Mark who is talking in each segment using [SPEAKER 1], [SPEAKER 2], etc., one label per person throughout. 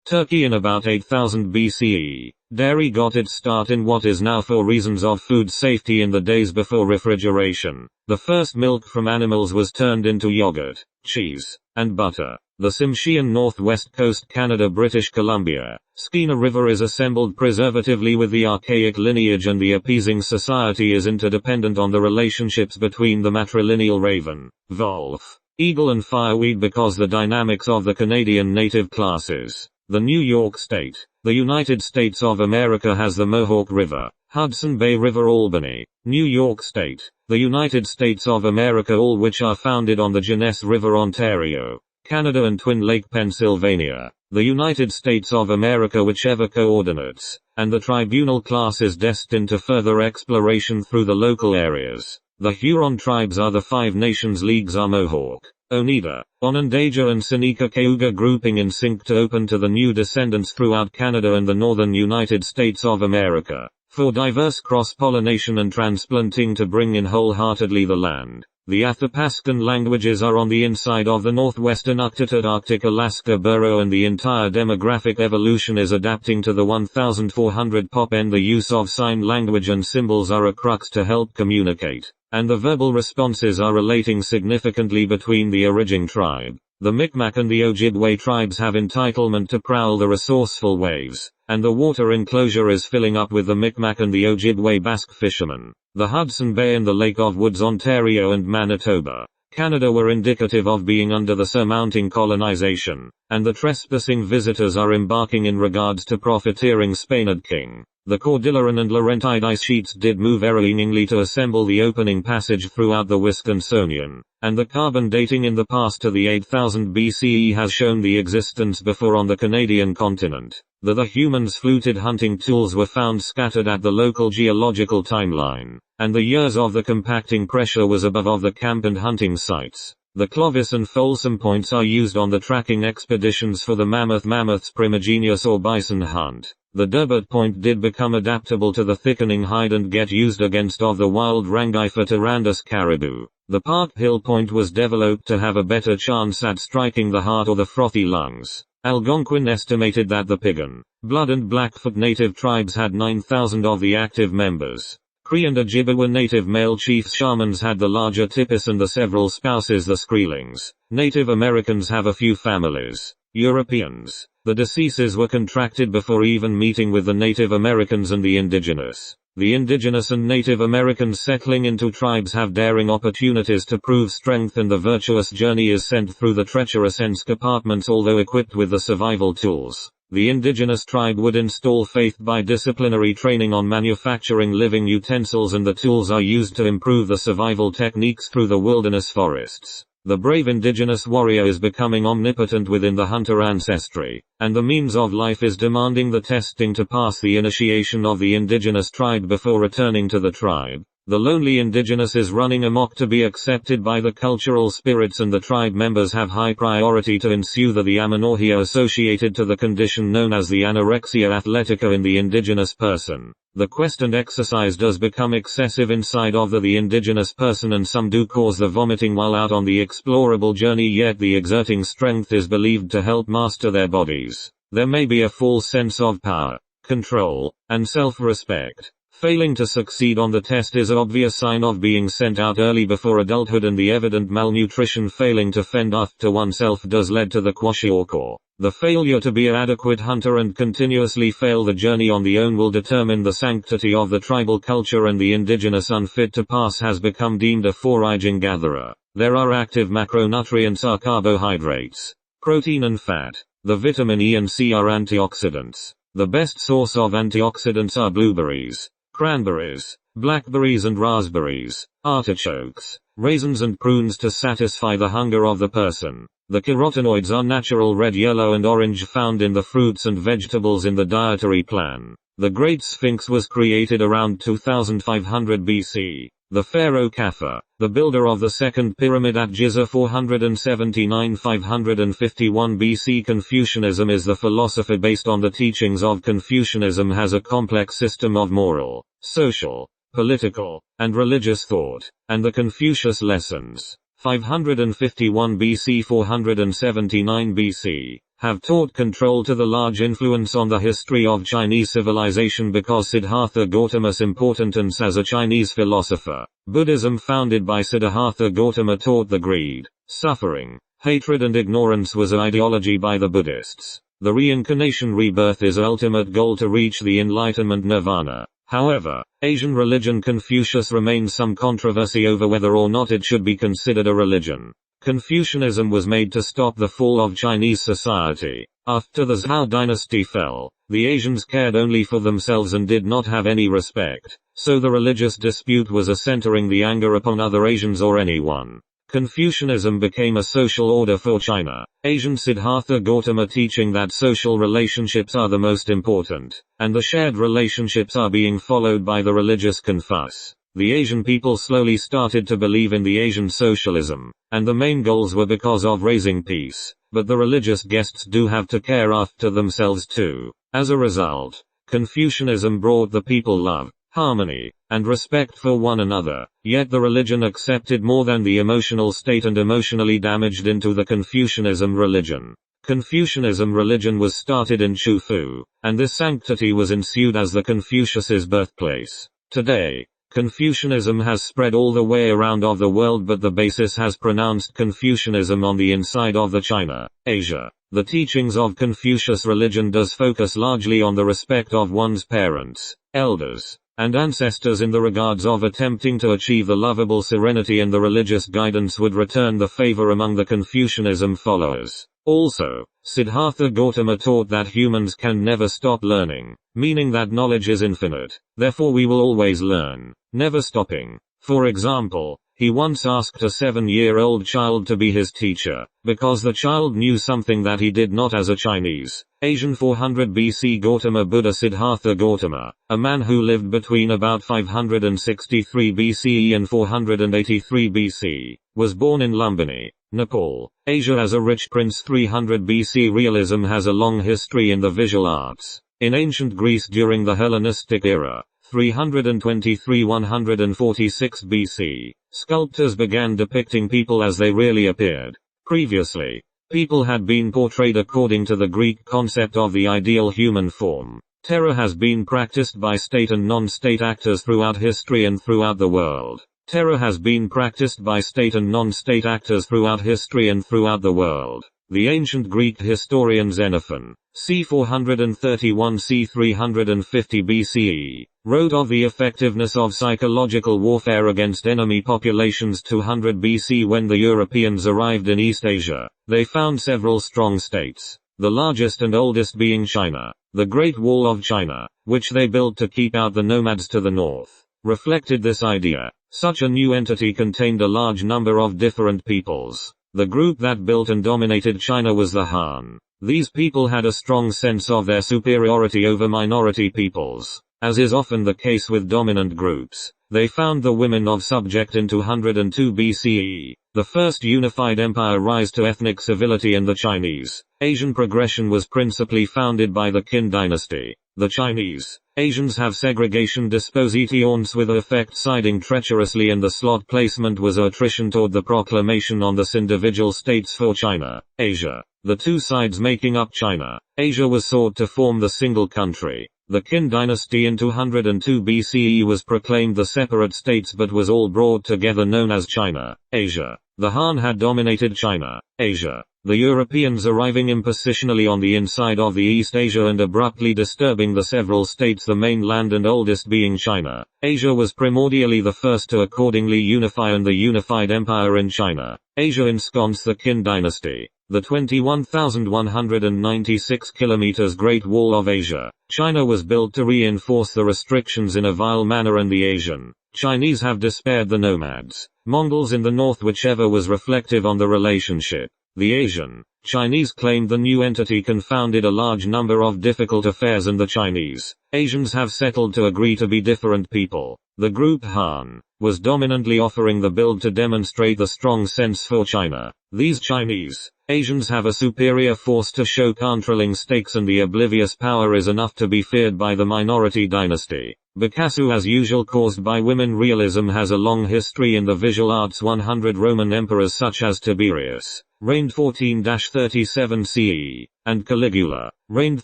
[SPEAKER 1] Turkey in about 8000 BCE. Dairy got its start in what is now for reasons of food safety in the days before refrigeration. The first milk from animals was turned into yogurt, cheese, and butter. The Tsimshian Northwest Coast Canada British Columbia. Skeena River is assembled preservatively with the archaic lineage, and the appeasing society is interdependent on the relationships between the matrilineal raven, wolf, eagle and fireweed because the dynamics of the Canadian native classes. The New York State. The United States of America has the Mohawk River, Hudson Bay River Albany, New York State. The United States of America, all which are founded on the Genesee River Ontario, Canada and Twin Lake Pennsylvania. The United States of America whichever coordinates, and the tribunal class is destined to further exploration through the local areas. The Huron tribes are the Five Nations leagues are Mohawk, Oneida, Onondaga and Seneca Cayuga grouping in sync to open to the new descendants throughout Canada and the northern United States of America, for diverse cross-pollination and transplanting to bring in wholeheartedly the land. The Athapascan languages are on the inside of the northwestern Arctic Alaska burrow, and the entire demographic evolution is adapting to the 1400 pop, and the use of sign language and symbols are a crux to help communicate, and the verbal responses are relating significantly between the origin tribe. The Micmac and the Ojibwe tribes have entitlement to prowl the resourceful waves, and the water enclosure is filling up with the Micmac and the Ojibwe Basque fishermen. The Hudson Bay and the Lake of Woods Ontario and Manitoba, Canada were indicative of being under the surmounting colonization, and the trespassing visitors are embarking in regards to profiteering Spaniard King. The Cordilleran and Laurentide ice sheets did move earlingly to assemble the opening passage throughout the Wisconsinian, and the carbon dating in the past to the 8000 BCE has shown the existence before on the Canadian continent. The humans' fluted hunting tools were found scattered at the local geological timeline, and the years of the compacting pressure was above of the camp and hunting sites. The Clovis and Folsom points are used on the tracking expeditions for the mammoth's primigenius or bison hunt. The Durbert point did become adaptable to the thickening hide and get used against of the wild Rangifer tyrannus caribou. The Park Hill point was developed to have a better chance at striking the heart or the frothy lungs. Algonquin estimated that the Pigan, Blood and Blackfoot native tribes had 9,000 of the active members. Cree and Ojibwa native male chiefs shamans had the larger Tipis and the several spouses the Skreelings. Native Americans have a few families. Europeans. The deceases were contracted before even meeting with the Native Americans and the indigenous. The indigenous and Native Americans settling into tribes have daring opportunities to prove strength, and the virtuous journey is sent through the treacherous escarpments although equipped with the survival tools. The indigenous tribe would install faith by disciplinary training on manufacturing living utensils, and the tools are used to improve the survival techniques through the wilderness forests. The brave indigenous warrior is becoming omnipotent within the hunter ancestry, and the means of life is demanding the testing to pass the initiation of the indigenous tribe before returning to the tribe. The lonely indigenous is running amok to be accepted by the cultural spirits, and the tribe members have high priority to ensue the amenorrhea associated to the condition known as the anorexia athletica in the indigenous person. The quest and exercise does become excessive inside of the indigenous person, and some do cause the vomiting while out on the explorable journey, yet the exerting strength is believed to help master their bodies. There may be a false sense of power, control, and self-respect. Failing to succeed on the test is an obvious sign of being sent out early before adulthood, and the evident malnutrition failing to fend after oneself does lead to the kwashiorkor. The failure to be an adequate hunter and continuously fail the journey on the own will determine the sanctity of the tribal culture, and the indigenous unfit to pass has become deemed a foraging gatherer. There are active macronutrients are carbohydrates, protein and fat. The vitamin E and C are antioxidants. The best source of antioxidants are blueberries, cranberries, blackberries and raspberries, artichokes, raisins and prunes to satisfy the hunger of the person. The carotenoids are natural red, yellow and orange found in the fruits and vegetables in the dietary plan. The Great Sphinx was created around 2500 BC. The pharaoh Khafre, the builder of the second pyramid at Giza 479–551 BC. Confucianism is the philosophy based on the teachings of Confucianism has a complex system of moral, social, political, and religious thought, and the Confucius lessons. 551 BC 479 BC, have taught control to the large influence on the history of Chinese civilization because Siddhartha Gautama's importance as a Chinese philosopher. Buddhism founded by Siddhartha Gautama taught the greed, suffering, hatred and ignorance was an ideology by the Buddhists. The reincarnation rebirth is ultimate goal to reach the enlightenment nirvana. However, Asian religion Confucius remains some controversy over whether or not it should be considered a religion. Confucianism was made to stop the fall of Chinese society. After the Zhou dynasty fell, the Asians cared only for themselves and did not have any respect, so the religious dispute was a centering the anger upon other Asians or anyone. Confucianism became a social order for China. Asian Siddhartha Gautama teaching that social relationships are the most important, and the shared relationships are being followed by the religious Confucius. The Asian people slowly started to believe in the Asian socialism, and the main goals were because of raising peace, but the religious guests do have to care after themselves too. As a result, Confucianism brought the people love, harmony, and respect for one another, yet the religion accepted more than the emotional state and emotionally damaged into the Confucianism religion. Confucianism religion was started in Chufu, and this sanctity was ensued as the Confucius's birthplace. Today, Confucianism has spread all the way around of the world, but the basis has pronounced Confucianism on the inside of the China, Asia. The teachings of Confucius religion does focus largely on the respect of one's parents, elders, and ancestors in the regards of attempting to achieve the lovable serenity, and the religious guidance would return the favor among the Confucianism followers. Also, Siddhartha Gautama taught that humans can never stop learning, meaning that knowledge is infinite, therefore we will always learn, never stopping. For example, he once asked a 7-year-old child to be his teacher, because the child knew something that he did not as a Chinese. Asian 400 BC Gautama Buddha Siddhartha Gautama, a man who lived between about 563 BCE and 483 BC, was born in Lumbini, Nepal, Asia as a rich prince. 300 BC Realism has a long history in the visual arts. In ancient Greece during the Hellenistic era, 323–146 BC, sculptors began depicting people as they really appeared. Previously, people had been portrayed according to the Greek concept of the ideal human form. Terror has been practiced by state and non-state actors throughout history and throughout the world. Terror has been practiced by state and non-state actors throughout history and throughout the world. The ancient Greek historian Xenophon, c. 431 c. 350 BCE, wrote of the effectiveness of psychological warfare against enemy populations. 200 BC when the Europeans arrived in East Asia, they found several strong states, the largest and oldest being China. The Great Wall of China, which they built to keep out the nomads to the north, reflected this idea. Such a new entity contained a large number of different peoples. The group that built and dominated China was the Han. These people had a strong sense of their superiority over minority peoples. As is often the case with dominant groups, they found the women of subject in 202 BCE. The first unified empire rise to ethnic civility in the Chinese Asian progression was principally founded by the Qin dynasty. The Chinese Asians have segregation dispositions with effect siding treacherously, and the slot placement was attrition toward the proclamation on this individual states for China, Asia. The two sides making up China, Asia was sought to form the single country. The Qin dynasty in 202 BCE was proclaimed the separate states but was all brought together known as China, Asia. The Han had dominated China, Asia. The Europeans arriving impositionally on the inside of the East Asia and abruptly disturbing the several states, the mainland and oldest being China. Asia was primordially the first to accordingly unify, and the unified empire in China, Asia ensconced the Qin dynasty. The 21,196 kilometers Great Wall of Asia, China was built to reinforce the restrictions in a vile manner, and the Asian Chinese have despaired the nomads, Mongols in the north, whichever was reflective on the relationship. The Asian Chinese claimed the new entity confounded a large number of difficult affairs, and the Chinese Asians have settled to agree to be different people. The group Han was dominantly offering the build to demonstrate the strong sense for China. These Chinese Asians have a superior force to show controlling stakes, and the oblivious power is enough to be feared by the minority dynasty. Bakasu, as usual, caused by women. Realism has a long history in the visual arts. 100 Roman emperors such as Tiberius reigned 14-37 CE, and Caligula reigned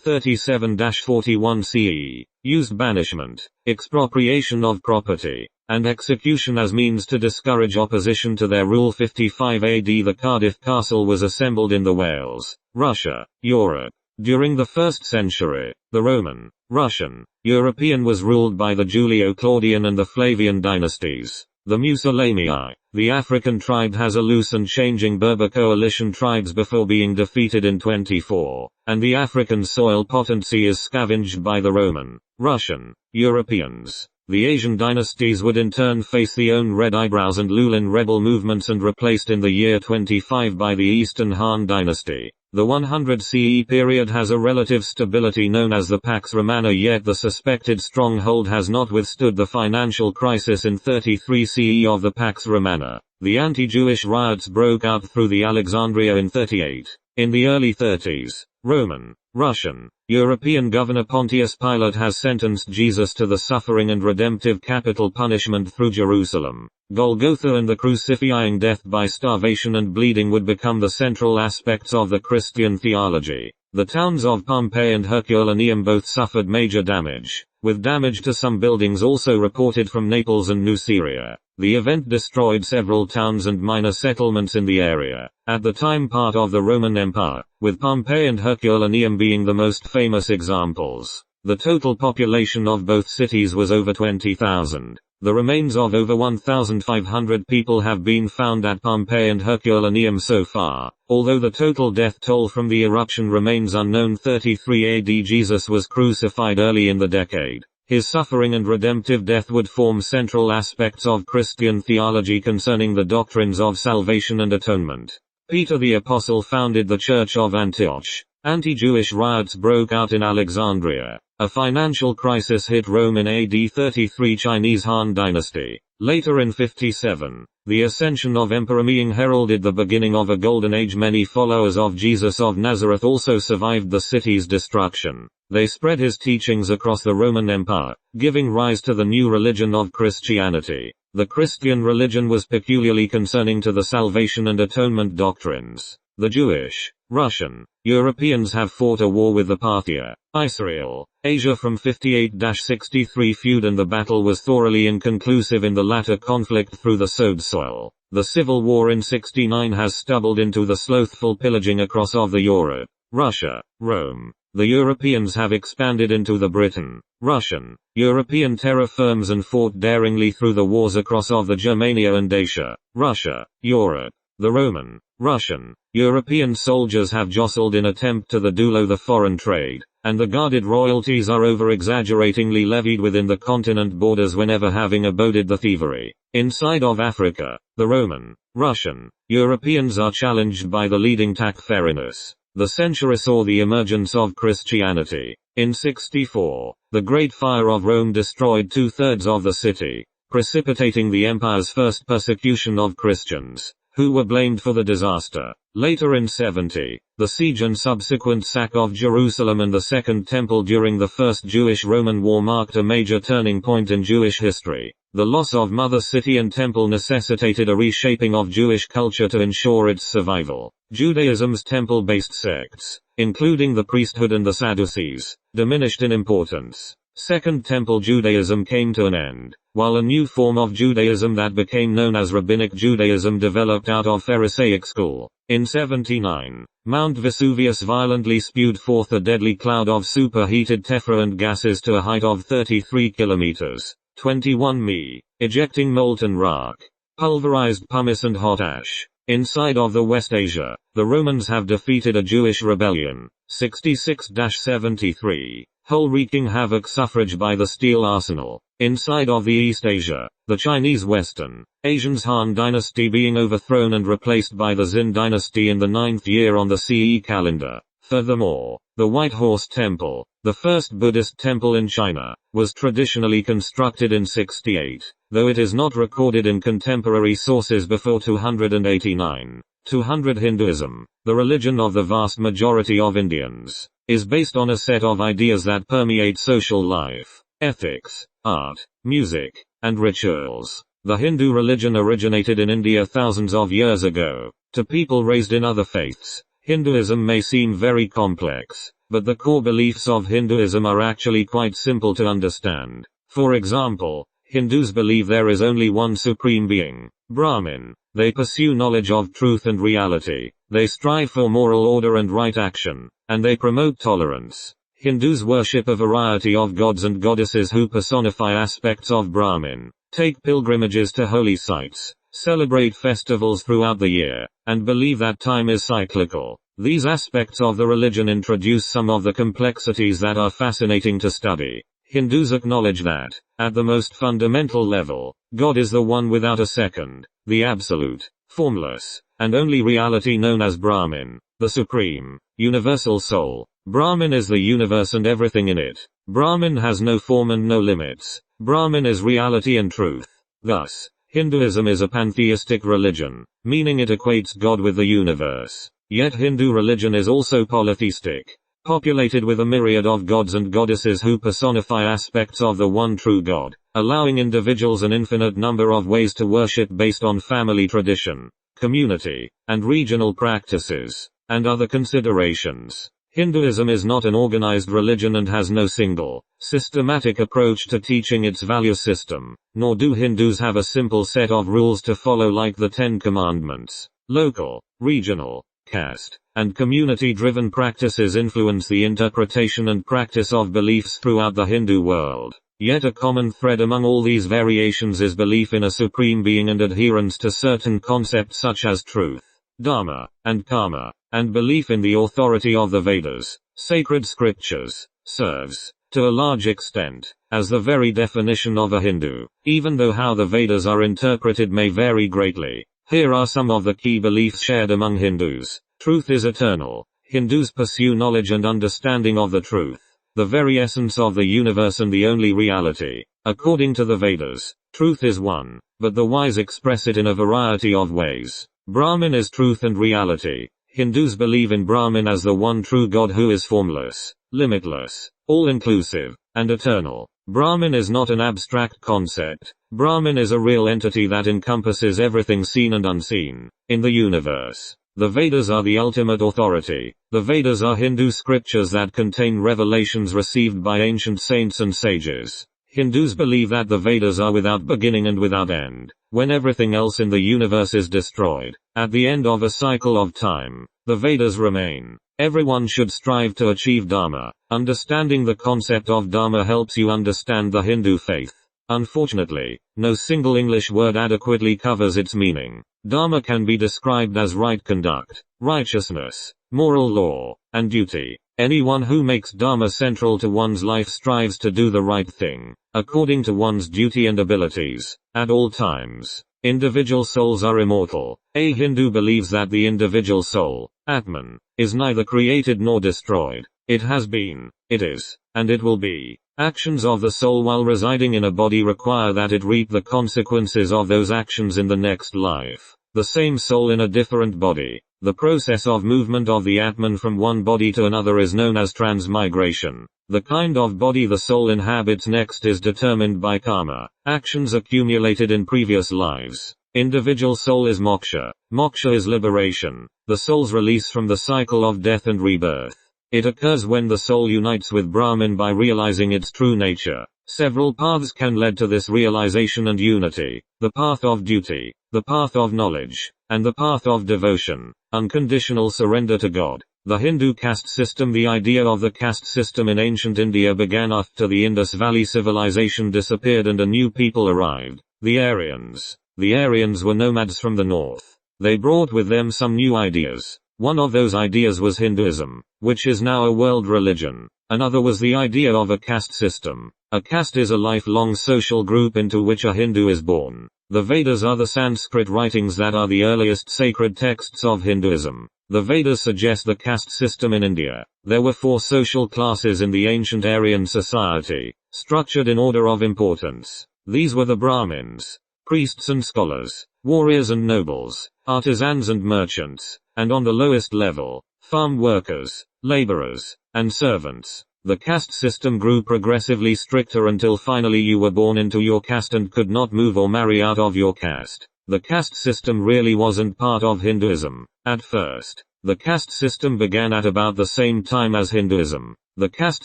[SPEAKER 1] 37-41 CE, used banishment, expropriation of property, and execution as means to discourage opposition to their rule. 55 AD the Cardiff Castle was assembled in the Wales, Russia, Europe. During the 1st century, the Roman, Russian, European was ruled by the Julio-Claudian and the Flavian dynasties. The Musulamii, the African tribe, has a loose and changing Berber coalition tribes before being defeated in 24, and the African soil potency is scavenged by the Roman, Russian, Europeans. The Asian dynasties would in turn face the own Red Eyebrows and Lulin rebel movements, and replaced in the year 25 by the Eastern Han dynasty. The 100 CE period has a relative stability known as the Pax Romana, yet the suspected stronghold has not withstood the financial crisis in 33 CE of the Pax Romana. The anti-Jewish riots broke out through the Alexandria in 38. In the early 30s, Roman, Russian, European governor Pontius Pilate has sentenced Jesus to the suffering and redemptive capital punishment through Jerusalem. Golgotha and the crucifying death by starvation and bleeding would become the central aspects of the Christian theology. The towns of Pompeii and Herculaneum both suffered major damage, with damage to some buildings also reported from Naples and Nuceria. The event destroyed several towns and minor settlements in the area, at the time part of the Roman Empire, with Pompeii and Herculaneum being the most famous examples. The total population of both cities was over 20,000. The remains of over 1,500 people have been found at Pompeii and Herculaneum so far, although the total death toll from the eruption remains unknown. 33 AD Jesus was crucified early in the decade. His suffering and redemptive death would form central aspects of Christian theology concerning the doctrines of salvation and atonement. Peter the Apostle founded the Church of Antioch. Anti-Jewish riots broke out in Alexandria. A financial crisis hit Rome in AD 33 Chinese Han dynasty. Later in 57, the ascension of Emperor Ming heralded the beginning of a golden age. Many followers of Jesus of Nazareth also survived the city's destruction. They spread his teachings across the Roman Empire, giving rise to the new religion of Christianity. The Christian religion was peculiarly concerning to the salvation and atonement doctrines. The Jewish, Russian, Europeans have fought a war with the Parthia, Israel, Asia from 58-63 feud, and the battle was thoroughly inconclusive in the latter conflict through the sowed soil. The civil war in 69 has stubbled into the slothful pillaging across of the Europe, Russia, Rome. The Europeans have expanded into the Britain, Russian, European terror firms and fought daringly through the wars across of the Germania and Asia, Russia, Europe. The Roman, Russian, European soldiers have jostled in attempt to dulo the foreign trade, and the guarded royalties are over-exaggeratingly levied within the continent borders whenever having aboded the thievery. Inside of Africa, the Roman, Russian, Europeans are challenged by the leading Taqfarinus. The century saw the emergence of Christianity. In 64, the Great Fire of Rome destroyed 2/3 of the city, precipitating the empire's first persecution of Christians, who were blamed for the disaster. Later in 70, the siege and subsequent sack of Jerusalem and the Second Temple during the First Jewish-Roman War marked a major turning point in Jewish history. The loss of Mother City and Temple necessitated a reshaping of Jewish culture to ensure its survival. Judaism's temple-based sects, including the priesthood and the Sadducees, diminished in importance. Second Temple Judaism came to an end, while a new form of Judaism that became known as Rabbinic Judaism developed out of Pharisaic school. In 79, Mount Vesuvius violently spewed forth a deadly cloud of superheated tephra and gases to a height of 33 kilometers, 21 mi, ejecting molten rock, pulverized pumice and hot ash. Inside of the West Asia, the Romans have defeated a Jewish rebellion, 66-73. Whole wreaking havoc suffrage by the steel arsenal. Inside of the East Asia, the Chinese Western, Asian's Han dynasty being overthrown and replaced by the Xin dynasty in the 9th year on the CE calendar. Furthermore, the White Horse Temple, the first Buddhist temple in China, was traditionally constructed in 68, though it is not recorded in contemporary sources before 289. 200 Hinduism, the religion of the vast majority of Indians, is based on a set of ideas that permeate social life, ethics, art, music, and rituals. The Hindu religion originated in India thousands of years ago. To people raised in other faiths, Hinduism may seem very complex, but the core beliefs of Hinduism are actually quite simple to understand. For example, Hindus believe there is only one supreme being, Brahman. They pursue knowledge of truth and reality. They strive for moral order and right action, and they promote tolerance. Hindus worship a variety of gods and goddesses who personify aspects of Brahman, take pilgrimages to holy sites, celebrate festivals throughout the year, and believe that time is cyclical. These aspects of the religion introduce some of the complexities that are fascinating to study. Hindus acknowledge that, at the most fundamental level, God is the one without a second, the absolute, formless, and only reality known as Brahman, the supreme, universal soul. Brahman is the universe and everything in it. Brahman has no form and no limits. Brahman is reality and truth. Thus, Hinduism is a pantheistic religion, meaning it equates God with the universe. Yet Hindu religion is also polytheistic, populated with a myriad of gods and goddesses who personify aspects of the one true God, allowing individuals an infinite number of ways to worship based on family tradition, community, and regional practices, and other considerations. Hinduism is not an organized religion and has no single, systematic approach to teaching its value system, nor do Hindus have a simple set of rules to follow like the Ten Commandments. Local, regional, caste, and community-driven practices influence the interpretation and practice of beliefs throughout the Hindu world. Yet a common thread among all these variations is belief in a supreme being and adherence to certain concepts such as truth, dharma, and karma, and belief in the authority of the Vedas, sacred scriptures, serves, to a large extent, as the very definition of a Hindu, even though how the Vedas are interpreted may vary greatly. Here are some of the key beliefs shared among Hindus. Truth is eternal. Hindus pursue knowledge and understanding of the truth, the very essence of the universe and the only reality. According to the Vedas, truth is one, but the wise express it in a variety of ways. Brahman is truth and reality. Hindus believe in Brahman as the one true God who is formless, limitless, all-inclusive, and eternal. Brahman is not an abstract concept. Brahman is a real entity that encompasses everything seen and unseen in the universe. The Vedas are the ultimate authority. The Vedas are Hindu scriptures that contain revelations received by ancient saints and sages. Hindus believe that the Vedas are without beginning and without end. When everything else in the universe is destroyed, at the end of a cycle of time, the Vedas remain. Everyone should strive to achieve Dharma. Understanding the concept of Dharma helps you understand the Hindu faith. Unfortunately, no single English word adequately covers its meaning. Dharma can be described as right conduct, righteousness, moral law, and duty. Anyone who makes Dharma central to one's life strives to do the right thing, according to one's duty and abilities, at all times. Individual souls are immortal. A Hindu believes that the individual soul, Atman, is neither created nor destroyed. It has been, it is, and it will be. Actions of the soul while residing in a body require that it reap the consequences of those actions in the next life. The same soul in a different body. The process of movement of the Atman from one body to another is known as transmigration. The kind of body the soul inhabits next is determined by karma, actions accumulated in previous lives. Individual soul is moksha. Moksha is liberation, the soul's release from the cycle of death and rebirth. It occurs when the soul unites with Brahman by realizing its true nature. Several paths can lead to this realization and unity. The path of duty, the path of knowledge, and the path of devotion. Unconditional surrender to God. The Hindu caste system. The idea of the caste system in ancient India began after the Indus Valley civilization disappeared and a new people arrived, the Aryans. The Aryans were nomads from the north. They brought with them some new ideas. One of those ideas was Hinduism, which is now a world religion. Another was the idea of a caste system. A caste is a lifelong social group into which a Hindu is born. The Vedas are the Sanskrit writings that are the earliest sacred texts of Hinduism. The Vedas suggest the caste system in India. There were 4 social classes in the ancient Aryan society, structured in order of importance. These were the Brahmins, priests and scholars, warriors and nobles, artisans and merchants, and on the lowest level, farm workers, laborers, and servants. The caste system grew progressively stricter until finally you were born into your caste and could not move or marry out of your caste. The caste system really wasn't part of Hinduism at first. The caste system began at about the same time as Hinduism. The caste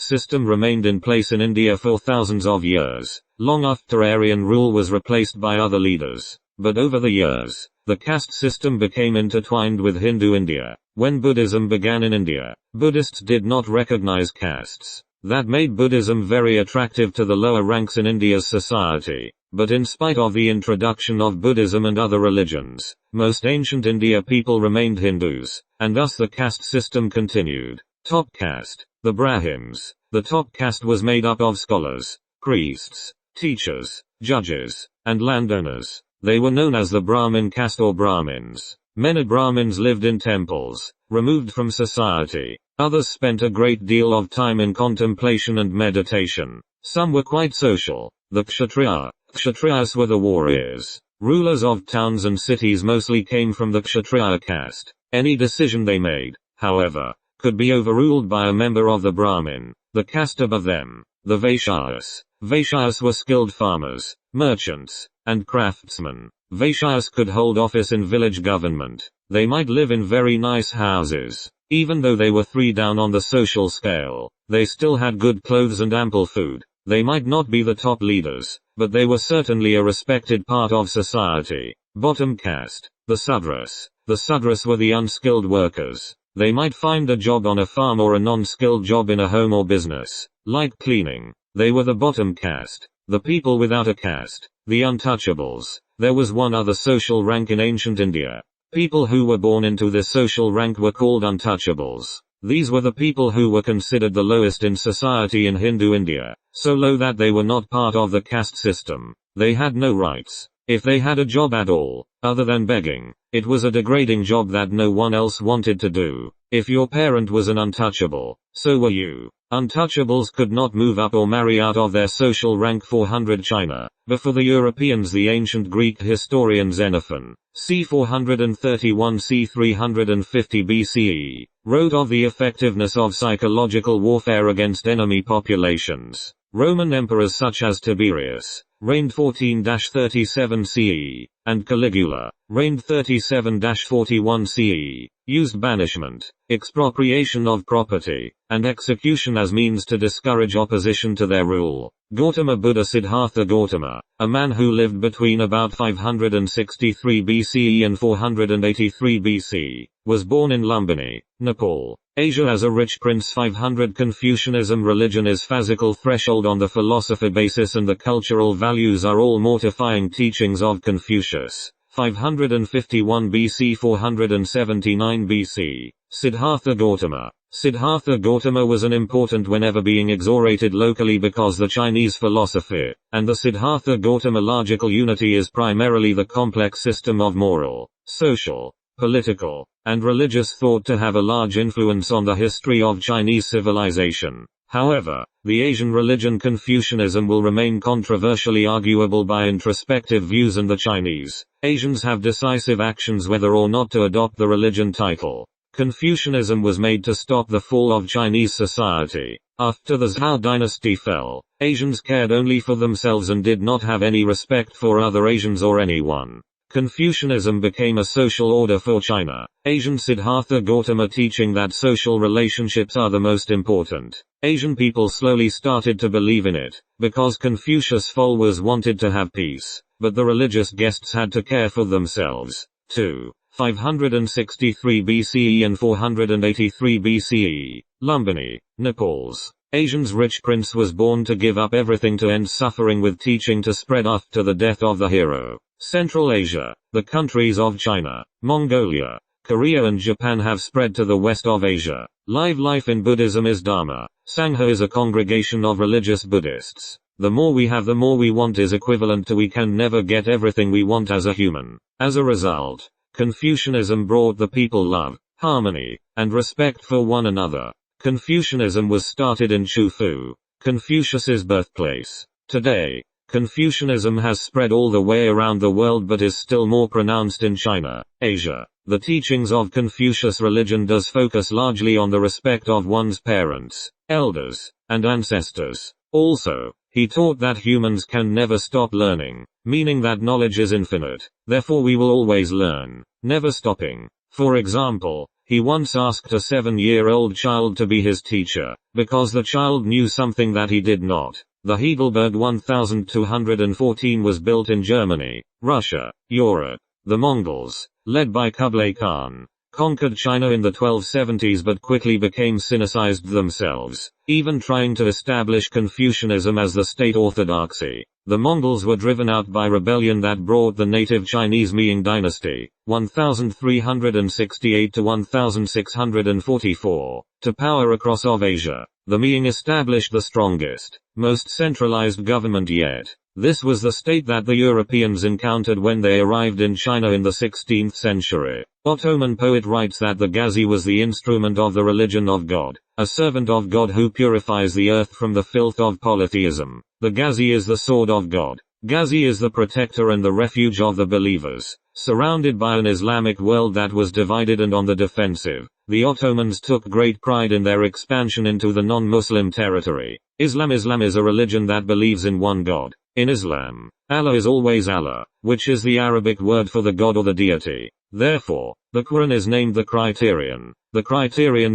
[SPEAKER 1] system remained in place in India for thousands of years, long after Aryan rule was replaced by other leaders. But over the years, the caste system became intertwined with Hindu India. When Buddhism began in India, Buddhists did not recognize castes. That made Buddhism very attractive to the lower ranks in India's society. But in spite of the introduction of Buddhism and other religions, most ancient India people remained Hindus, and thus the caste system continued. Top caste, the Brahmins. The top caste was made up of scholars, priests, teachers, judges, and landowners. They were known as the Brahmin caste or Brahmins. Many Brahmins lived in temples, removed from society. Others spent a great deal of time in contemplation and meditation. Some were quite social. The Kshatriyas were the warriors. Rulers of towns and cities mostly came from the Kshatriya caste. Any decision they made, however, could be overruled by a member of the Brahmin, the caste above them. The Vaishyas. Vaishyas were skilled farmers, merchants, and craftsmen. Vaishyas could hold office in village government. They might live in very nice houses. Even though they were 3 down on the social scale, they still had good clothes and ample food. They might not be the top leaders, but they were certainly a respected part of society. Bottom caste. The Sudras. The Sudras were the unskilled workers. They might find a job on a farm or a non-skilled job in a home or business, like cleaning. They were the bottom caste. The people without a caste. The untouchables. There was one other social rank in ancient India. People who were born into this social rank were called untouchables. These were the people who were considered the lowest in society in Hindu India, so low that they were not part of the caste system. They had no rights. If they had a job at all, other than begging, it was a degrading job that no one else wanted to do. If your parent was an untouchable, so were you. Untouchables could not move up or marry out of their social rank. 400 China. Before the Europeans, the ancient Greek historian Xenophon, c. 431 c. 350 BCE, wrote of the effectiveness of psychological warfare against enemy populations. Roman emperors such as Tiberius, reigned 14-37 CE, and Caligula, reigned 37-41 CE, used banishment, expropriation of property, and execution as means to discourage opposition to their rule. Gautama Buddha Siddhartha Gautama, a man who lived between about 563 BCE and 483 BC, was born in Lumbini, Nepal, Asia as a rich prince. 500 Confucianism. Religion is physical threshold on the philosophy basis, and the cultural values are all mortifying teachings of Confucius. 551 BC 479 BC. Siddhartha Gautama. Siddhartha Gautama was an important whenever being exorated locally because the Chinese philosophy, and the Siddhartha Gautama logical unity is primarily the complex system of moral, social, political, and religious thought to have a large influence on the history of Chinese civilization. However, the Asian religion Confucianism will remain controversially arguable by introspective views, and the Chinese Asians have decisive actions whether or not to adopt the religion title. Confucianism was made to stop the fall of Chinese society. After the Zhou dynasty fell, Asians cared only for themselves and did not have any respect for other Asians or anyone. Confucianism became a social order for China. Asian Siddhartha Gautama teaching that social relationships are the most important. Asian people slowly started to believe in it, because Confucius' followers wanted to have peace, but the religious guests had to care for themselves, too. 563 BCE and 483 BCE, Lumbini, Nepal's Asian's rich prince was born to give up everything to end suffering with teaching to spread after the death of the hero. Central Asia, the countries of China, Mongolia, Korea and Japan have spread to the west of Asia. Live life in Buddhism is Dharma. Sangha is a congregation of religious Buddhists. The more we have, the more we want is equivalent to we can never get everything we want as a human. As a result, Confucianism brought the people love, harmony, and respect for one another. Confucianism was started in Chufu, Confucius's birthplace. Today, Confucianism has spread all the way around the world but is still more pronounced in China, Asia. The teachings of Confucius religion does focus largely on the respect of one's parents, elders, and ancestors. Also, he taught that humans can never stop learning, meaning that knowledge is infinite. Therefore we will always learn, never stopping. For example, he once asked a 7-year-old child to be his teacher, because the child knew something that he did not. The Heidelberg 1214 was built in Germany, Russia, Europe. The Mongols, led by Kublai Khan, conquered China in the 1270s but quickly became Sinicized themselves, even trying to establish Confucianism as the state orthodoxy. The Mongols were driven out by rebellion that brought the native Chinese Ming dynasty, 1368 to 1644, to power across of Asia. The Ming established the strongest, most centralized government yet. This was the state that the Europeans encountered when they arrived in China in the 16th century. Ottoman poet writes that the Ghazi was the instrument of the religion of God, a servant of God who purifies the earth from the filth of polytheism. The Ghazi is the sword of God. Ghazi is the protector and the refuge of the believers. Surrounded by an Islamic world that was divided and on the defensive, the Ottomans took great pride in their expansion into the non-Muslim territory. Islam is a religion that believes in one God. In Islam, Allah is always Allah, which is the Arabic word for the God or the deity. Therefore, the Quran is named the criterion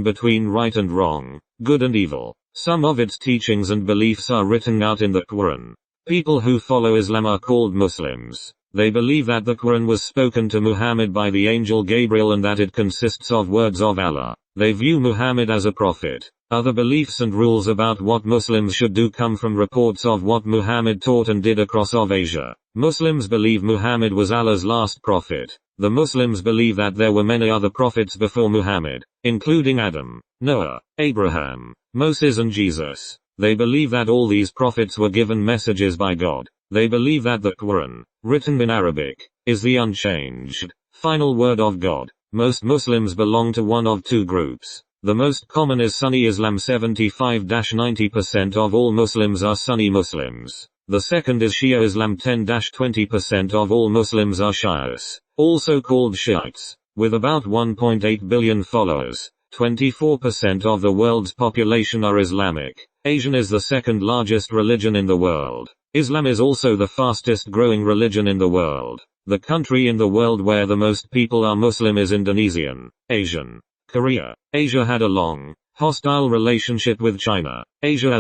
[SPEAKER 1] between right and wrong, good and evil. Some of its teachings and beliefs are written out in the Quran. People who follow Islam are called Muslims. They believe that the Quran was spoken to Muhammad by the angel Gabriel and that it consists of words of Allah. They view Muhammad as a prophet. Other beliefs and rules about what Muslims should do come from reports of what Muhammad taught and did across of Asia. Muslims believe Muhammad was Allah's last prophet. The Muslims believe that there were many other prophets before Muhammad, including Adam, Noah, Abraham, Moses and Jesus. They believe that all these prophets were given messages by God. They believe that the Quran, written in Arabic, is the unchanged, final word of God. Most Muslims belong to one of two groups. The most common is Sunni Islam. 75-90% of all Muslims are Sunni Muslims. The second is Shia Islam. 10-20% of all Muslims are Shias, also called Shiites. With about 1.8 billion followers, 24% of the world's population are Islamic. Asian is the second largest religion in the world. Islam is also the fastest growing religion in the world. The country in the world where the most people are Muslim is Indonesian, Asian. Korea. Asia had a long, hostile relationship with China. Asia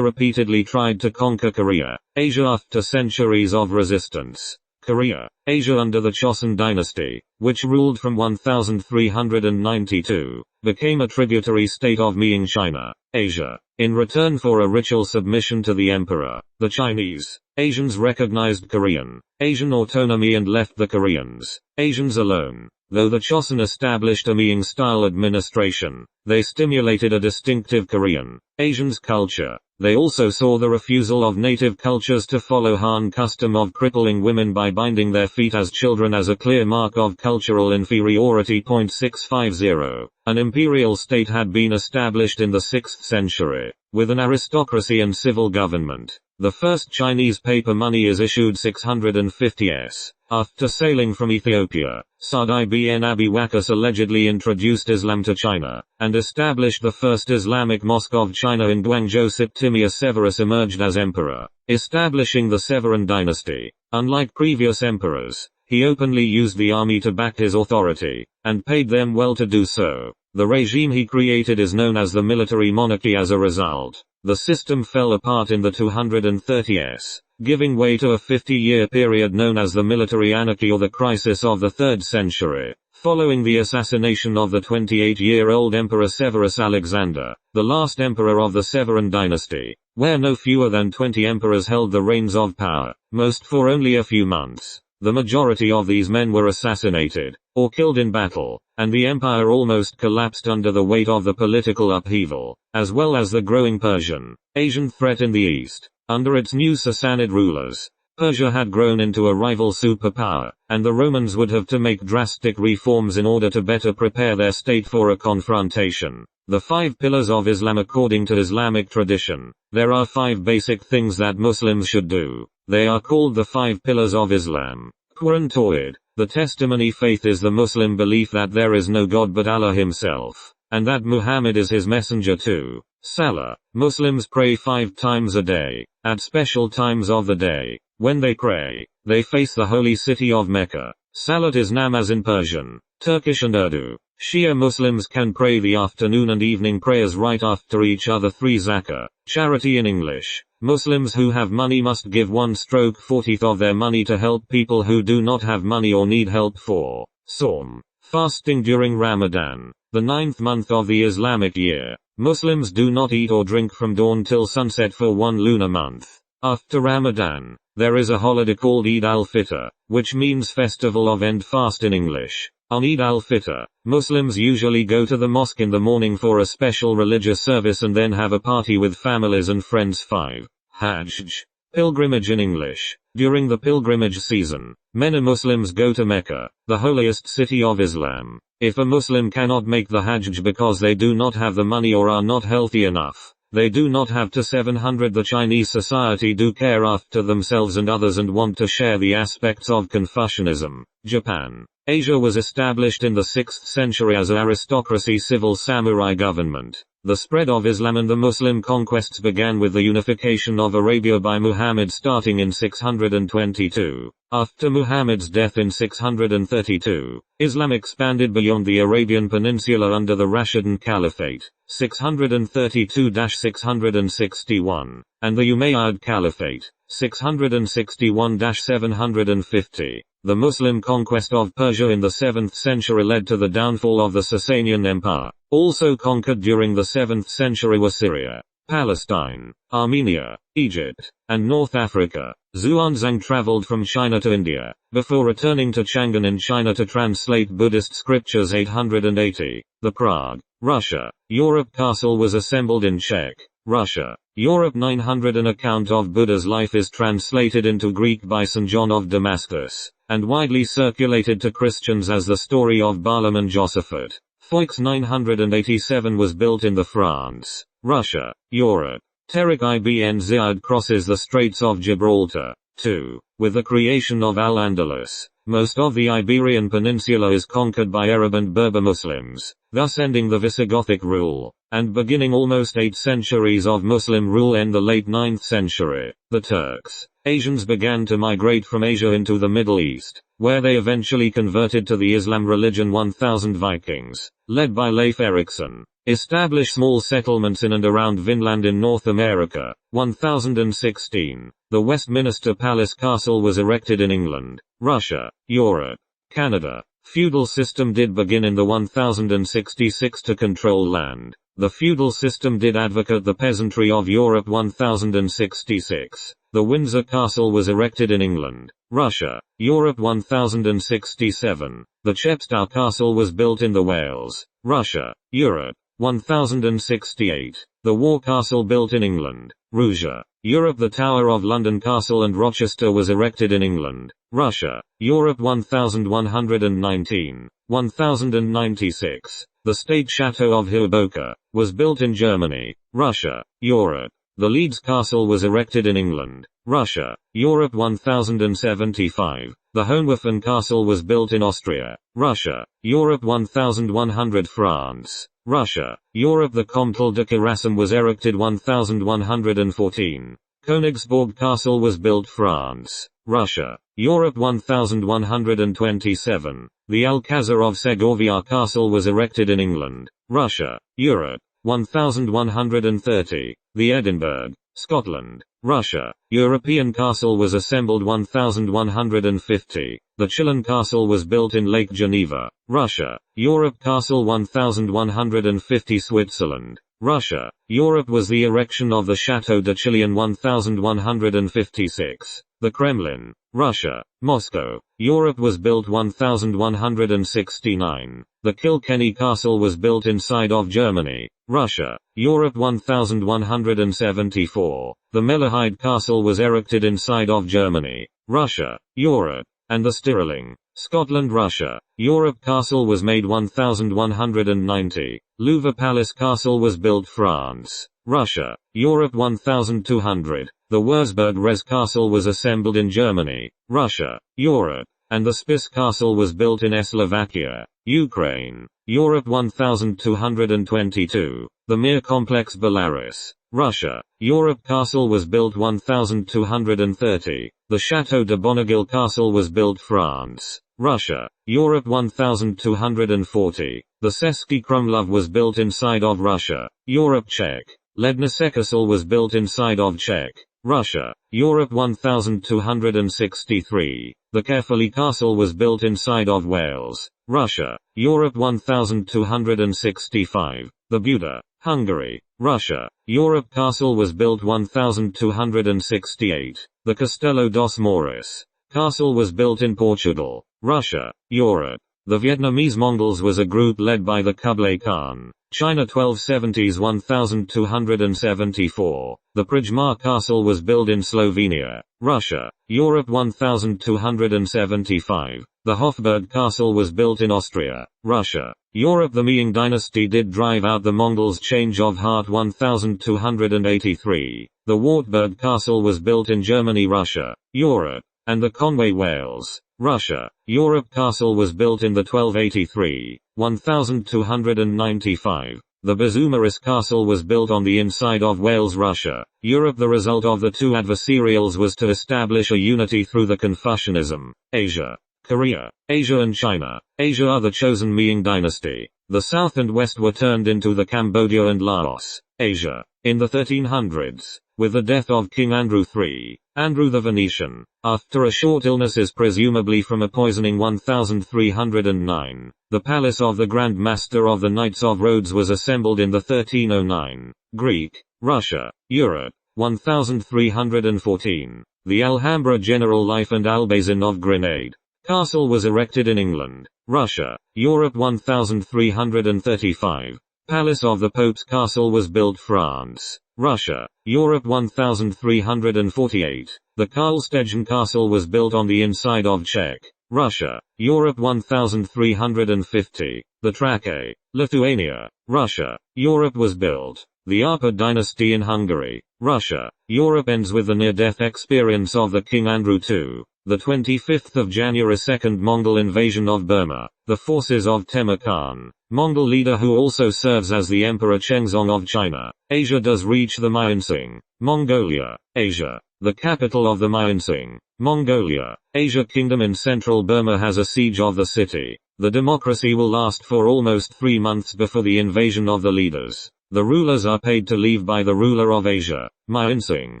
[SPEAKER 1] repeatedly tried to conquer Korea. Asia after centuries of resistance. Korea. Asia under the Chosun dynasty, which ruled from 1392, became a tributary state of Ming China. Asia. In return for a ritual submission to the emperor, the Chinese, Asians recognized Korean, Asian autonomy and left the Koreans, Asians alone. Though the Chosun established a Ming-style administration, they stimulated a distinctive Korean, Asians culture. They also saw the refusal of native cultures to follow Han custom of crippling women by binding their feet as children as a clear mark of cultural inferiority. 650. An imperial state had been established in the 6th century, with an aristocracy and civil government. The first Chinese paper money is issued 650s. After sailing from Ethiopia, Sa'd ibn Abi Waqqas allegedly introduced Islam to China, and established the first Islamic mosque of China in Guangzhou. Septimius Severus emerged as emperor, establishing the Severan dynasty. Unlike previous emperors, he openly used the army to back his authority, and paid them well to do so. The regime he created is known as the military monarchy. As a result, the system fell apart in the 230s, giving way to a 50-year period known as the military anarchy or the crisis of the 3rd century. Following the assassination of the 28-year-old Emperor Severus Alexander, the last emperor of the Severan dynasty, where no fewer than 20 emperors held the reins of power, most for only a few months, The majority of these men were assassinated, or killed in battle, and the empire almost collapsed under the weight of the political upheaval, as well as the growing Persian, Asian threat in the east. Under its new Sassanid rulers, Persia had grown into a rival superpower, and the Romans would have to make drastic reforms in order to better prepare their state for a confrontation. The 5 pillars of Islam. According to Islamic tradition, there are 5 basic things that Muslims should do. They are called the 5 pillars of Islam. Quran Tawhid. The testimony faith is the Muslim belief that there is no God but Allah himself, and that Muhammad is his messenger too. Salah. Muslims pray 5 times a day, at special times of the day. When they pray, they face the holy city of Mecca. Salat is namaz in Persian, Turkish and Urdu. Shia Muslims can pray the afternoon and evening prayers right after each other. 3 Zakah, charity in English. Muslims who have money must give 1/40th of their money to help people who do not have money or need help. 4 Sawm, fasting during Ramadan, the 9th month of the Islamic year. Muslims do not eat or drink from dawn till sunset for 1 lunar month. After Ramadan, there is a holiday called Eid al-Fitr, which means festival of end fast in English. On Eid al-Fitr, Muslims usually go to the mosque in the morning for a special religious service and then have a party with families and friends. 5 Hajj, pilgrimage in English. During the pilgrimage season, many Muslims go to Mecca, the holiest city of Islam. If a Muslim cannot make the Hajj because they do not have the money or are not healthy enough, they do not have to. 700 The Chinese society do care after themselves and others and want to share the aspects of Confucianism. Japan. Asia was established in the 6th century as an aristocracy civil samurai government. The spread of Islam and the Muslim conquests began with the unification of Arabia by Muhammad starting in 622. After Muhammad's death in 632, Islam expanded beyond the Arabian Peninsula under the Rashidun Caliphate, 632-661, and the Umayyad Caliphate, 661-750. The Muslim conquest of Persia in the 7th century led to the downfall of the Sasanian Empire. Also conquered during the 7th century were Syria, Palestine, Armenia, Egypt, and North Africa. Xuanzang traveled from China to India, before returning to Chang'an in China to translate Buddhist scriptures. 880. The Prague, Russia, Europe castle was assembled in Czech, Russia, Europe. 900 An account of Buddha's life is translated into Greek by St. John of Damascus, and widely circulated to Christians as the story of Balaam and Josaphat. Foix. 987 was built in the France, Russia, Europe. Tariq ibn Ziyad crosses the Straits of Gibraltar. 2. With the creation of Al-Andalus, most of the Iberian Peninsula is conquered by Arab and Berber Muslims, thus ending the Visigothic rule, and beginning almost 8 centuries of Muslim rule in the late 9th century. The Turks, Asians began to migrate from Asia into the Middle East, where they eventually converted to the Islam religion. 1000 Vikings, led by Leif Erikson, established small settlements in and around Vinland in North America. 1016. The Westminster Palace Castle was erected in England, Russia, Europe, Canada. Feudal system did begin in the 1066 to control land. The feudal system did advocate the peasantry of Europe. 1066. The Windsor Castle was erected in England, Russia, Europe. 1067. The Chepstow Castle was built in the Wales, Russia, Europe. 1068. The War Castle built in England, Russia, Europe. The Tower of London Castle and Rochester was erected in England, Russia, Europe. 1119. 1096. The State Chateau of Hoboken was built in Germany, Russia, Europe. The Leeds Castle was erected in England, Russia, Europe. 1075. The Hohenwaufen Castle was built in Austria, Russia, Europe. 1100. France, Russia, Europe. The Comtal de Carassem was erected. 1114. Königsborg Castle was built France, Russia, Europe. 1127. The Alcazar of Segovia Castle was erected in England, Russia, Europe. 1130. The Edinburgh, Scotland, Russia, European Castle was assembled. 1150. The Chillon Castle was built in Lake Geneva, Russia, Europe. Castle 1150. Switzerland, Russia. Europe was the erection of the Château de Chillon 1156. The Kremlin. Russia. Moscow. Europe was built 1169. The Kilkenny Castle was built inside of Germany. Russia. Europe 1174. The Malahide Castle was erected inside of Germany. Russia. Europe. And the Stirling. Scotland. Russia. Europe Castle was made 1190. Louvre Palace Castle was built France. Russia. Europe 1200. The Wurzburg Res Castle was assembled in Germany. Russia. Europe. And the Spiš Castle was built in Slovakia. Ukraine. Europe 1222. The Mir Complex Belarus. Russia. Europe Castle was built 1230. The Château de Bonneville Castle was built France. Russia. Europe 1240. The Český Krumlov was built inside of Russia. Europe Czech. Lednice Castle was built inside of Czech. Russia. Europe 1263. The Caerphilly Castle was built inside of Wales. Russia. Europe 1265. The Buda. Hungary. Russia. Europe Castle was built 1268. The Castelo dos Mouros. Castle was built in Portugal. Russia. Europe. The Vietnamese Mongols was a group led by the Kublai Khan. China 1270s 1274. The Prajmar Castle was built in Slovenia. Russia. Europe 1275. The Hofburg Castle was built in Austria. Russia. Europe. The Ming dynasty did drive out the Mongols. Change of heart 1283. The Wartburg Castle was built in Germany. Russia. Europe. And the Conway Wales. Russia. Europe Castle was built in the 1283. 1295. The Bezumaris Castle was built on the inside of Wales. Russia. Europe. The result of the two adversarials was to establish a unity through the Confucianism. Asia. Korea. Asia and China. Asia are the chosen Ming dynasty. The south and west were turned into the Cambodia and Laos. Asia. In the 1300s, with the death of King Andrew III, Andrew the Venetian, after a short illness is presumably from a poisoning 1309, the palace of the Grand Master of the Knights of Rhodes was assembled in the 1309. Greek. Russia. Europe. 1314. The Alhambra General Life and Albayzin of Grenade. Castle was erected in England. Russia. Europe 1335. Palace of the Pope's Castle was built France. Russia. Europe 1348. The Karlstegen Castle was built on the inside of Czech. Russia. Europe 1350. The Trakai. Lithuania. Russia. Europe was built. The Arpad dynasty in Hungary. Russia. Europe ends with the near-death experience of the King Andrew II. The 25th of January. Second Mongol invasion of Burma. The forces of Temur Khan, Mongol leader who also serves as the Emperor Chengzong of China. Asia does reach the Myeongsing. Mongolia. Asia. The capital of the Myeongsing. Mongolia. Asia Kingdom in central Burma has a siege of the city. The democracy will last for almost 3 months before the invasion of the leaders. The rulers are paid to leave by the ruler of Asia. Myeongsing.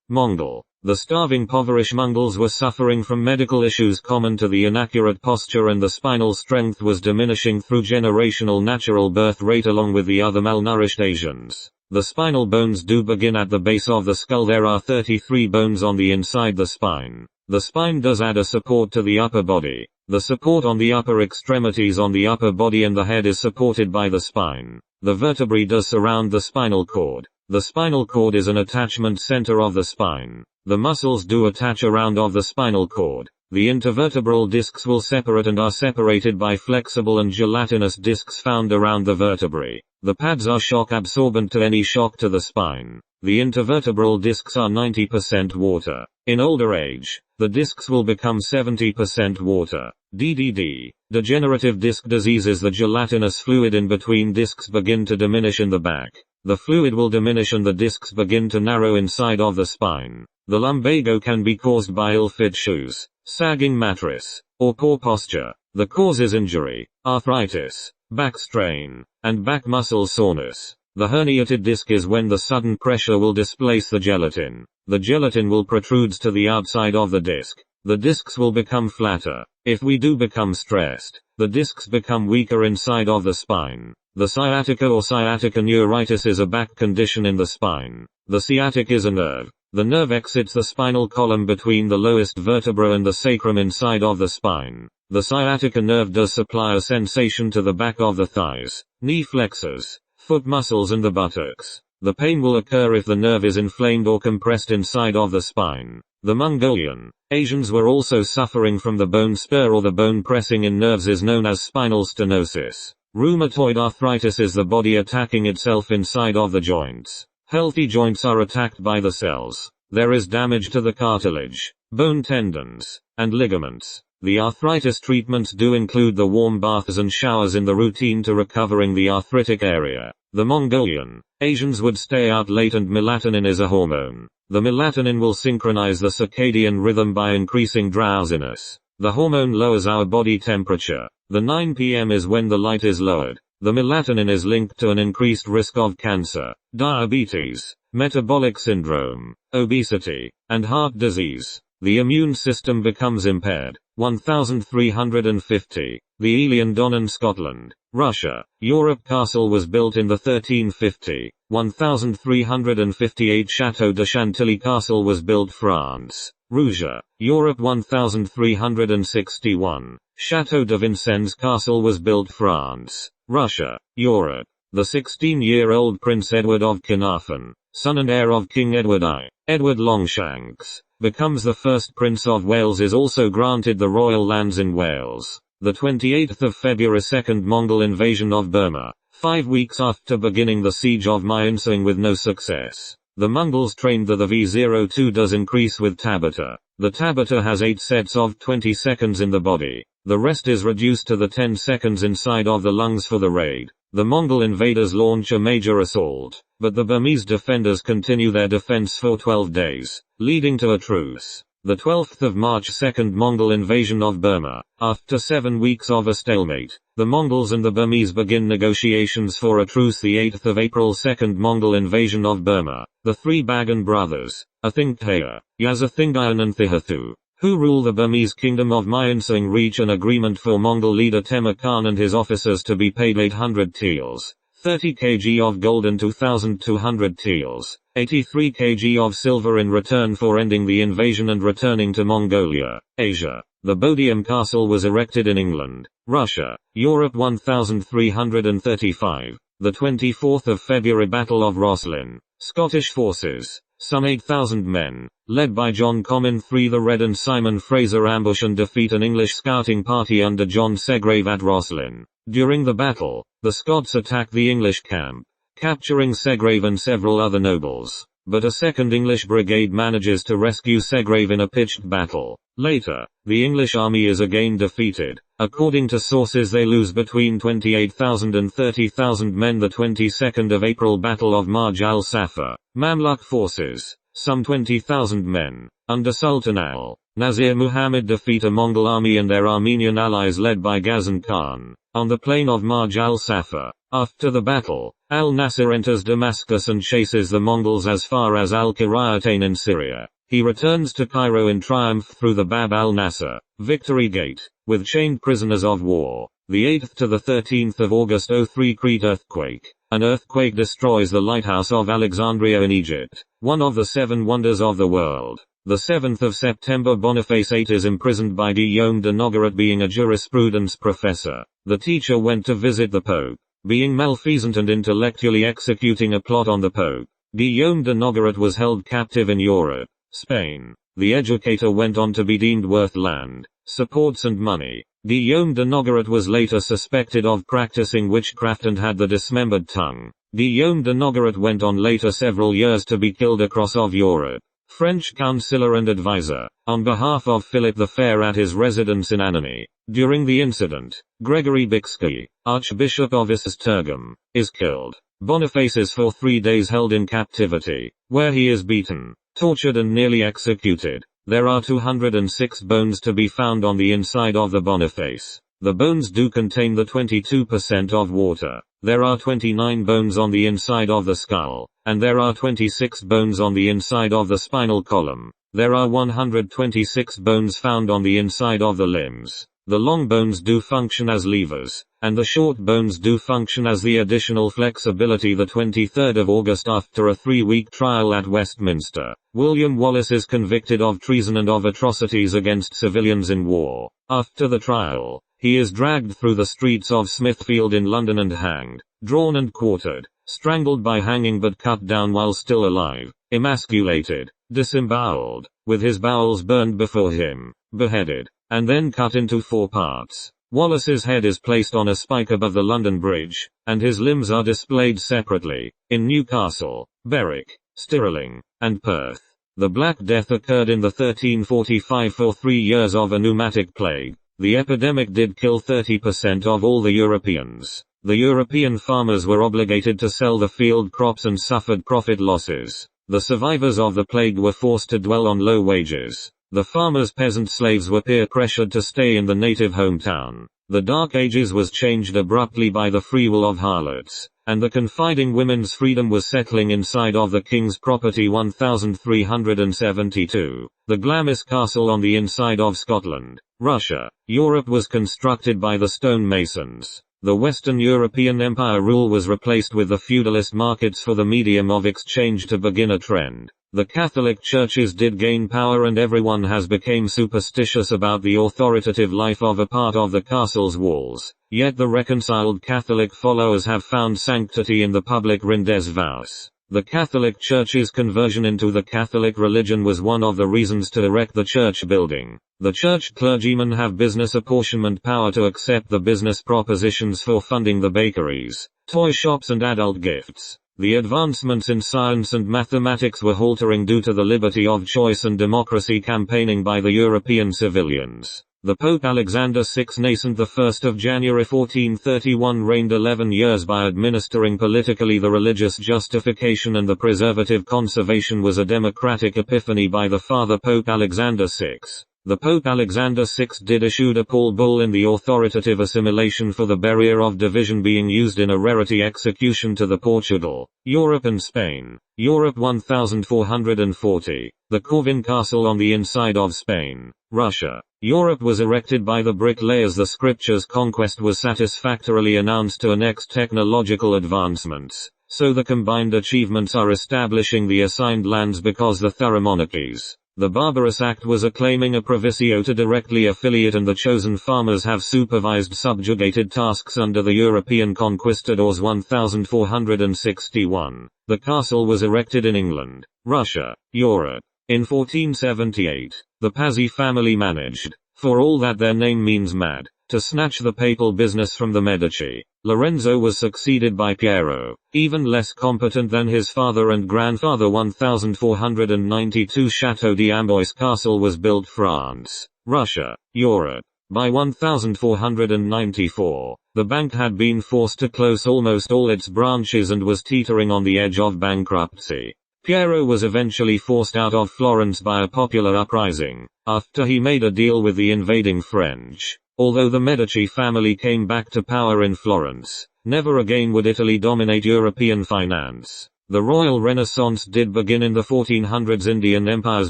[SPEAKER 1] Mongol. The starving impoverished Mongols were suffering from medical issues common to the inaccurate posture, and the spinal strength was diminishing through generational natural birth rate along with the other malnourished Asians. The spinal bones do begin at the base of the skull. There are 33 bones on the inside the spine. The spine does add a support to the upper body. The support on the upper extremities on the upper body and the head is supported by the spine. The vertebrae does surround the spinal cord. The spinal cord is an attachment center of the spine. The muscles do attach around of the spinal cord. The intervertebral discs will separate and are separated by flexible and gelatinous discs found around the vertebrae. The pads are shock absorbent to any shock to the spine. The intervertebral discs are 90% water. In older age, the discs will become 70% water. DDD. Degenerative disc diseases. The gelatinous fluid in between discs begin to diminish in the back. The fluid will diminish and the discs begin to narrow inside of the spine. The lumbago can be caused by ill-fit shoes, sagging mattress, or poor posture. The cause is injury, arthritis, back strain, and back muscle soreness. The herniated disc is when the sudden pressure will displace the gelatin. The gelatin will protrude to the outside of the disc. The discs will become flatter. If we do become stressed, the discs become weaker inside of the spine. The sciatica or sciatica neuritis is a back condition in the spine. The sciatic is a nerve. The nerve exits the spinal column between the lowest vertebra and the sacrum inside of the spine. The sciatica nerve does supply a sensation to the back of the thighs, knee flexors, foot muscles and the buttocks. The pain will occur if the nerve is inflamed or compressed inside of the spine. The Mongolian Asians were also suffering from the bone spur or the bone pressing in nerves is known as spinal stenosis. Rheumatoid arthritis is the body attacking itself inside of the joints. Healthy joints are attacked by the cells. There is damage to the cartilage, bone tendons, and ligaments. The arthritis treatments do include the warm baths and showers in the routine to recovering the arthritic area. The Mongolian Asians would stay out late, and melatonin is a hormone. The melatonin will synchronize the circadian rhythm by increasing drowsiness. The hormone lowers our body temperature. The 9 p.m. is when the light is lowered. The melatonin is linked to an increased risk of cancer, diabetes, metabolic syndrome, obesity, and heart disease. The immune system becomes impaired. 1350. The Elian Donnan, Scotland, Russia. Europe castle was built in the 1350. 1358. Château de Chantilly castle was built France, Rouge, Europe. 1361. Château de Vincennes castle was built France, Russia, Europe. The 16-year-old Prince Edward of Carnarvon, son and heir of King Edward I, Edward Longshanks, becomes the first Prince of Wales, is also granted the royal lands in Wales. The 28th of February. Second Mongol invasion of Burma. 5 weeks after beginning the siege of Myeonsing with no success. The Mongols trained the V-02 does increase with Tabata. The Tabata has 8 sets of 20 seconds in the body. The rest is reduced to the 10 seconds inside of the lungs for the raid. The Mongol invaders launch a major assault, but the Burmese defenders continue their defense for 12 days, leading to a truce. The 12th of March. Second Mongol invasion of Burma. After 7 weeks of a stalemate, the Mongols and the Burmese begin negotiations for a truce. The 8th of April. Second Mongol invasion of Burma. The three Bagan brothers, Athingtaya, Yazathingayan and Thihathu, who rule the Burmese kingdom of Myeonsing, reach an agreement for Mongol leader Temur Khan and his officers to be paid 800 taels, 30 kg of gold and 2,200 taels, 83 kg of silver in return for ending the invasion and returning to Mongolia, Asia. The Bodiam Castle was erected in England, Russia, Europe. 1335. The 24th of February. Battle of Roslin. Scottish forces, some 8,000 men, led by John Comyn III the Red and Simon Fraser, ambush and defeat an English scouting party under John Segrave at Roslin. During the battle, the Scots attack the English camp, capturing Segrave and several other nobles, but a second English brigade manages to rescue Segrave in a pitched battle. Later, the English army is again defeated. According to sources, they lose between 28,000 and 30,000 men. The 22nd of April. Battle of Marj al-Safar. Mamluk forces, some 20,000 men, under Sultan al-Nasir Muhammad, defeat a Mongol army and their Armenian allies led by Ghazan Khan, on the plain of Marj al-Safar. After the battle, al-Nasir enters Damascus and chases the Mongols as far as al-Quraytain in Syria. He returns to Cairo in triumph through the Bab al-Nasser, Victory Gate, with chained prisoners of war. The 8th to the 13th of August. 03. Crete earthquake. An earthquake destroys the lighthouse of Alexandria in Egypt, one of the 7 wonders of the world. The 7th of September. Boniface VIII is imprisoned by Guillaume de Nogaret. Being a jurisprudence professor, the teacher went to visit the Pope. Being malfeasant and intellectually executing a plot on the Pope, Guillaume de Nogaret was held captive in Europe, Spain. The educator went on to be deemed worth land, supports and money. Guillaume de Nogaret was later suspected of practicing witchcraft and had the dismembered tongue. Guillaume de Nogaret went on later several years to be killed across of Europe. French counselor and advisor, on behalf of Philip the Fair at his residence in Annecy. During the incident, Gregory Bixby, Archbishop of Esztergom, is killed. Boniface is for 3 days held in captivity, where he is beaten, tortured and nearly executed. There are 206 bones to be found on the inside of the Boniface. The bones do contain the 22% of water. There are 29 bones on the inside of the skull, and there are 26 bones on the inside of the spinal column. There are 126 bones found on the inside of the limbs. The long bones do function as levers, and the short bones do function as the additional flexibility. The 23rd of August, after a 3-week trial at Westminster, William Wallace is convicted of treason and of atrocities against civilians in war. After the trial, he is dragged through the streets of Smithfield in London and hanged, drawn and quartered, strangled by hanging but cut down while still alive, emasculated, disemboweled, with his bowels burned before him, beheaded, and then cut into 4 parts. Wallace's head is placed on a spike above the London Bridge, and his limbs are displayed separately, in Newcastle, Berwick, Stirling, and Perth. The Black Death occurred in the 1345 for 3 years of a pneumatic plague. The epidemic did kill 30% of all the Europeans. The European farmers were obligated to sell the field crops and suffered profit losses. The survivors of the plague were forced to dwell on low wages. The farmers' peasant slaves were peer-pressured to stay in the native hometown. The Dark Ages was changed abruptly by the free will of harlots, and the confiding women's freedom was settling inside of the king's property. 1372. The Glamis Castle on the inside of Scotland, Russia. Europe was constructed by the stonemasons. The Western European Empire rule was replaced with the feudalist markets for the medium of exchange to begin a trend. The Catholic churches did gain power and everyone has become superstitious about the authoritative life of a part of the castle's walls. Yet the reconciled Catholic followers have found sanctity in the public Rindes vows. The Catholic Church's conversion into the Catholic religion was one of the reasons to erect the church building. The church clergymen have business apportionment power to accept the business propositions for funding the bakeries, toy shops and adult gifts. The advancements in science and mathematics were halting due to the liberty of choice and democracy campaigning by the European civilians. The Pope Alexander VI nascent 1st of January 1431 reigned 11 years by administering politically the religious justification and the preservative conservation was a democratic epiphany by the Father Pope Alexander VI. The Pope Alexander VI did issue a Papal bull in the authoritative assimilation for the barrier of division being used in a rarity execution to the Portugal, Europe and Spain. Europe 1440. The Corvin Castle on the inside of Spain, Russia. Europe was erected by the bricklayers. The scriptures' conquest was satisfactorily announced to annex technological advancements, so the combined achievements are establishing the assigned lands because the thorough monarchies. The Barbarous Act was acclaiming a provicio to directly affiliate and the chosen farmers have supervised subjugated tasks under the European conquistadors. 1461. The castle was erected in England, Russia, Europe. In 1478, the Pazzi family managed, for all that their name means mad, to snatch the papal business from the Medici. Lorenzo was succeeded by Piero, even less competent than his father and grandfather. 1492 Chateau d'Amboise Castle was built France, Russia, Europe. By 1494, the bank had been forced to close almost all its branches and was teetering on the edge of bankruptcy. Piero was eventually forced out of Florence by a popular uprising, after he made a deal with the invading French. Although the Medici family came back to power in Florence, never again would Italy dominate European finance. The Royal Renaissance did begin in the 1400s. Indian empires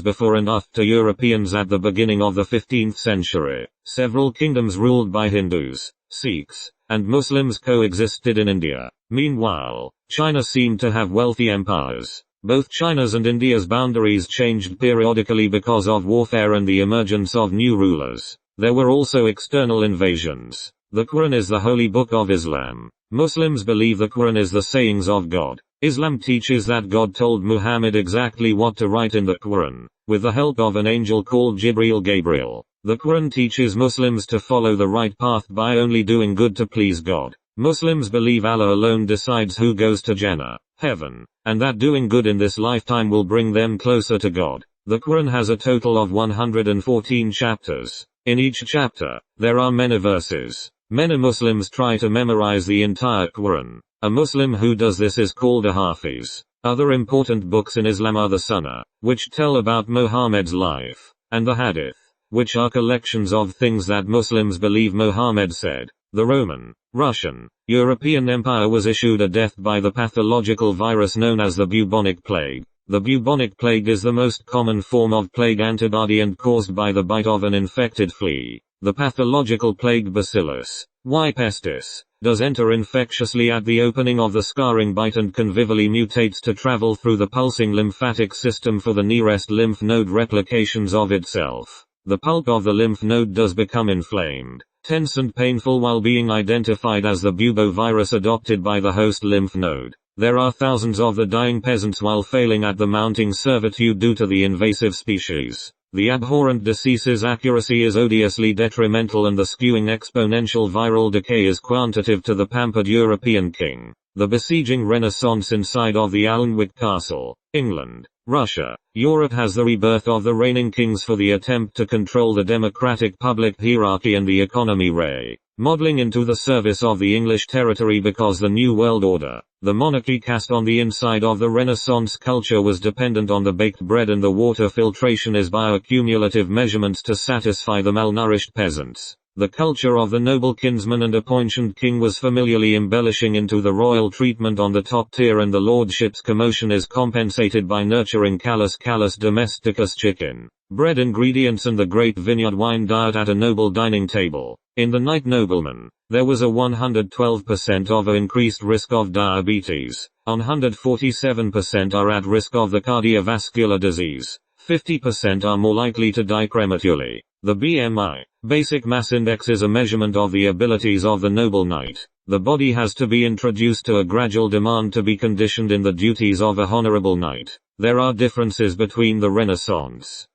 [SPEAKER 1] before and after Europeans at the beginning of the 15th century. Several kingdoms ruled by Hindus, Sikhs, and Muslims coexisted in India. Meanwhile, China seemed to have wealthy empires. Both China's and India's boundaries changed periodically because of warfare and the emergence of new rulers. There were also external invasions. The Quran is the holy book of Islam. Muslims believe the Quran is the sayings of God. Islam teaches that God told Muhammad exactly what to write in the Quran, with the help of an angel called Gabriel. The Quran teaches Muslims to follow the right path by only doing good to please God. Muslims believe Allah alone decides who goes to Jannah, heaven, and that doing good in this lifetime will bring them closer to God. The Quran has a total of 114 chapters. In each chapter, there are many verses. Many Muslims try to memorize the entire Quran. A Muslim who does this is called a Hafiz. Other important books in Islam are the Sunnah, which tell about Muhammad's life, and the Hadith, which are collections of things that Muslims believe Muhammad said. The Roman, Russian, European Empire was issued a death by the pathological virus known as the bubonic plague. The bubonic plague is the most common form of plague antibody and caused by the bite of an infected flea. The pathological plague Bacillus, Y. pestis, does enter infectiously at the opening of the scarring bite and convivially mutates to travel through the pulsing lymphatic system for the nearest lymph node replications of itself. The pulp of the lymph node does become inflamed, tense and painful while being identified as the bubovirus adopted by the host lymph node. There are thousands of the dying peasants while failing at the mounting servitude due to the invasive species. The abhorrent decease's accuracy is odiously detrimental and the skewing exponential viral decay is quantitative to the pampered European king. The besieging renaissance inside of the Alnwick Castle, England, Russia, Europe has the rebirth of the reigning kings for the attempt to control the democratic public hierarchy and the economy modeling into the service of the English territory because the New World Order, the monarchy cast on the inside of the Renaissance culture was dependent on the baked bread and the water filtration is bioaccumulative measurements to satisfy the malnourished peasants. The culture of the noble kinsman and appointed king was familiarly embellishing into the royal treatment on the top tier and the lordship's commotion is compensated by nurturing Callus domesticus chicken, bread ingredients and the great vineyard wine diet at a noble dining table. In the Knight Nobleman, there was a 112% of increased risk of diabetes, 147% are at risk of the cardiovascular disease, 50% are more likely to die prematurely. The BMI, Basic Mass Index, is a measurement of the abilities of the noble knight. The body has to be introduced to a gradual demand to be conditioned in the duties of a honorable knight. There are differences between the Renaissance,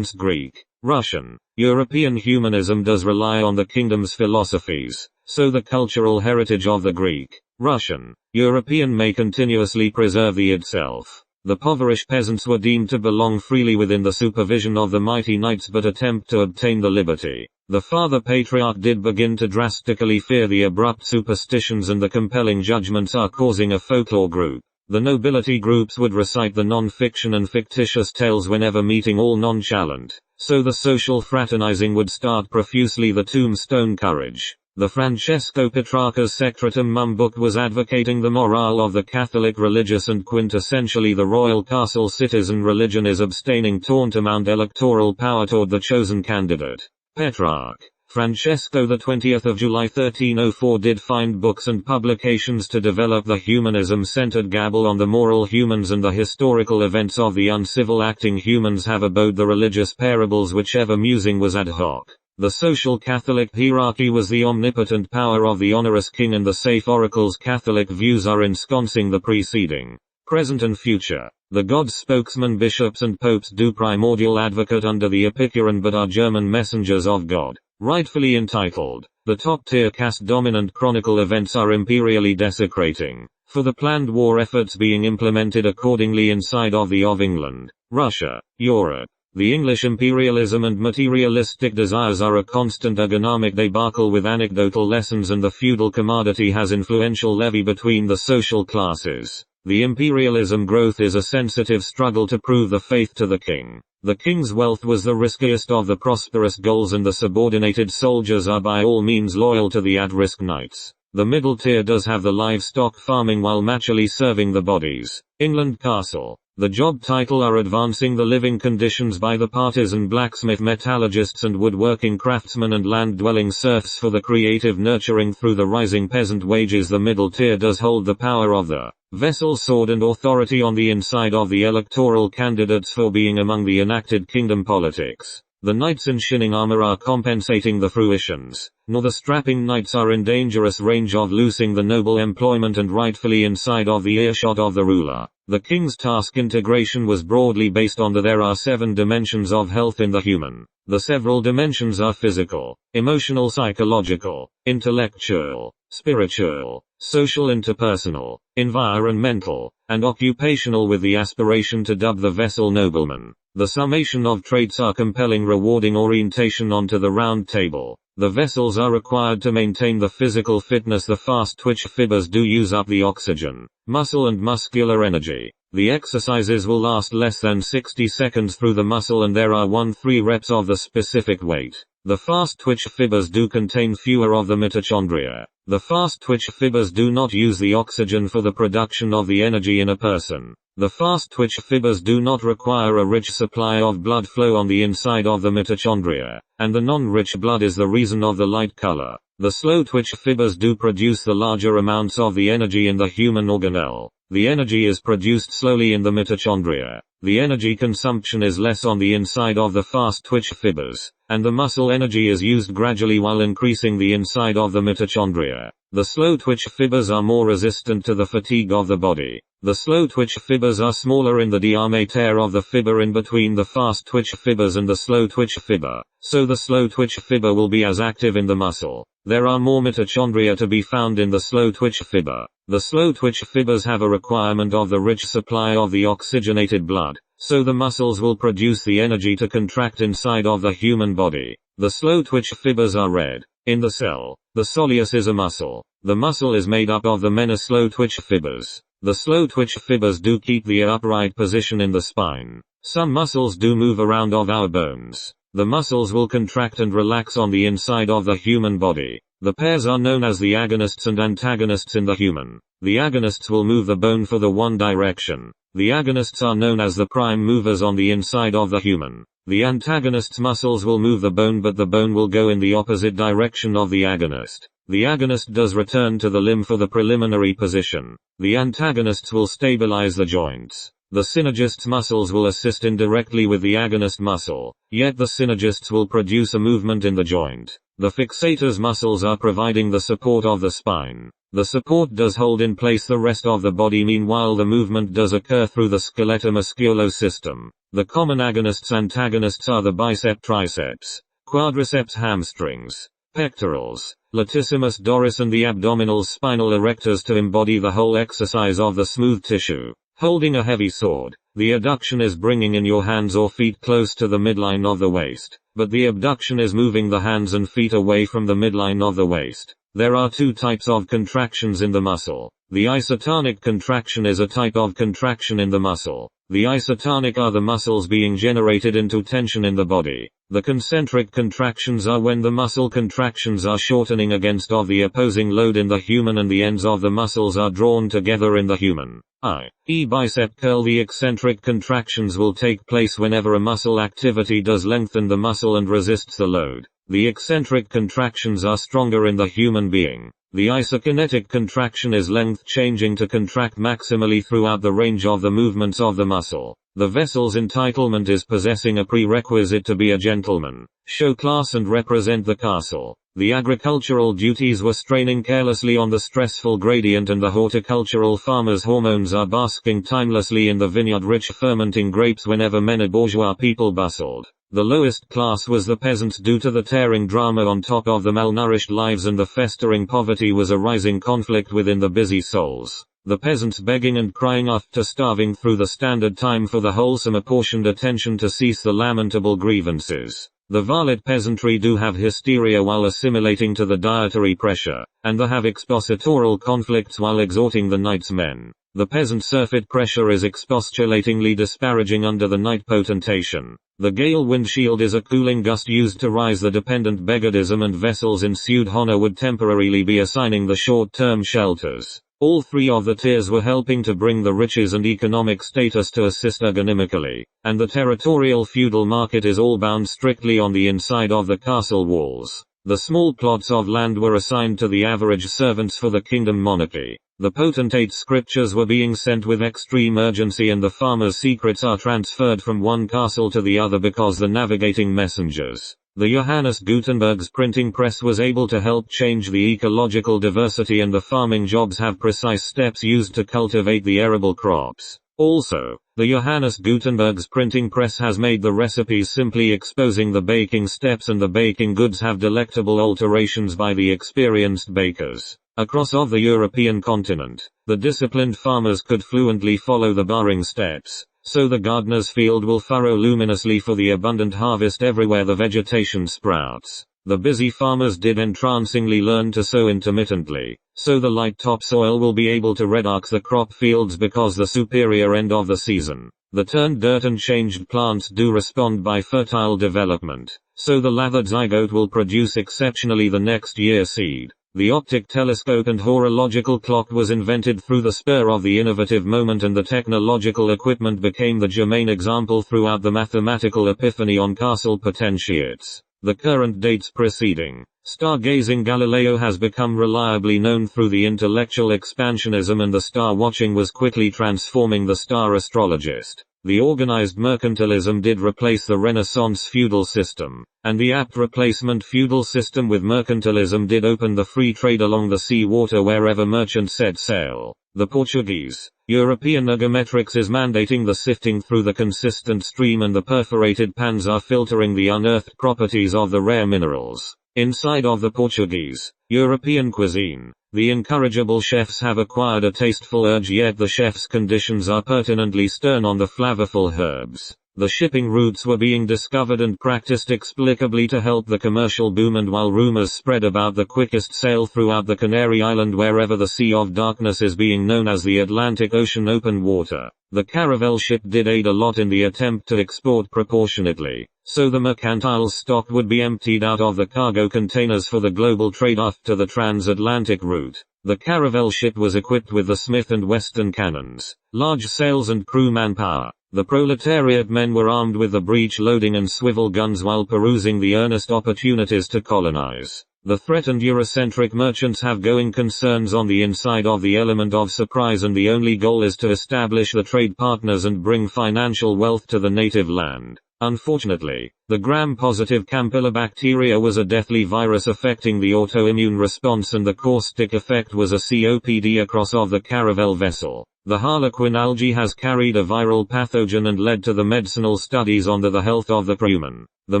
[SPEAKER 1] Greek, Russian, European humanism does rely on the kingdom's philosophies, so the cultural heritage of the Greek, Russian, European may continuously preserve the itself. The poverish peasants were deemed to belong freely within the supervision of the mighty knights but attempt to obtain the liberty. The father patriarch did begin to drastically fear the abrupt superstitions and the compelling judgments are causing a folklore group. The nobility groups would recite the non-fiction and fictitious tales whenever meeting all nonchalant, so the social fraternizing would start profusely. The tombstone courage. The Francesco Petrarca's Secretum Mum book was advocating the morale of the Catholic religious and quintessentially the royal castle citizen religion is abstaining tantamount electoral power toward the chosen candidate. Petrarch. Francesco, the 20th of July 1304, did find books and publications to develop the humanism-centered gabble on the moral humans and the historical events of the uncivil acting humans have abode the religious parables whichever musing was ad hoc. The social Catholic hierarchy was the omnipotent power of the onerous king and the safe oracles Catholic views are ensconcing the preceding, present and future. The God's spokesman bishops and popes do primordial advocate under the Epicurean but are German messengers of God. Rightfully entitled, the top-tier caste dominant chronicle events are imperially desecrating, for the planned war efforts being implemented accordingly inside of England, Russia, Europe. The English imperialism and materialistic desires are a constant ergonomic debacle with anecdotal lessons and the feudal commodity has influential levy between the social classes. The imperialism growth is a sensitive struggle to prove the faith to the king. The king's wealth was the riskiest of the prosperous goals and the subordinated soldiers are by all means loyal to the at-risk knights. The middle tier does have the livestock farming while matchily serving the bodies. England Castle. The job title are advancing the living conditions by the partisan blacksmith metallurgists and woodworking craftsmen and land-dwelling serfs for the creative nurturing through the rising peasant wages. The middle tier does hold the power of the vessel sword and authority on the inside of the electoral candidates for being among the enacted kingdom politics. The knights in shining armor are compensating the fruitions, nor the strapping knights are in dangerous range of losing the noble employment and rightfully inside of the earshot of the ruler. The king's task integration was broadly based on there are 7 dimensions of health in the human. The several dimensions are physical, emotional, psychological, intellectual, spiritual, social, interpersonal, environmental, and occupational, with the aspiration to dub the vessel nobleman. The summation of traits are compelling rewarding orientation onto the round table. The vessels are required to maintain the physical fitness. The fast twitch fibers do use up the oxygen, muscle and muscular energy. The exercises will last less than 60 seconds through the muscle and there are 1-3 reps of the specific weight. The fast-twitch fibers do contain fewer of the mitochondria. The fast-twitch fibers do not use the oxygen for the production of the energy in a person. The fast-twitch fibers do not require a rich supply of blood flow on the inside of the mitochondria, and the non-rich blood is the reason of the light color. The slow-twitch fibers do produce the larger amounts of the energy in the human organelle. The energy is produced slowly in the mitochondria. The energy consumption is less on the inside of the fast-twitch fibers, and the muscle energy is used gradually while increasing the inside of the mitochondria. The slow-twitch fibers are more resistant to the fatigue of the body. The slow-twitch fibers are smaller in the diameter of the fiber in between the fast-twitch fibers and the slow-twitch fiber, so the slow-twitch fiber will be as active in the muscle. There are more mitochondria to be found in the slow-twitch fiber. The slow-twitch fibers have a requirement of the rich supply of the oxygenated blood, so the muscles will produce the energy to contract inside of the human body. The slow-twitch fibers are red. In the cell, the soleus is a muscle. The muscle is made up of the many slow-twitch fibers. The slow-twitch fibers do keep the upright position in the spine. Some muscles do move around of our bones. The muscles will contract and relax on the inside of the human body. The pairs are known as the agonists and antagonists in the human. The agonists will move the bone for the one direction. The agonists are known as the prime movers on the inside of the human. The antagonist's muscles will move the bone, but the bone will go in the opposite direction of the agonist. The agonist does return to the limb for the preliminary position. The antagonists will stabilize the joints. The synergist's muscles will assist indirectly with the agonist muscle, yet the synergists will produce a movement in the joint. The fixator's muscles are providing the support of the spine. The support does hold in place the rest of the body, meanwhile the movement does occur through the skeletal-muscular system. The common agonists-antagonists are the bicep triceps, quadriceps hamstrings, pectorals, latissimus dorsi and the abdominal spinal erectors to embody the whole exercise of the smooth tissue. Holding a heavy sword, the adduction is bringing in your hands or feet close to the midline of the waist, but the abduction is moving the hands and feet away from the midline of the waist. There are two types of contractions in the muscle. The isotonic contraction is a type of contraction in the muscle. The isotonic are the muscles being generated into tension in the body. The concentric contractions are when the muscle contractions are shortening against of the opposing load in the human and the ends of the muscles are drawn together in the human. i.e. bicep curl. The eccentric contractions will take place whenever a muscle activity does lengthen the muscle and resists the load. The eccentric contractions are stronger in the human being. The isokinetic contraction is length changing to contract maximally throughout the range of the movements of the muscle. The vessel's entitlement is possessing a prerequisite to be a gentleman, show class and represent the castle. The agricultural duties were straining carelessly on the stressful gradient, and the horticultural farmer's hormones are basking timelessly in the vineyard-rich fermenting grapes whenever many bourgeois people bustled. The lowest class was the peasants due to the tearing drama on top of the malnourished lives, and the festering poverty was a rising conflict within the busy souls. The peasants begging and crying after starving through the standard time for the wholesome apportioned attention to cease the lamentable grievances. The varlet peasantry do have hysteria while assimilating to the dietary pressure, and they have expositorial conflicts while exhorting the knight's men. The peasant surfeit pressure is expostulatingly disparaging under the knight potentation. The gale windshield is a cooling gust used to rise the dependent beggarism, and vessels ensued honor would temporarily be assigning the short-term shelters. All three of the tiers were helping to bring the riches and economic status to assist ergonomically, and the territorial feudal market is all bound strictly on the inside of the castle walls. The small plots of land were assigned to the average servants for the kingdom monarchy. The potentate scriptures were being sent with extreme urgency, and the farmer's secrets are transferred from one castle to the other because the navigating messengers, the Johannes Gutenberg's printing press, was able to help change the ecological diversity, and the farming jobs have precise steps used to cultivate the arable crops. Also, the Johannes Gutenberg's printing press has made the recipes simply exposing the baking steps, and the baking goods have delectable alterations by the experienced bakers. Across of the European continent, the disciplined farmers could fluently follow the barring steps, so the gardener's field will furrow luminously for the abundant harvest everywhere the vegetation sprouts. The busy farmers did entrancingly learn to sow intermittently, so the light topsoil will be able to redark the crop fields because the superior end of the season. The turned dirt and changed plants do respond by fertile development, so the lathered zygote will produce exceptionally the next year seed. The optic telescope and horological clock was invented through the spur of the innovative moment, and the technological equipment became the germane example throughout the mathematical epiphany on Castle potentiates. The current dates preceding stargazing Galileo has become reliably known through the intellectual expansionism, and the star watching was quickly transforming the star astrologist. The organized mercantilism did replace the Renaissance feudal system, and the apt replacement feudal system with mercantilism did open the free trade along the sea water wherever merchants set sail. The Portuguese, European ergometrics is mandating the sifting through the consistent stream, and the perforated pans are filtering the unearthed properties of the rare minerals. Inside of the Portuguese, European cuisine, the incorrigible chefs have acquired a tasteful urge, yet the chef's conditions are pertinently stern on the flavorful herbs. The shipping routes were being discovered and practiced explicably to help the commercial boom, and while rumors spread about the quickest sail throughout the Canary Island wherever the Sea of Darkness is being known as the Atlantic Ocean open water, the caravel ship did aid a lot in the attempt to export proportionately, so the mercantile stock would be emptied out of the cargo containers for the global trade after the transatlantic route. The caravel ship was equipped with the Smith & Wesson cannons, large sails and crew manpower. The proletariat men were armed with the breech-loading and swivel guns while perusing the earnest opportunities to colonize. The threatened Eurocentric merchants have going concerns on the inside of the element of surprise, and the only goal is to establish the trade partners and bring financial wealth to the native land. Unfortunately, the gram-positive Campylobacteria was a deathly virus affecting the autoimmune response, and the caustic effect was a COPD across of the caravel vessel. The harlequin algae has carried a viral pathogen and led to the medicinal studies on the health of the crewmen. The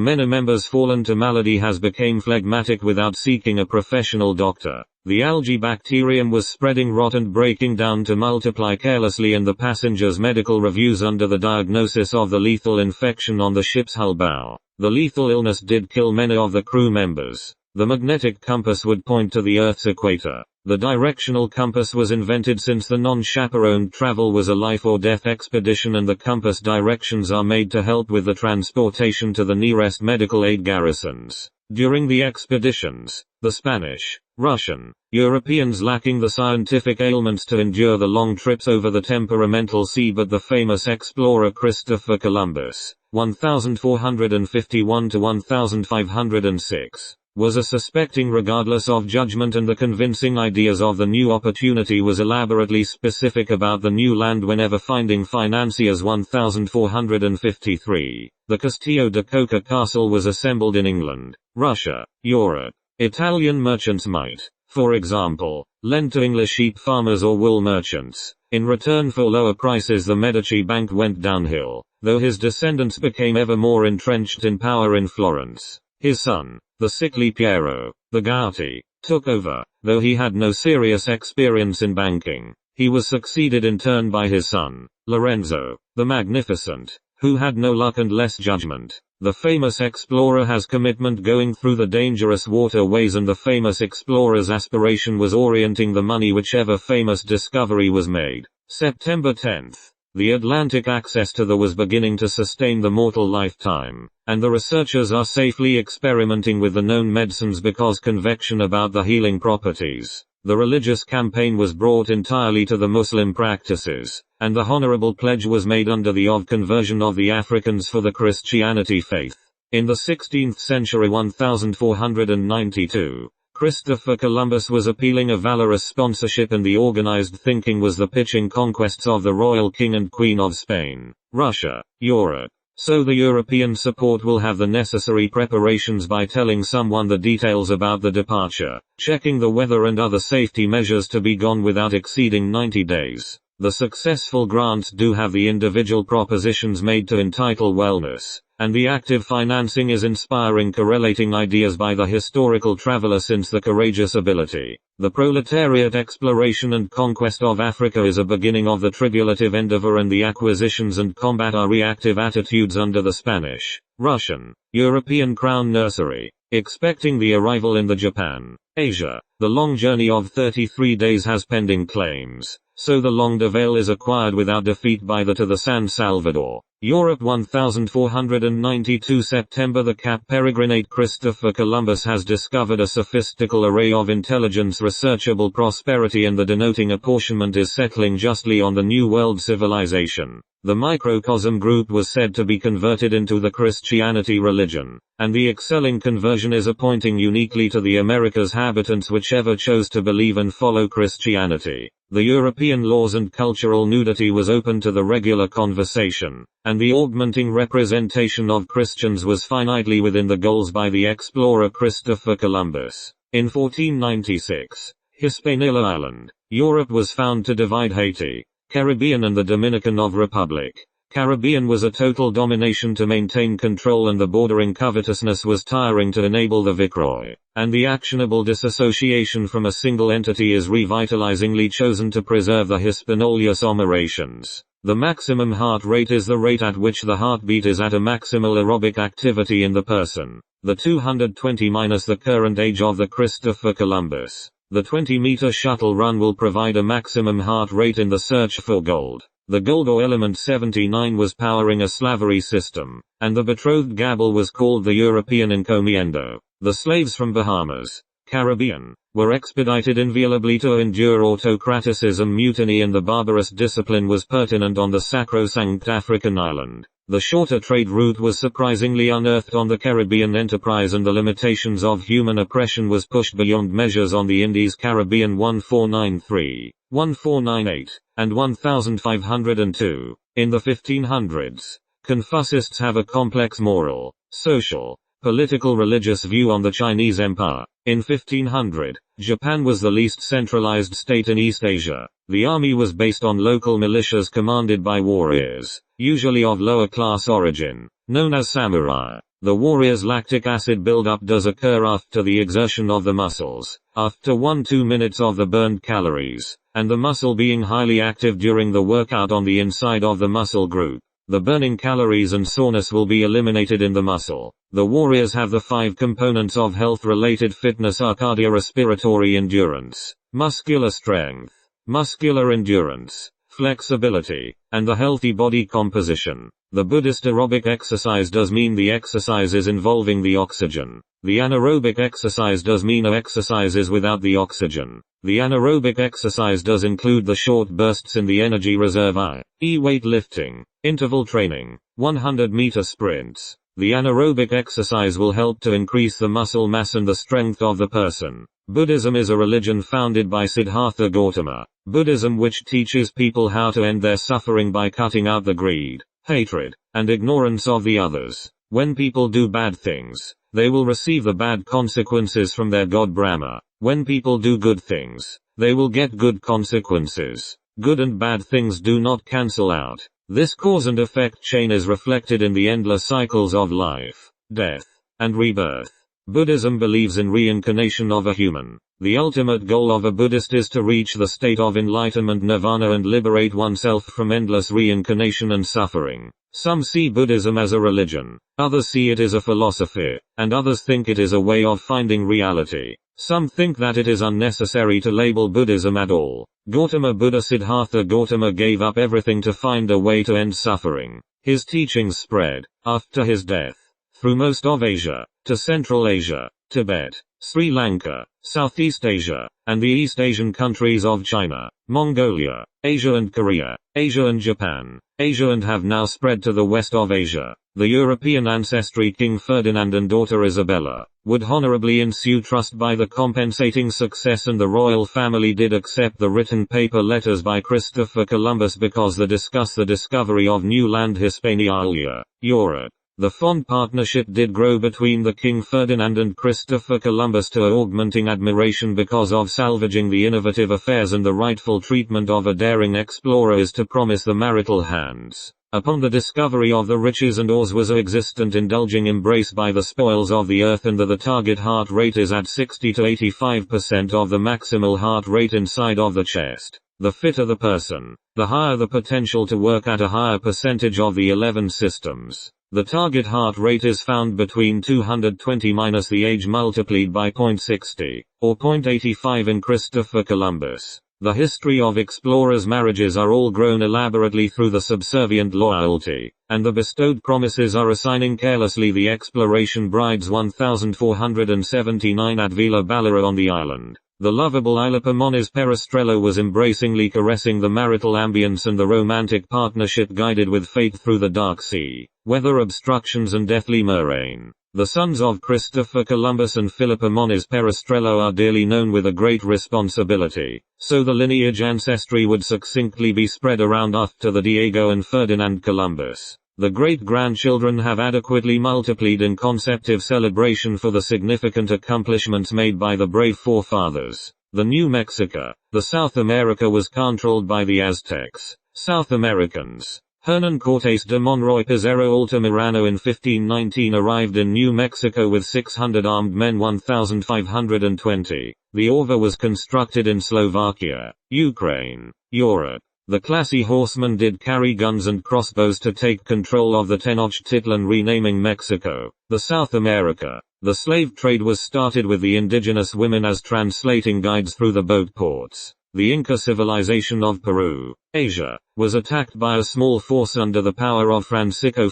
[SPEAKER 1] many members fallen to malady has become phlegmatic without seeking a professional doctor. The algae bacterium was spreading rot and breaking down to multiply carelessly, and the passengers' medical reviews under the diagnosis of the lethal infection on the ship's hull bow. The lethal illness did kill many of the crew members. The magnetic compass would point to the Earth's equator. The directional compass was invented since the non-chaperoned travel was a life or death expedition, and the compass directions are made to help with the transportation to the nearest medical aid garrisons. During the expeditions, the Spanish, Russian, Europeans lacking the scientific ailments to endure the long trips over the temperamental sea, but the famous explorer Christopher Columbus, 1451 to 1506. Was a suspecting regardless of judgment, and the convincing ideas of the new opportunity was elaborately specific about the new land whenever finding financiers. 1453. The Castillo de Coca Castle was assembled in England, Russia, Europe. Italian merchants might, for example, lend to English sheep farmers or wool merchants. In return for lower prices, the Medici Bank went downhill, though his descendants became ever more entrenched in power in Florence. His son, the sickly Piero, the Gouty, took over. Though he had no serious experience in banking, he was succeeded in turn by his son, Lorenzo, the Magnificent, who had no luck and less judgment. The famous explorer has commitment going through the dangerous waterways, and the famous explorer's aspiration was orienting the money whichever famous discovery was made. September 10th. The Atlantic access to the was beginning to sustain the mortal lifetime, and the researchers are safely experimenting with the known medicines because conviction about the healing properties. The religious campaign was brought entirely to the Muslim practices, and the honorable pledge was made under the of conversion of the Africans for the Christianity faith. In the 16th century 1492, Christopher Columbus was appealing a valorous sponsorship, and the organized thinking was the pitching conquests of the royal king and queen of Spain, Russia, Europe. So the European support will have the necessary preparations by telling someone the details about the departure, checking the weather and other safety measures to be gone without exceeding 90 days. The successful grants do have the individual propositions made to entitle wellness, and the active financing is inspiring correlating ideas by the historical traveler since the courageous ability. The proletariat exploration and conquest of Africa is a beginning of the tribulative endeavor, and the acquisitions and combat are reactive attitudes under the Spanish, Russian, European crown nursery, expecting the arrival in the Japan, Asia, the The long journey of 33 days has pending claims, so the Longue de Vale is acquired without defeat by the San Salvador. Europe 1492 September The Cap Peregrinate Christopher Columbus has discovered a sophistical array of intelligence researchable prosperity and the denoting apportionment is settling justly on the New World civilization. The microcosm group was said to be converted into the Christianity religion, and the excelling conversion is appointing uniquely to the Americas habitants whichever chose to believe and follow Christianity. The European laws and cultural nudity was open to the regular conversation, and the augmenting representation of Christians was finitely within the goals by the explorer Christopher Columbus. In 1496, Hispaniola Island, Europe was found to divide Haiti, Caribbean and the Dominican of Republic. Caribbean was a total domination to maintain control and the bordering covetousness was tiring to enable the Viceroy, and the actionable disassociation from a single entity is revitalizingly chosen to preserve the Hispaniola operations. The maximum heart rate is the rate at which the heartbeat is at a maximal aerobic activity in the person. The 220 minus the current age of the Christopher Columbus. The 20-meter shuttle run will provide a maximum heart rate in the search for gold. The gold or element 79 was powering a slavery system, and the betrothed gabble was called the European Encomiendo. The slaves from Bahamas, Caribbean, were expedited inviolably to endure autocraticism mutiny and the barbarous discipline was pertinent on the sacrosanct African island. The shorter trade route was surprisingly unearthed on the Caribbean enterprise and the limitations of human oppression was pushed beyond measures on the Indies Caribbean 1493, 1498, and 1502. In the 1500s, Confucianists have a complex moral, social, political religious view on the Chinese Empire. In 1500, Japan was the least centralized state in East Asia. The army was based on local militias commanded by warriors, usually of lower class origin, known as samurai. The warrior's lactic acid buildup does occur after the exertion of the muscles, after 1-2 minutes of the burned calories, and the muscle being highly active during the workout on the inside of the muscle group. The burning calories and soreness will be eliminated in the muscle. The warriors have the 5 components of health-related fitness are cardiorespiratory endurance, muscular strength, muscular endurance, flexibility, and the healthy body composition. The Buddhist aerobic exercise does mean the exercise is involving the oxygen. The anaerobic exercise does mean exercises without the oxygen. The anaerobic exercise does include the short bursts in the energy reserve i.e. weightlifting, interval training, 100-meter sprints. The anaerobic exercise will help to increase the muscle mass and the strength of the person. Buddhism is a religion founded by Siddhartha Gautama. Buddhism which teaches people how to end their suffering by cutting out the greed, hatred, and ignorance of the others. When people do bad things, they will receive the bad consequences from their god Brahma. When people do good things, they will get good consequences. Good and bad things do not cancel out. This cause and effect chain is reflected in the endless cycles of life, death, and rebirth. Buddhism believes in reincarnation of a human. The ultimate goal of a Buddhist is to reach the state of enlightenment nirvana and liberate oneself from endless reincarnation and suffering. Some see Buddhism as a religion, others see it as a philosophy, and others think it is a way of finding reality. Some think that it is unnecessary to label Buddhism at all. Gautama Buddha Siddhartha Gautama gave up everything to find a way to end suffering. His teachings spread, after his death, through most of Asia, to Central Asia, Tibet, Sri Lanka, Southeast Asia, and the East Asian countries of China, Mongolia, Asia and Korea, Asia and Japan, Asia and have now spread to the west of Asia. The European ancestry King Ferdinand and daughter Isabella would honorably ensue trust by the compensating success and the royal family did accept the written paper letters by Christopher Columbus because they discuss the discovery of new land Hispaniola, Europe. The fond partnership did grow between the King Ferdinand and Christopher Columbus to augmenting admiration because of salvaging the innovative affairs and the rightful treatment of a daring explorer is to promise the marital hands. Upon the discovery of the riches and ores was a existent indulging embrace by the spoils of the earth and the target heart rate is at 60 to 85% of the maximal heart rate inside of the chest. The fitter the person, the higher the potential to work at a higher percentage of the 11 systems. The target heart rate is found between 220 minus the age multiplied by 0.60, or 0.85 in Christopher Columbus. The history of explorers' marriages are all grown elaborately through the subservient loyalty, and the bestowed promises are assigning carelessly the exploration brides 1479 at Villa Ballera on the island. The lovable Ilapa Moniz Perestrello was embracingly caressing the marital ambience and the romantic partnership guided with fate through the dark sea, weather obstructions and deathly moraine. The sons of Christopher Columbus and Philippa Moniz Perestrello are dearly known with a great responsibility, so the lineage ancestry would succinctly be spread around after the Diego and Ferdinand Columbus. The great-grandchildren have adequately multiplied in conceptive celebration for the significant accomplishments made by the brave forefathers. The New Mexico, the South America was controlled by the Aztecs. South Americans. Hernan Cortés de Monroy Pizarro Altamirano in 1519 arrived in New Mexico with 600 armed men 1,520. The Orva was constructed in Slovakia, Ukraine, Europe. The classy horsemen did carry guns and crossbows to take control of the Tenochtitlan, renaming Mexico, the South America. The slave trade was started with the indigenous women as translating guides through the boat ports. The Inca civilization of Peru, Asia, was attacked by a small force under the power of Francisco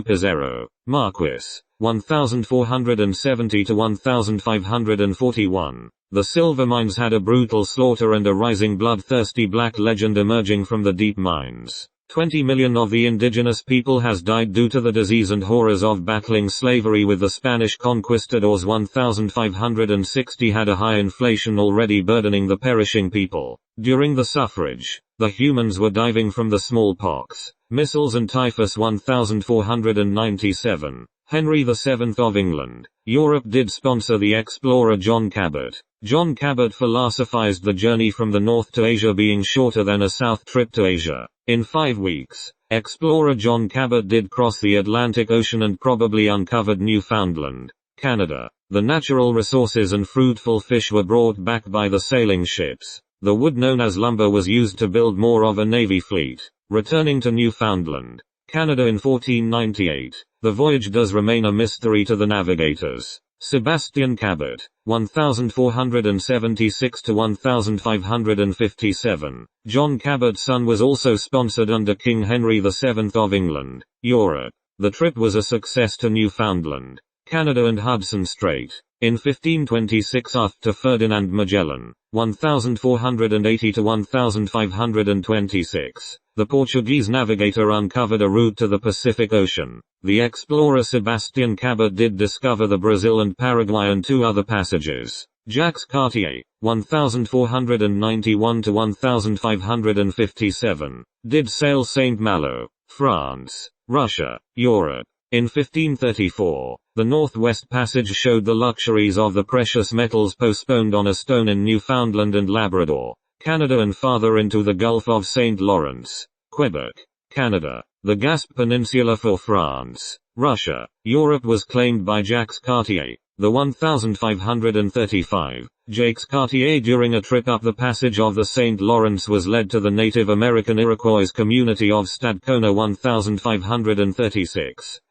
[SPEAKER 1] Pizarro, Marquis, 1470 to 1541. The silver mines had a brutal slaughter and a rising bloodthirsty black legend emerging from the deep mines. 20 million of the indigenous people has died due to the disease and horrors of battling slavery with the Spanish conquistadors. 1560 had a high inflation already burdening the perishing people. During the suffrage, the humans were diving from the smallpox, measles and typhus. 1497. Henry VII of England, Europe did sponsor the explorer John Cabot. John Cabot philosophized the journey from the north to Asia being shorter than a south trip to Asia. In 5 weeks, explorer John Cabot did cross the Atlantic Ocean and probably uncovered Newfoundland, Canada. The natural resources and fruitful fish were brought back by the sailing ships. The wood known as lumber was used to build more of a navy fleet. Returning to Newfoundland, Canada in 1498, the voyage does remain a mystery to the navigators. Sebastian Cabot, 1476 to 1557. John Cabot's son was also sponsored under King Henry VII of England, Europe. The trip was a success to Newfoundland, Canada and Hudson Strait. In 1526 after Ferdinand Magellan, 1480 to 1526, the Portuguese navigator uncovered a route to the Pacific Ocean. The explorer Sebastian Cabot did discover the Brazil and Paraguay and 2 other passages. Jacques Cartier, 1491 to 1557, did sail Saint Malo, France, Russia, Europe. In 1534, the Northwest Passage showed the luxuries of the precious metals postponed on a stone in Newfoundland and Labrador, Canada, and farther into the Gulf of St. Lawrence, Quebec, Canada. The Gaspe Peninsula for France, Russia, Europe was claimed by Jacques Cartier. The 1535, Jacques Cartier during a trip up the passage of the St. Lawrence was led to the Native American Iroquois community of Stadacona. 1536.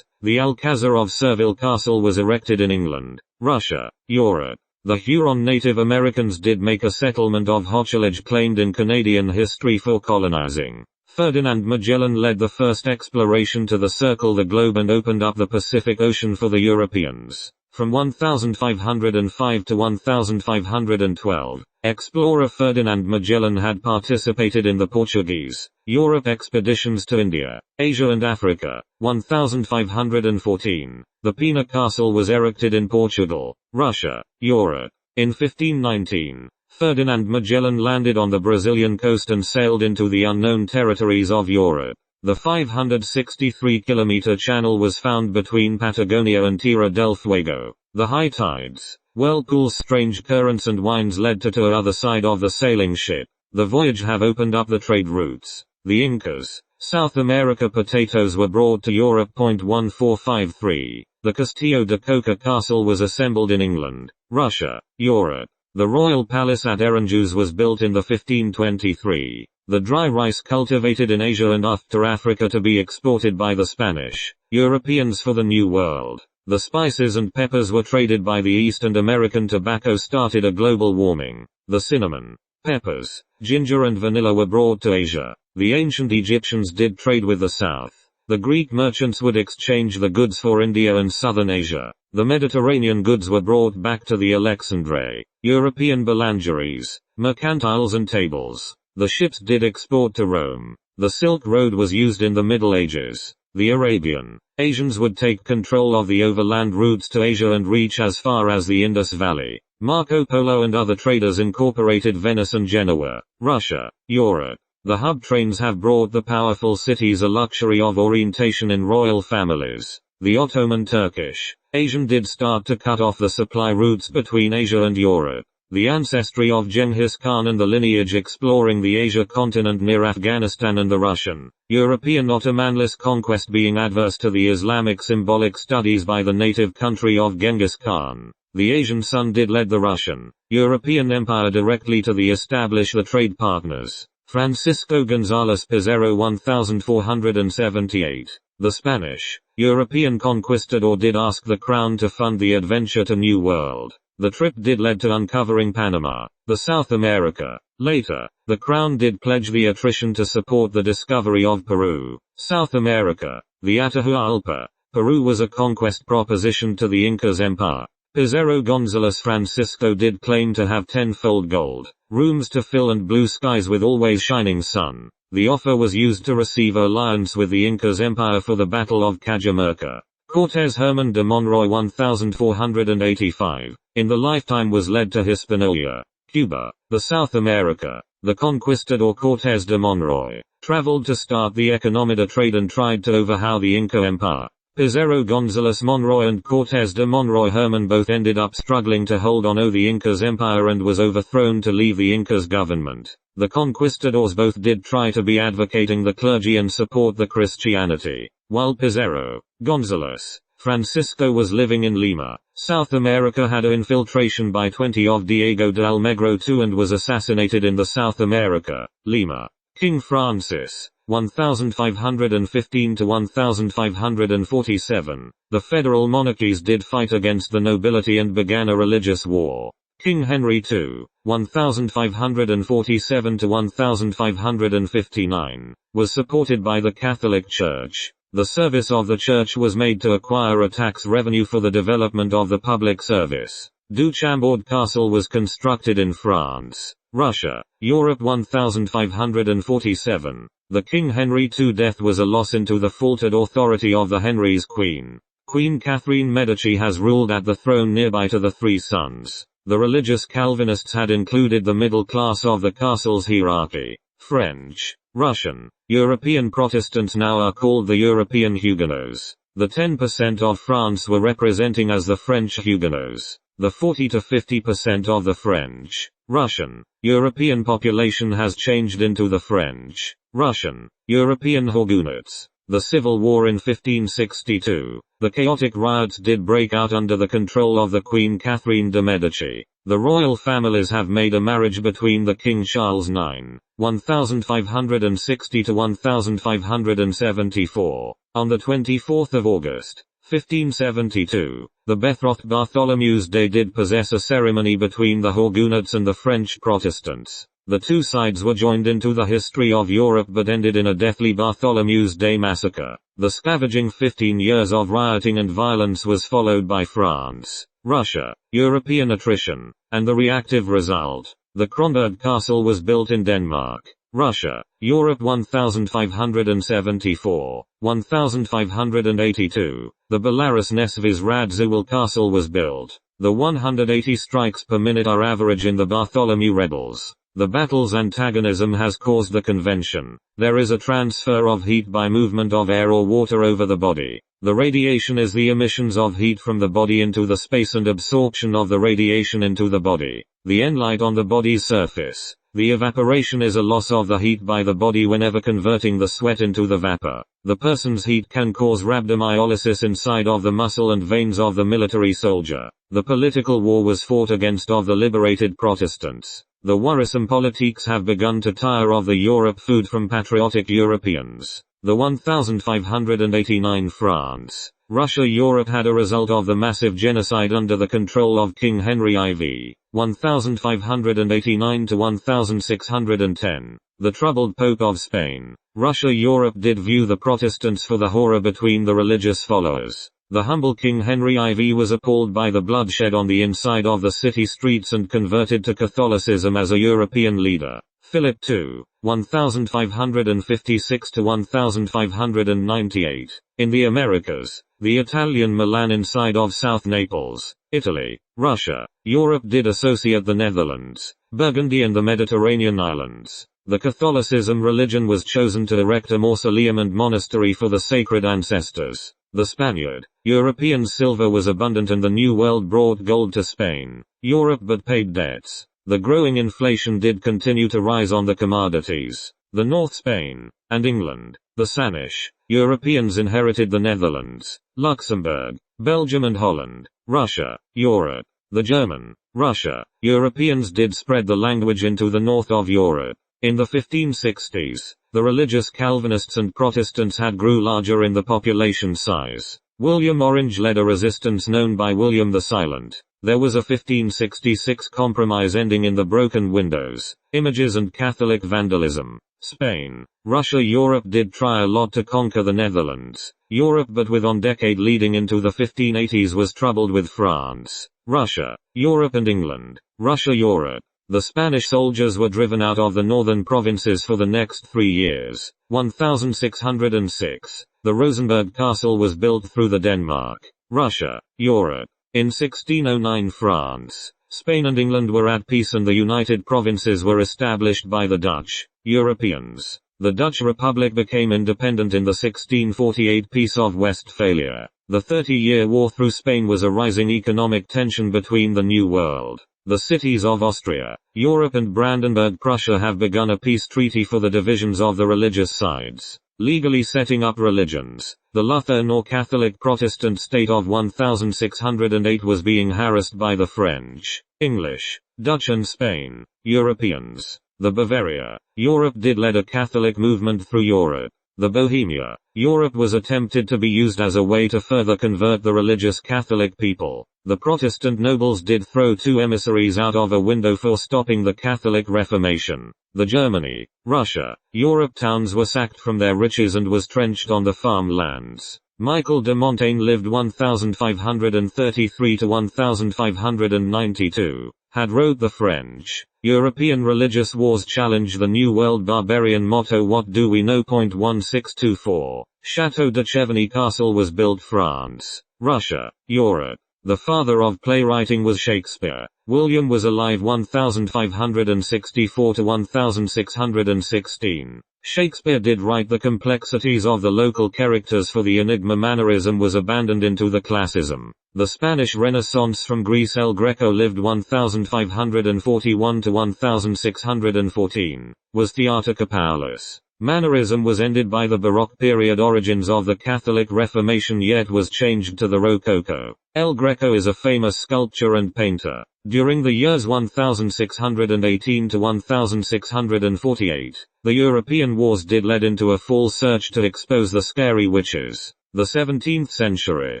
[SPEAKER 1] The Alcazar of Serville Castle was erected in England, Russia, Europe. The Huron Native Americans did make a settlement of Hochelaga claimed in Canadian history for colonizing. Ferdinand Magellan led the first exploration to circle the globe and opened up the Pacific Ocean for the Europeans. From 1505 to 1512, explorer Ferdinand Magellan had participated in the Portuguese, Europe expeditions to India, Asia and Africa. 1514, the Pena Castle was erected in Portugal, Russia, Europe. In 1519, Ferdinand Magellan landed on the Brazilian coast and sailed into the unknown territories of Europe. The 563-kilometer channel was found between Patagonia and Tierra del Fuego. The high tides, whirlpools, strange currents and winds led to the other side of the sailing ship. The voyage have opened up the trade routes. The Incas, South America potatoes were brought to Europe. 1453. The Castillo de Coca Castle was assembled in England, Russia, Europe. The royal palace at Eranjuz was built in the 1523. The dry rice cultivated in Asia and after Africa to be exported by the Spanish, Europeans for the New World. The spices and peppers were traded by the East and American tobacco started a global warming. The cinnamon, peppers, ginger and vanilla were brought to Asia. The ancient Egyptians did trade with the South. The Greek merchants would exchange the goods for India and Southern Asia. The Mediterranean goods were brought back to the Alexandre. European boulangeries, mercantiles and tables. The ships did export to Rome. The Silk Road was used in the Middle Ages. The Arabian, Asians would take control of the overland routes to Asia and reach as far as the Indus Valley. Marco Polo and other traders incorporated Venice and Genoa, Russia, Europe. The hub trains have brought the powerful cities a luxury of orientation in royal families. The Ottoman Turkish, Asian did start to cut off the supply routes between Asia and Europe. The ancestry of Genghis Khan and the lineage exploring the Asia continent near Afghanistan and the Russian, European Ottomanless conquest being adverse to the Islamic symbolic studies by the native country of Genghis Khan. The Asian son did lead the Russian, European empire directly to the establish the trade partners. Francisco González Pizarro 1478. The Spanish, European conquistador did ask the crown to fund the adventure to New World. The trip did lead to uncovering Panama, the South America. Later, the crown did pledge the attrition to support the discovery of Peru, South America. The Atahualpa, Peru was a conquest proposition to the Incas Empire. Pizarro González Francisco did claim to have tenfold gold, rooms to fill and blue skies with always shining sun. The offer was used to receive alliance with the Incas Empire for the Battle of Cajamarca. Cortés Herman de Monroy 1485, in the lifetime was led to Hispaniola, Cuba, the South America. The conquistador Cortés de Monroy traveled to start the economida trade and tried to overhaul the Inca Empire. Pizarro González Monroy and Cortés de Monroy Herman both ended up struggling to hold on to the Incas Empire and was overthrown to leave the Incas government. The conquistadors both did try to be advocating the clergy and support the Christianity. While Pizarro González Francisco was living in Lima, South America had an infiltration by 20 of Diego de Almagro II and was assassinated in the South America, Lima. King Francis 1515 to 1547. The federal monarchies did fight against the nobility and began a religious war. King Henry II, 1547 to 1559, was supported by the Catholic Church. The service of the church was made to acquire a tax revenue for the development of the public service. Du Chambord Castle was constructed in France, Russia, Europe 1547. The King Henry II death was a loss into the faltered authority of the Henry's queen. Queen Catherine Medici has ruled at the throne nearby to the three sons. The religious Calvinists had included the middle class of the castle's hierarchy. French, Russian, European Protestants now are called the European Huguenots. The 10% of France were representing as the French Huguenots. The 40 to 50% of the French, Russian, European population has changed into the French, Russian, European Huguenots. The Civil War in 1562, the chaotic riots did break out under the control of the Queen Catherine de' Medici. The royal families have made a marriage between the King Charles IX, 1560 to 1574, on the 24th of August, 1572, the betrothed Bartholomew's Day did possess a ceremony between the Huguenots and the French Protestants. The two sides were joined into the history of Europe but ended in a deathly Bartholomew's Day massacre. The scavenging 15 years of rioting and violence was followed by France, Russia, European attrition, and the reactive result. The Kronborg Castle was built in Denmark, Russia, Europe 1574, 1582. The Belarus Nesvis Radzivil Castle was built. The 180 strikes per minute are average in the Bartholomew rebels. The battle's antagonism has caused the convention. There is a transfer of heat by movement of air or water over the body. The radiation is the emissions of heat from the body into the space and absorption of the radiation into the body. The enlight on the body's surface The evaporation is a loss of the heat by the body whenever converting the sweat into the vapor. The person's heat can cause rhabdomyolysis inside of the muscle and veins of the military soldier. The political war was fought against of the liberated Protestants. The worrisome politiques have begun to tire of the Europe food from patriotic Europeans. The 1589 France, Russia Europe had a result of the massive genocide under the control of King Henry IV, 1589 to 1610. The troubled Pope of Spain. Russia Europe did view the Protestants for the horror between the religious followers. The humble King Henry IV was appalled by the bloodshed on the inside of the city streets and converted to Catholicism as a European leader. Philip II, 1556 to 1598. In the Americas, the Italian Milan inside of South Naples, Italy, Russia, Europe did associate the Netherlands, Burgundy and the Mediterranean islands. The Catholicism religion was chosen to erect a mausoleum and monastery for the sacred ancestors. The Spaniard, European silver was abundant and the New World brought gold to Spain, Europe but paid debts. The growing inflation did continue to rise on the commodities. The North Spain, and England, the Spanish, Europeans inherited the Netherlands, Luxembourg, Belgium and Holland, Russia, Europe. The German, Russia, Europeans did spread the language into the north of Europe. In the 1560s, the religious Calvinists and Protestants had grew larger in the population size. William Orange led a resistance known by William the Silent. There was a 1566 compromise ending in the broken windows, images and Catholic vandalism. Spain, Russia Europe did try a lot to conquer the Netherlands. Europe but within decade leading into the 1580s was troubled with France, Russia, Europe and England. Russia Europe. The Spanish soldiers were driven out of the northern provinces for the next 3 years. 1606. The Rosenberg Castle was built through the Denmark, Russia, Europe. In 1609 France, Spain and England were at peace and the United Provinces were established by the Dutch, Europeans. The Dutch Republic became independent in the 1648 Peace of Westphalia. The 30-year war through Spain was a rising economic tension between the New World. The cities of Austria, Europe and Brandenburg Prussia have begun a peace treaty for the divisions of the religious sides, legally setting up religions. The Lutheran or Catholic Protestant state of 1608 was being harassed by the French, English, Dutch and Spain, Europeans. The Bavaria, Europe did lead a Catholic movement through Europe. The Bohemia, Europe was attempted to be used as a way to further convert the religious Catholic people. The Protestant nobles did throw 2 emissaries out of a window for stopping the Catholic Reformation. The Germany, Russia, Europe towns were sacked from their riches and was trenched on the farmlands. Michael de Montaigne lived 1533 to 1592, had wrote the French, European religious wars challenge the New World barbarian motto what do we know. 1624. Château de Cheverny Castle was built France, Russia, Europe. The father of playwriting was Shakespeare. William was alive 1564 to 1616. Shakespeare did write the complexities of the local characters for the enigma mannerism was abandoned into the classism. The Spanish Renaissance from Greece El Greco lived 1541 to 1614, was Theater Paulus. Mannerism was ended by the Baroque period origins of the Catholic Reformation yet was changed to the Rococo. El Greco is a famous sculptor and painter. During the years 1618 to 1648, the European wars did lead into a full search to expose the scary witches. The 17th century,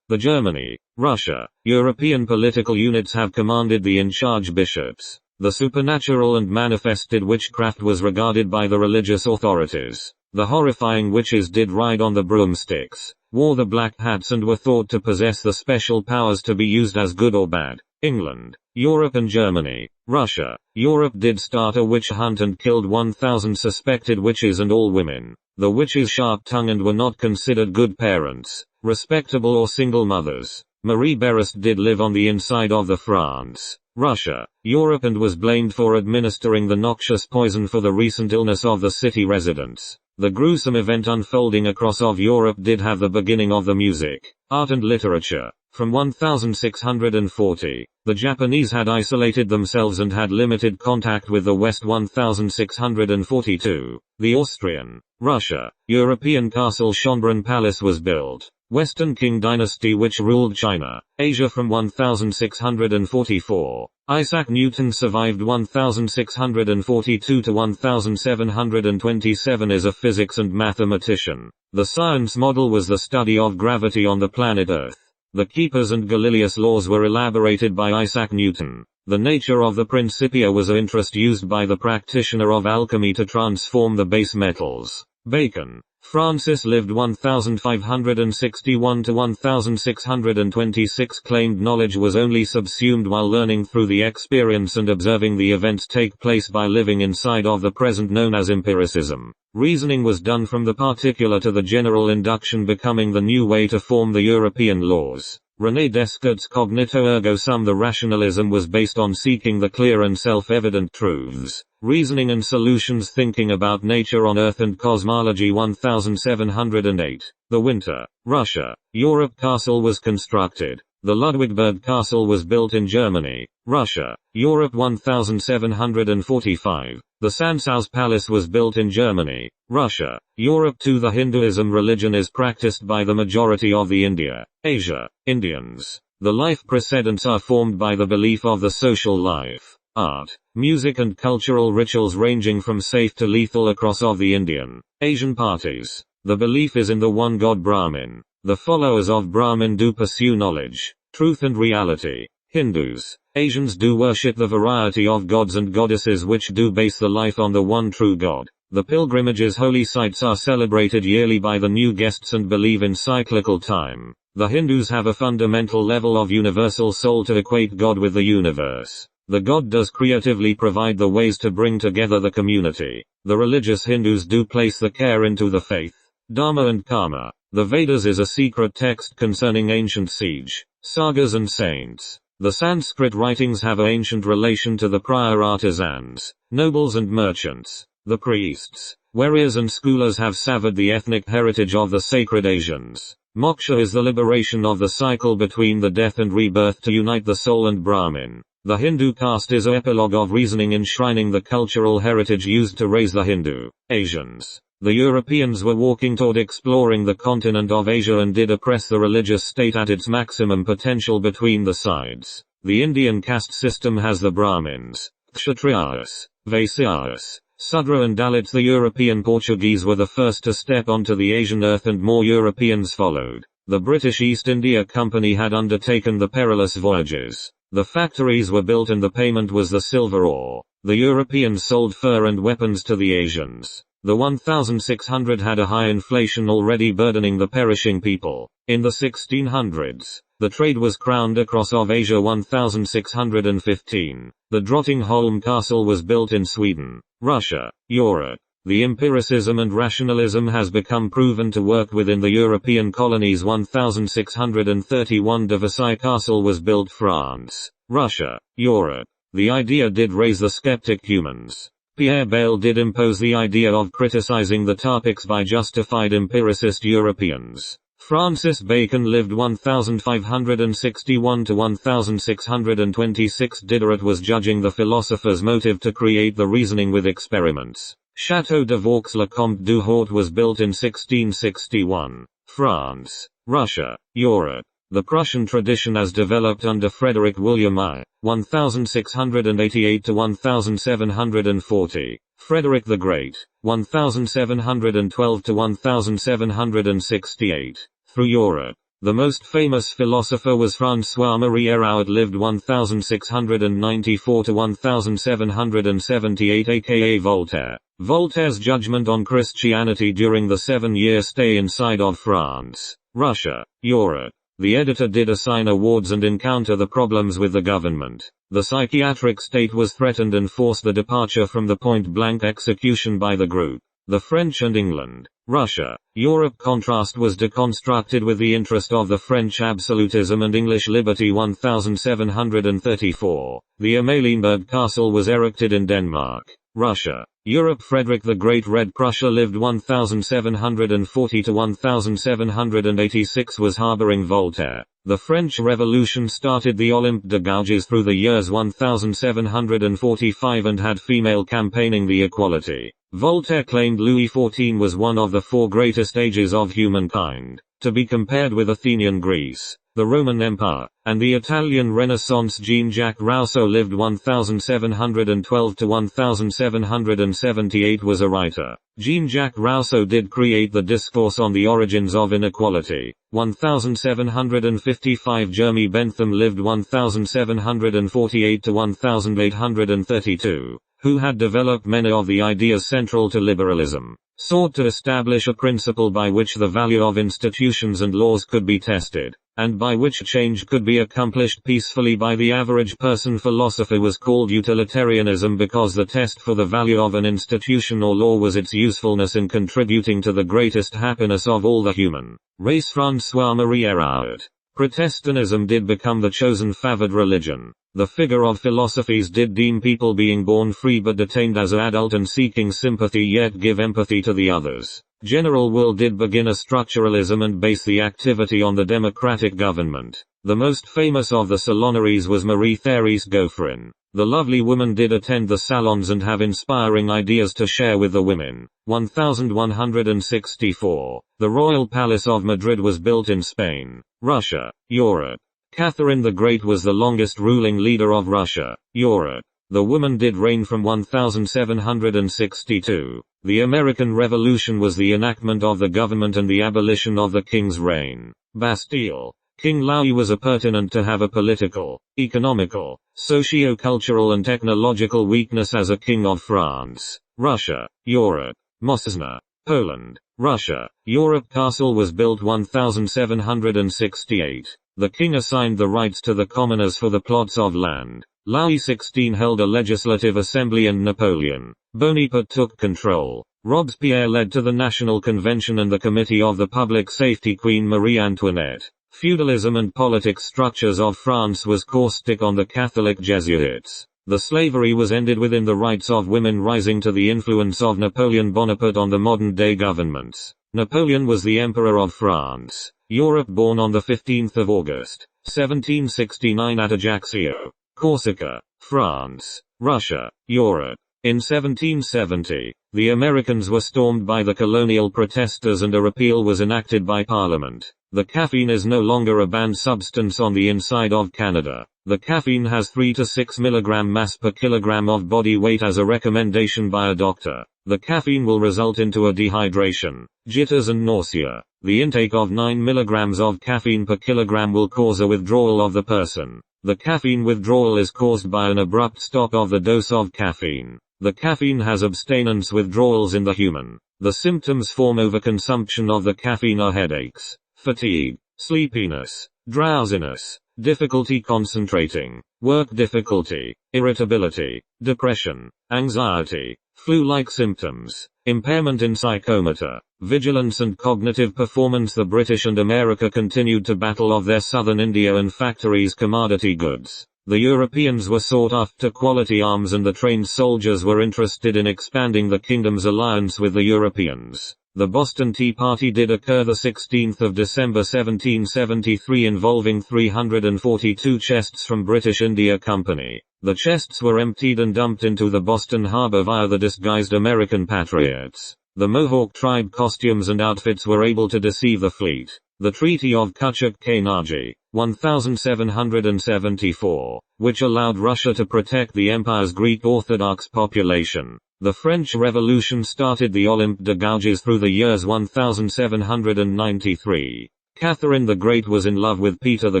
[SPEAKER 1] the Germany, Russia, European political units have commanded the in-charge bishops. The supernatural and manifested witchcraft was regarded by the religious authorities. The horrifying witches did ride on the broomsticks, wore the black hats and were thought to possess the special powers to be used as good or bad. England, Europe and Germany, Russia, Europe did start a witch hunt and killed 1,000 suspected witches and all women. The witches sharp-tongued were not considered good parents, respectable or single mothers. Marie Berest did live on the inside of the France, Russia, Europe and was blamed for administering the noxious poison for the recent illness of the city residents. The gruesome event unfolding across of Europe did have the beginning of the music, art and literature. From 1640, the Japanese had isolated themselves and had limited contact with the West. 1642, the Austrian, Russia, European castle Schönbrunn Palace was built. Western Qing dynasty which ruled China, Asia from 1644. Isaac Newton survived 1642 to 1727 is a physics and mathematician. The science model was the study of gravity on the planet Earth. The Kepler's and Galileo's laws were elaborated by Isaac Newton. The nature of the Principia was of interest used by the practitioner of alchemy to transform the base metals. Bacon. Francis lived 1561 to 1626 claimed knowledge was only subsumed while learning through the experience and observing the events take place by living inside of the present known as empiricism. Reasoning was done from the particular to the general induction becoming the new way to form the European laws. René Descartes' cognito ergo sum the rationalism was based on seeking the clear and self-evident truths. Reasoning and solutions thinking about nature on Earth and cosmology 1708. The Winter, Russia, Europe castle was constructed. The Ludwigsburg castle was built in Germany, Russia, Europe 1745. The Sanssouci palace was built in Germany, Russia, Europe 2. The Hinduism religion is practiced by the majority of the India, Asia, Indians. The life precedents are formed by the belief of the social life. Art, music and cultural rituals ranging from safe to lethal across of the Indian, Asian parties. The belief is in the one God Brahmin. The followers of Brahmin do pursue knowledge, truth and reality. Hindus, Asians do worship the variety of gods and goddesses which do base the life on the one true God. The pilgrimages holy sites are celebrated yearly by the new guests and believe in cyclical time. The Hindus have a fundamental level of universal soul to equate God with the universe. The God does creatively provide the ways to bring together the community. The religious Hindus do place the care into the faith, Dharma and Karma. The Vedas is a secret text concerning ancient siege, sagas and saints. The Sanskrit writings have an ancient relation to the prior artisans, nobles and merchants. The priests, warriors and scholars have savored the ethnic heritage of the sacred Asians. Moksha is the liberation of the cycle between the death and rebirth to unite the soul and Brahmin. The Hindu caste is an epilogue of reasoning enshrining the cultural heritage used to raise the Hindu, Asians. The Europeans were walking toward exploring the continent of Asia and did oppress the religious state at its maximum potential between the sides. The Indian caste system has the Brahmins, Kshatriyas, Vaisyas, Sudra and Dalits. The European Portuguese were the first to step onto the Asian earth and more Europeans followed. The British East India Company had undertaken the perilous voyages. The factories were built and the payment was the silver ore. The Europeans sold fur and weapons to the Asians. The 1600 had a high inflation already burdening the perishing people. In the 1600s, the trade was crowned across of Asia. 1615. The Drottningholm Castle was built in Sweden, Russia, Europe. The empiricism and rationalism has become proven to work within the European colonies. 1631 de Versailles Castle was built France, Russia, Europe. The idea did raise the skeptic humans. Pierre Bayle did impose the idea of criticizing the topics by justified empiricist Europeans. Francis Bacon lived 1561 to 1626. Diderot was judging the philosopher's motive to create the reasoning with experiments. Château de Vaux-le-Comte du Hort was built in 1661. France, Russia, Europe. The Prussian tradition as developed under Frederick William I, 1688 to 1740. Frederick the Great, 1712 to 1768. Through Europe. The most famous philosopher was François-Marie Hérault, lived 1694 to 1778, aka Voltaire. Voltaire's judgment on Christianity during the 7-year stay inside of France, Russia, Europe. The editor did assign awards and encounter the problems with the government. The psychiatric state was threatened and forced the departure from the point-blank execution by the group. The French and England, Russia, Europe contrast was deconstructed with the interest of the French absolutism and English liberty. 1734. The Amalienborg Castle was erected in Denmark, Russia, Europe. Frederick the Great. Red Prussia lived 1740 to 1786, was harboring Voltaire. The French Revolution started the Olympe de Gouges through the years 1745 and had female campaigning the equality. Voltaire claimed Louis XIV was one of the four greatest ages of humankind, to be compared with Athenian Greece, the Roman Empire, and the Italian Renaissance. Jean-Jacques Rousseau lived 1712 to 1778, was a writer. Jean-Jacques Rousseau did create the Discourse on the Origins of Inequality. 1755. Jeremy Bentham lived 1748 to 1832, who had developed many of the ideas central to liberalism, sought to establish a principle by which the value of institutions and laws could be tested, and by which change could be accomplished peacefully by the average person. Philosophy was called utilitarianism because the test for the value of an institution or law was its usefulness in contributing to the greatest happiness of all the human race. François-Marie Hérault. Protestantism did become the chosen favored religion. The figure of philosophies did deem people being born free but detained as adult and seeking sympathy yet give empathy to the others. General Will did begin a structuralism and base the activity on the democratic government. The most famous of the salonaries was Marie-Thérèse Goffrin. The lovely woman did attend the salons and have inspiring ideas to share with the women. 1164. The Royal Palace of Madrid was built in Spain, Russia, Europe. Catherine the Great was the longest ruling leader of Russia, Europe. The woman did reign from 1762. The American Revolution was the enactment of the government and the abolition of the king's reign. Bastille. King Louis was pertinent to have a political, economical, socio-cultural and technological weakness as a king of France, Russia, Europe. Mosna. Poland, Russia, Europe. Castle was built 1768. The king assigned the rights to the commoners for the plots of land. Louis XVI held a legislative assembly and Napoleon Bonaparte took control. Robespierre led to the National Convention and the Committee of the Public Safety. Queen Marie Antoinette. Feudalism and politics. Structures of France was caustic on the Catholic Jesuits. The slavery was ended within the rights of women, rising to the influence of Napoleon Bonaparte on the modern-day governments. Napoleon was the Emperor of France, Europe. Born on the 15th of August, 1769 at Ajaccio, Corsica, France, Russia, Europe. In 1770, the Americans were stormed by the colonial protesters and a repeal was enacted by Parliament. The caffeine is no longer a banned substance on the inside of Canada. The caffeine has 3 to 6 mg mass per kilogram of body weight as a recommendation by a doctor. The caffeine will result into a dehydration, jitters and nausea. The intake of 9 mg of caffeine per kilogram will cause a withdrawal of the person. The caffeine withdrawal is caused by an abrupt stop of the dose of caffeine. The caffeine has abstinence withdrawals in the human. The symptoms form overconsumption of the caffeine are headaches, fatigue, sleepiness, drowsiness, difficulty concentrating, work difficulty, irritability, depression, anxiety, flu-like symptoms, impairment in psychomotor, vigilance and cognitive performance. The British and America continued to battle of their southern India and factories commodity goods. The Europeans were sought after quality arms and the trained soldiers were interested in expanding the kingdom's alliance with the Europeans. The Boston Tea Party did occur the 16th of December 1773 involving 342 chests from British India Company. The chests were emptied and dumped into the Boston harbor via the disguised American patriots. The Mohawk tribe costumes and outfits were able to deceive the fleet. The Treaty of Kuchuk-Kainaji, 1774, which allowed Russia to protect the empire's Greek Orthodox population. The French Revolution started the Olympe de Gouges through the years 1793. Catherine the Great was in love with Peter the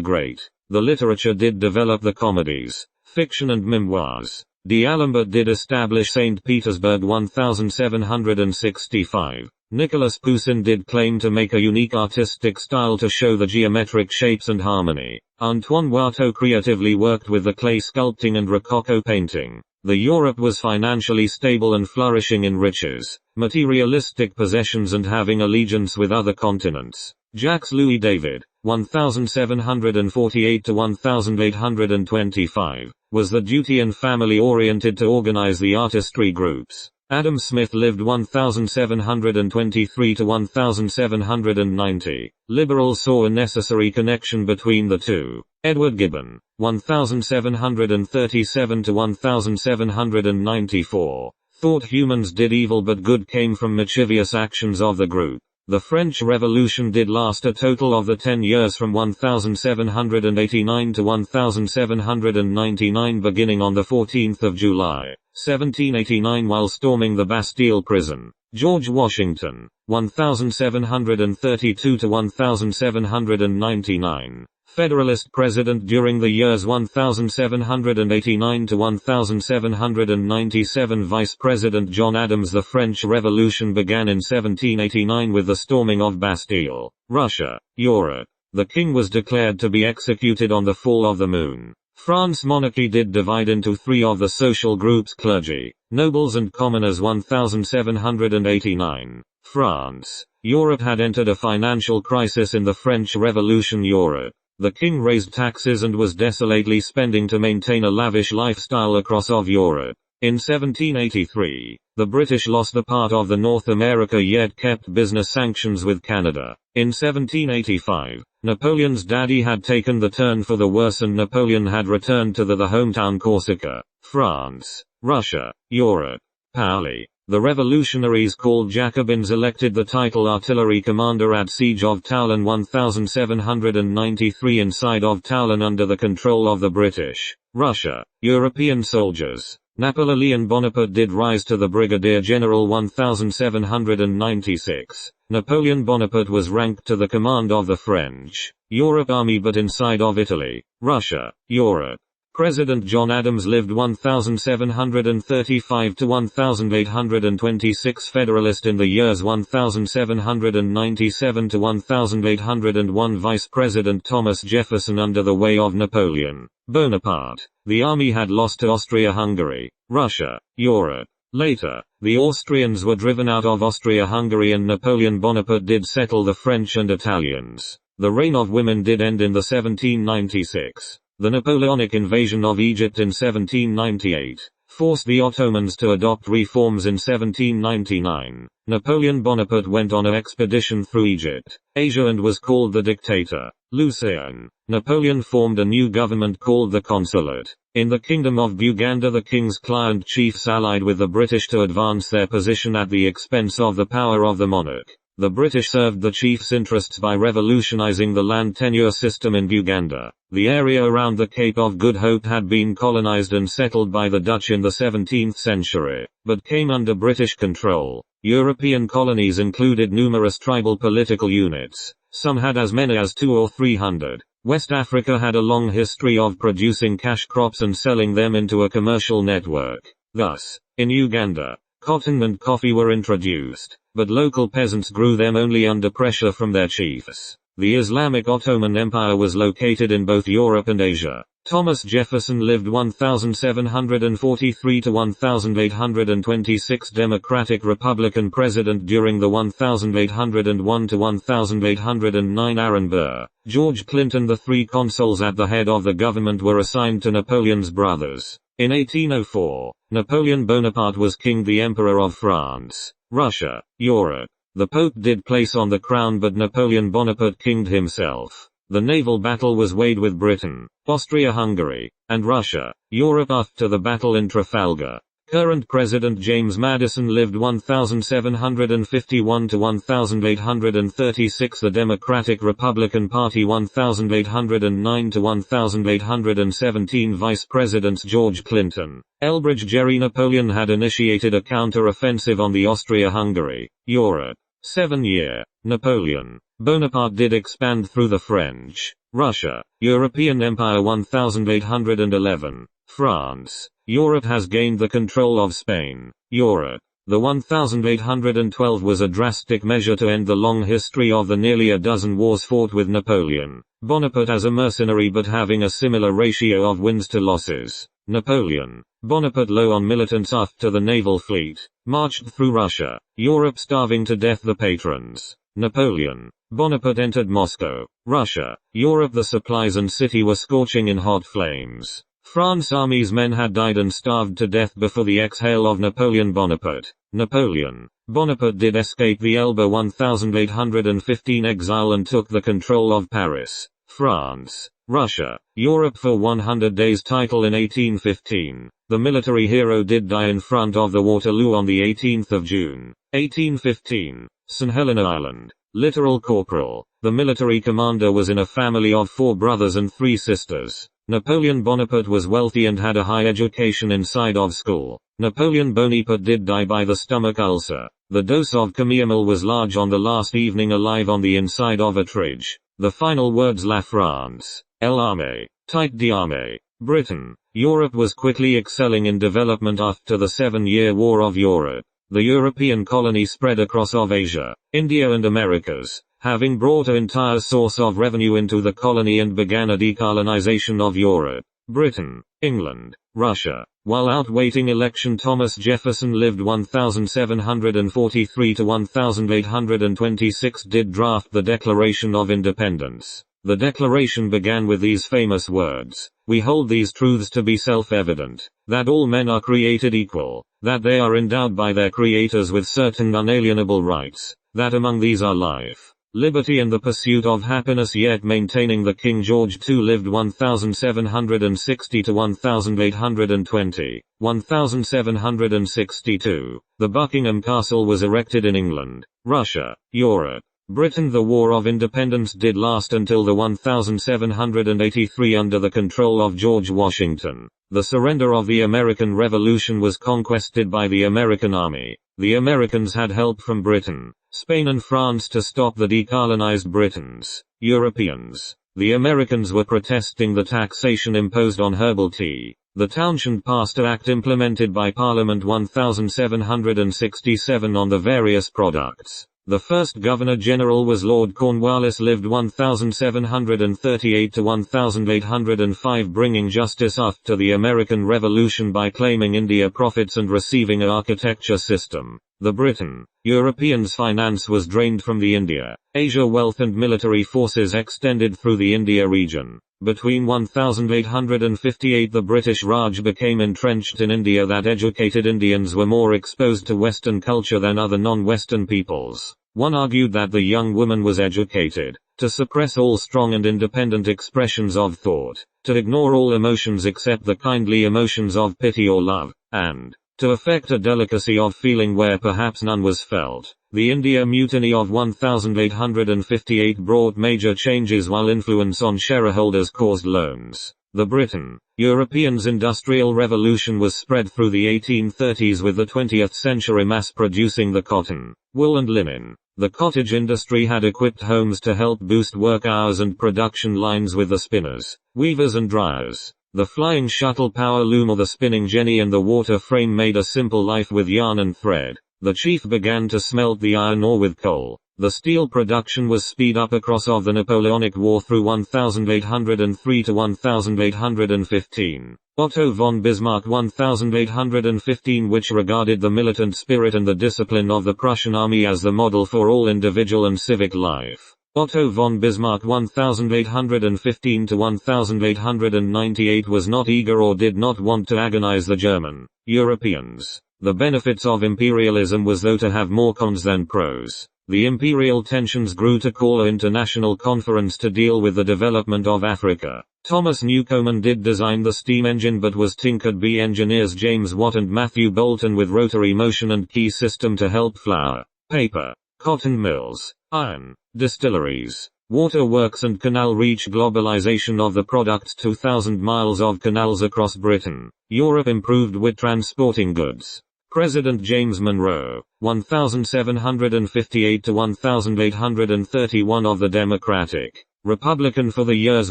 [SPEAKER 1] Great. The literature did develop the comedies, fiction and memoirs. D'Alembert did establish St. Petersburg 1765. Nicolas Poussin did claim to make a unique artistic style to show the geometric shapes and harmony. Antoine Watteau creatively worked with the clay sculpting and Rococo painting. The Europe was financially stable and flourishing in riches, materialistic possessions and having allegiance with other continents. Jacques Louis David, 1748 to 1825, was the duty and family oriented to organize the artistry groups. Adam Smith lived 1723 to 1790. Liberals saw a necessary connection between the two. Edward Gibbon, 1737 to 1794, thought humans did evil but good came from mischievous actions of the group. The French Revolution did last a total of 10 years from 1789 to 1799, beginning on the 14th of July, 1789, while storming the Bastille prison. George Washington, 1732 to 1799. Federalist president during the years 1789 to 1797. Vice President John Adams. The French Revolution began in 1789 with the storming of Bastille. Russia, Europe. The king was declared to be executed on the full of the moon. France. Monarchy did divide into three of the social groups: clergy, nobles and commoners. 1789. France. Europe had entered a financial crisis in the French Revolution. Europe. The king raised taxes and was desolately spending to maintain a lavish lifestyle across of Europe. In 1783, the British lost a part of the North America yet kept business sanctions with Canada. In 1785, Napoleon's daddy had taken the turn for the worse and Napoleon had returned to the hometown Corsica. France, Russia, Europe. Paoli. The revolutionaries called Jacobins elected the title artillery commander at siege of Toulon 1793 inside of Toulon under the control of the British. Russia, European soldiers. Napoleon Bonaparte did rise to the brigadier general 1796. Napoleon Bonaparte was ranked to the command of the French Europe army but inside of Italy. Russia, Europe. President John Adams lived 1735 to 1826. Federalist in the years 1797 to 1801. Vice President Thomas Jefferson under the way of Napoleon Bonaparte. The army had lost to Austria-Hungary. Russia, Europe. Later, the Austrians were driven out of Austria-Hungary and Napoleon Bonaparte did settle the French and Italians. The reign of women did end in the 1796. The Napoleonic invasion of Egypt in 1798 forced the Ottomans to adopt reforms in 1799. Napoleon Bonaparte went on an expedition through Egypt, Asia and was called the dictator. Lucien. Napoleon formed a new government called the Consulate. In the Kingdom of Buganda the king's client chiefs allied with the British to advance their position at the expense of the power of the monarch. The British served the chiefs' interests by revolutionizing the land tenure system in Buganda. The area around the Cape of Good Hope had been colonized and settled by the Dutch in the 17th century, but came under British control. European colonies included numerous tribal political units. Some had as many as 200 or 300. West Africa had a long history of producing cash crops and selling them into a commercial network. Thus, in Uganda, cotton and coffee were introduced, but local peasants grew them only under pressure from their chiefs. The Islamic Ottoman Empire was located in both Europe and Asia. Thomas Jefferson lived 1743 to 1826. Democratic Republican president during the 1801 to 1809. Aaron Burr, George Clinton. The three consuls at the head of the government were assigned to Napoleon's brothers. In 1804, Napoleon Bonaparte was king, the Emperor of France, Russia, Europe. The Pope did place on the crown but Napoleon Bonaparte kinged himself. The naval battle was waged with Britain, Austria-Hungary, and Russia, Europe after the battle in Trafalgar. Current President James Madison lived 1751 to 1836. The Democratic Republican Party 1809 to 1817. Vice Presidents George Clinton, Elbridge Gerry. Napoleon had initiated a counter-offensive on the Austria-Hungary, Europe. 7-year. Napoleon Bonaparte did expand through the French, Russia, European Empire. 1811. France, Europe has gained the control of Spain, Europe. The 1812 was a drastic measure to end the long history of the nearly a dozen wars fought with Napoleon Bonaparte as a mercenary but having a similar ratio of wins to losses. Napoleon Bonaparte, low on militants after the naval fleet, marched through Russia, Europe, starving to death the patrons. Napoleon Bonaparte entered Moscow, Russia, Europe. The supplies and city were scorching in hot flames. France's army's men had died and starved to death before the exhale of Napoleon Bonaparte. Napoleon Bonaparte did escape the Elba 1815 exile and took the control of Paris, France, Russia, Europe for 100 days title in 1815. The military hero did die in front of the Waterloo on the 18th of June, 1815, St. Helena Island. Littoral corporal. The military commander was in a family of 4 brothers and 3 sisters. Napoleon Bonaparte was wealthy and had a high education inside of school. Napoleon Bonaparte did die by the stomach ulcer. The dose of Camille was large on the last evening alive on the inside of a fridge. The final words La France, l'armée, tight d'armée. Britain. Europe was quickly excelling in development after the 7-year War of Europe. The European colony spread across of Asia, India and Americas, having brought an entire source of revenue into the colony and began a decolonization of Europe. Britain, England, Russia. While out waiting election, Thomas Jefferson lived 1743 to 1826 did draft the Declaration of Independence. The declaration began with these famous words: "We hold these truths to be self-evident, that all men are created equal, that they are endowed by their creators with certain unalienable rights, that among these are life, liberty and the pursuit of happiness." Yet maintaining the King George II lived 1760 to 1820, 1762. The Buckingham Castle was erected in England, Russia, Europe. Britain. The War of Independence did last until the 1783 under the control of George Washington. The surrender of the American Revolution was conquested by the American army. The Americans had help from Britain, Spain and France to stop the decolonized Britons, Europeans. The Americans were protesting the taxation imposed on herbal tea. The Townshend passed an act implemented by Parliament 1767 on the various products. The first Governor-General was Lord Cornwallis, lived 1738 to 1805, bringing justice after the American Revolution by claiming India profits and receiving an architecture system. The Britain, Europeans' finance was drained from the India, Asia wealth and military forces extended through the India region. Between 1858 the British Raj became entrenched in India, that educated Indians were more exposed to Western culture than other non-Western peoples. One argued that the young woman was educated to suppress all strong and independent expressions of thought, to ignore all emotions except the kindly emotions of pity or love, and to affect a delicacy of feeling where perhaps none was felt. The India Mutiny of 1858 brought major changes, while influence on shareholders caused loans. The Britain, Europeans' Industrial Revolution was spread through the 1830s, with the 20th century mass-producing the cotton, wool and linen. The cottage industry had equipped homes to help boost work hours and production lines with the spinners, weavers and dryers. The flying shuttle power loom or the spinning jenny and the water frame made a simple life with yarn and thread. The chief began to smelt the iron ore with coal. The steel production was speed up across of the Napoleonic War through 1803 to 1815. Otto von Bismarck 1815, which regarded the militant spirit and the discipline of the Prussian army as the model for all individual and civic life. Otto von Bismarck 1815 to 1898 was not eager or did not want to agonize the German Europeans. The benefits of imperialism was though to have more cons than pros. The imperial tensions grew to call an international conference to deal with the development of Africa. Thomas Newcomen did design the steam engine, but was tinkered by engineers James Watt and Matthew Boulton with rotary motion and key system to help flour, paper, cotton mills, iron, distilleries, water works and canal reach. Globalization of the products. 2,000 miles of canals across Britain, Europe improved with transporting goods. President James Monroe, 1758 to 1831 of the Democratic Republican for the years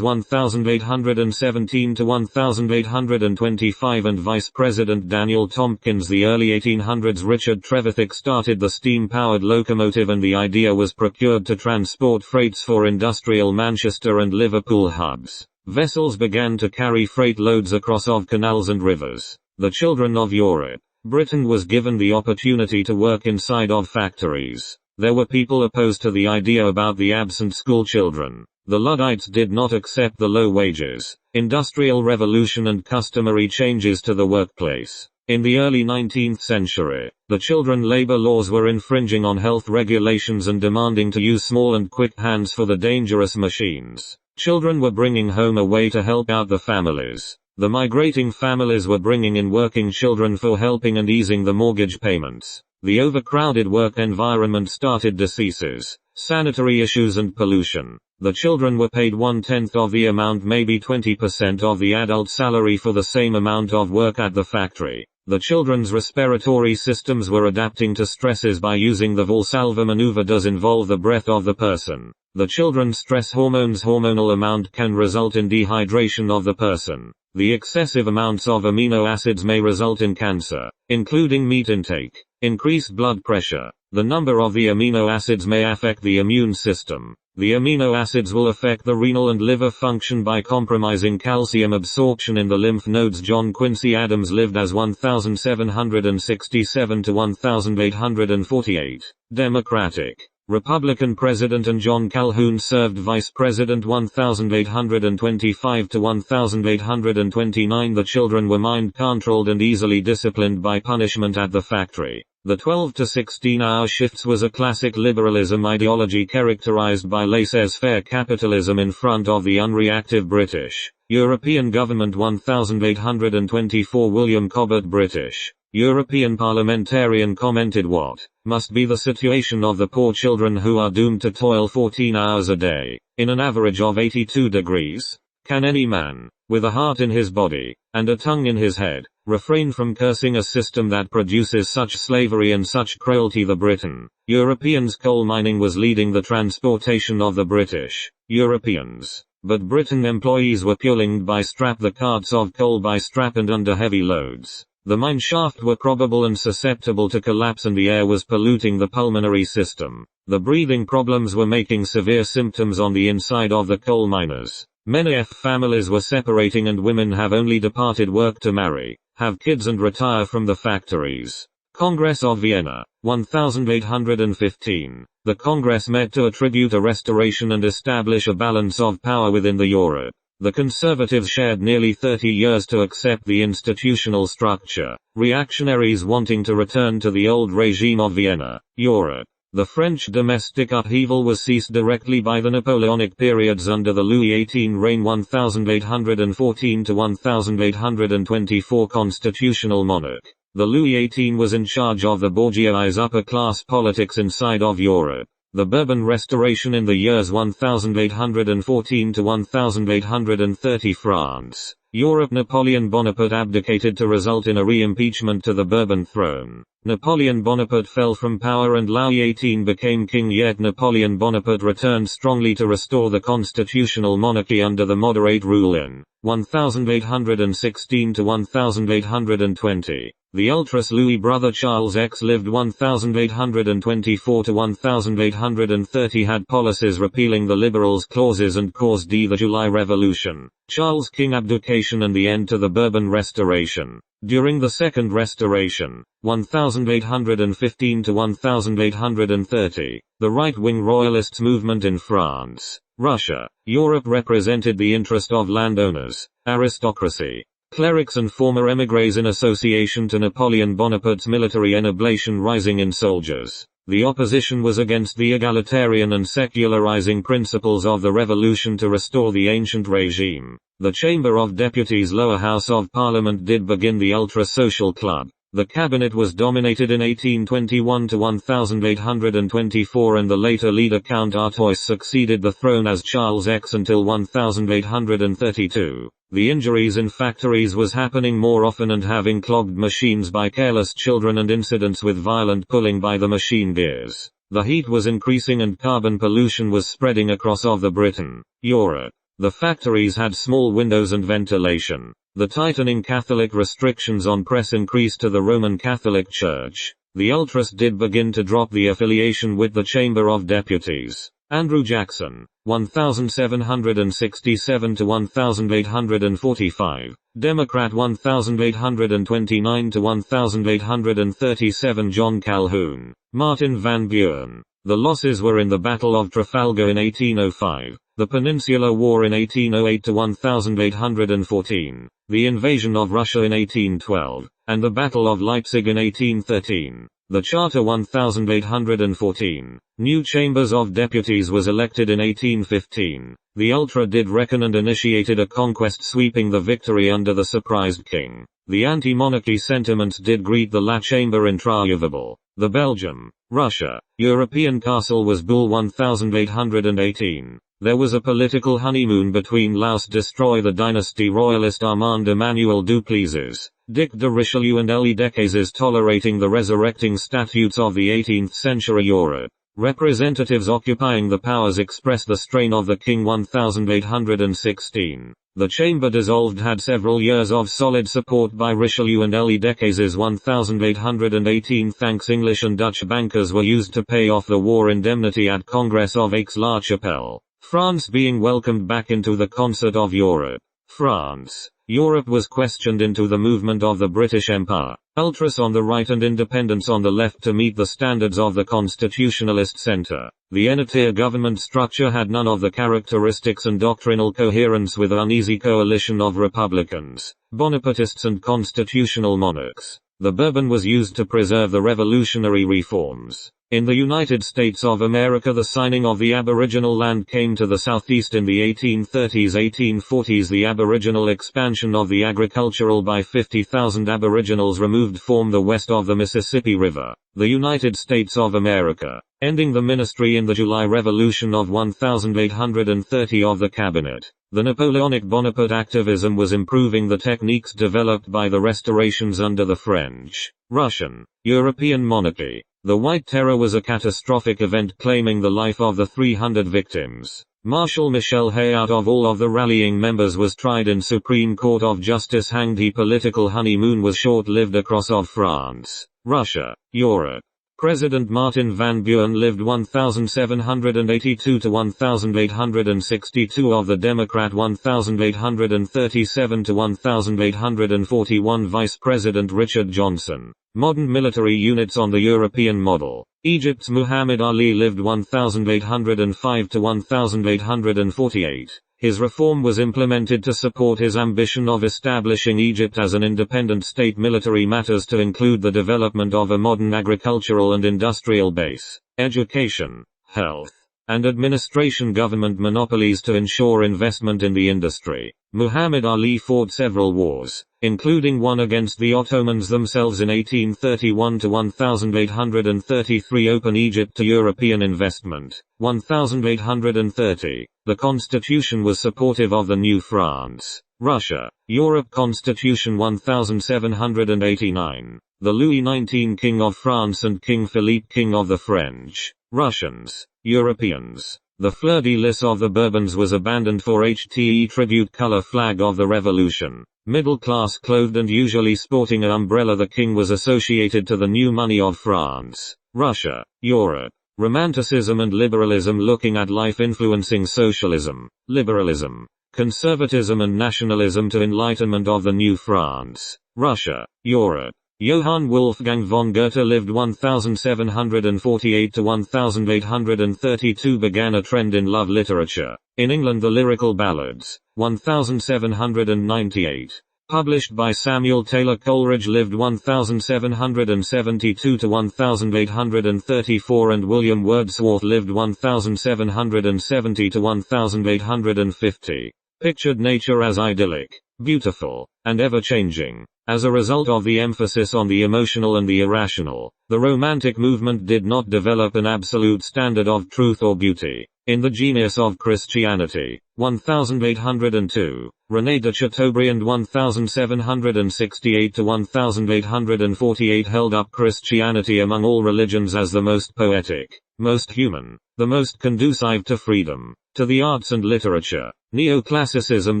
[SPEAKER 1] 1817 to 1825, and Vice President Daniel Tompkins. The early 1800s Richard Trevithick started the steam-powered locomotive, and the idea was procured to transport freights for industrial Manchester and Liverpool hubs. Vessels began to carry freight loads across of canals and rivers. The children of Europe. Britain was given the opportunity to work inside of factories. There were people opposed to the idea about the absent school children. The Luddites did not accept the low wages. Industrial Revolution and customary changes to the workplace. In the early 19th century, the children labor laws were infringing on health regulations and demanding to use small and quick hands for the dangerous machines. Children were bringing home a way to help out the families. The migrating families were bringing in working children for helping and easing the mortgage payments. The overcrowded work environment started diseases, sanitary issues and pollution. The children were paid 1/10 of the amount, maybe 20% of the adult salary for the same amount of work at the factory. The children's respiratory systems were adapting to stresses by using the Valsalva maneuver. Does involve the breath of the person. The children's stress hormonal amount can result in dehydration of the person. The excessive amounts of amino acids may result in cancer, including meat intake, increased blood pressure. The number of the amino acids may affect the immune system. The amino acids will affect the renal and liver function by compromising calcium absorption in the lymph nodes. John Quincy Adams lived as 1767 to 1848. Democratic, Republican president, and John Calhoun served vice president 1825 to 1829. The children were mind-controlled and easily disciplined by punishment at the factory. The 12 to 16-hour shifts was a classic liberalism ideology characterized by laissez-faire capitalism in front of the unreactive British European government. 1824. William Cobbett, British European parliamentarian, commented, "What must be the situation of the poor children who are doomed to toil 14 hours a day, in an average of 82 degrees? Can any man, with a heart in his body, and a tongue in his head, refrain from cursing a system that produces such slavery and such cruelty?" The Britain Europeans. Coal mining was leading the transportation of the British Europeans, but Britain employees were pulling by strap the carts of coal by strap and under heavy loads. The mine shaft were probable and susceptible to collapse, and the air was polluting the pulmonary system. The breathing problems were making severe symptoms on the inside of the coal miners. Many families were separating, and women have only departed work to marry, have kids and retire from the factories. Congress of Vienna, 1815. The Congress met to attribute a restoration and establish a balance of power within the Europe. The conservatives shared nearly 30 years to accept the institutional structure, reactionaries wanting to return to the old regime of Vienna, Europe. The French domestic upheaval was seized directly by the Napoleonic periods under the Louis XVIII reign. 1814 to 1824. Constitutional monarch. The Louis XVIII was in charge of the bourgeois upper-class politics inside of Europe. The Bourbon Restoration in the years 1814 to 1830. France, Europe. Napoleon Bonaparte abdicated to result in a re-impeachment to the Bourbon throne. Napoleon Bonaparte fell from power and Louis XVIII became king, yet Napoleon Bonaparte returned strongly to restore the constitutional monarchy under the moderate rule in 1816 to 1820. The ultras Louis brother Charles X lived 1824 to 1830, had policies repealing the liberals' clauses and caused the July Revolution, Charles King abdication, and the end to the Bourbon Restoration. During the Second Restoration, 1815 to 1830, the right-wing royalists movement in France, Russia, Europe represented the interest of landowners, aristocracy, clerics and former émigrés in association to Napoleon Bonaparte's military enoblation rising in soldiers. The opposition was against the egalitarian and secularizing principles of the revolution to restore the ancient regime. The Chamber of Deputies, lower house of Parliament, did begin the ultra-social club. The cabinet was dominated in 1821 to 1824, and the later leader Count Artois succeeded the throne as Charles X until 1832. The injuries in factories was happening more often and having clogged machines by careless children and incidents with violent pulling by the machine gears. The heat was increasing and carbon pollution was spreading across of the Britain, Europe. The factories had small windows and ventilation. The tightening Catholic restrictions on press increased to the Roman Catholic Church. The ultras did begin to drop the affiliation with the Chamber of Deputies. Andrew Jackson, 1767 to 1845, Democrat. 1829 to 1837. John Calhoun, Martin Van Buren. The losses were in the Battle of Trafalgar in 1805, the Peninsular War in 1808 to 1814, the invasion of Russia in 1812, and the Battle of Leipzig in 1813. The Charter 1814, new Chambers of Deputies was elected in 1815. The Ultra did reckon and initiated a conquest sweeping the victory under the surprised king. The anti-monarchy sentiments did greet the La Chamber intriumphable. The Belgium, Russia, European castle was Bull 1818. There was a political honeymoon between Laus destroy the dynasty royalist Armand Emmanuel Duplessis, Dick de Richelieu and Elie Decazes tolerating the resurrecting statutes of the 18th century Europe. Representatives occupying the powers expressed the strain of the king 1816. The chamber dissolved had several years of solid support by Richelieu and Elie Decazes 1818 thanks English and Dutch bankers were used to pay off the war indemnity at Congress of Aix-la-Chapelle. France being welcomed back into the concert of Europe. France. Europe was questioned into the movement of the British Empire, ultras on the right and independents on the left to meet the standards of the constitutionalist centre. The Ennetier government structure had none of the characteristics and doctrinal coherence with an uneasy coalition of republicans, Bonapartists and constitutional monarchs. The Bourbon was used to preserve the revolutionary reforms. In the United States of America, the signing of the Aboriginal Land came to the southeast in the 1830s-1840s. The Aboriginal expansion of the agricultural by 50,000 Aboriginals removed form the west of the Mississippi River. The United States of America, ending the ministry in the July Revolution of 1830 of the cabinet. The Napoleonic Bonaparte activism was improving the techniques developed by the restorations under the French, Russian, European monarchy. The White Terror was a catastrophic event claiming the life of the 300 victims. Marshal Michel Hay, out of all of the rallying members, was tried in Supreme Court of Justice, hanged. He political honeymoon was short-lived across of France, Russia, Europe. President Martin Van Buren lived 1782 to 1862 of the Democrat, 1837 to 1841 Vice President Richard Johnson. Modern military units on the European model. Egypt's Muhammad Ali lived 1805 to 1848. His reform was implemented to support his ambition of establishing Egypt as an independent state. Military matters to include the development of a modern agricultural and industrial base, education, health, and administration. Government monopolies to ensure investment in the industry. Muhammad Ali fought several wars, including one against the Ottomans themselves in 1831 to 1833. Open Egypt to European investment. 1830. The constitution was supportive of the new France, Russia, Europe Constitution 1789. The Louis XIX King of France and King Philippe King of the French, Russians, Europeans. The fleur-de-lis of the Bourbons was abandoned for HTE tribute color flag of the revolution. Middle class clothed and usually sporting an umbrella. The king was associated to the new money of France, Russia, Europe. Romanticism and liberalism looking at life influencing socialism, liberalism, conservatism and nationalism to enlightenment of the new France, Russia, Europe. Johann Wolfgang von Goethe lived 1748 to 1832. Began a trend in love literature. In England, the lyrical ballads, 1798. Published by Samuel Taylor Coleridge, lived 1772 to 1834, and William Wordsworth lived 1770 to 1850. Pictured nature as idyllic, beautiful, and ever-changing. As a result of the emphasis on the emotional and the irrational, the Romantic movement did not develop an absolute standard of truth or beauty. In The Genius of Christianity, 1802, René de Chateaubriand 1768 to 1848 held up Christianity among all religions as the most poetic, most human, the most conducive to freedom, to the arts and literature. Neoclassicism,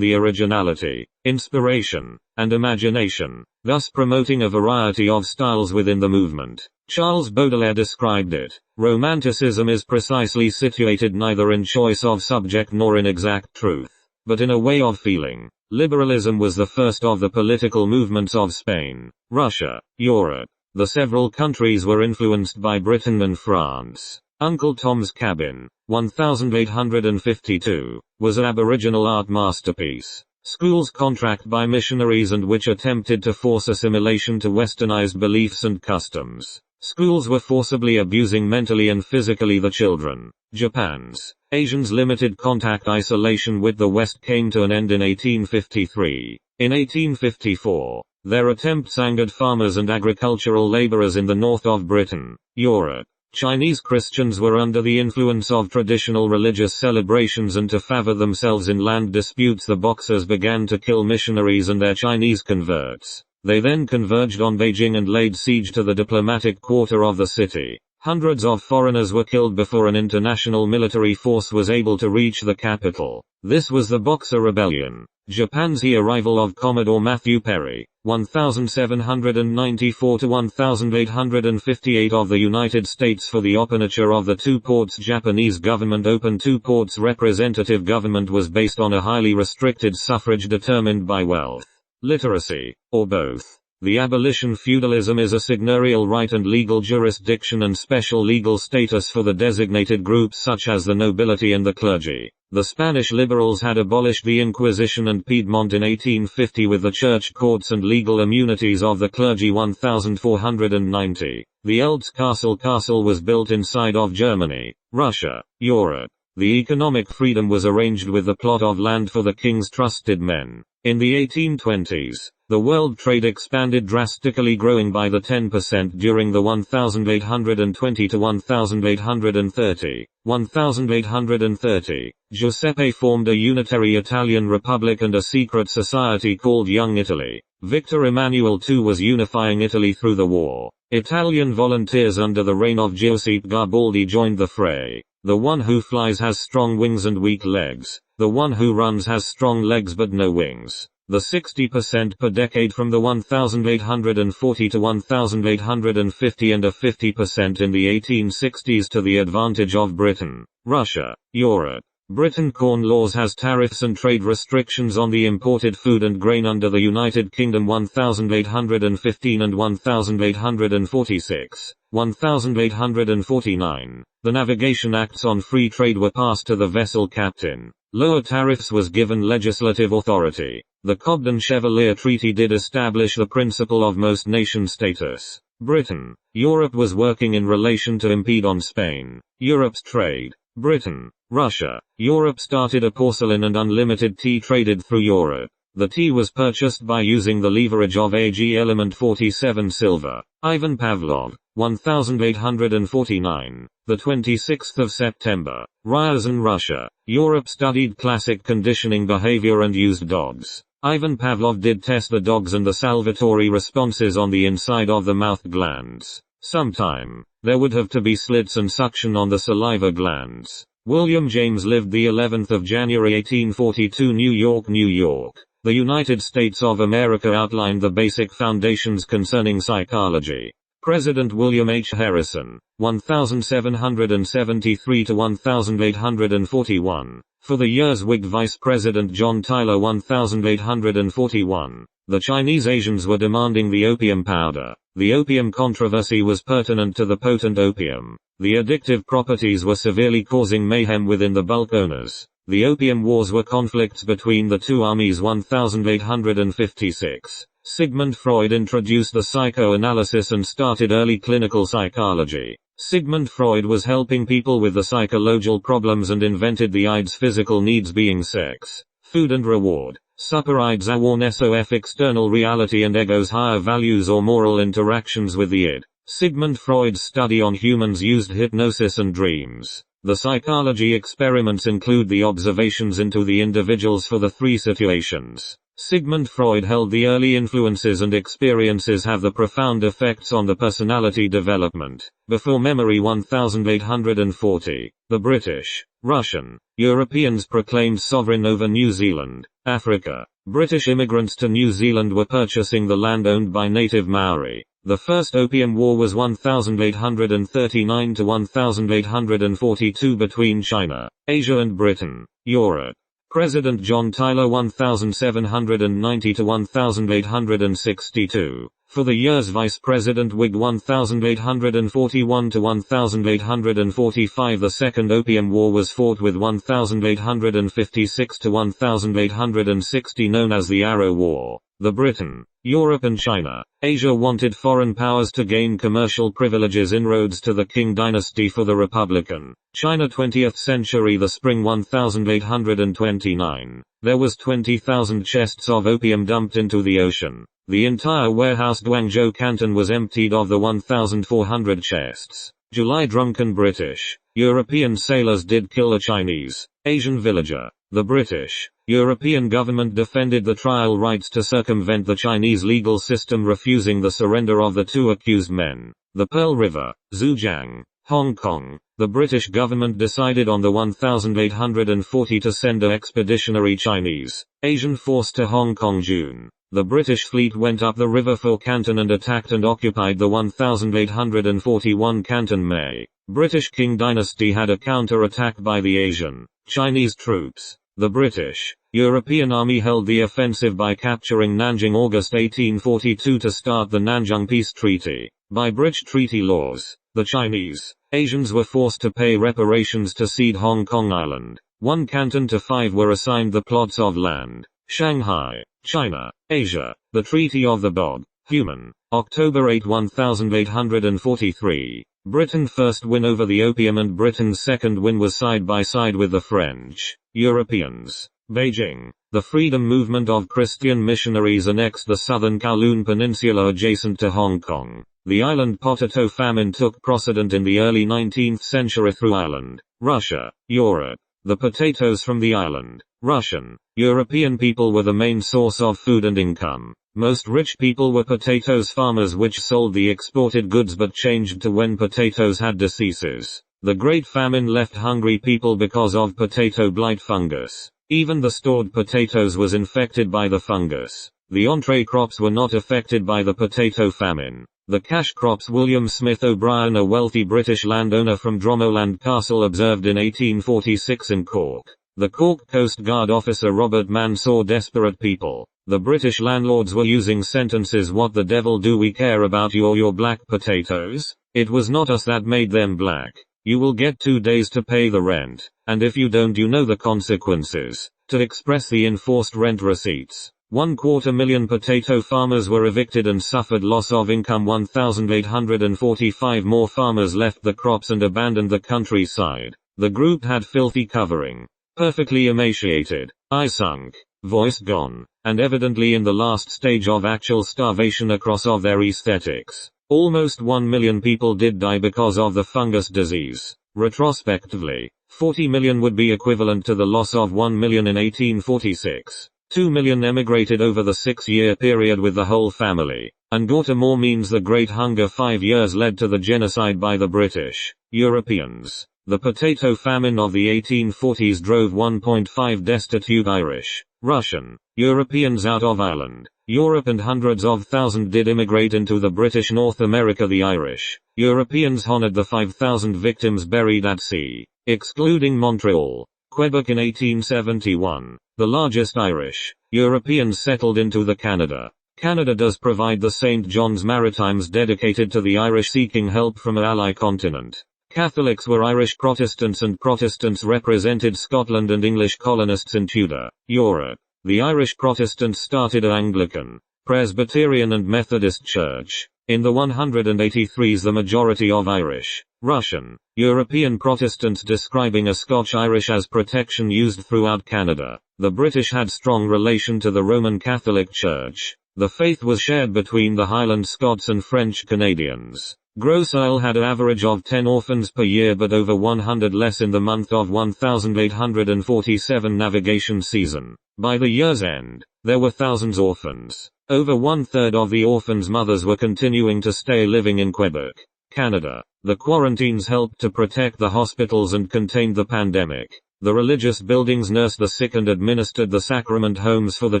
[SPEAKER 1] the originality, inspiration, and imagination, thus promoting a variety of styles within the movement. Charles Baudelaire described it. Romanticism is precisely situated neither in choice of subject nor in exact truth, but in a way of feeling. Liberalism was the first of the political movements of Spain, Russia, Europe. The several countries were influenced by Britain and France. Uncle Tom's Cabin, 1852, was an Aboriginal art masterpiece. Schools contract by missionaries and which attempted to force assimilation to westernized beliefs and customs. Schools were forcibly abusing mentally and physically the children. Japan's Asians' limited contact isolation with the West came to an end in 1853. In 1854, their attempts angered farmers and agricultural laborers in the north of Britain, Europe. Chinese Christians were under the influence of traditional religious celebrations, and to favor themselves in land disputes the Boxers began to kill missionaries and their Chinese converts. They then converged on Beijing and laid siege to the diplomatic quarter of the city. Hundreds of foreigners were killed before an international military force was able to reach the capital. This was the Boxer Rebellion. Japan's arrival of Commodore Matthew Perry, 1794 to 1858 of the United States for the opening of the two ports. Japanese government opened two ports. Representative government was based on a highly restricted suffrage determined by wealth, literacy, or both. The abolition feudalism is a seigneurial right and legal jurisdiction and special legal status for the designated groups such as the nobility and the clergy. The Spanish liberals had abolished the Inquisition and Piedmont in 1850 with the church courts and legal immunities of the clergy. 1490. The Elbs Castle was built inside of Germany, Russia, Europe. The economic freedom was arranged with the plot of land for the king's trusted men. In the 1820s, the world trade expanded drastically, growing by the 10% during the 1820 to 1830. 1830, Giuseppe formed a unitary Italian republic and a secret society called Young Italy. Victor Emmanuel II was unifying Italy through the war. Italian volunteers under the reign of Giuseppe Garibaldi joined the fray. The one who flies has strong wings and weak legs. The one who runs has strong legs but no wings. The 60% per decade from the 1840 to 1850 and a 50% in the 1860s to the advantage of Britain, Russia, Europe. Britain corn laws has tariffs and trade restrictions on the imported food and grain under the United Kingdom. 1815 and 1846. 1849. The Navigation Acts on Free Trade were passed to the vessel captain. Lower tariffs was given legislative authority. The Cobden-Chevalier Treaty did establish the principle of most nation status. Britain. Europe was working in relation to impede on Spain, Europe's trade. Britain. Russia. Europe started a porcelain and unlimited tea traded through Europe. The tea was purchased by using the leverage of Ag element 47 silver. Ivan Pavlov, 1849. The 26th of September. Ryazan, Russia. Europe studied classic conditioning behavior and used dogs. Ivan Pavlov did test the dogs and the salvatory responses on the inside of the mouth glands. Sometime, there would have to be slits and suction on the saliva glands. William James lived the 11th of January 1842, New York, New York. The United States of America outlined the basic foundations concerning psychology. President William H. Harrison, 1773 to 1841. For the years Whig Vice President John Tyler, 1841. The Chinese Asians were demanding the opium powder. The opium controversy was pertinent to the potent opium. The addictive properties were severely causing mayhem within the bulk owners. The Opium Wars were conflicts between the two armies. 1856. Sigmund Freud introduced the psychoanalysis and started early clinical psychology. Sigmund Freud was helping people with the psychological problems and invented the ID's physical needs being sex, food and reward. Super ID's awareness of external reality and ego's higher values or moral interactions with the id. Sigmund Freud's study on humans used hypnosis and dreams. The psychology experiments include the observations into the individuals for the three situations. Sigmund Freud held the early influences and experiences have the profound effects on the personality development. Before memory. 1840. The British, Russian, Europeans proclaimed sovereign over New Zealand, Africa. British immigrants to New Zealand were purchasing the land owned by native Maori. The First Opium War was 1839 to 1842 between China, Asia and Britain, Europe. President John Tyler, 1790 to 1862. For the years Vice President Whig 1841 to 1845, the Second Opium War was fought with 1856 to 1860, known as the Arrow War. The Britain, Europe and China, Asia wanted foreign powers to gain commercial privileges, inroads to the Qing dynasty for the Republican China. 20th century, the spring 1829. There was 20,000 chests of opium dumped into the ocean. The entire warehouse Guangzhou Canton was emptied of the 1,400 chests. July, drunken British, European sailors did kill a Chinese, Asian villager. The British, European government defended the trial rights to circumvent the Chinese legal system, refusing the surrender of the two accused men. The Pearl River, Zhujiang, Hong Kong. The British government decided on the 1840 to send an expeditionary Chinese, Asian force to Hong Kong. June. The British fleet went up the river for Canton and attacked and occupied the 1841 Canton. May. British Qing dynasty had a counter-attack by the Asian, Chinese troops. The British, European army held the offensive by capturing Nanjing August 1842 to start the Nanjing Peace Treaty. By Bridge Treaty laws, the Chinese, Asians were forced to pay reparations to cede Hong Kong Island. 1 Canton to 5 were assigned the plots of land. Shanghai, China, Asia. The Treaty of the Bog, Human, October 8, 1843. Britain first win over the opium and Britain's second win was side by side with the French, Europeans. Beijing. The freedom movement of Christian missionaries annexed the southern Kowloon Peninsula adjacent to Hong Kong. The island potato famine took precedent in the early 19th century through Ireland, Russia, Europe. The potatoes from the island, Russian, European people were the main source of food and income. Most rich people were potatoes farmers which sold the exported goods but changed to when potatoes had diseases. The Great Famine left hungry people because of potato blight fungus. Even the stored potatoes was infected by the fungus. The entree crops were not affected by the potato famine. The cash crops. William Smith O'Brien, a wealthy British landowner from Dromoland Castle, observed in 1846 in Cork. The Cork Coast Guard officer Robert Mann saw desperate people. The British landlords were using sentences, "What the devil do we care about your black potatoes? It was not us that made them black. You will get 2 days to pay the rent, and if you don't you know the consequences." To express the enforced rent receipts. 250,000 potato farmers were evicted and suffered loss of income. 1845 more farmers left the crops and abandoned the countryside. The group had filthy covering, perfectly emaciated, eye sunk, voice gone, and evidently in the last stage of actual starvation across of their aesthetics. Almost 1 million people did die because of the fungus disease. Retrospectively, 40 million would be equivalent to the loss of 1 million in 1846. 2 million emigrated over the 6-year period with the whole family. Ngorta more means the Great Hunger. 5 years led to the genocide by the British, Europeans. The potato famine of the 1840s drove 1.5 destitute Irish, Russian, Europeans out of Ireland, Europe, and hundreds of thousands did immigrate into the British North America. The Irish, Europeans honored the 5,000 victims buried at sea, excluding Montreal, Quebec in 1871. The largest Irish, Europeans settled into the Canada. Canada does provide the St. John's Maritimes dedicated to the Irish seeking help from an ally continent. Catholics were Irish Protestants and Protestants represented Scotland and English colonists in Tudor Europe. The Irish Protestants started an Anglican, Presbyterian and Methodist church. In the 183s the majority of Irish, Russian, European Protestants describing a Scotch-Irish as protection used throughout Canada. The British had strong relation to the Roman Catholic Church. The faith was shared between the Highland Scots and French Canadians. Grosse Isle had an average of 10 orphans per year but over 100 less in the month of 1847 navigation season. By the year's end, there were thousands orphans. Over 1/3 of the orphans' mothers were continuing to stay living in Quebec, Canada. The quarantines helped to protect the hospitals and contained the pandemic. The religious buildings nursed the sick and administered the sacrament homes for the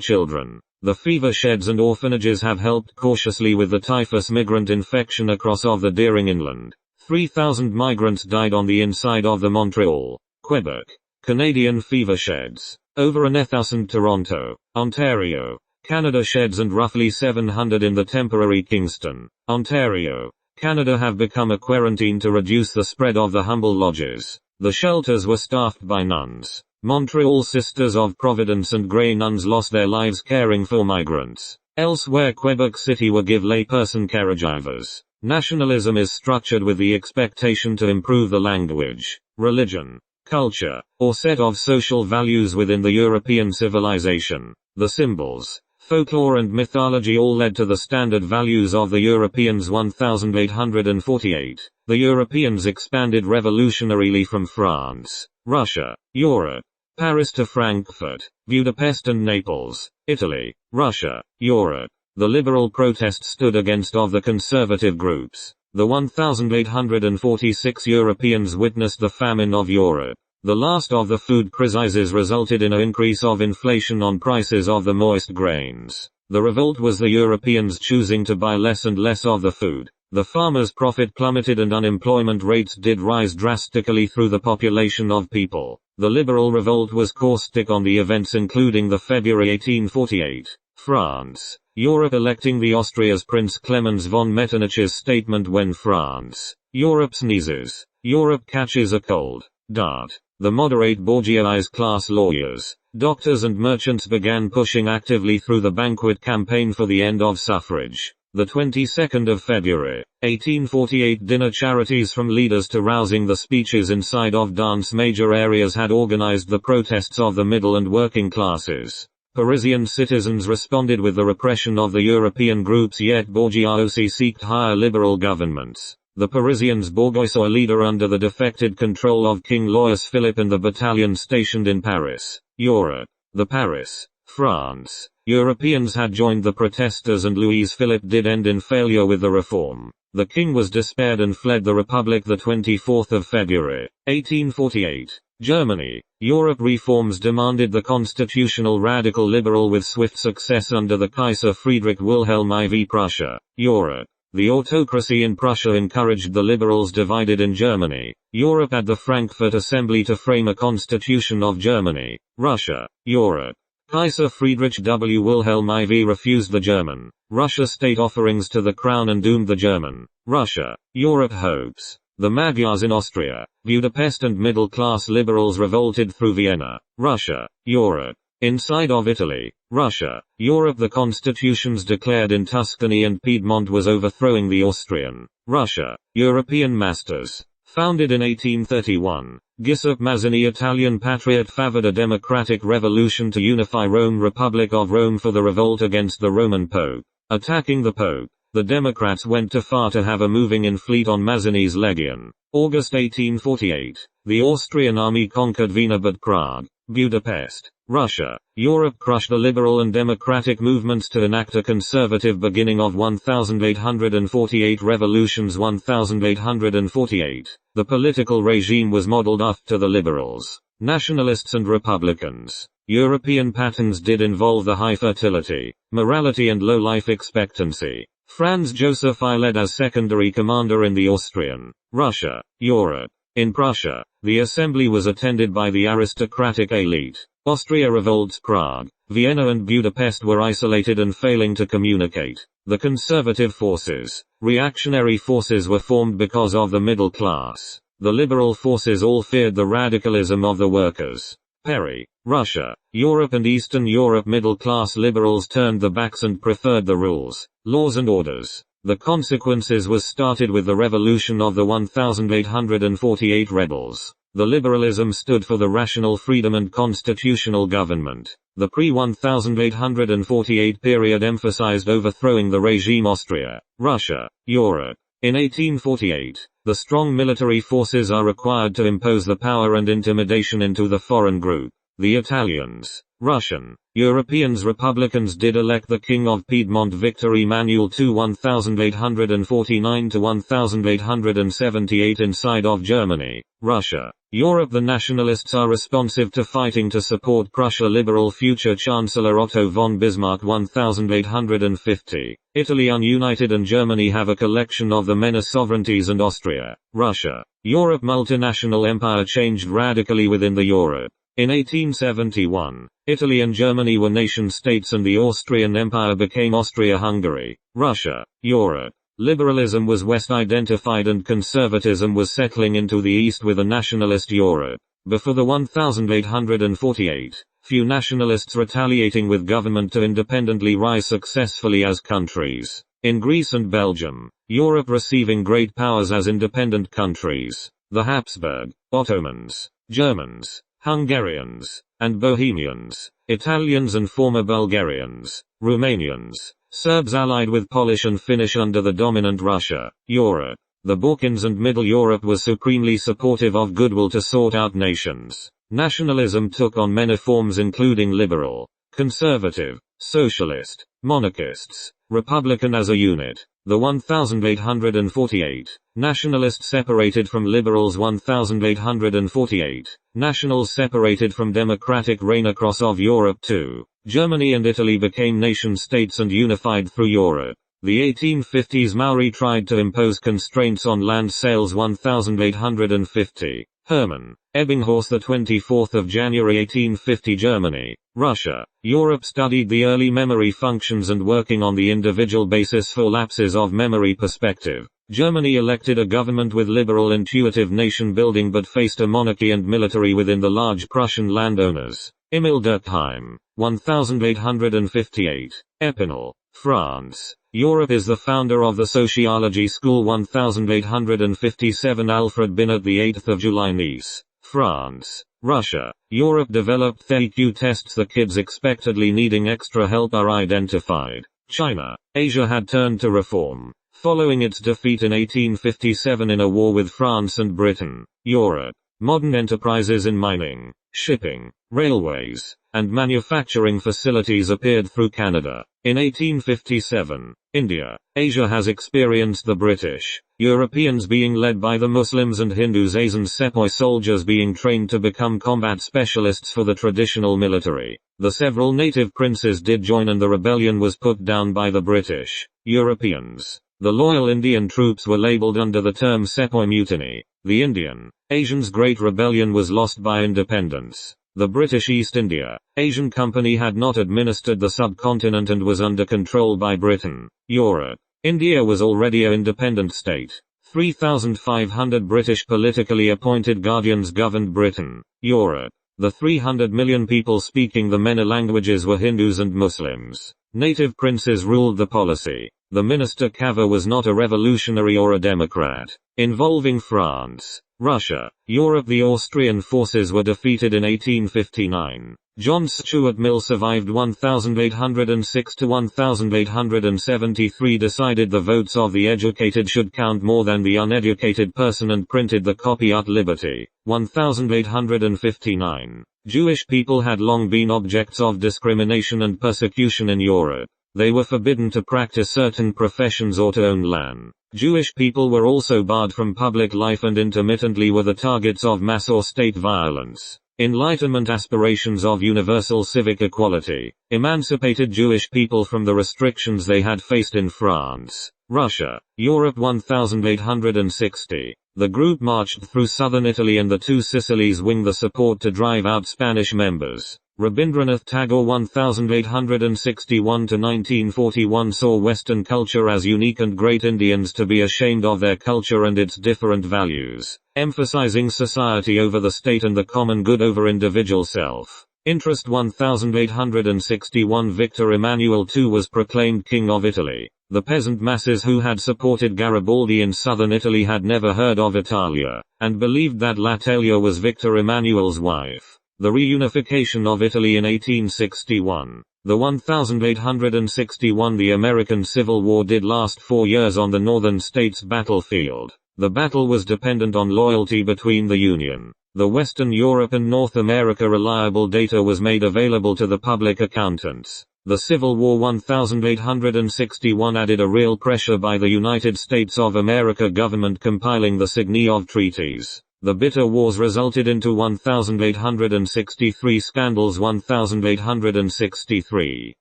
[SPEAKER 1] children. The fever sheds and orphanages have helped cautiously with the typhus migrant infection across of the Deering Inland. 3,000 migrants died on the inside of the Montreal, Quebec, Canadian fever sheds. Over 1,000 Toronto, Ontario, Canada sheds and roughly 700 in the temporary Kingston, Ontario, Canada have become a quarantine to reduce the spread of the humble lodges. The shelters were staffed by nuns. Montreal Sisters of Providence and Grey Nuns lost their lives caring for migrants. Elsewhere, Quebec City were give layperson caregivers. Nationalism is structured with the expectation to improve the language, religion, culture, or set of social values within the European civilization. The symbols, folklore and mythology all led to the standard values of the Europeans. 1848. The Europeans expanded revolutionarily from France, Russia, Europe, Paris to Frankfurt, Budapest and Naples, Italy, Russia, Europe. The liberal protest stood against of the conservative groups. The 1846 Europeans witnessed the famine of Europe. The last of the food crises resulted in an increase of inflation on prices of the moist grains. The revolt was the Europeans choosing to buy less and less of the food. The farmers' profit plummeted and unemployment rates did rise drastically through the population of people. The liberal revolt was caustic on the events including the February 1848, France, Europe electing the Austria's Prince Clemens von Metternich's statement when France, Europe sneezes, Europe catches a cold, dart. The moderate bourgeois class lawyers, doctors and merchants began pushing actively through the banquet campaign for the end of suffrage. The 22nd of February, 1848 dinner charities from leaders to rousing the speeches inside of dance major areas had organized the protests of the middle and working classes. Parisian citizens responded with the repression of the European groups, yet bourgeoisie seeked higher liberal governments. The Parisians bourgeois leader under the defected control of King Louis Philippe and the battalion stationed in Paris, Europe. The Paris, France, Europeans had joined the protesters and Louis Philippe did end in failure with the reform. The king was despaired and fled the Republic the 24th of February, 1848. Germany, Europe reforms demanded the constitutional radical liberal with swift success under the Kaiser Friedrich Wilhelm IV. Prussia, Europe. The autocracy in Prussia encouraged the liberals divided in Germany, Europe at the Frankfurt Assembly to frame a constitution of Germany, Russia, Europe. Kaiser Friedrich W. Wilhelm IV refused the German, Russia state offerings to the crown and doomed the German, Russia, Europe hopes. The Magyars in Austria, Budapest and middle-class liberals revolted through Vienna, Russia, Europe. Inside of Italy, Russia, Europe, the constitutions declared in Tuscany and Piedmont was overthrowing the Austrian, Russia, European masters. Founded in 1831, Giuseppe Mazzini, Italian patriot, favored a democratic revolution to unify Rome, Republic of Rome, for the revolt against the Roman Pope. Attacking the Pope, the Democrats went too far to have a moving-in fleet on Mazzini's legion. August 1848, the Austrian army conquered Vienna but Prague, Budapest, Russia, Europe crushed the liberal and democratic movements to enact a conservative beginning of 1848 revolutions. 1848, the political regime was modeled after the liberals, nationalists and republicans. European patterns did involve the high fertility, morality and low life expectancy. Franz Joseph I led as secondary commander in the Austrian, Russia, Europe. In Prussia, the assembly was attended by the aristocratic elite. Austria revolts. Prague, Vienna and Budapest were isolated and failing to communicate. The conservative forces, reactionary forces were formed because of the middle class. The liberal forces all feared the radicalism of the workers. Perry, Russia, Europe and Eastern Europe middle-class liberals turned their backs and preferred the rules, laws and orders. The consequences was started with the revolution of the 1848 rebels. The liberalism stood for the rational freedom and constitutional government. The pre-1848 period emphasized overthrowing the regime Austria, Russia, Europe. In 1848, the strong military forces are required to impose the power and intimidation into the foreign group. The Italians, Russian, Europeans Republicans did elect the King of Piedmont Victor Emmanuel II 1849 to 1878 inside of Germany, Russia, Europe. The nationalists are responsive to fighting to support Prussia liberal future Chancellor Otto von Bismarck 1850. Italy ununited and Germany have a collection of the menace sovereignties and Austria, Russia, Europe multinational empire changed radically within the Europe. In 1871, Italy and Germany were nation-states and the Austrian Empire became Austria-Hungary. Russia, Europe. Liberalism was West-identified and conservatism was settling into the East with a nationalist Europe. Before the 1848, few nationalists retaliating with government to independently rise successfully as countries. In Greece and Belgium, Europe receiving great powers as independent countries. The Habsburg, Ottomans, Germans, Hungarians, and Bohemians, Italians and former Bulgarians, Romanians, Serbs allied with Polish and Finnish under the dominant Russia, Europe. The Balkans and Middle Europe was supremely supportive of goodwill to sort out nations. Nationalism took on many forms including liberal, conservative, socialist, monarchists, republican as a unit. The 1848, nationalists separated from liberals. 1848, nationals separated from democratic reign across of Europe too. Germany and Italy became nation-states and unified through Europe. The 1850s Maori tried to impose constraints on land sales. 1850. Hermann Ebbinghaus, the 24th of January 1850. Germany, Russia, Europe studied the early memory functions and working on the individual basis for lapses of memory perspective. Germany elected a government with liberal intuitive nation building but faced a monarchy and military within the large Prussian landowners. Emil Durkheim, 1858. Epinal, France. Europe is the founder of the sociology school. 1857. Alfred Binet, the 8th of July. Nice, France. Russia, Europe developed IQ tests. The kids expectedly needing extra help are identified. China, Asia had turned to reform, following its defeat in 1857 in a war with France and Britain. Europe, modern enterprises in mining, shipping, railways, and manufacturing facilities appeared through Canada. In 1857, India, Asia has experienced the British, Europeans being led by the Muslims and Hindus, Asian sepoy soldiers being trained to become combat specialists for the traditional military. The several native princes did join and the rebellion was put down by the British, Europeans. The loyal Indian troops were labeled under the term sepoy mutiny. The Indian, Asians' Great Rebellion was lost by independence. The British East India, Asian Company had not administered the subcontinent and was under control by Britain. Europe. India was already an independent state. 3,500 British politically appointed guardians governed Britain. Europe. The 300 million people speaking the many languages were Hindus and Muslims. Native princes ruled the policy. The minister Cavour was not a revolutionary or a democrat. Involving France, Russia, Europe. The Austrian forces were defeated in 1859. John Stuart Mill survived. 1806 to 1873 decided the votes of the educated should count more than the uneducated person and printed the copy at liberty. 1859. Jewish people had long been objects of discrimination and persecution in Europe. They were forbidden to practice certain professions or to own land. Jewish people were also barred from public life and intermittently were the targets of mass or state violence. Enlightenment aspirations of universal civic equality emancipated Jewish people from the restrictions they had faced in France, Russia, Europe. 1860. The group marched through southern Italy and the two Sicilies winged the support to drive out Spanish members. Rabindranath Tagore 1861–1941 saw Western culture as unique and great Indians to be ashamed of their culture and its different values, emphasizing society over the state and the common good over individual self. Interest 1861 Victor Emmanuel II was proclaimed King of Italy. The peasant masses who had supported Garibaldi in southern Italy had never heard of Italia, and believed that Latelia was Victor Emmanuel's wife. The reunification of Italy in 1861. The 1861 The American Civil War did last 4 years on the northern states' battlefield. The battle was dependent on loyalty between the Union, the Western Europe and North America. Reliable data was made available to the public accountants. The Civil War 1861 added a real pressure by the United States of America government compiling the signee of treaties. The bitter wars resulted into 1863 scandals. 1863.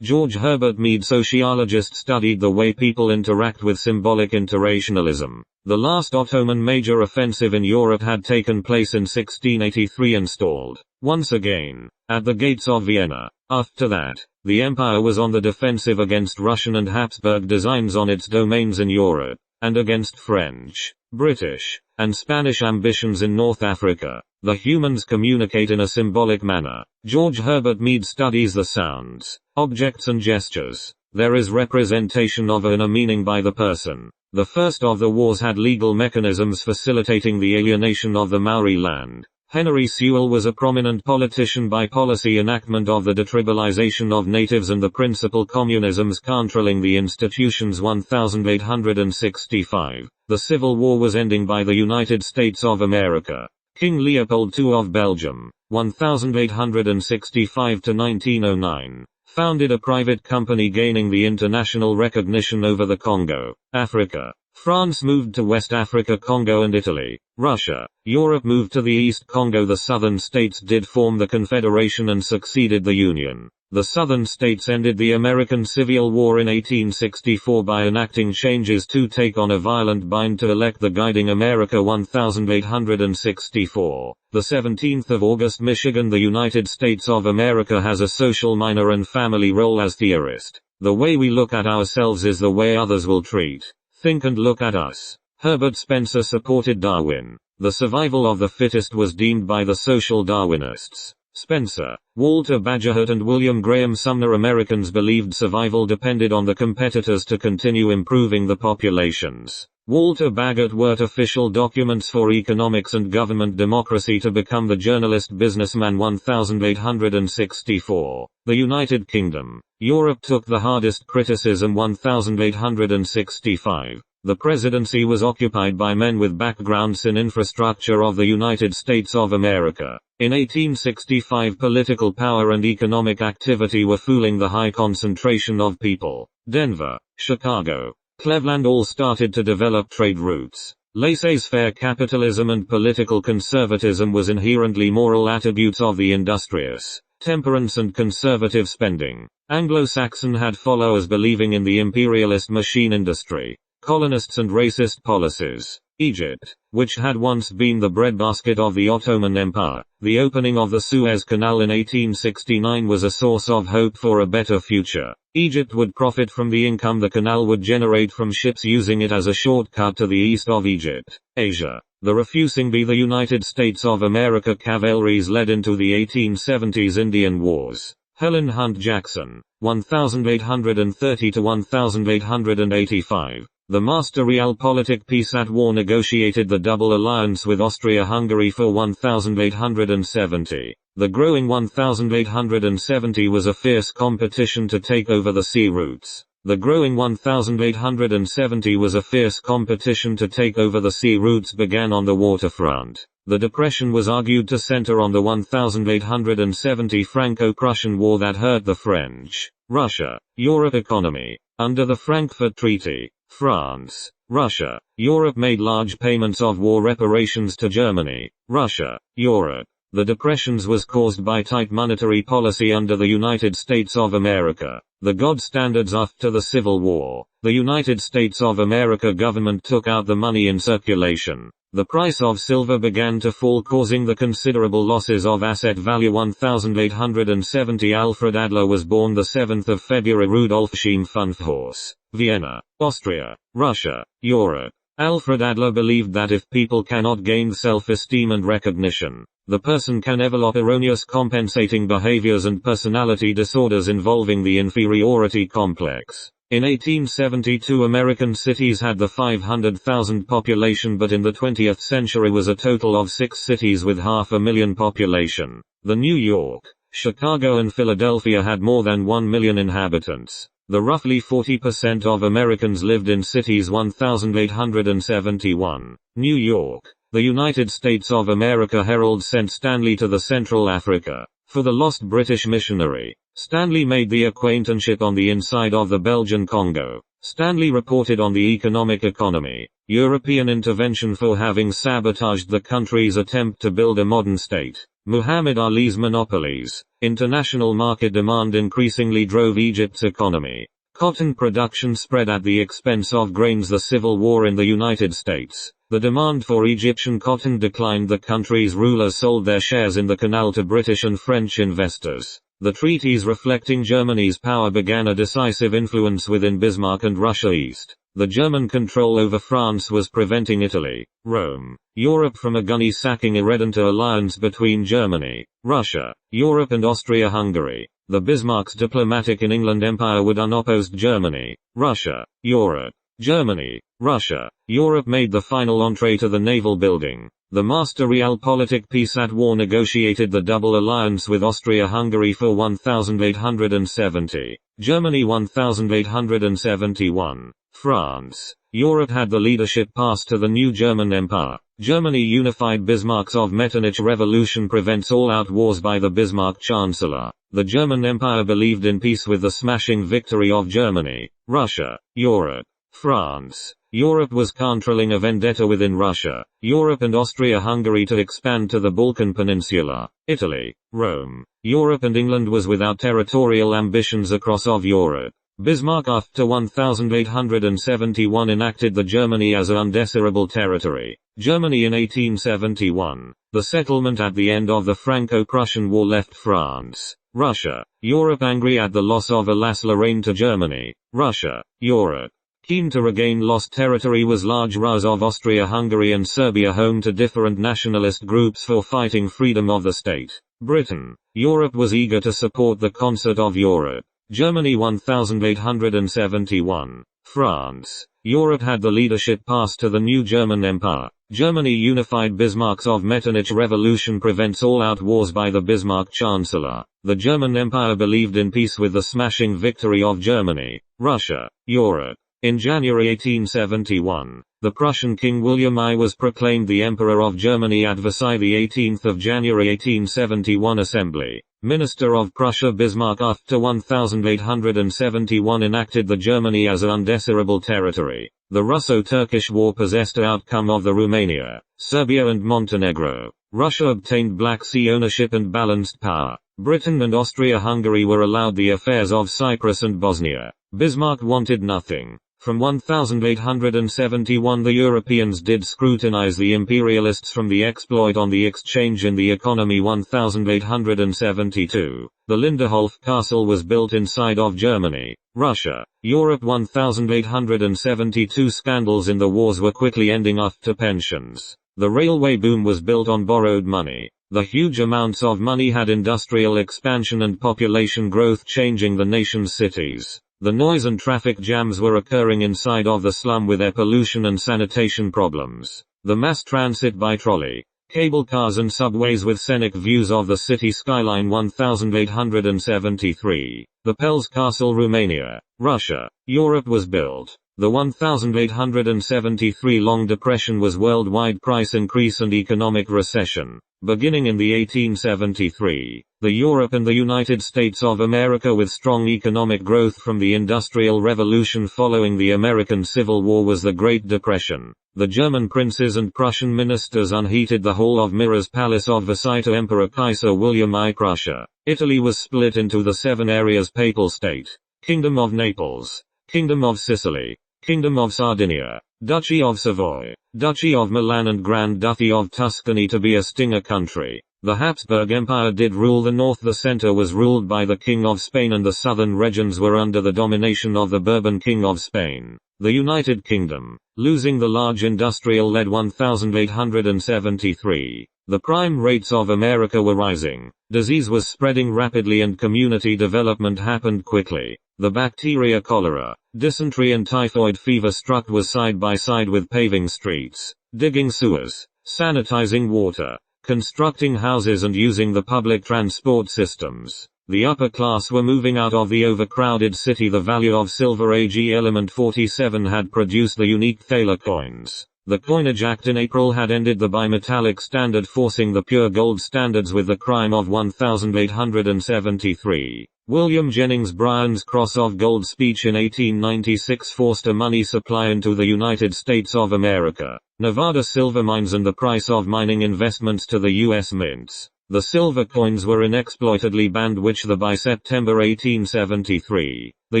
[SPEAKER 1] George Herbert Mead, sociologist, studied the way people interact with symbolic interracialism. The last Ottoman major offensive in Europe had taken place in 1683 and stalled. once again, at the gates of Vienna. After that, the empire was on the defensive against Russian and Habsburg designs on its domains in Europe, and against French, British, and Spanish ambitions in North Africa. The humans communicate in a symbolic manner. George Herbert Mead studies the sounds, objects and gestures. There is representation of and a meaning by the person. The first of the wars had legal mechanisms facilitating the alienation of the Maori land. Henry Sewell was a prominent politician by policy enactment of the detribalization of natives and the principal communisms controlling the institutions. 1865. The Civil War was ending by the United States of America. King Leopold II of Belgium, 1865 to 1909, founded a private company gaining the international recognition over the Congo, Africa. France moved to West Africa, Congo and Italy. Russia, Europe moved to the East Congo. The southern states did form the Confederation and succeeded the Union. The southern states ended the American Civil War in 1864 by enacting changes to take on a violent bind to elect the guiding America. 1864. The 17th of August. Michigan. The United States of America has a social minor and family role as theorist. The way we look at ourselves is the way others will treat, think and look at us. Herbert Spencer supported Darwin. The survival of the fittest was deemed by the social Darwinists. Spencer, Walter Bagehot and William Graham Sumner. Americans believed survival depended on the competitors to continue improving the populations. Walter Bagehot wrote official documents for economics and government democracy to become the journalist businessman. 1864. The United Kingdom. Europe took the hardest criticism. 1865. The presidency was occupied by men with backgrounds in infrastructure of the United States of America. In 1865, political power and economic activity were fueling the high concentration of people. Denver, Chicago, Cleveland all started to develop trade routes. Laissez-faire capitalism and political conservatism was inherently moral attributes of the industrious. Temperance and conservative spending. Anglo-Saxon had followers believing in the imperialist machine industry. Colonists and racist policies. Egypt, which had once been the breadbasket of the Ottoman Empire, the opening of the Suez Canal in 1869 was a source of hope for a better future. Egypt would profit from the income the canal would generate from ships using it as a shortcut to the east of Egypt. Asia. The refusing by the United States of America cavalries led into the 1870s Indian Wars. Helen Hunt Jackson, 1830 to 1885. The master realpolitik peace at war negotiated the double alliance with Austria-Hungary for 1870. The growing 1870 was a fierce competition to take over the sea routes. The growing 1870 was a fierce competition to take over the sea routes began on the waterfront. The Depression was argued to center on the 1870 Franco-Prussian War that hurt the French, Russia, Europe economy. Under the Frankfurt Treaty, France, Russia, Europe made large payments of war reparations to Germany, Russia, Europe. The depressions was caused by tight monetary policy under the United States of America. The gold standards after the Civil War. The United States of America government took out the money in circulation. The price of silver began to fall, causing the considerable losses of asset value. 1870 Alfred Adler was born the 7th of February. Rudolf Schimpfenhorst, Vienna, Austria, Russia, Europe. Alfred Adler believed that if people cannot gain self-esteem and recognition, the person can develop erroneous compensating behaviors and personality disorders involving the inferiority complex. In 1872 American cities had the 500,000 population, but in the 20th century was a total of 6 cities with 500,000 population. The New York, Chicago and Philadelphia had more than 1 million inhabitants. The roughly 40% of Americans lived in cities. 1871. New York. The United States of America Herald sent Stanley to the Central Africa for the lost British missionary. Stanley made the acquaintanceship on the inside of the Belgian Congo. Stanley reported on the economy, European intervention for having sabotaged the country's attempt to build a modern state. Muhammad Ali's monopolies. International market demand increasingly drove Egypt's economy. Cotton production spread at the expense of grains. The Civil War in the United States. The demand for Egyptian cotton declined. The country's rulers sold their shares in the canal to British and French investors. The treaties reflecting Germany's power began a decisive influence within Bismarck and Russia East. The German control over France was preventing Italy, Rome, Europe from a gunny-sacking irredenta alliance between Germany, Russia, Europe and Austria-Hungary. The Bismarck's diplomatic in England Empire would unopposed Germany, Russia, Europe. Germany, Russia, Europe made the final entree to the naval building. The Master Realpolitik peace at war negotiated the double alliance with Austria-Hungary for 1870, Germany 1871. France, Europe had the leadership pass to the new German Empire. Germany unified. Bismarck's of Metternich Revolution prevents all-out wars by the Bismarck Chancellor. The German Empire believed in peace with the smashing victory of Germany, Russia, Europe. France, Europe was controlling a vendetta within Russia, Europe and Austria-Hungary to expand to the Balkan Peninsula. Italy, Rome, Europe and England was without territorial ambitions across of Europe. Bismarck after 1871 enacted the Germany as an undesirable territory. Germany in 1871. The settlement at the end of the Franco-Prussian War left France, Russia, Europe angry at the loss of Alsace-Lorraine to Germany, Russia, Europe. Keen to regain lost territory was large rise of Austria-Hungary and Serbia home to different nationalist groups for fighting freedom of the state. Britain, Europe was eager to support the concert of Europe. Germany 1871. France, Europe had the leadership pass to the new German Empire. Germany unified. Bismarck's of Metternich Revolution prevents all-out wars by the Bismarck Chancellor. The German Empire believed in peace with the smashing victory of Germany, Russia, Europe. In January 1871, the Prussian King William I was proclaimed the Emperor of Germany at Versailles. The 18th of January 1871 Assembly. Minister of Prussia Bismarck after 1871 enacted the Germany as an undesirable territory. The Russo-Turkish War possessed the outcome of the Romania, Serbia and Montenegro. Russia obtained Black Sea ownership and balanced power. Britain and Austria-Hungary were allowed the affairs of Cyprus and Bosnia. Bismarck wanted nothing. From 1871 the Europeans did scrutinize the imperialists from the exploit on the exchange in the economy. 1872, the Linderhof Castle was built inside of Germany, Russia, Europe. 1872 scandals in the wars were quickly ending after pensions. The railway boom was built on borrowed money. The huge amounts of money had industrial expansion and population growth changing the nation's cities. The noise and traffic jams were occurring inside of the slum with air pollution and sanitation problems. The mass transit by trolley, cable cars and subways with scenic views of the city skyline. 1873. The Pels Castle Romania, Russia, Europe was built. The 1873 Long Depression was worldwide price increase and economic recession. Beginning in the 1873, the Europe and the United States of America with strong economic growth from the Industrial Revolution following the American Civil War was the Great Depression. The German princes and Prussian ministers unheated the hall of mirrors palace of Versailles to Emperor Kaiser William I. Prussia. Italy was split into the 7 areas: Papal State, Kingdom of Naples, Kingdom of Sicily, Kingdom of Sardinia, Duchy of Savoy, Duchy of Milan and Grand Duchy of Tuscany to be a Stinger country. The Habsburg Empire did rule the north. The center was ruled by the King of Spain and the southern regions were under the domination of the Bourbon King of Spain. The United Kingdom, losing the large industrial-led 1873. The crime rates of America were rising. Disease was spreading rapidly and community development happened quickly. The bacteria cholera, dysentery and typhoid fever struck was side by side with paving streets, digging sewers, sanitizing water, constructing houses and using the public transport systems. The upper class were moving out of the overcrowded city. The value of Silver Age element 47 had produced the unique thaler coins. The Coinage Act in April had ended the bimetallic standard, forcing the pure gold standards with the crime of 1873. William Jennings Bryan's Cross of Gold speech in 1896 forced a money supply into the United States of America. Nevada silver mines and the price of mining investments to the U.S. mints. The silver coins were inexploitedly banned by September 1873, the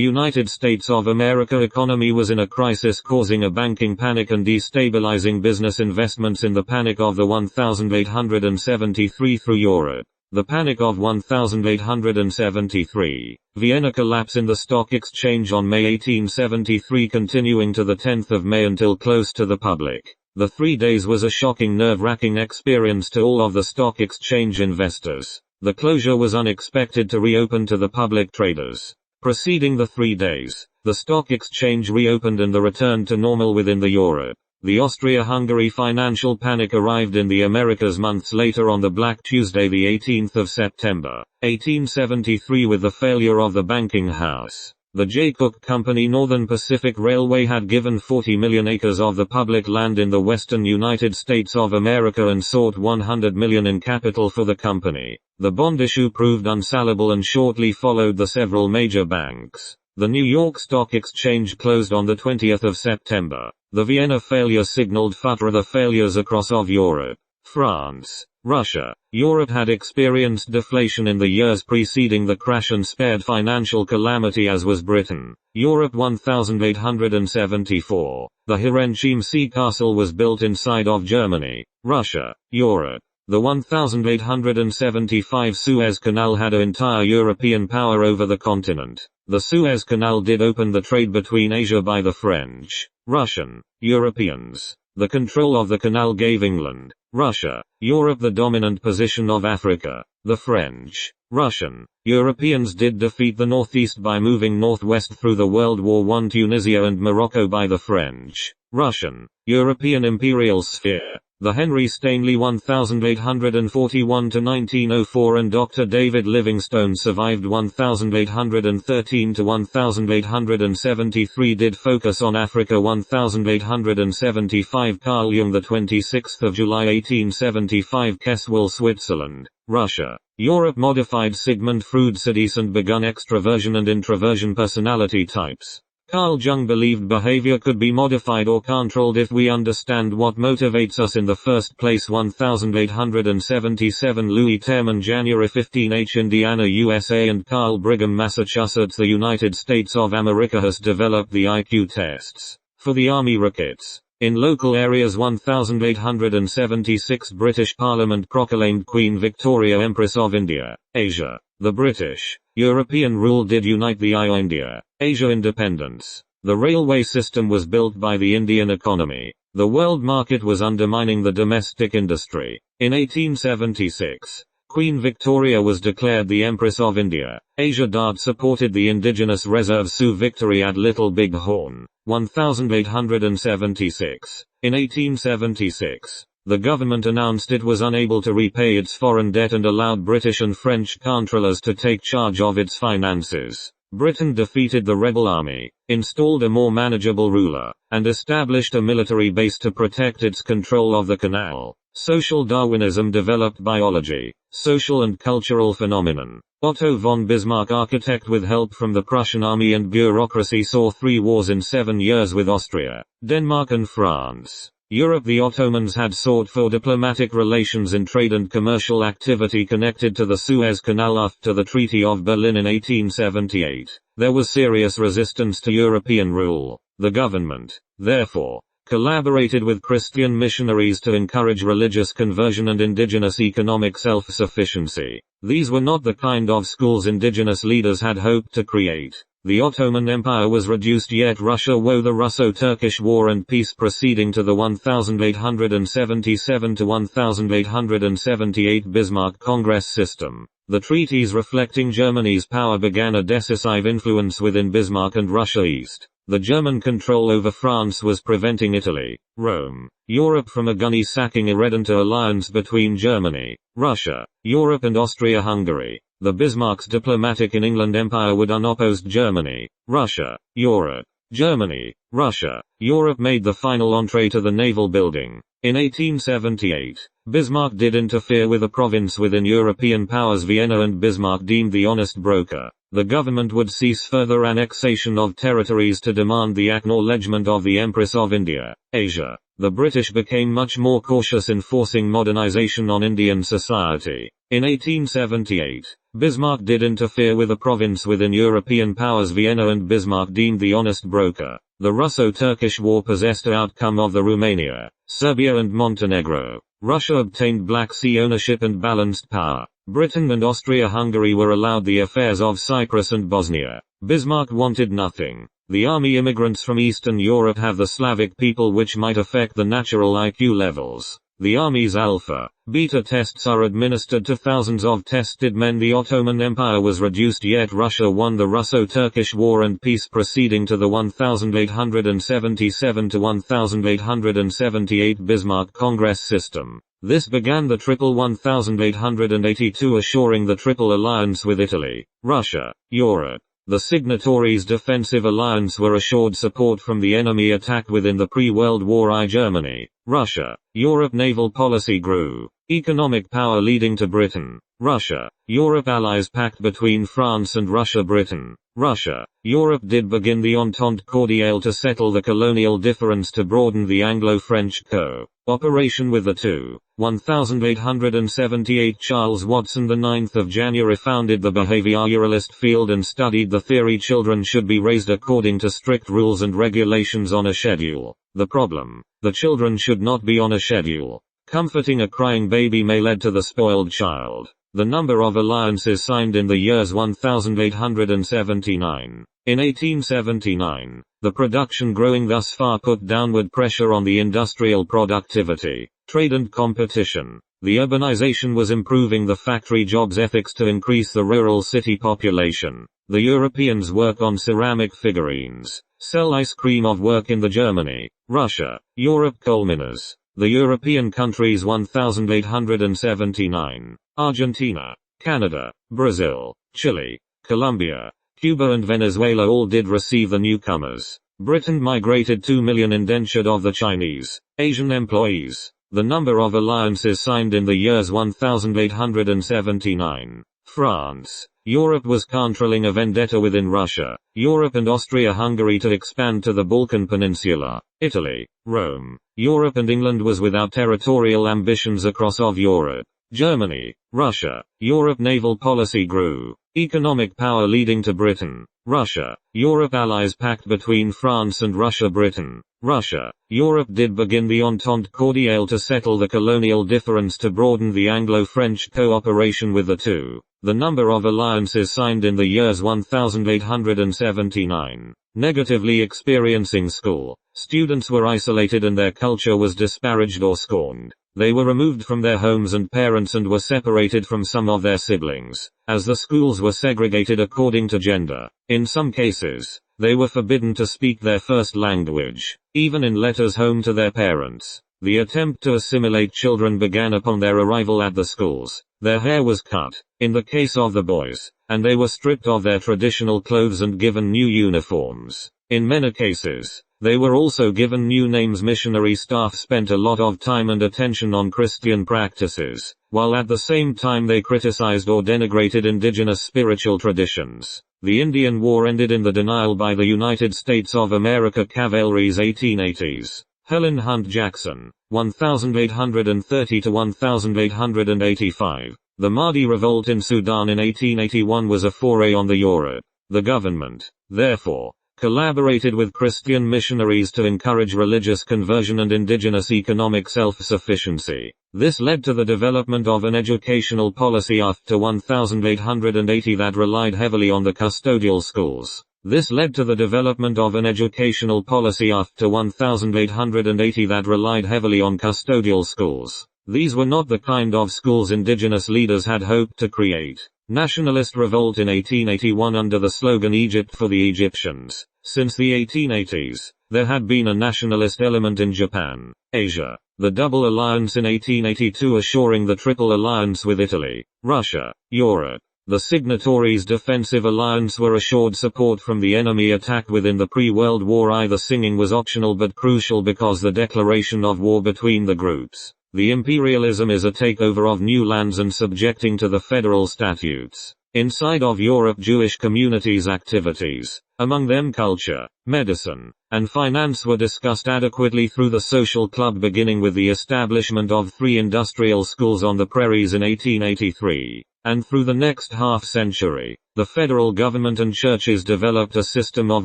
[SPEAKER 1] United States of America economy was in a crisis, causing a banking panic and destabilizing business investments in the Panic of the 1873 through Europe. The Panic of 1873, Vienna collapse in the stock exchange on May 1873, continuing to the 10th of May until close to the public. The 3 days was a shocking, nerve-wracking experience to all of the stock exchange investors. The closure was unexpected to reopen to the public traders. Preceding the 3 days, the stock exchange reopened and the return to normal within the Europe. The Austria-Hungary financial panic arrived in the Americas months later on the Black Tuesday, the 18th of September, 1873, with the failure of the banking house. The J. Cook Company Northern Pacific Railway had given 40 million acres of the public land in the western United States of America and sought 100 million in capital for the company. The bond issue proved unsellable and shortly followed the several major banks. The New York Stock Exchange closed on the 20th of September. The Vienna failure signaled further failures across of Europe. France, Russia, Europe had experienced deflation in the years preceding the crash and spared financial calamity, as was Britain. Europe 1874. The Hiroshima Sea Castle was built inside of Germany. Russia, Europe. The 1875 Suez Canal had an entire European power over the continent. The Suez Canal did open the trade between Asia by the French, Russian, Europeans. The control of the canal gave England, Russia, Europe the dominant position of Africa. The French, Russian, Europeans did defeat the Northeast by moving northwest through the World War I, Tunisia and Morocco by the French, Russian, European imperial sphere. The Henry Stanley 1841-1904 and Dr. David Livingstone survived 1813-1873 did focus on Africa. 1875 Carl Jung, the 26th of July 1875 Kesswell, Switzerland, Russia. Europe modified Sigmund Freud sedescent begun extroversion and introversion personality types. Carl Jung believed behavior could be modified or controlled if we understand what motivates us in the first place. 1877 Louis Terman, January 15 H. Indiana, USA and Carl Brigham, Massachusetts, the United States of America has developed the IQ tests for the Army recruits. In local areas. 1876 British Parliament proclaimed Queen Victoria Empress of India, Asia. The British, European rule did unite the India, Asia independence. The railway system was built by the Indian economy. The world market was undermining the domestic industry. In 1876, Queen Victoria was declared the Empress of India, Asia. Dad supported the indigenous Reserve Sioux victory at Little Big Horn. 1876. In 1876, the government announced it was unable to repay its foreign debt and allowed British and French controllers to take charge of its finances. Britain defeated the rebel army, installed a more manageable ruler, and established a military base to protect its control of the canal. Social Darwinism developed biology, social and cultural phenomenon. Otto von Bismarck, architect with help from the Prussian army and bureaucracy, saw 3 wars in 7 years with Austria, Denmark and France. Europe. The Ottomans had sought for diplomatic relations in trade and commercial activity connected to the Suez Canal after the Treaty of Berlin in 1878. There was serious resistance to European rule. The government, therefore, collaborated with Christian missionaries to encourage religious conversion and indigenous economic self-sufficiency. These were not the kind of schools indigenous leaders had hoped to create. The Ottoman Empire was reduced, yet Russia won the Russo-Turkish War and peace preceding to the 1877-1878 Bismarck Congress system. The treaties reflecting Germany's power began a decisive influence within Bismarck and Russia East. The German control over France was preventing Italy, Rome, Europe from a gunny-sacking irredent alliance between Germany, Russia, Europe and Austria-Hungary. The Bismarck's diplomatic in England Empire would unopposed Germany, Russia, Europe. Germany, Russia, Europe made the final entree to the naval building. In 1878, Bismarck did interfere with a province within European powers, Vienna, and Bismarck deemed the honest broker. The government would cease further annexation of territories to demand the acknowledgement of the Empress of India, Asia. the British became much more cautious in forcing modernization on Indian society. In 1878, Bismarck did interfere with a province within European powers, Vienna, and Bismarck deemed the honest broker. The Russo-Turkish War possessed the outcome of the Romania, Serbia and Montenegro. Russia obtained Black Sea ownership and balanced power. Britain and Austria-Hungary were allowed the affairs of Cyprus and Bosnia. Bismarck wanted nothing. The army immigrants from Eastern Europe have the Slavic people, which might affect the natural IQ levels. The army's alpha, beta tests are administered to thousands of tested men. The Ottoman Empire was reduced, yet Russia won the Russo-Turkish War and peace proceeding to the 1877 to 1878 Bismarck Congress system. This began the Triple 1882, assuring the Triple Alliance with Italy, Russia, Europe. The signatories' defensive alliance were assured support from the enemy attack within the pre-World War I Germany, Russia, Europe. Naval policy grew. Economic power leading to Britain, Russia, Europe. Allies pact between France and Russia. Britain, Russia, Europe did begin the Entente Cordiale to settle the colonial difference to broaden the Anglo-French co-operation with the two. 1878 Charles Watson, the 9th of January, founded the behavioralist field and studied the theory children should be raised according to strict rules and regulations on a schedule. The problem: the children should not be on a schedule. Comforting a crying baby may lead to the spoiled child. The number of alliances signed in the years 1879. In 1879, the production growing thus far put downward pressure on the industrial productivity, trade and competition. The urbanization was improving the factory jobs ethics to increase the rural city population. The Europeans work on ceramic figurines, sell ice cream of work in the Germany, Russia, Europe coal miners. The European countries 1879, Argentina, Canada, Brazil, Chile, Colombia, Cuba and Venezuela all did receive the newcomers. Britain migrated 2 million indentured of the Chinese, Asian employees. The number of alliances signed in the years 1879. France, Europe was controlling a vendetta within Russia, Europe and Austria-Hungary to expand to the Balkan Peninsula. Italy, Rome, Europe and England was without territorial ambitions across of Europe. Germany, Russia, Europe. Naval policy grew. Economic power leading to Britain, Russia, Europe. Allies pact between France and Russia. Britain, Russia, Europe did begin the Entente Cordiale to settle the colonial difference to broaden the Anglo-French cooperation with the two. The number of alliances signed in the years 1879. Negatively experiencing school. Students were isolated and their culture was disparaged or scorned. They were removed from their homes and parents and were separated from some of their siblings, as the schools were segregated according to gender. In some cases, they were forbidden to speak their first language, even in letters home to their parents. The attempt to assimilate children began upon their arrival at the schools. Their hair was cut, in the case of the boys, and they were stripped of their traditional clothes and given new uniforms. In many cases, they were also given new names. Missionary staff spent a lot of time and attention on Christian practices, while at the same time they criticized or denigrated indigenous spiritual traditions. The Indian War ended in the denial by the United States of America cavalry's 1880s. Helen Hunt Jackson, 1830 to 1885. The Mahdi revolt in Sudan in 1881 was a foray on the Europe. The government, therefore, collaborated with Christian missionaries to encourage religious conversion and indigenous economic self-sufficiency. This led to the development of an educational policy after 1880 that relied heavily on the custodial schools. This led to the development of an educational policy after 1880 that relied heavily on custodial schools. These were not the kind of schools indigenous leaders had hoped to create. Nationalist revolt in 1881 under the slogan Egypt for the Egyptians. Since the 1880s, there had been a nationalist element in Japan, Asia. The Double Alliance in 1882 assuring the Triple Alliance with Italy, Russia, Europe. The signatories' defensive alliance were assured support from the enemy attack within the pre-World War I. The singing was optional but crucial because the declaration of war between the groups. The imperialism is a takeover of new lands and subjecting to the federal statutes. Inside of Europe, Jewish communities' activities, Among them culture, medicine, and finance were discussed adequately through the social club, beginning with the establishment of 3 industrial schools on the prairies in 1883. And through the next half-century, the federal government and churches developed a system of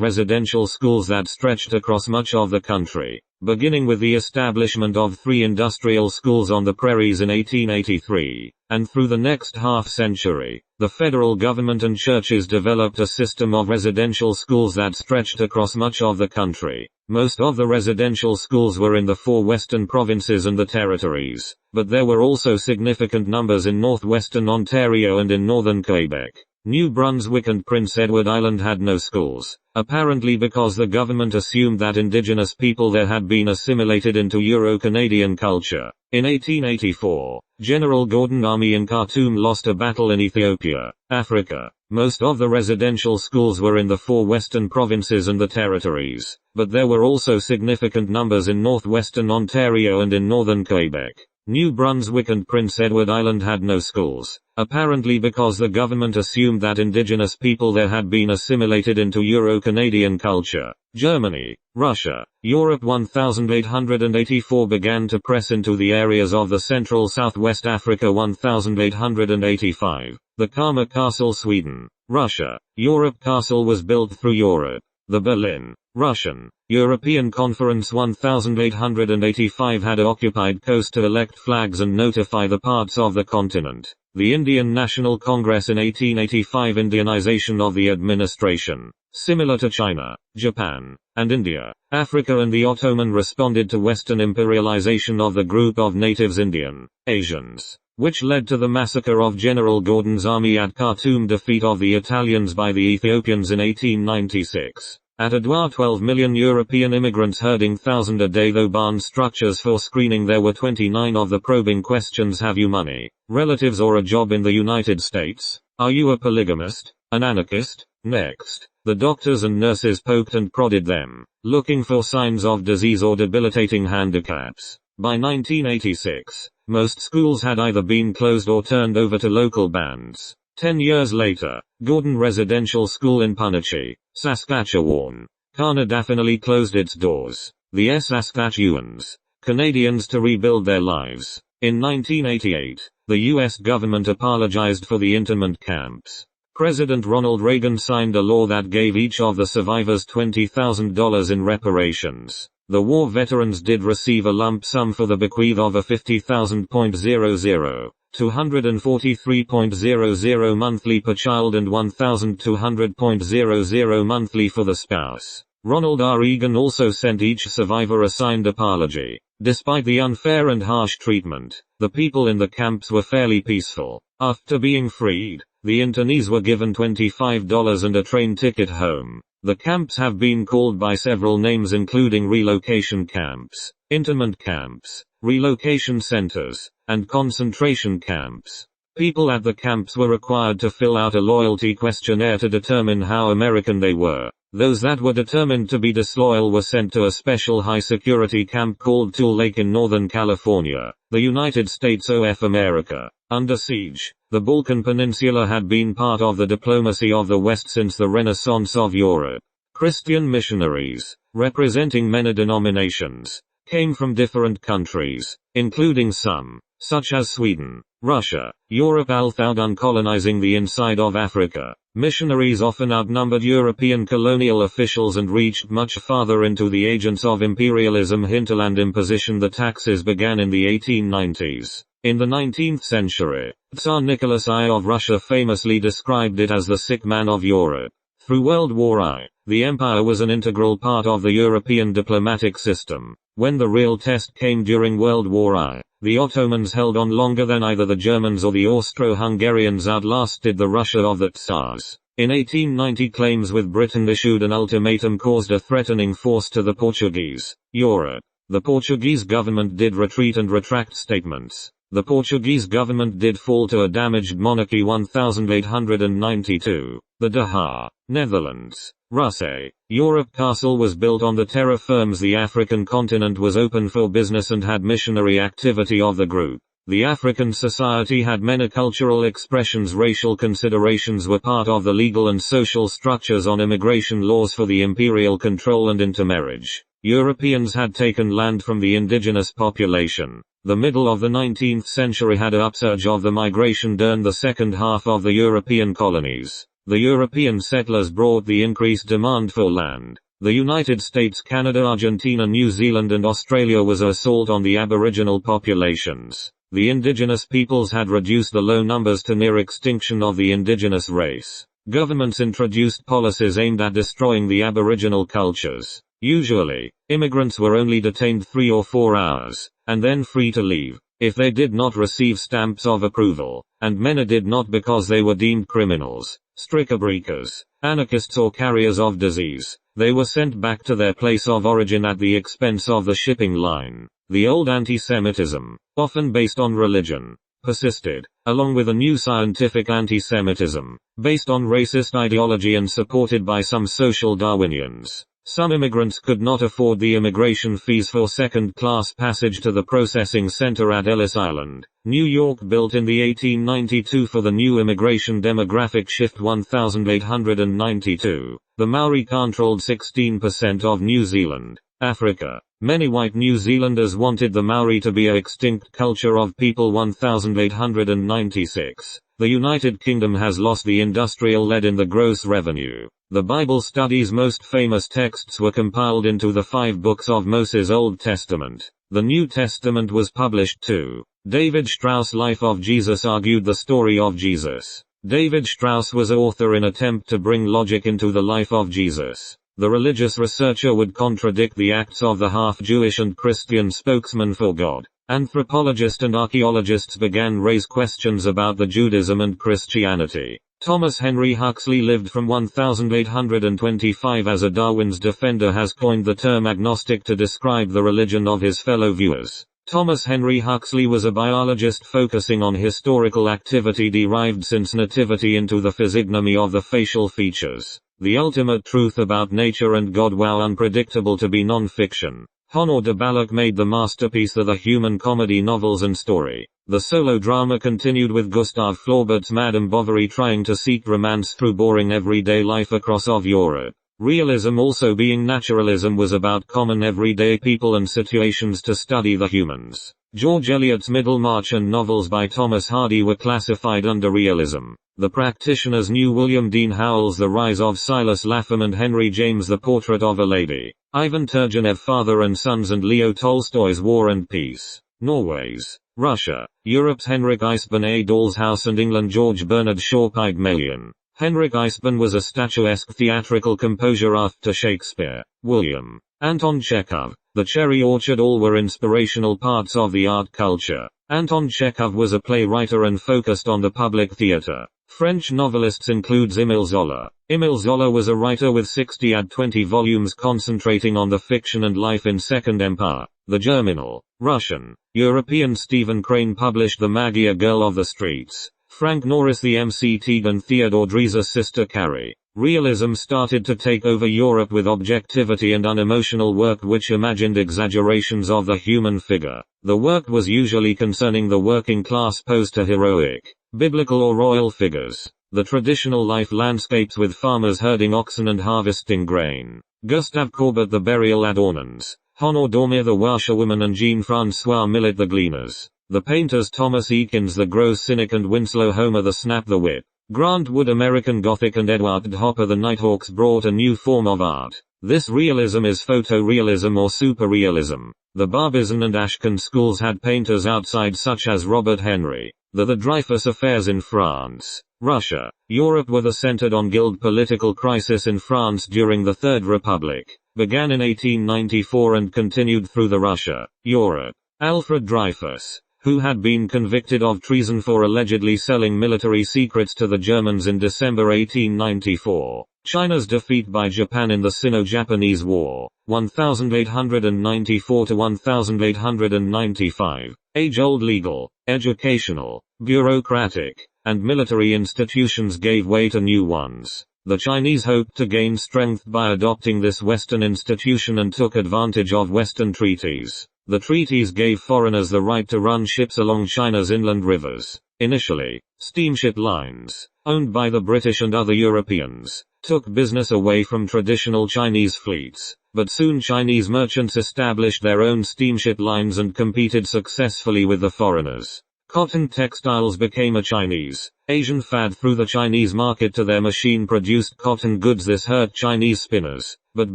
[SPEAKER 1] residential schools that stretched across much of the country. Beginning with the establishment of 3 industrial schools on the prairies in 1883, and through the next half-century, the federal government and churches developed a system of residential schools that stretched across much of the country. Most of the residential schools were in the 4 western provinces and the territories, but there were also significant numbers in northwestern Ontario and in northern Quebec. New Brunswick and Prince Edward Island had no schools, apparently because the government assumed that indigenous people there had been assimilated into Euro-Canadian culture. In 1884, General Gordon Army in Khartoum lost a battle in Ethiopia, Africa. Most of the residential schools were in the 4 western provinces and the territories, but there were also significant numbers in northwestern Ontario and in northern Quebec. New Brunswick and Prince Edward Island had no schools, apparently because the government assumed that indigenous people there had been assimilated into Euro-Canadian culture. Germany, Russia, Europe 1884 began to press into the areas of the central southwest Africa 1885. The Kalmar Castle, Sweden, Russia, Europe Castle was built through Europe. The Berlin, Russian, European Conference 1885 had occupied coast to elect flags and notify the parts of the continent. The Indian National Congress in 1885 Indianization of the administration. Similar to China, Japan, and India, Africa and the Ottoman responded to Western imperialization of the group of natives Indian, Asians, which led to the massacre of General Gordon's army at Khartoum, defeat of the Italians by the Ethiopians in 1896. At Adwa 12 million European immigrants herding thousand a day, though barn structures for screening there were 29 of the probing questions: have you money, relatives or a job in the United States? Are you a polygamist, an anarchist? Next, the doctors and nurses poked and prodded them, looking for signs of disease or debilitating handicaps. By 1986, most schools had either been closed or turned over to local bands. 10 years later, Gordon Residential School in Punachie, Saskatchewan, Canada finally closed its doors. The Saskatchewans, Canadians to rebuild their lives. In 1988, the U.S. government apologized for the internment camps. President Ronald Reagan signed a law that gave each of the survivors $20,000 in reparations. The war veterans did receive a lump sum for the bequeath of a $50,000.00, $243.00 monthly per child and $1,200.00 monthly for the spouse. Ronald Reagan also sent each survivor a signed apology. Despite the unfair and harsh treatment, the people in the camps were fairly peaceful. After being freed, the internees were given $25 and a train ticket home. The camps have been called by several names, including relocation camps, internment camps, relocation centers, and concentration camps. People at the camps were required to fill out a loyalty questionnaire to determine how American they were. Those that were determined to be disloyal were sent to a special high-security camp called Tule Lake in Northern California, the United States of America. Under siege, the Balkan Peninsula had been part of the diplomacy of the West since the Renaissance of Europe. Christian missionaries, representing many denominations, came from different countries, including some, such as Sweden, Russia, Europe, although colonizing the inside of Africa. Missionaries often outnumbered European colonial officials and reached much farther into the agents of imperialism. Hinterland imposition. The taxes began in the 1890s. In the 19th century, Tsar Nicholas I of Russia famously described it as the sick man of Europe. Through World War I, the empire was an integral part of the European diplomatic system. When the real test came during World War I, the Ottomans held on longer than either the Germans or the Austro-Hungarians outlasted the Russia of the Tsars. In 1890, claims with Britain issued an ultimatum caused a threatening force to the Portuguese, Europe. The Portuguese government did retreat and retract statements. The Portuguese government did fall to a damaged monarchy 1892. The De Haag, Netherlands, Russe, Europe Castle was built on the terra firms. The African continent was open for business and had missionary activity of the group. The African society had many cultural expressions. Racial considerations were part of the legal and social structures on immigration laws for the imperial control and intermarriage. Europeans had taken land from the indigenous population. The middle of the 19th century had an upsurge of the migration during the second half of the European colonies. The European settlers brought the increased demand for land. The United States, Canada, Argentina, New Zealand and Australia was an assault on the aboriginal populations. The indigenous peoples had reduced the low numbers to near extinction of the indigenous race. Governments introduced policies aimed at destroying the aboriginal cultures. Usually, immigrants were only detained 3 or 4 hours, and then free to leave, if they did not receive stamps of approval, and many did not because they were deemed criminals, strikebreakers, anarchists or carriers of disease. They were sent back to their place of origin at the expense of the shipping line. The old anti-Semitism, often based on religion, persisted, along with a new scientific anti-Semitism, based on racist ideology and supported by some social Darwinians. Some immigrants could not afford the immigration fees for second-class passage to the processing center at Ellis Island, New York, built in the 1892 for the new immigration demographic shift 1892. The Maori controlled 16% of New Zealand, Africa. Many white New Zealanders wanted the Maori to be a extinct culture of people. 1896. The United Kingdom has lost the industrial lead in the gross revenue. The Bible study's most famous texts were compiled into the 5 books of Moses' Old Testament. The New Testament was published too. David Strauss' Life of Jesus argued the story of Jesus. David Strauss was an author in attempt to bring logic into the life of Jesus. The religious researcher would contradict the acts of the half-Jewish and Christian spokesman for God. Anthropologists and archaeologists began raise questions about the Judaism and Christianity. Thomas Henry Huxley lived from 1825 as a Darwin's defender has coined the term agnostic to describe the religion of his fellow viewers. Thomas Henry Huxley was a biologist focusing on historical activity derived since nativity into the physiognomy of the facial features. The ultimate truth about nature and God, while unpredictable to be non-fiction. Honor de Balloch made the masterpiece of the human comedy novels and story. The solo drama continued with Gustave Flaubert's Madame Bovary trying to seek romance through boring everyday life across of Europe. Realism, also being naturalism, was about common everyday people and situations to study the humans. George Eliot's Middlemarch and novels by Thomas Hardy were classified under realism. The practitioners knew William Dean Howells' The Rise of Silas Lapham and Henry James' The Portrait of a Lady. Ivan Turgenev, Father and Sons, and Leo Tolstoy's War and Peace. Norway's Russia, Europe's Henrik Eisbon, A Doll's House, and England George Bernard Shaw Pygmalion. Henrik Eisbon was a statuesque theatrical composure after Shakespeare. William Anton Chekhov, The Cherry Orchard, all were inspirational parts of the art culture. Anton Chekhov was a playwright and focused on the public theater. French novelists include Émile Zola. Émile Zola was a writer with 20 volumes concentrating on the fiction and life in Second Empire. The Germinal, Russian, European Stephen Crane published The Magyar Girl of the Streets. Frank Norris, The MC Teague, Theodore Dreiser's sister Carrie. Realism started to take over Europe with objectivity and unemotional work which imagined exaggerations of the human figure. The work was usually concerning the working class opposed to heroic, biblical or royal figures. The traditional life landscapes with farmers herding oxen and harvesting grain. Gustave Courbet, The Burial at Ornans. Honor Dormier, The Washerwoman, and Jean-François Millet, The Gleaners. The painters Thomas Eakins, The Gross Cynic, and Winslow Homer, The Snap, The Whip. Grant Wood, American Gothic, and Edward Hopper, The Nighthawks, brought a new form of art. This realism is photorealism or superrealism. The Barbizon and Ashcan schools had painters outside such as Robert Henry. The Dreyfus affairs in France, Russia, Europe were centered on guild political crisis in France during the Third Republic. Began in 1894 and continued through the Russia, Europe. Alfred Dreyfus, who had been convicted of treason for allegedly selling military secrets to the Germans in December 1894. China's defeat by Japan in the Sino-Japanese War, 1894 to 1895. Age-old legal, educational, bureaucratic, and military institutions gave way to new ones. The Chinese hoped to gain strength by adopting this Western institution and took advantage of Western treaties. The treaties gave foreigners the right to run ships along China's inland rivers. Initially, steamship lines, owned by the British and other Europeans, took business away from traditional Chinese fleets, but soon Chinese merchants established their own steamship lines and competed successfully with the foreigners. Cotton textiles became a Chinese, Asian fad through the Chinese market to their machine-produced cotton goods. This hurt Chinese spinners, but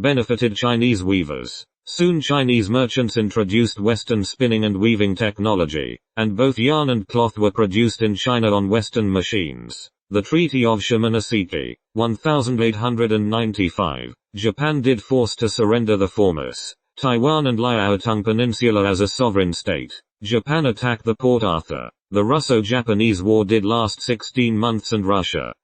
[SPEAKER 1] benefited Chinese weavers. Soon Chinese merchants introduced Western spinning and weaving technology, and both yarn and cloth were produced in China on Western machines. The Treaty of Shimonoseki, 1895, Japan did force to surrender the Formosa, Taiwan and Liaotung Peninsula as a sovereign state. Japan attacked the Port Arthur. The Russo-Japanese War did last 16 months and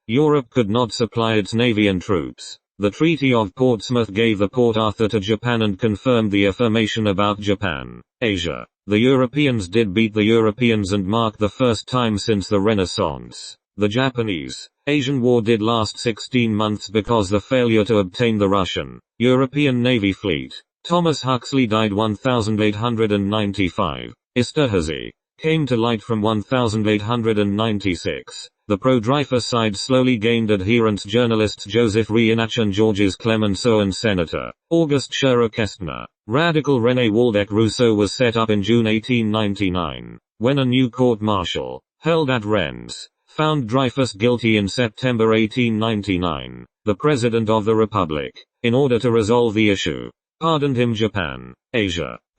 [SPEAKER 1] Europe could not supply its navy and troops. The Treaty of Portsmouth gave the Port Arthur to Japan and confirmed the affirmation about Japan, Asia. The Europeans did beat the Europeans and marked the first time since the Renaissance. The Japanese-Asian War did last 16 months because the failure to obtain the Russian-European Navy fleet. Thomas Huxley died 1895. Esterhazy came to light from 1896. The pro-Dreyfus side slowly gained adherents. Journalists Joseph Reinach and Georges Clemenceau and Senator August Scherer Kestner. Radical René Waldeck Rousseau was set up in June 1899, when a new court-martial, held at Rennes, found Dreyfus guilty in September 1899. The President of the Republic, in order to resolve the issue, pardoned him.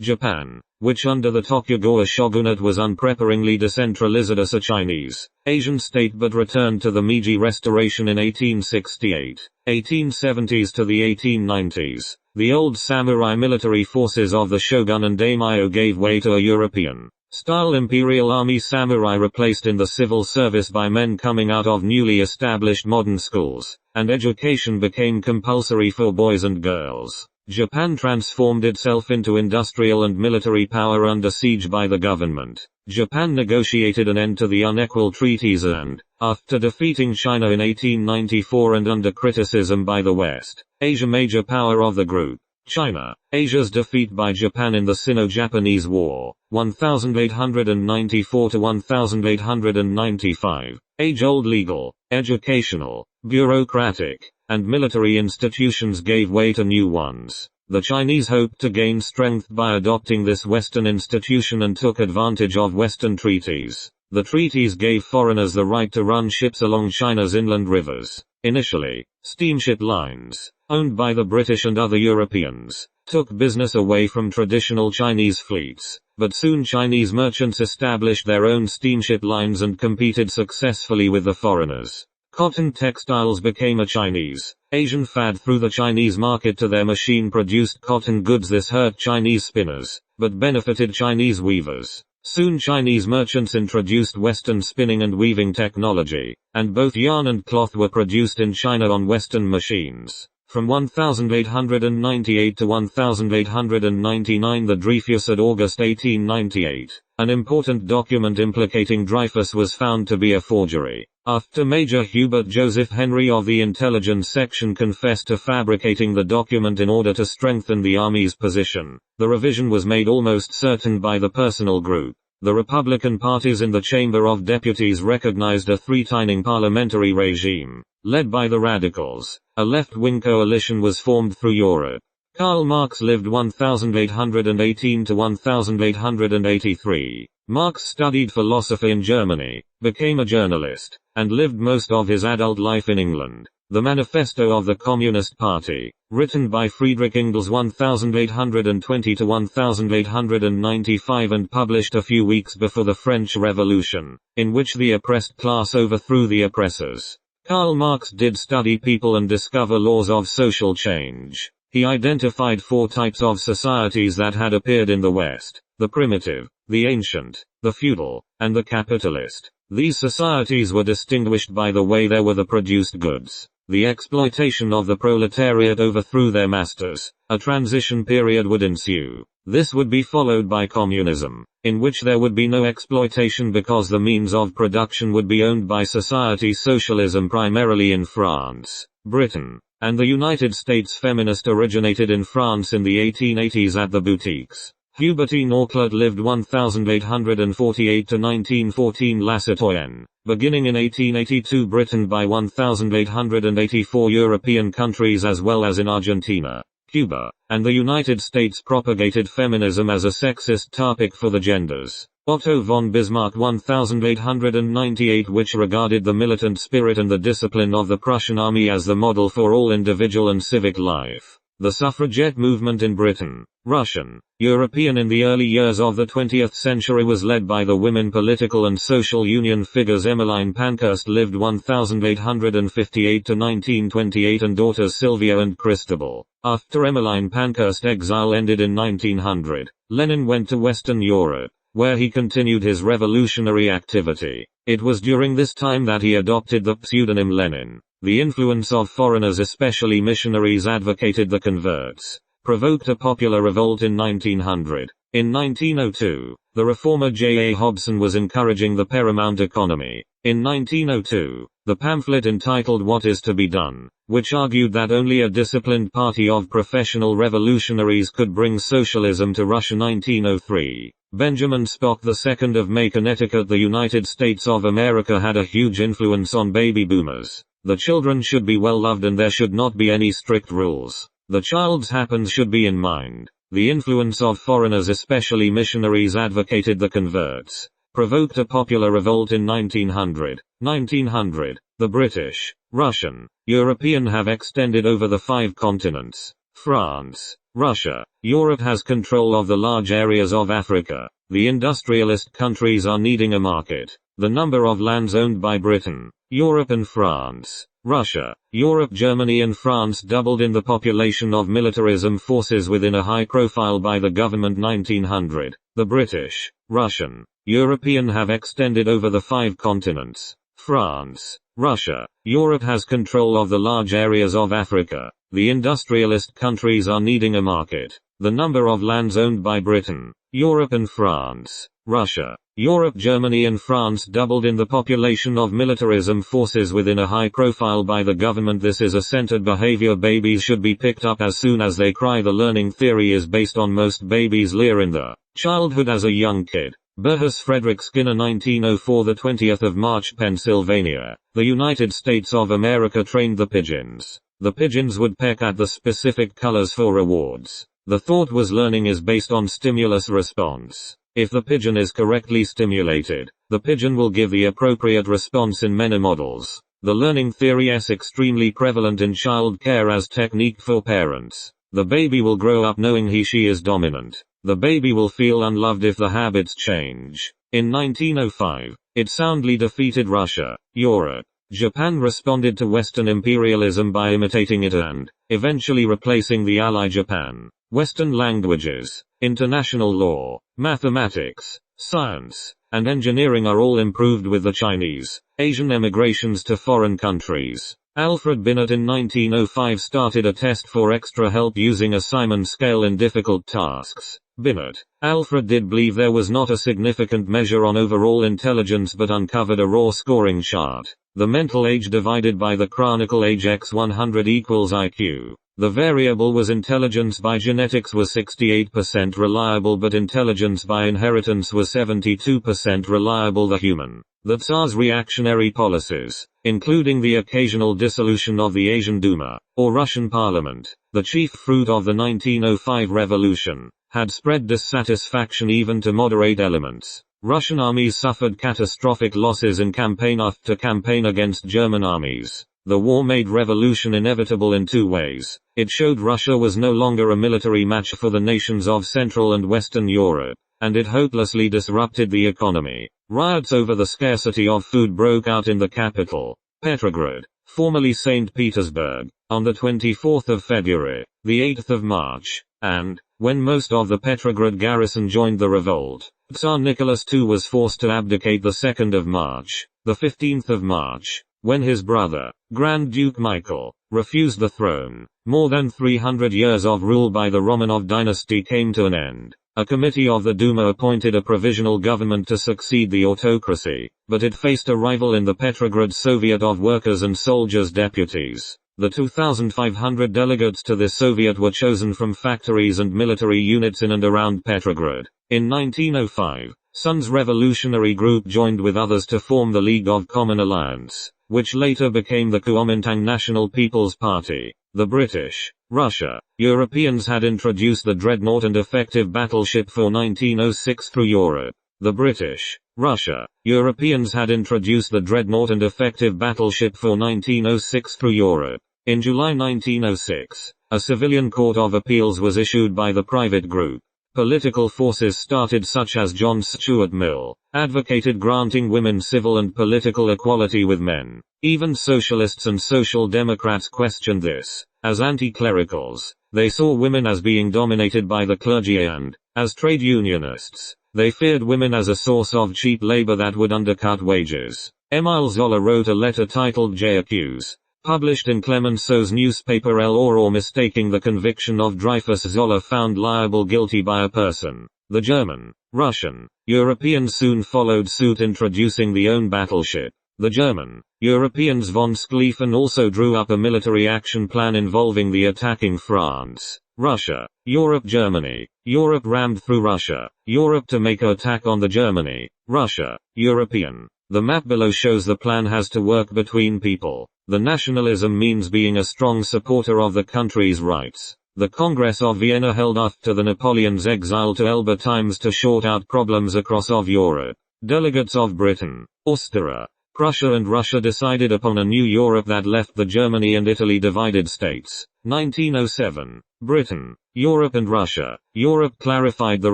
[SPEAKER 1] Japan, which under the Tokugawa shogunate was unpreparingly decentralized as a Chinese, Asian state but returned to the Meiji Restoration in 1868, 1870s to the 1890s. The old samurai military forces of the shogun and daimyo gave way to a European-style imperial army. Samurai replaced in the civil service by men coming out of newly established modern schools, and education became compulsory for boys and girls. Japan transformed itself into industrial and military power under siege by the government. Japan negotiated an end to the unequal treaties and, after defeating China in 1894 and under criticism by the West, Asia major power of the group, China, Asia's defeat by Japan in the Sino-Japanese War, 1894 to 1895, age-old legal, educational, bureaucratic, and military institutions gave way to new ones. The Chinese hoped to gain strength by adopting this Western institution and took advantage of Western treaties. The treaties gave foreigners the right to run ships along China's inland rivers. Initially, steamship lines, owned by the British and other Europeans, took business away from traditional Chinese fleets, but soon Chinese merchants established their own steamship lines and competed successfully with the foreigners. Cotton textiles became a Chinese, Asian fad through the Chinese market to their machine-produced cotton goods. This hurt Chinese spinners, but benefited Chinese weavers. Soon Chinese merchants introduced Western spinning and weaving technology, and both yarn and cloth were produced in China on Western machines. From 1898 to 1899 the Dreyfus at August 1898, an important document implicating Dreyfus was found to be a forgery. After Major Hubert Joseph Henry of the Intelligence Section confessed to fabricating the document in order to strengthen the Army's position, the revision was made almost certain by the personal group. The Republican parties in the Chamber of Deputies recognized a three-tining parliamentary regime, led by the Radicals. A left-wing coalition was formed through Europe. Karl Marx lived 1818 to 1883. Marx studied philosophy in Germany, became a journalist, and lived most of his adult life in England. The Manifesto of the Communist Party, written by Friedrich Engels 1820 to 1895 and published a few weeks before the French Revolution, in which the oppressed class overthrew the oppressors. Karl Marx did study people and discover laws of social change. He identified four types of societies that had appeared in the West: the primitive, the ancient, the feudal, and the capitalist. These societies were distinguished by the way they were the produced goods. The exploitation of the proletariat overthrew their masters. A transition period would ensue. This would be followed by communism, in which there would be no exploitation because the means of production would be owned by society. Socialism primarily in France, Britain, and the United States. Feminist originated in France in the 1880s at the boutiques. Hubert E. Norclert lived 1848 to 1914. La Citoyenne. Beginning in 1882, Britain by 1884 European countries as well as in Argentina, Cuba, and the United States propagated feminism as a sexist topic for the genders. Otto von Bismarck 1898, which regarded the militant spirit and the discipline of the Prussian army as the model for all individual and civic life. The suffragette movement in Britain, Russian, European in the early years of the 20th century was led by the women political and social union figures. Emmeline Pankhurst lived 1858 to 1928 and daughters Sylvia and Christabel. After Emmeline Pankhurst's exile ended in 1900, Lenin went to Western Europe, where he continued his revolutionary activity. It was during this time that he adopted the pseudonym Lenin. The influence of foreigners, especially missionaries, advocated the converts, provoked a popular revolt in 1900. In 1902, the reformer J. A. Hobson was encouraging the paramount economy. In 1902, the pamphlet entitled What is to be Done, which argued that only a disciplined party of professional revolutionaries could bring socialism to Russia. 1903, Benjamin Spock II of May, Connecticut. The United States of America had a huge influence on baby boomers. The children should be well loved and there should not be any strict rules. The child's happens should be in mind. The influence of foreigners, especially missionaries, advocated the converts, provoked a popular revolt in 1900. 1900, the British, Russian, European have extended over the 5 continents. France, Russia, Europe has control of the large areas of Africa. The industrialist countries are needing a market. The number of lands owned by Britain, Europe and France, Russia, Europe, Germany and France doubled in the population of militarism forces within a high profile by the government. 1900, the British, Russian, European have extended over the 5 continents. France, Russia, Europe has control of the large areas of Africa. The industrialist countries are needing a market. The number of lands owned by Britain, Europe and France, Russia, Europe, Germany and France doubled in the population of militarism forces within a high profile by the government. This is a centered behavior. Babies should be picked up as soon as they cry. The learning theory is based on most babies lear in the childhood as a young kid. Burhus Frederick Skinner 1904, the 20th of March, Pennsylvania. The United States of America trained the pigeons. The pigeons would peck at the specific colors for rewards. The thought was learning is based on stimulus response. If the pigeon is correctly stimulated, the pigeon will give the appropriate response in many models. The learning theory is extremely prevalent in child care as technique for parents. The baby will grow up knowing he/she is dominant. The baby will feel unloved if the habits change. In 1905, it soundly defeated Russia, Europe. Japan responded to Western imperialism by imitating it and, eventually replacing the ally Japan. Western languages, international law, mathematics, science, and engineering are all improved with the Chinese, Asian emigrations to foreign countries. Alfred Binet in 1905 started a test for extra help using a Simon scale in difficult tasks. Binet, Alfred did believe there was not a significant measure on overall intelligence but uncovered a raw scoring chart. The mental age divided by the chronicle age x 100 equals IQ. The variable was intelligence by genetics was 68% reliable but intelligence by inheritance was 72% reliable. The Tsar's reactionary policies, including the occasional dissolution of the Asian Duma, or Russian parliament, the chief fruit of the 1905 revolution, had spread dissatisfaction even to moderate elements. Russian armies suffered catastrophic losses in campaign after campaign against German armies. The war made revolution inevitable in 2 ways. It showed Russia was no longer a military match for the nations of Central and Western Europe, and it hopelessly disrupted the economy. Riots over the scarcity of food broke out in the capital, Petrograd, formerly St. Petersburg, on the 24th of February, the 8th of March, and, when most of the Petrograd garrison joined the revolt, Tsar Nicholas II was forced to abdicate the 2nd of March, the 15th of March, when his brother, Grand Duke Michael, refused the throne. More than 300 years of rule by the Romanov dynasty came to an end. A committee of the Duma appointed a provisional government to succeed the autocracy, but it faced a rival in the Petrograd Soviet of Workers' and Soldiers' Deputies. The 2,500 delegates to this Soviet were chosen from factories and military units in and around Petrograd. In 1905, Sun's revolutionary group joined with others to form the League of Common Alliance, which later became the Kuomintang National People's Party. The British, Russia, Europeans had introduced the dreadnought and effective battleship for 1906 through Europe. The British, Russia, Europeans had introduced the dreadnought and effective battleship for 1906 through Europe. In July 1906, a civilian court of appeals was issued by the private group. Political forces started such as John Stuart Mill, advocated granting women civil and political equality with men. Even socialists and social democrats questioned this. As anti-clericals, they saw women as being dominated by the clergy and, as trade unionists, they feared women as a source of cheap labor that would undercut wages. Emile Zola wrote a letter titled J'accuse, published in Clemenceau's newspaper L'Aurore, mistaking the conviction of Dreyfus Zola found liable guilty by a person. The German, Russian, Europeans soon followed suit, introducing their own battleship. The German, Europeans von Schlieffen also drew up a military action plan involving the attacking France, Russia, Europe, Germany. Europe rammed through Russia, Europe to make an attack on the Germany, Russia, European. The map below shows the plan has to work between people. The nationalism means being a strong supporter of the country's rights. The Congress of Vienna held after the Napoleon's exile to Elba times to sort out problems across of Europe. Delegates of Britain, Austria, Prussia and Russia decided upon a new Europe that left the Germany and Italy divided states. 1907. Britain, Europe and Russia. Europe clarified the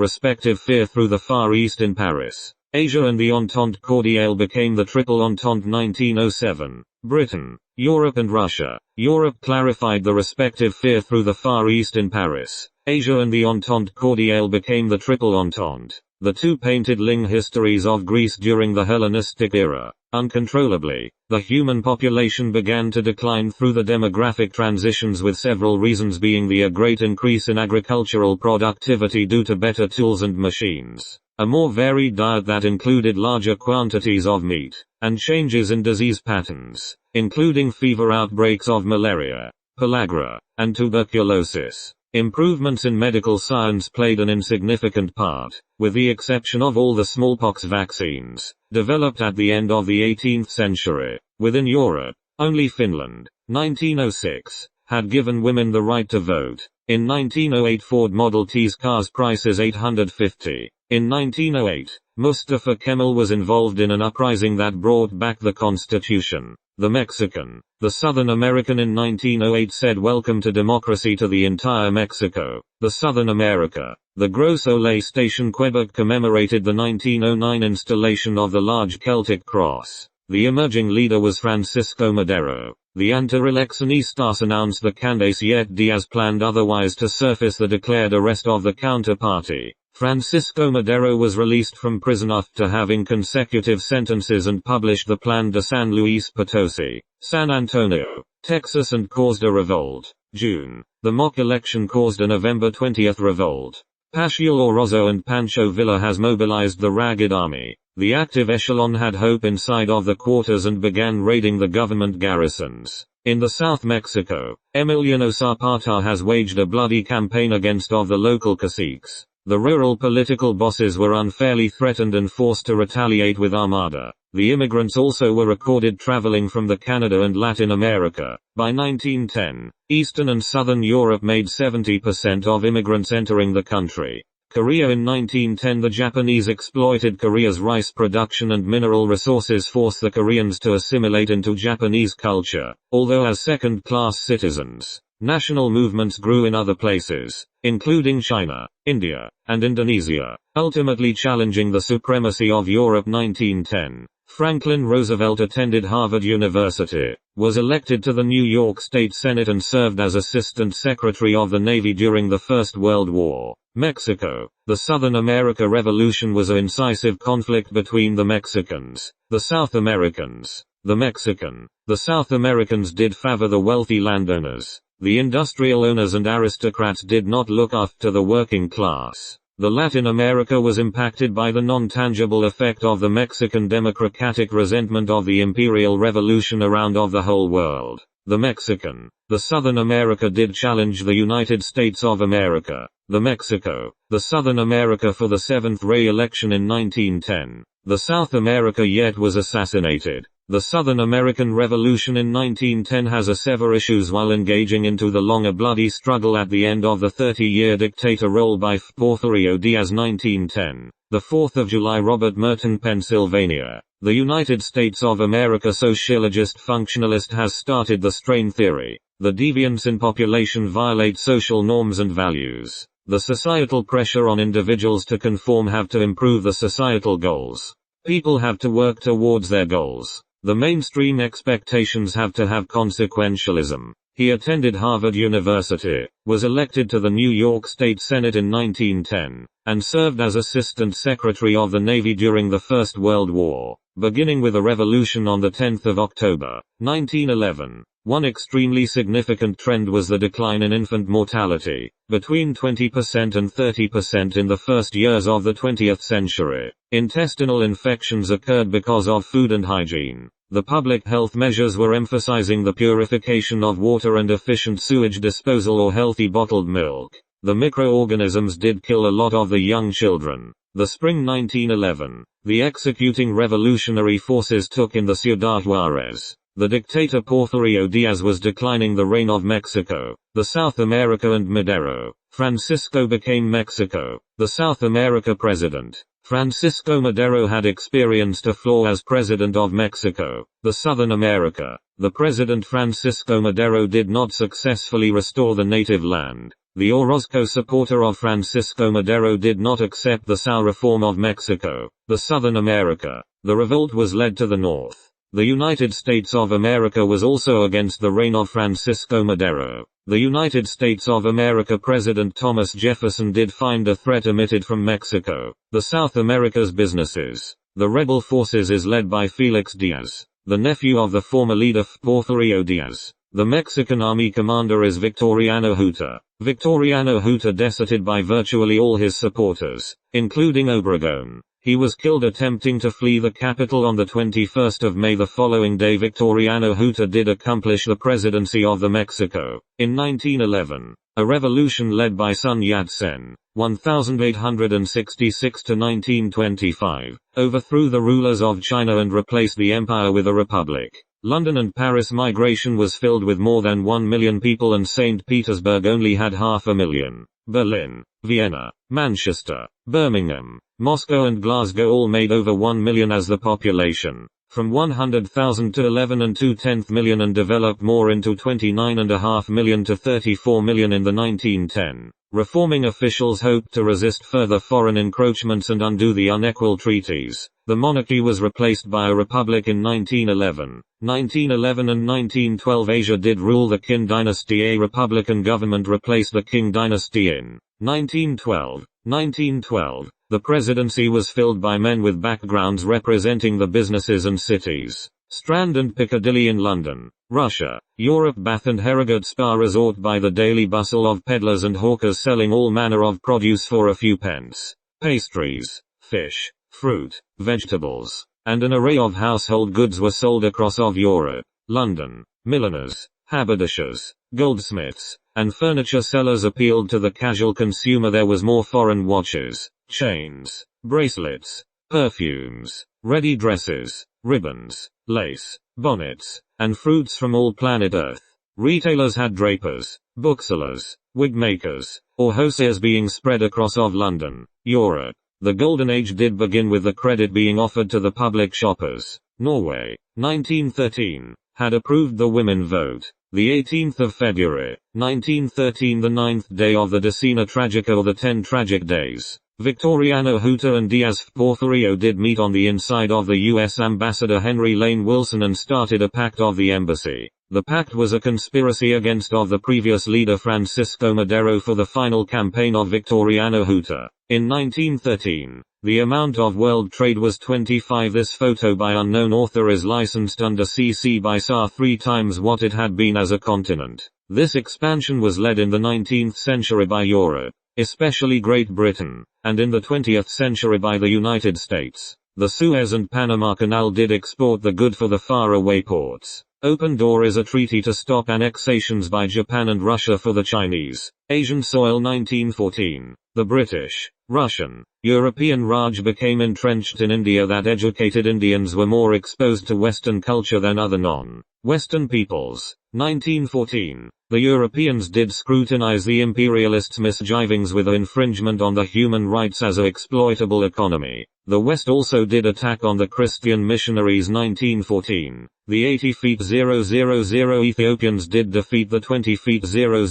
[SPEAKER 1] respective fear through the Far East in Paris. Asia and the Entente Cordiale became the Triple Entente. 1907. Britain, Europe and Russia. Europe clarified the respective fear through the Far East in Paris. Asia and the Entente Cordiale became the Triple Entente. The two painted Ling histories of Greece during the Hellenistic era. Uncontrollably, the human population began to decline through the demographic transitions, with several reasons being a great increase in agricultural productivity due to better tools and machines, a more varied diet that included larger quantities of meat, and changes in disease patterns, including fever outbreaks of malaria, pellagra, and tuberculosis. Improvements in medical science played an insignificant part, with the exception of all the smallpox vaccines, developed at the end of the 18th century. Within Europe, only Finland, 1906, had given women the right to vote. In 1908 Ford Model T's cars price is $850. In 1908, Mustafa Kemal was involved in an uprising that brought back the Constitution. The Mexican, the Southern American in 1908 said welcome to democracy to the entire Mexico. The Southern America. The Gros Ole Station Quebec commemorated the 1909 installation of the large Celtic cross. The emerging leader was Francisco Madero. The anti-eleccionistas announced the Candidacy Diaz planned otherwise to surface the declared arrest of the counterparty. Francisco Madero was released from prison after having consecutive sentences and published the Plan de San Luis Potosi, San Antonio, Texas, and caused a revolt. June. The mock election caused a November 20 revolt. Paschal Orozco and Pancho Villa has mobilized the ragged army. The active echelon had hope inside of the quarters and began raiding the government garrisons. In the South Mexico, Emiliano Zapata has waged a bloody campaign against of the local caciques. The rural political bosses were unfairly threatened and forced to retaliate with armada. The immigrants also were recorded traveling from the Canada and Latin America. By 1910, Eastern and Southern Europe made 70% of immigrants entering the country. Korea in 1910 the Japanese exploited Korea's rice production and mineral resources, forced the Koreans to assimilate into Japanese culture, although as second-class citizens. National movements grew in other places, including China, India, and Indonesia, ultimately challenging the supremacy of Europe. 1910. Franklin Roosevelt attended Harvard University, was elected to the New York State Senate and served as Assistant Secretary of the Navy during the First World War. Mexico. The Southern America Revolution was an incisive conflict between the Mexicans, the South Americans. The South Americans did favor the wealthy landowners. The industrial owners and aristocrats did not look after the working class. The Latin America was impacted by the non-tangible effect of the Mexican democratic resentment of the imperial revolution around of the whole world. The Southern America did challenge the United States of America. The Southern America for the 7th re-election in 1910. The South America yet was assassinated. The Southern American Revolution in 1910 has a severe issues while engaging into the longer bloody struggle at the end of the 30-year dictator rule by Porfirio Diaz 1910. The 4th of July Robert Merton Pennsylvania. The United States of America sociologist functionalist has started the strain theory. The deviance in population violates social norms and values. The societal pressure on individuals to conform have to improve the societal goals. People have to work towards their goals. The mainstream expectations have to have consequentialism. He attended Harvard University, was elected to the New York State Senate in 1910, and served as Assistant Secretary of the Navy during the First World War, beginning with a revolution on the 10th of October, 1911. One extremely significant trend was the decline in infant mortality, between 20% and 30% in the first years of the 20th century. Intestinal infections occurred because of food and hygiene. The public health measures were emphasizing the purification of water and efficient sewage disposal or healthy bottled milk. The microorganisms did kill a lot of the young children. The spring 1911, the executing revolutionary forces took in the Ciudad Juarez. The dictator Porfirio Diaz was declining the reign of Mexico, the South America and Madero. Francisco became Mexico, the South America president. Francisco Madero had experienced a flaw as president of Mexico, the Southern America. The president Francisco Madero did not successfully restore the native land. The Orozco supporter of Francisco Madero did not accept the SAO reform of Mexico, the Southern America. The revolt was led to the north. The United States of America was also against the reign of Francisco Madero. The United States of America President Thomas Jefferson did find a threat emitted from Mexico, the South America's businesses. The rebel forces is led by Felix Diaz, the nephew of the former leader Porfirio Diaz. The Mexican army commander is Victoriano Huerta. Victoriano Huerta deserted by virtually all his supporters, including Obregón. He was killed attempting to flee the capital on the 21st of May. The following day Victoriano Huerta did accomplish the presidency of the Mexico. In 1911, a revolution led by Sun Yat-sen, 1866 to 1925, overthrew the rulers of China and replaced the empire with a republic. London and Paris migration was filled with more than 1 million people and St. Petersburg only had 500,000. Berlin, Vienna, Manchester, Birmingham, Moscow and Glasgow all made over 1 million as the population, from 100,000 to 11.2 million and developed more into 29.5 million to 34 million in the 1910. Reforming officials hoped to resist further foreign encroachments and undo the unequal treaties. The monarchy was replaced by a republic in 1911. 1911 and 1912 Asia did rule the Qin dynasty. A republican government replaced the Qing dynasty in 1912. 1912. The presidency was filled by men with backgrounds representing the businesses and cities. Strand and Piccadilly in London, Russia, Europe. Bath and Hereford Spa Resort by the daily bustle of peddlers and hawkers selling all manner of produce for a few pence. Pastries, fish, fruit, vegetables, and an array of household goods were sold across of Europe. London, milliners, haberdashers, goldsmiths, and furniture sellers appealed to the casual consumer. There was more foreign watches, chains, bracelets, perfumes, ready dresses, ribbons, lace, bonnets, and fruits from all planet Earth. Retailers had drapers, booksellers, wig makers, or hosiers being spread across of London, Europe. The Golden Age did begin with the credit being offered to the public shoppers. Norway, 1913, had approved the women vote. The 18th of February, 1913, the 9th day of the Decena Tragica or the 10 Tragic Days. Victoriano Huerta and Diaz Porfirio did meet on the inside of the U.S. ambassador Henry Lane Wilson and started a pact of the embassy. The pact was a conspiracy against of the previous leader Francisco Madero for the final campaign of Victoriano Huerta. In 1913, the amount of world trade was 25. This photo by unknown author is licensed under CC by SAR 3 times what it had been as a continent. This expansion was led in the 19th century by Europe. especially Great Britain, and in the 20th century by the United States. The Suez and Panama Canal did export the good for the faraway ports. Open Door is a treaty to stop annexations by Japan and Russia for the Chinese. Asian soil 1914. The British, Russian, European Raj became entrenched in India that educated Indians were more exposed to Western culture than other non-Western peoples. 1914. The Europeans did scrutinize the imperialists' misgivings with infringement on the human rights as a exploitable economy. The West also did attack on the Christian missionaries 1914. The 80 feet 000 Ethiopians did defeat the 20 feet 000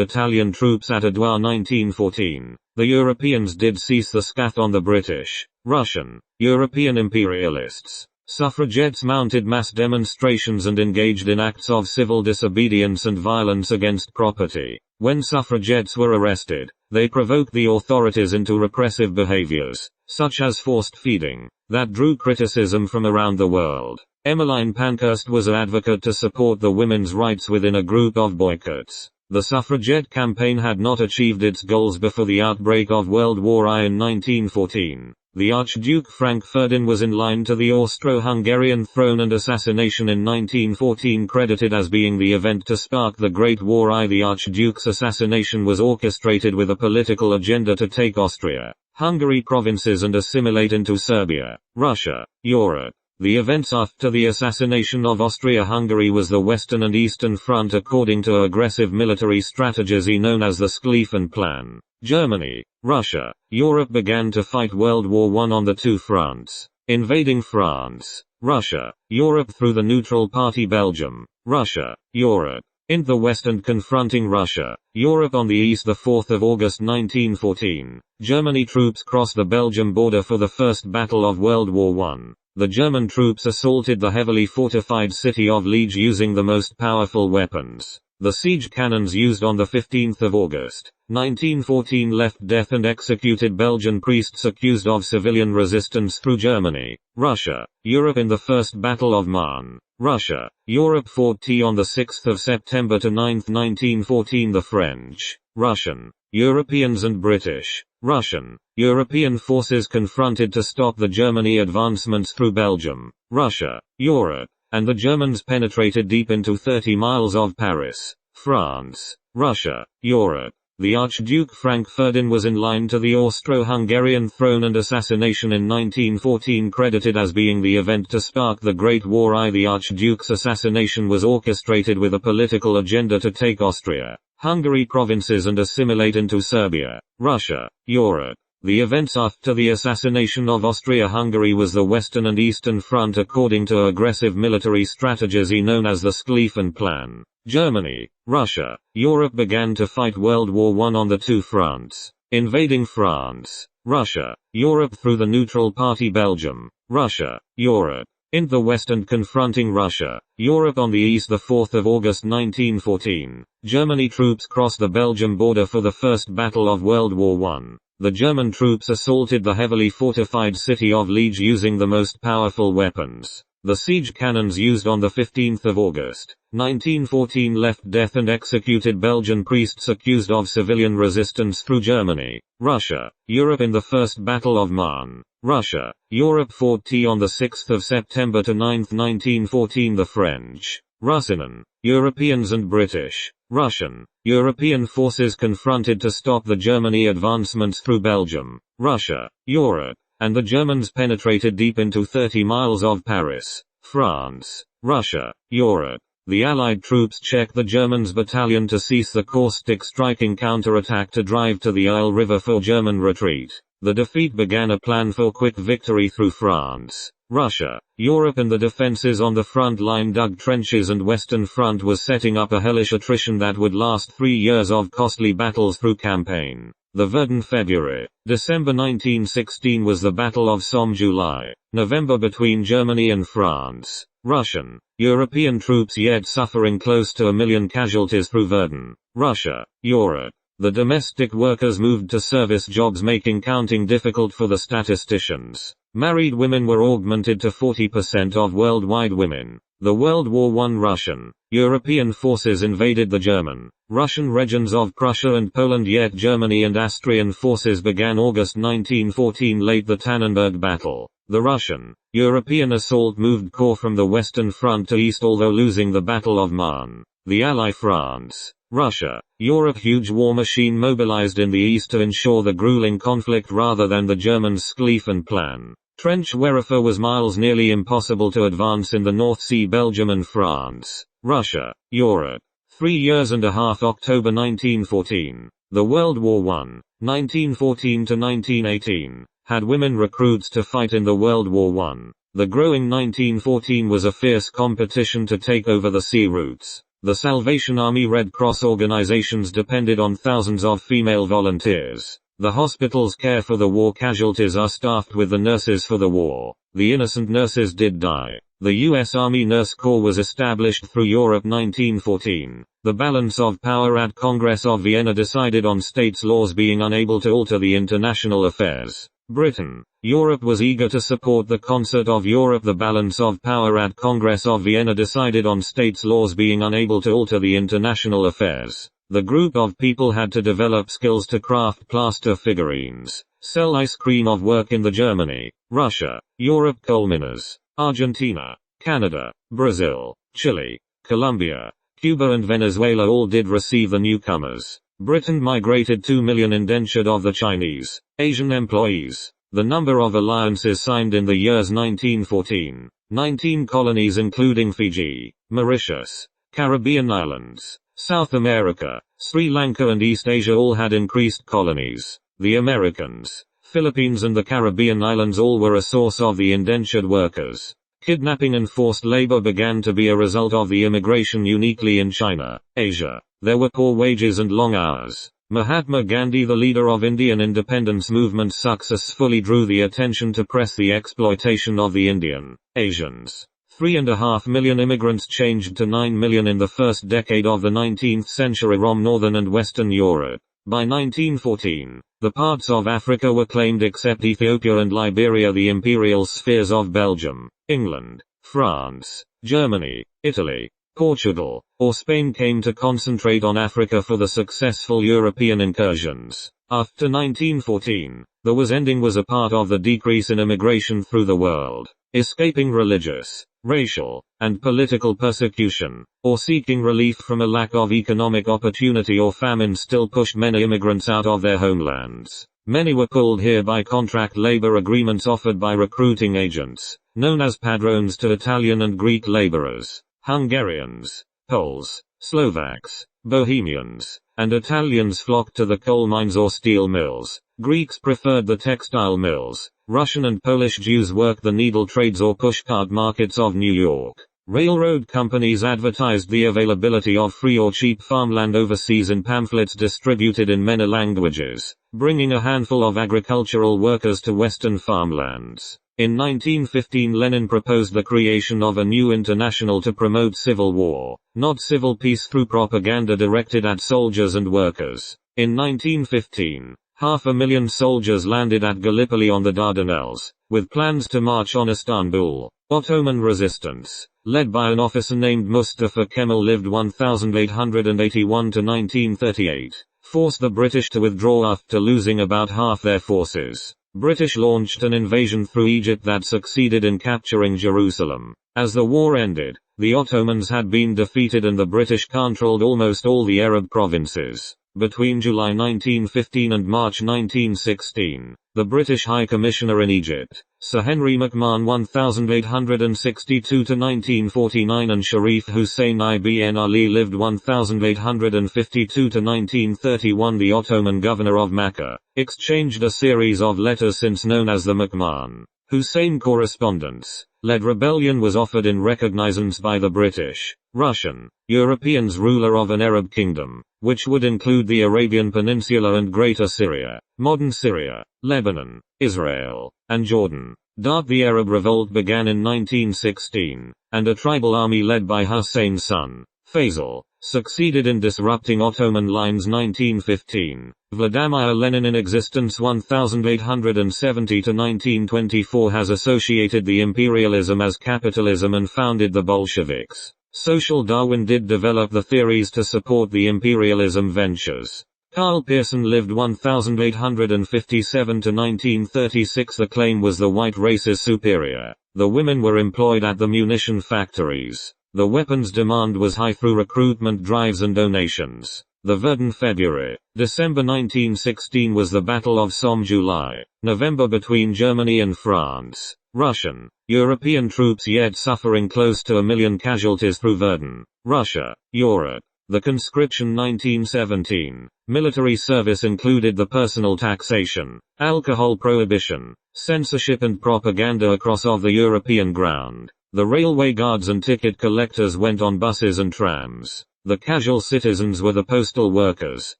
[SPEAKER 1] Italian troops at Adwa 1914. The Europeans did cease the scath on the British, Russian, European imperialists. Suffragettes mounted mass demonstrations and engaged in acts of civil disobedience and violence against property. When suffragettes were arrested, they provoked the authorities into repressive behaviors, such as forced feeding, that drew criticism from around the world. Emmeline Pankhurst was an advocate to support the women's rights within a group of boycotts. The suffragette campaign had not achieved its goals before the outbreak of World War I in 1914. The Archduke Frank Ferdinand was in line to the Austro-Hungarian throne, and assassination in 1914 credited as being the event to spark the Great War I. The Archduke's assassination was orchestrated with a political agenda to take Austria, Hungary provinces and assimilate into Serbia, Russia, Europe. The events after the assassination of Austria-Hungary was the Western and Eastern Front according to aggressive military strategy known as the Schlieffen Plan. Germany, Russia, Europe began to fight World War I on the two fronts. Invading France, Russia, Europe through the neutral party Belgium, Russia, Europe. In the West and confronting Russia, Europe on the East. The 4th of August 1914, Germany troops crossed the Belgium border for the First Battle of World War I. The German troops assaulted the heavily fortified city of Liege using the most powerful weapons. The siege cannons used on the 15th of August, 1914 left death and executed Belgian priests accused of civilian resistance through Germany, Russia, Europe. In the First Battle of Marne, Russia, Europe fought on the 6th of September to 9th 1914. The French, Russian, Europeans and British, Russian, European forces confronted to stop the Germany advancements through Belgium, Russia, Europe, and the Germans penetrated deep into 30 miles of Paris, France, Russia, Europe. The Archduke Frank Ferdinand was in line to the Austro-Hungarian throne, and assassination in 1914 credited as being the event to spark the Great War I. The Archduke's assassination was orchestrated with a political agenda to take Austria, Hungary provinces and assimilate into Serbia, Russia, Europe. The events after the assassination of Austria-Hungary was the Western and Eastern Front according to aggressive military strategy known as the Schlieffen Plan. Germany, Russia, Europe began to fight World War I on the two fronts. Invading France, Russia, Europe through the neutral party Belgium, Russia, Europe. In the West and confronting Russia, Europe on the East. The 4th of August 1914, Germany troops crossed the Belgium border for the First Battle of World War I. The German troops assaulted the heavily fortified city of Liege using the most powerful weapons. The siege cannons used on the 15th of August, 1914 left death and executed Belgian priests accused of civilian resistance through Germany, Russia, Europe. In the First Battle of Marne, Russia, Europe fought on the 6th of September to 9th 1914. The French, Russian, Europeans and British, Russian, European forces confronted to stop the Germany advancements through Belgium, Russia, Europe, and the Germans penetrated deep into 30 miles of Paris, France, Russia, Europe. The Allied troops checked the Germans' battalion to cease the caustic striking counterattack to drive to the Isle River for German retreat. The defeat began a plan for quick victory through France, Russia, Europe, and the defenses on the front line dug trenches, and Western Front was setting up a hellish attrition that would last 3 years of costly battles through campaign. The Verdun February, December 1916 was the Battle of Somme. July, November between Germany and France, Russian, European troops yet suffering close to 1 million casualties through Verdun, Russia, Europe. The domestic workers moved to service jobs, making counting difficult for the statisticians. Married women were augmented to 40% of worldwide women. The World War I Russian, European forces invaded the German, Russian regions of Prussia and Poland, yet Germany and Austrian forces began August 1914 late the Tannenberg Battle. The Russian, European assault moved corps from the Western Front to east, although losing the Battle of Marne. The ally France, Russia, Europe, huge war machine mobilized in the east to ensure the grueling conflict rather than the Germans' Schlieffen Plan. Trench warfare was miles, nearly impossible to advance in the North Sea. Belgium and France, Russia, Europe. 3 years and a half. October 1914. The World War I, 1914 to 1918, had women recruits to fight in the World War I. The growing 1914 was a fierce competition to take over the sea routes. The Salvation Army, Red Cross organizations depended on thousands of female volunteers. The hospitals care for the war casualties are staffed with the nurses for the war. The innocent nurses did die. The U.S. Army Nurse Corps was established through Europe 1914. The balance of power at Congress of Vienna decided on states' laws being unable to alter the international affairs. Britain. Europe was eager to support the concert of Europe. The balance of power at Congress of Vienna decided on states' laws being unable to alter the international affairs. The group of people had to develop skills to craft plaster figurines, sell ice cream of work in the Germany, Russia, Europe, coal miners, Argentina, Canada, Brazil, Chile, Colombia, Cuba and Venezuela all did receive the newcomers. Britain migrated 2 million indentured of the Chinese, Asian employees. The number of alliances signed in the years 1914. 19 colonies including Fiji, Mauritius, Caribbean islands, South America, Sri Lanka and East Asia all had increased colonies. The Americans, Philippines and the Caribbean islands all were a source of the indentured workers. Kidnapping and forced labor began to be a result of the immigration, uniquely in China, Asia. There were poor wages and long hours. Mahatma Gandhi, the leader of Indian independence movement, successfully drew the attention to press the exploitation of the Indian Asians. 3.5 million immigrants changed to 9 million in the first decade of the 19th century from northern and western Europe. By 1914, the parts of Africa were claimed except Ethiopia and Liberia, the imperial spheres of Belgium, England, France, Germany, Italy, Portugal, or Spain came to concentrate on Africa for the successful European incursions. After 1914, the ending was a part of the decrease in immigration through the world. Escaping religious, racial, and political persecution, or seeking relief from a lack of economic opportunity or famine still pushed many immigrants out of their homelands. Many were pulled here by contract labor agreements offered by recruiting agents, known as padrones, to Italian and Greek laborers, Hungarians, Poles, Slovaks, Bohemians, and Italians flocked to the coal mines or steel mills. Greeks preferred the textile mills. Russian and Polish Jews worked the needle trades or pushcart markets of New York. Railroad companies advertised the availability of free or cheap farmland overseas in pamphlets distributed in many languages, bringing a handful of agricultural workers to Western farmlands. In 1915, Lenin proposed the creation of a new international to promote civil war, not civil peace, through propaganda directed at soldiers and workers. In 1915, 500,000 soldiers landed at Gallipoli on the Dardanelles, with plans to march on Istanbul. Ottoman resistance, led by an officer named Mustafa Kemal, lived 1881 to 1938, forced the British to withdraw after losing about half their forces. British launched an invasion through Egypt that succeeded in capturing Jerusalem. As the war ended, the Ottomans had been defeated and the British controlled almost all the Arab provinces. Between July 1915 and March 1916, the British High Commissioner in Egypt, Sir Henry McMahon (1862–1949) and Sharif Hussein ibn Ali lived 1852–1931. The Ottoman governor of Mecca exchanged a series of letters since known as the McMahon Hussein correspondence. Led rebellion was offered in recognizance by the British, Russian, Europeans ruler of an Arab kingdom, which would include the Arabian Peninsula and Greater Syria, modern Syria, Lebanon, Israel, and Jordan. The Arab Revolt began in 1916, and a tribal army led by Hussein's son, Faisal succeeded in disrupting Ottoman lines 1915. Vladimir Lenin, in existence 1870 to 1924, has associated the imperialism as capitalism and founded the Bolsheviks. Social Darwin did develop the theories to support the imperialism ventures. Karl Pearson lived 1857 to 1936. The claim was the white race is superior. The women were employed at the munition factories. The weapons demand was high through recruitment drives and donations. The Verdun February. December 1916 was the Battle of Somme. July. November between Germany and France. Russian. European troops yet suffering close to 1 million casualties through Verdun. Russia. Europe. The conscription 1917. Military service included the personal taxation, alcohol prohibition, censorship and propaganda across of the European ground. The railway guards and ticket collectors went on buses and trams. The casual citizens were the postal workers,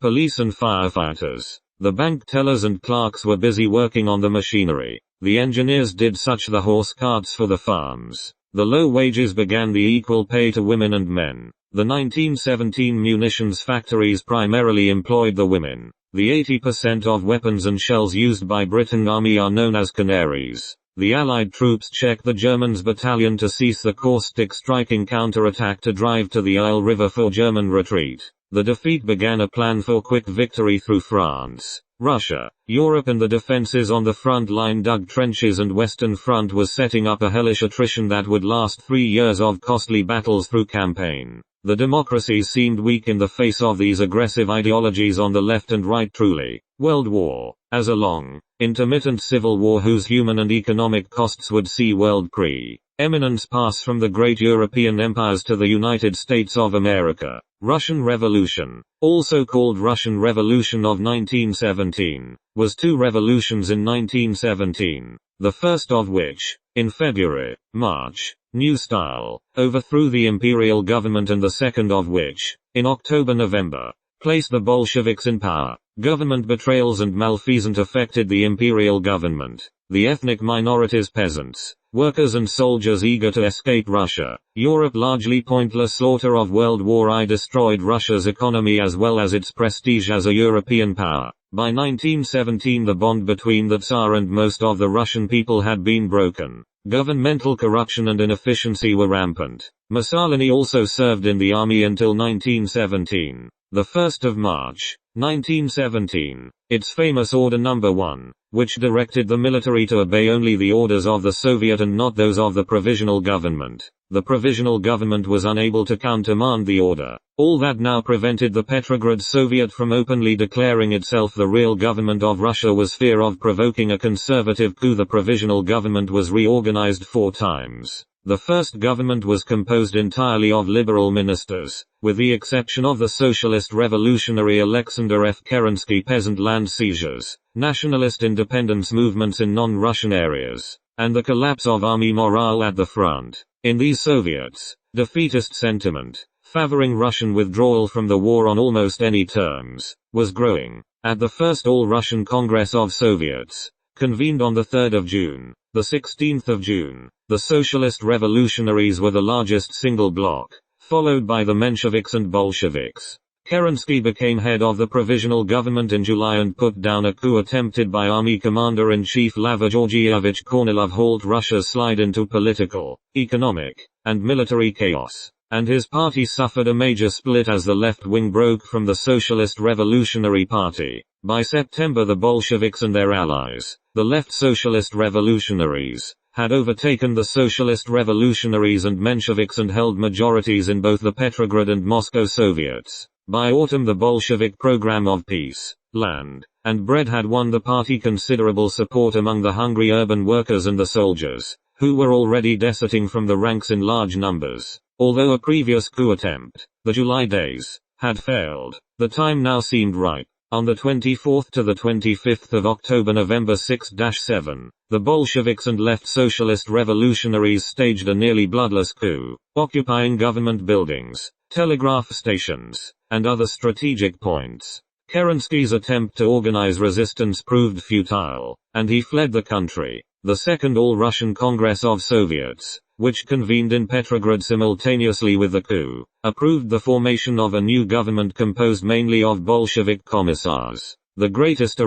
[SPEAKER 1] police and firefighters. The bank tellers and clerks were busy working on the machinery. The engineers did such the horse carts for the farms. The low wages began the equal pay to women and men. The 1917 munitions factories primarily employed the women. The 80% of weapons and shells used by Britain Army are known as canaries. The Allied troops checked the Germans' battalion to cease the caustic striking counterattack to drive to the Isle River for German retreat. The defeat began a plan for quick victory through France. Russia, Europe and the defenses on the front line dug trenches, and Western Front was setting up a hellish attrition that would last 3 years of costly battles through campaign. The democracies seemed weak in the face of these aggressive ideologies on the left and right. Truly, World War, as a long, intermittent civil war whose human and economic costs would see world pre-eminence pass from the great European empires to the United States of America. Russian Revolution, also called Russian Revolution of 1917, was 2 revolutions in 1917, the first of which, in February, March, New Style, overthrew the imperial government, and the second of which, in October-November, placed the Bolsheviks in power. Government betrayals and malfeasance affected the imperial government. The ethnic minorities, peasants, workers and soldiers eager to escape Russia. Europe. Largely pointless slaughter of World War I destroyed Russia's economy as well as its prestige as a European power. By 1917 the bond between the Tsar and most of the Russian people had been broken. Governmental corruption and inefficiency were rampant. Mussolini also served in the army until 1917. The 1st of March, 1917, its famous Order No. 1, which directed the military to obey only the orders of the Soviet and not those of the provisional government. The provisional government was unable to countermand the order. All that now prevented the Petrograd Soviet from openly declaring itself the real government of Russia was fear of provoking a conservative coup. The provisional government was reorganized 4 times. The first government was composed entirely of liberal ministers, with the exception of the socialist revolutionary Alexander F. Kerensky. Peasant land seizures, nationalist independence movements in non-Russian areas, and the collapse of army morale at the front. In these Soviets, defeatist sentiment, favoring Russian withdrawal from the war on almost any terms, was growing. At the first All-Russian Congress of Soviets, convened on the 3rd of June, the 16th of June, the Socialist Revolutionaries were the largest single bloc, followed by the Mensheviks and Bolsheviks. Kerensky became head of the provisional government in July and put down a coup attempted by Army Commander-in-Chief Lav Georgievich Kornilov halt Russia's slide into political, economic, and military chaos. And his party suffered a major split as the left wing broke from the Socialist Revolutionary Party. By September the Bolsheviks and their allies, the left Socialist Revolutionaries, had overtaken the Socialist Revolutionaries and Mensheviks and held majorities in both the Petrograd and Moscow Soviets. By autumn the Bolshevik program of peace, land, and bread had won the party considerable support among the hungry urban workers and the soldiers, who were already deserting from the ranks in large numbers. Although a previous coup attempt, the July days, had failed, the time now seemed ripe. On the 24th to the 25th of October November 6-7, the Bolsheviks and left socialist revolutionaries staged a nearly bloodless coup, occupying government buildings, telegraph stations, and other strategic points. Kerensky's attempt to organize resistance proved futile, and he fled the country. The Second All-Russian Congress of Soviets, which convened in Petrograd simultaneously with the coup, approved the formation of a new government composed mainly of Bolshevik commissars. The greatest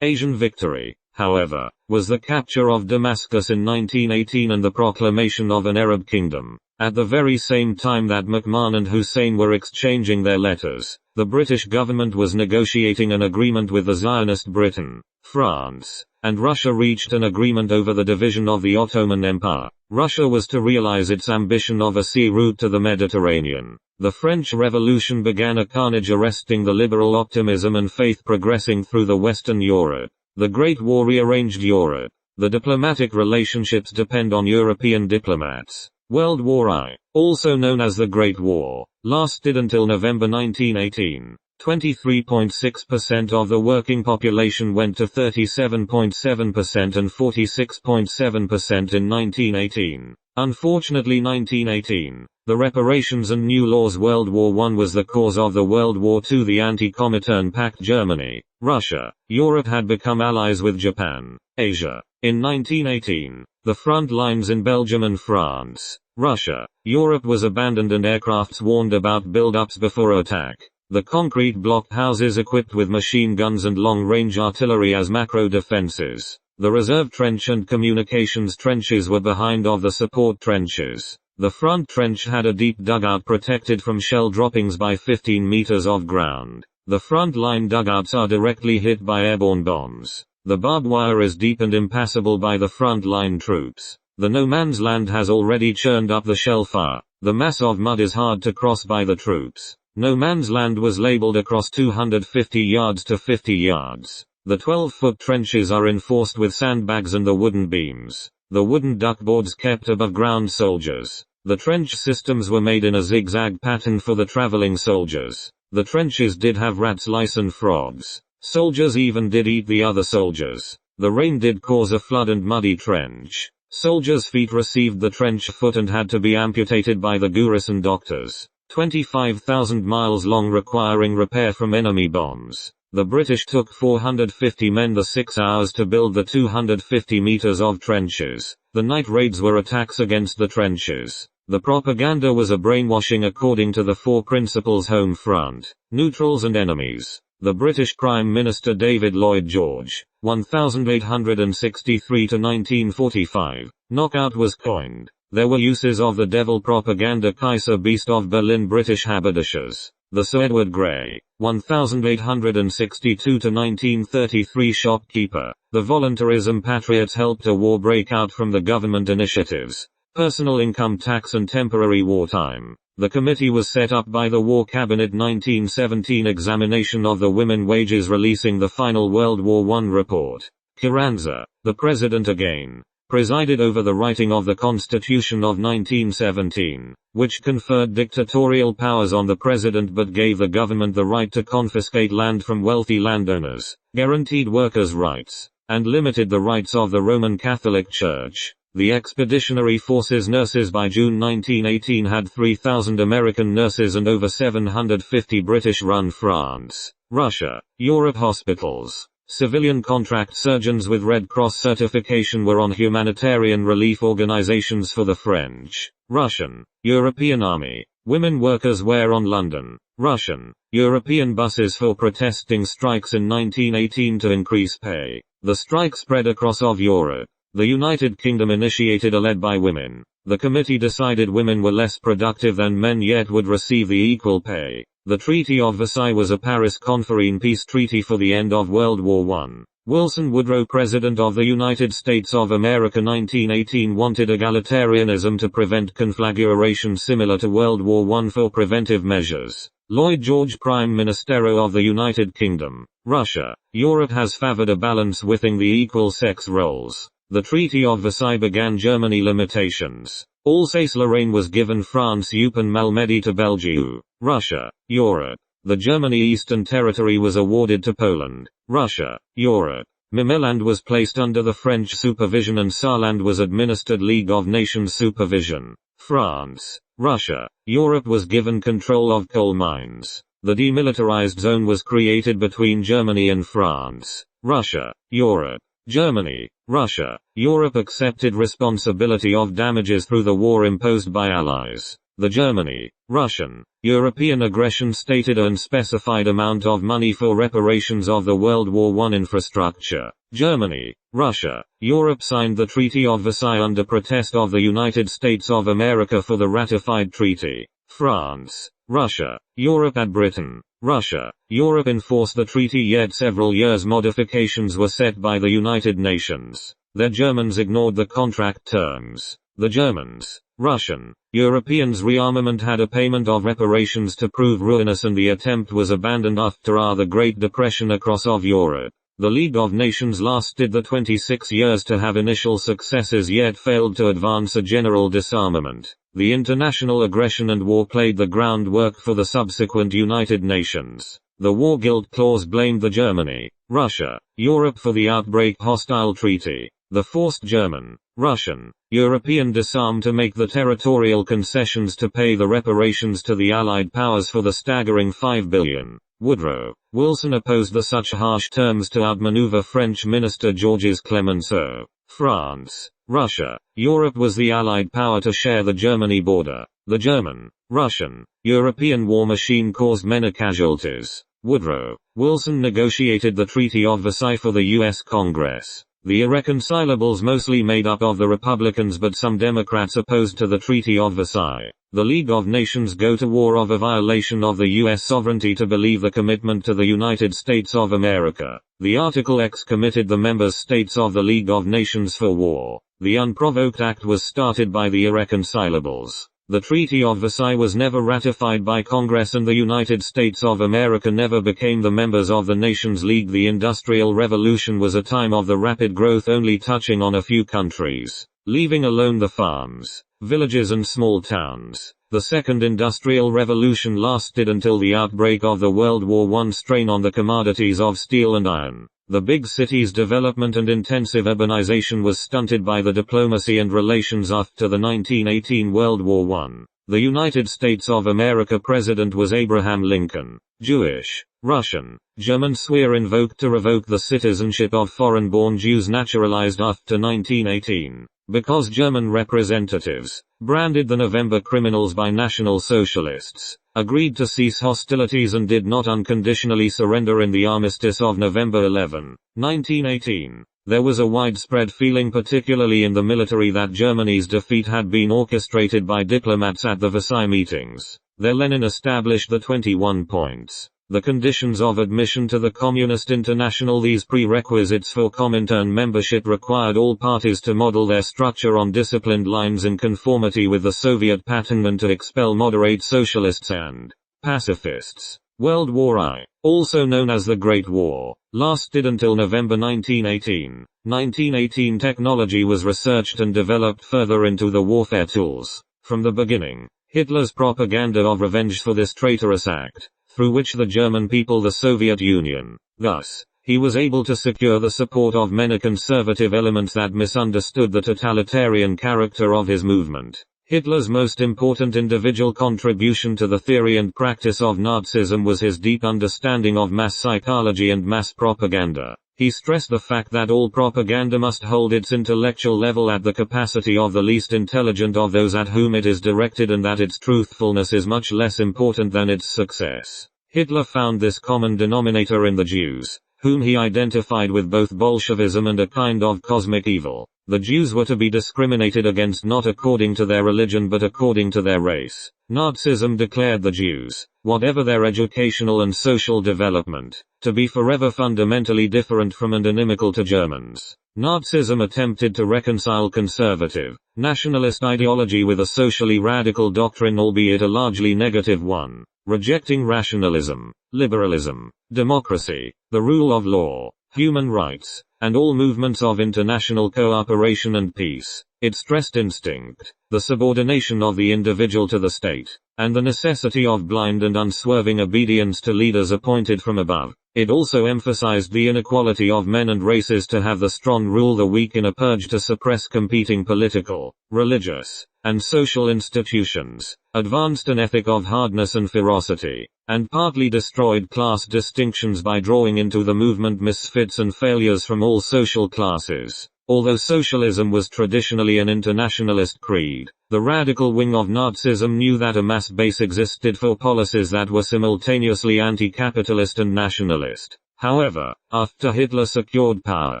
[SPEAKER 1] Asian victory, however, was the capture of Damascus in 1918 and the proclamation of an Arab kingdom. At the very same time that McMahon and Hussein were exchanging their letters, the British government was negotiating an agreement with the Zionist Britain, France, and Russia reached an agreement over the division of the Ottoman Empire. Russia was to realize its ambition of a sea route to the Mediterranean. The French Revolution began a carnage arresting the liberal optimism and faith progressing through the Western Europe. The Great War rearranged Europe. The diplomatic relationships depend on European diplomats. World War I, also known as the Great War, lasted until November 1918. 23.6% of the working population went to 37.7% and 46.7% in 1918. Unfortunately 1918, the reparations and new laws. World War I was the cause of the World War II. The Anti-Comintern Pact. Germany, Russia, Europe had become allies with Japan, Asia. In 1918, the front lines in Belgium and France, Russia, Europe was abandoned and aircrafts warned about build-ups before attack. The concrete block houses equipped with machine guns and long-range artillery as macro defenses. The reserve trench and communications trenches were behind of the support trenches. The front trench had a deep dugout protected from shell droppings by 15 meters of ground. The front line dugouts are directly hit by airborne bombs. The barbed wire is deep and impassable by the front line troops. The no man's land has already churned up the shell fire. The mass of mud is hard to cross by the troops. No man's land was labeled across 250 yards to 50 yards. The 12-foot trenches are enforced with sandbags and the wooden beams. The wooden duckboards kept above ground soldiers. The trench systems were made in a zigzag pattern for the traveling soldiers. The trenches did have rats, lice and frogs. Soldiers even did eat the other soldiers. The rain did cause a flood and muddy trench. Soldiers' feet received the trench foot and had to be amputated by the garrison doctors. 25,000 miles long, requiring repair from enemy bombs. The British took 450 men the 6 hours to build the 250 meters of trenches. The night raids were attacks against the trenches. The propaganda was a brainwashing according to the 4 principles: home front, neutrals and enemies. The British Prime Minister David Lloyd George, 1863 to 1945, knockout was coined. There were uses of the devil propaganda: Kaiser Beast of Berlin, British haberdashers. The Sir Edward Grey, 1862 to 1933, shopkeeper. The voluntarism: patriots helped a war break out from the government initiatives. Personal income tax and temporary wartime. The committee was set up by the War Cabinet. 1917 examination of the women wages, releasing the final World War I report. Carranza, the president again, presided over the writing of the Constitution of 1917, which conferred dictatorial powers on the president but gave the government the right to confiscate land from wealthy landowners, guaranteed workers' rights, and limited the rights of the Roman Catholic Church. The Expeditionary Forces nurses. By June 1918 had 3,000 American nurses and over 750 British-run France, Russia, Europe hospitals. Civilian contract surgeons with Red Cross certification were on humanitarian relief organizations for the French, Russian, European Army. Women workers were on London, Russian, European buses for protesting strikes in 1918 to increase pay. The strike spread across of Europe. The United Kingdom initiated a led by women. The committee decided women were less productive than men yet would receive the equal pay. The Treaty of Versailles was a Paris-Conferine peace treaty for the end of World War I. Wilson Woodrow, President of the United States of America, 1918, wanted egalitarianism to prevent conflagration similar to World War I for preventive measures. Lloyd George, Prime Minister of the United Kingdom, Russia, Europe has favored a balance within the equal sex roles. The Treaty of Versailles began Germany limitations. Alsace-Lorraine was given France. Eupen Malmedy to Belgium, Russia, Europe. The Germany Eastern Territory was awarded to Poland, Russia, Europe. Memeland was placed under the French supervision and Saarland was administered League of Nations supervision. France, Russia, Europe was given control of coal mines. The demilitarized zone was created between Germany and France, Russia, Europe. Germany, Russia, Europe accepted responsibility of damages through the war imposed by Allies. The Germany, Russian, European aggression stated an unspecified amount of money for reparations of the World War I infrastructure. Germany, Russia, Europe signed the Treaty of Versailles under protest of the United States of America for the ratified treaty. France, Russia, Europe and Britain. Russia, Europe enforced the treaty, yet several years modifications were set by the United Nations. The Germans ignored the contract terms. The Germans, Russian, Europeans' rearmament had a payment of reparations to prove ruinous, and the attempt was abandoned after the Great Depression across of Europe. The League of Nations lasted the 26 years to have initial successes, yet failed to advance a general disarmament. The international aggression and war played the groundwork for the subsequent United Nations. The War Guilt Clause blamed the Germany, Russia, Europe for the outbreak hostile treaty. The forced German, Russian, European disarm to make the territorial concessions to pay the reparations to the Allied powers for the staggering $5 billion. Woodrow Wilson opposed the such harsh terms to outmaneuver French Minister Georges Clemenceau. France, Russia, Europe was the Allied power to share the Germany border. The German, Russian, European war machine caused many casualties. Woodrow Wilson negotiated the Treaty of Versailles for the U.S. Congress. The irreconcilables mostly made up of the Republicans, but some Democrats opposed to the Treaty of Versailles. The League of Nations go to war of a violation of the U.S. sovereignty to believe the commitment to the United States of America. The Article X committed the member states of the League of Nations for war. The unprovoked act was started by the irreconcilables. The Treaty of Versailles was never ratified by Congress, and the United States of America never became the members of the Nations League. The Industrial Revolution was a time of the rapid growth, only touching on a few countries, leaving alone the farms, villages and small towns. The Second Industrial Revolution lasted until the outbreak of the World War I. Strain on the commodities of steel and iron. The big cities' development and intensive urbanization was stunted by the diplomacy and relations after the 1918 World War I. The United States of America president was Abraham Lincoln. Jewish, Russian, German Swear invoked to revoke the citizenship of foreign-born Jews naturalized after 1918. Because German representatives, branded the November criminals by National Socialists, agreed to cease hostilities and did not unconditionally surrender in the armistice of November 11, 1918. There was a widespread feeling, particularly in the military, that Germany's defeat had been orchestrated by diplomats at the Versailles meetings. There Lenin established the 21 points. The conditions of admission to the Communist International. These prerequisites for Comintern membership required all parties to model their structure on disciplined lines in conformity with the Soviet pattern and to expel moderate socialists and pacifists. World War I, also known as the Great War, lasted until November 1918. 1918 technology was researched and developed further into the warfare tools. From the beginning, Hitler's propaganda of revenge for this traitorous act, through which the German people the Soviet Union. Thus, he was able to secure the support of many conservative elements that misunderstood the totalitarian character of his movement. Hitler's most important individual contribution to the theory and practice of Nazism was his deep understanding of mass psychology and mass propaganda. He stressed the fact that all propaganda must hold its intellectual level at the capacity of the least intelligent of those at whom it is directed, and that its truthfulness is much less important than its success. Hitler found this common denominator in the Jews, whom he identified with both Bolshevism and a kind of cosmic evil. The Jews were to be discriminated against not according to their religion but according to their race. Nazism declared the Jews, whatever their educational and social development, to be forever fundamentally different from and inimical to Germans. Nazism attempted to reconcile conservative, nationalist ideology with a socially radical doctrine, albeit a largely negative one, rejecting rationalism, liberalism, democracy, the rule of law, human rights, and all movements of international cooperation and peace. It stressed instinct, the subordination of the individual to the state, and the necessity of blind and unswerving obedience to leaders appointed from above. It also emphasized the inequality of men and races to have the strong rule the weak in a purge to suppress competing political, religious, and social institutions, advanced an ethic of hardness and ferocity, and partly destroyed class distinctions by drawing into the movement misfits and failures from all social classes. Although socialism was traditionally an internationalist creed, the radical wing of Nazism knew that a mass base existed for policies that were simultaneously anti-capitalist and nationalist. However, after Hitler secured power,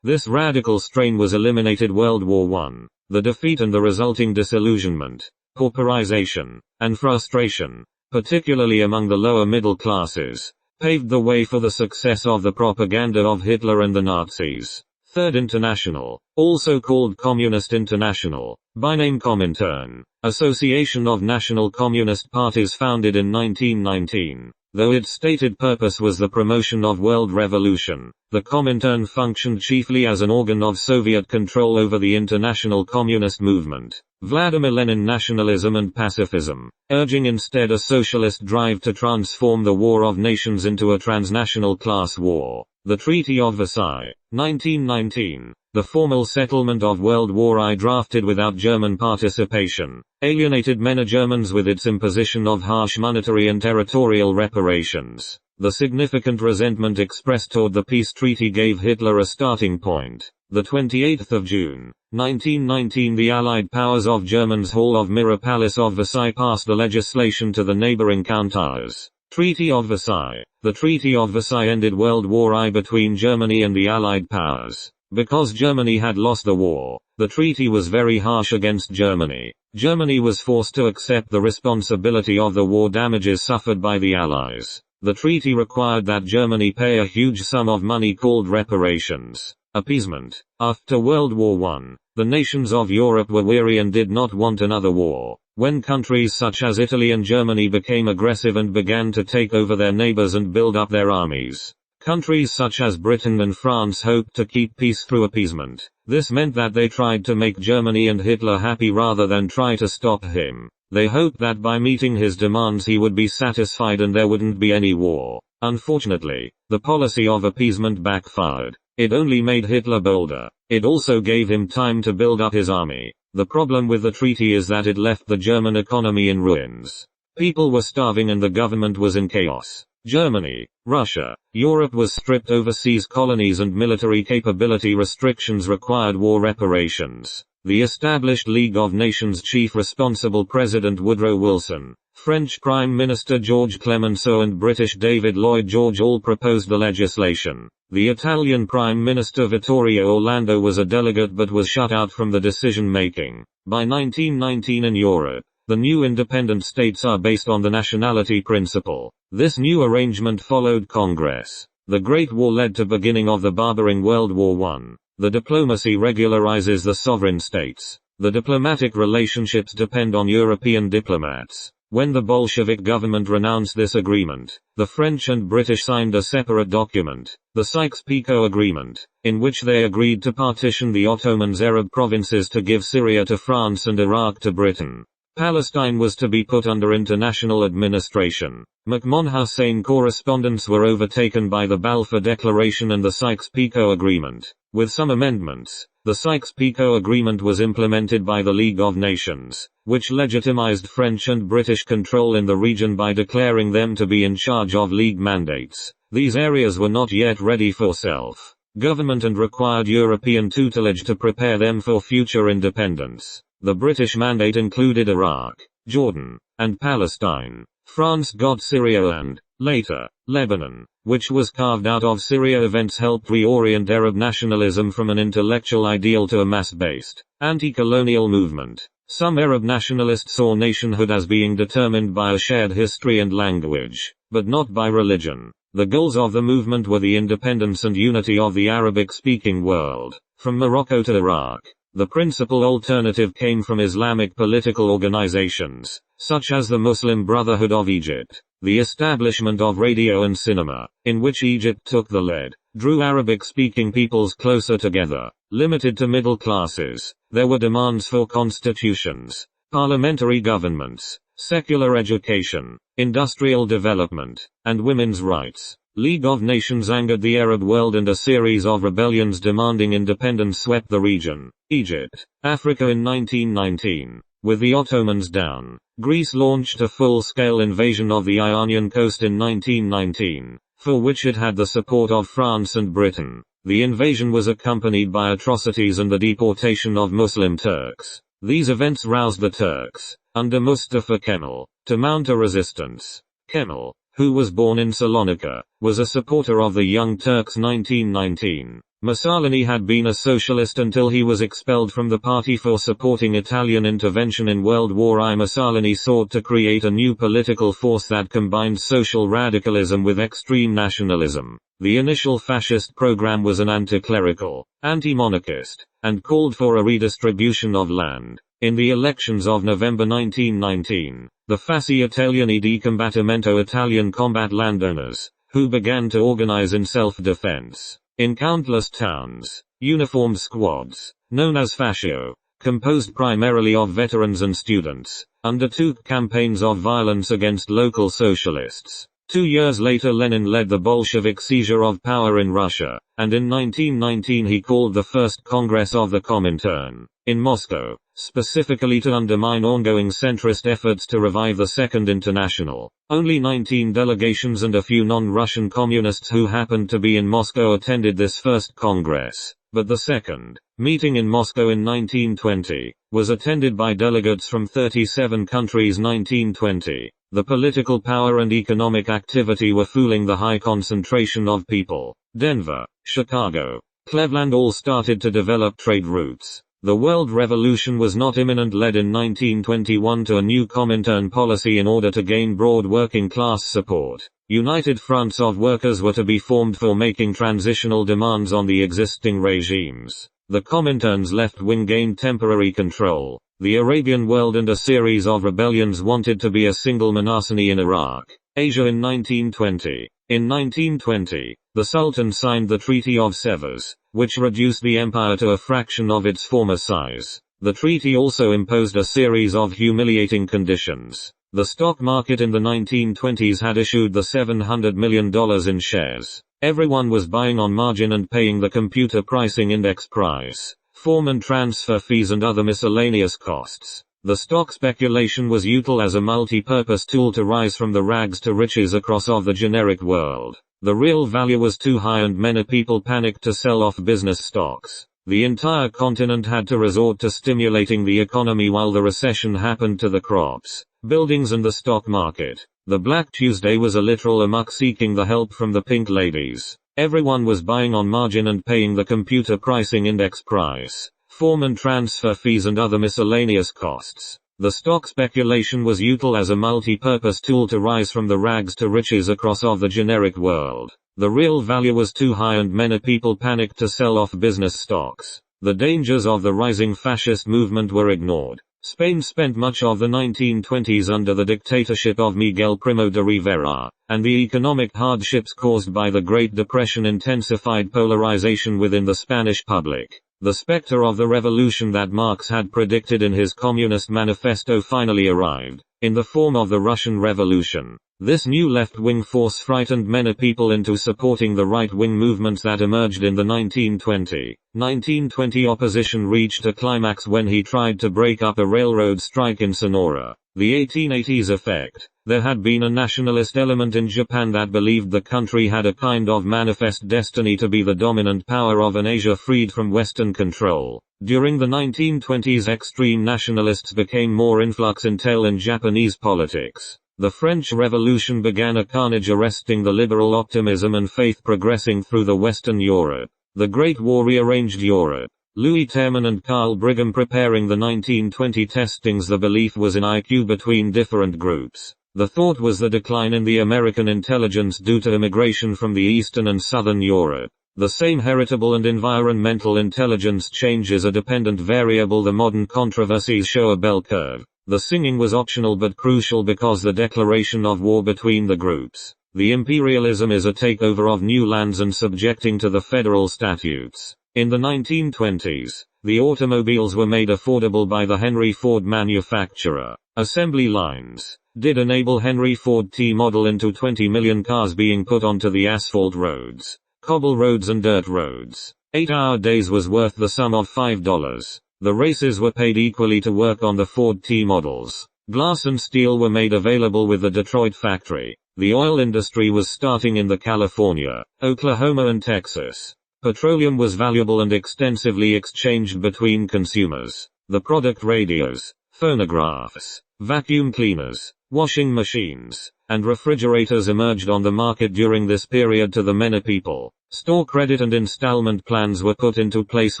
[SPEAKER 1] this radical strain was eliminated. World War I, the defeat and the resulting disillusionment, pauperization, and frustration, particularly among the lower middle classes, paved the way for the success of the propaganda of Hitler and the Nazis. Third International, also called Communist International, by name Comintern, Association of National Communist Parties founded in 1919. Though its stated purpose was the promotion of world revolution, the Comintern functioned chiefly as an organ of Soviet control over the international communist movement. Vladimir Lenin nationalism and pacifism, urging instead a socialist drive to transform the War of Nations into a transnational class war. The Treaty of Versailles, 1919, the formal settlement of World War I drafted without German participation, alienated many Germans with its imposition of harsh monetary and territorial reparations. The significant resentment expressed toward the peace treaty gave Hitler a starting point. The 28th of June, 1919, the Allied powers of Germany's Hall of Mirror Palace of Versailles passed the legislation to the neighboring countries. Treaty of Versailles. The Treaty of Versailles ended World War I between Germany and the Allied powers. Because Germany had lost the war, the treaty was very harsh against Germany. Germany was forced to accept the responsibility of the war damages suffered by the Allies. The treaty required that Germany pay a huge sum of money called reparations. Appeasement. After World War I, the nations of Europe were weary and did not want another war. When countries such as Italy and Germany became aggressive and began to take over their neighbors and build up their armies, countries such as Britain and France hoped to keep peace through appeasement. This meant that they tried to make Germany and Hitler happy rather than try to stop him. They hoped that by meeting his demands he would be satisfied and there wouldn't be any war. Unfortunately, the policy of appeasement backfired. It only made Hitler bolder. It also gave him time to build up his army. The problem with the treaty is that it left the German economy in ruins. People were starving and the government was in chaos. Germany, Russia, Europe was stripped overseas colonies and military capability restrictions required war reparations. The established League of Nations chief responsible President Woodrow Wilson, French Prime Minister Georges Clemenceau and British David Lloyd George all proposed the legislation. The Italian Prime Minister Vittorio Orlando was a delegate but was shut out from the decision-making. By 1919 in Europe, the new independent states are based on the nationality principle. This new arrangement followed Congress. The Great War led to beginning of the barbarian World War I. The diplomacy regularizes the sovereign states. The diplomatic relationships depend on European diplomats. When the Bolshevik government renounced this agreement, the French and British signed a separate document, the Sykes-Picot Agreement, in which they agreed to partition the Ottoman's Arab provinces to give Syria to France and Iraq to Britain. Palestine was to be put under international administration. McMahon-Hussein correspondence were overtaken by the Balfour Declaration and the Sykes-Picot Agreement. With some amendments, the Sykes-Picot Agreement was implemented by the League of Nations, which legitimized French and British control in the region by declaring them to be in charge of League mandates. These areas were not yet ready for self-government and required European tutelage to prepare them for future independence. The British mandate included Iraq, Jordan, and Palestine. France got Syria and, later, Lebanon, which was carved out of Syria. Events helped reorient Arab nationalism from an intellectual ideal to a mass-based, anti-colonial movement. Some Arab nationalists saw nationhood as being determined by a shared history and language, but not by religion. The goals of the movement were the independence and unity of the Arabic-speaking world, from Morocco to Iraq. The principal alternative came from Islamic political organizations, such as the Muslim Brotherhood of Egypt. The establishment of radio and cinema, in which Egypt took the lead, drew Arabic-speaking peoples closer together. Limited to middle classes, there were demands for constitutions, parliamentary governments, secular education, industrial development, and women's rights. League of Nations angered the Arab world and a series of rebellions demanding independence swept the region. Egypt, Africa in 1919. With the Ottomans down, Greece launched a full-scale invasion of the Ionian coast in 1919, for which it had the support of France and Britain. The invasion was accompanied by atrocities and the deportation of Muslim Turks. These events roused the Turks, under Mustafa Kemal, to mount a resistance. Kemal, who was born in Salonika, was a supporter of the Young Turks 1919. Mussolini had been a socialist until he was expelled from the party for supporting Italian intervention in World War I. Mussolini sought to create a new political force that combined social radicalism with extreme nationalism. The initial fascist program was an anti-clerical, anti-monarchist, and called for a redistribution of land. In the elections of November 1919, the Fasci Italiani di Combattimento Italian combat landowners, who began to organize in self-defense. In countless towns, uniformed squads, known as fascio, composed primarily of veterans and students, undertook campaigns of violence against local socialists. 2 years later Lenin led the Bolshevik seizure of power in Russia, and in 1919 he called the First Congress of the Comintern, in Moscow, specifically to undermine ongoing centrist efforts to revive the Second International. Only 19 delegations and a few non-Russian communists who happened to be in Moscow attended this First Congress, but the second, meeting in Moscow in 1920, was attended by delegates from 37 countries. 1920. The political power and economic activity were fooling the high concentration of people. Denver, Chicago, Cleveland all started to develop trade routes. The World Revolution was not imminent, led in 1921 to a new Comintern policy in order to gain broad working class support. United fronts of workers were to be formed for making transitional demands on the existing regimes. The Comintern's left wing gained temporary control. The Arabian world and a series of rebellions wanted to be a single monarchy in Iraq, Asia in 1920. In 1920, the Sultan signed the Treaty of Sevres, which reduced the empire to a fraction of its former size. The treaty also imposed a series of humiliating conditions. The stock market in the 1920s had issued the $700 million in shares. Everyone was buying on margin and paying the computer pricing index price, form and transfer fees and other miscellaneous costs. The stock speculation was used as a multi-purpose tool to rise from the rags to riches across of the generic world. The real value was too high and many people panicked to sell off business stocks. The entire continent had to resort to stimulating the economy while the recession happened to the crops, buildings and the stock market. The Black Tuesday was a literal amok, seeking the help from the pink ladies. Everyone was buying on margin and paying the computer pricing index price, form and transfer fees and other miscellaneous costs. The stock speculation was used as a multi-purpose tool to rise from the rags to riches across of the generic world. The real value was too high and many people panicked to sell off business stocks. The dangers of the rising fascist movement were ignored. Spain spent much of the 1920s under the dictatorship of Miguel Primo de Rivera, and the economic hardships caused by the Great Depression intensified polarization within the Spanish public. The specter of the revolution that Marx had predicted in his Communist Manifesto finally arrived, in the form of the Russian Revolution. This new left-wing force frightened many people into supporting the right-wing movements that emerged in the 1920 opposition reached a climax when he tried to break up a railroad strike in Sonora. The 1880s effect. There had been a nationalist element in Japan that believed the country had a kind of manifest destiny to be the dominant power of an Asia freed from Western control. During the 1920s, extreme nationalists became more influx in Japanese politics. The French Revolution began a carnage, arresting the liberal optimism and faith progressing through the Western Europe. The Great War rearranged Europe. Louis Terman and Carl Brigham preparing the 1920 testings. The belief was in IQ between different groups. The thought was the decline in the American intelligence due to immigration from the Eastern and Southern Europe. The same heritable and environmental intelligence change is a dependent variable. The modern controversies show a bell curve. The singing was optional but crucial because the declaration of war between the groups. The imperialism is a takeover of new lands and subjecting to the federal statutes. In the 1920s, the automobiles were made affordable by the Henry Ford manufacturer. Assembly lines did enable Henry Ford T model into 20 million cars being put onto the asphalt roads, cobble roads and dirt roads. 8-hour days was worth the sum of $5. The races were paid equally to work on the Ford T models. Glass and steel were made available with the Detroit factory. The oil industry was starting in the California, Oklahoma and Texas. Petroleum was valuable and extensively exchanged between consumers. The product radios, phonographs, vacuum cleaners, washing machines, and refrigerators emerged on the market during this period to the many people. Store credit and installment plans were put into place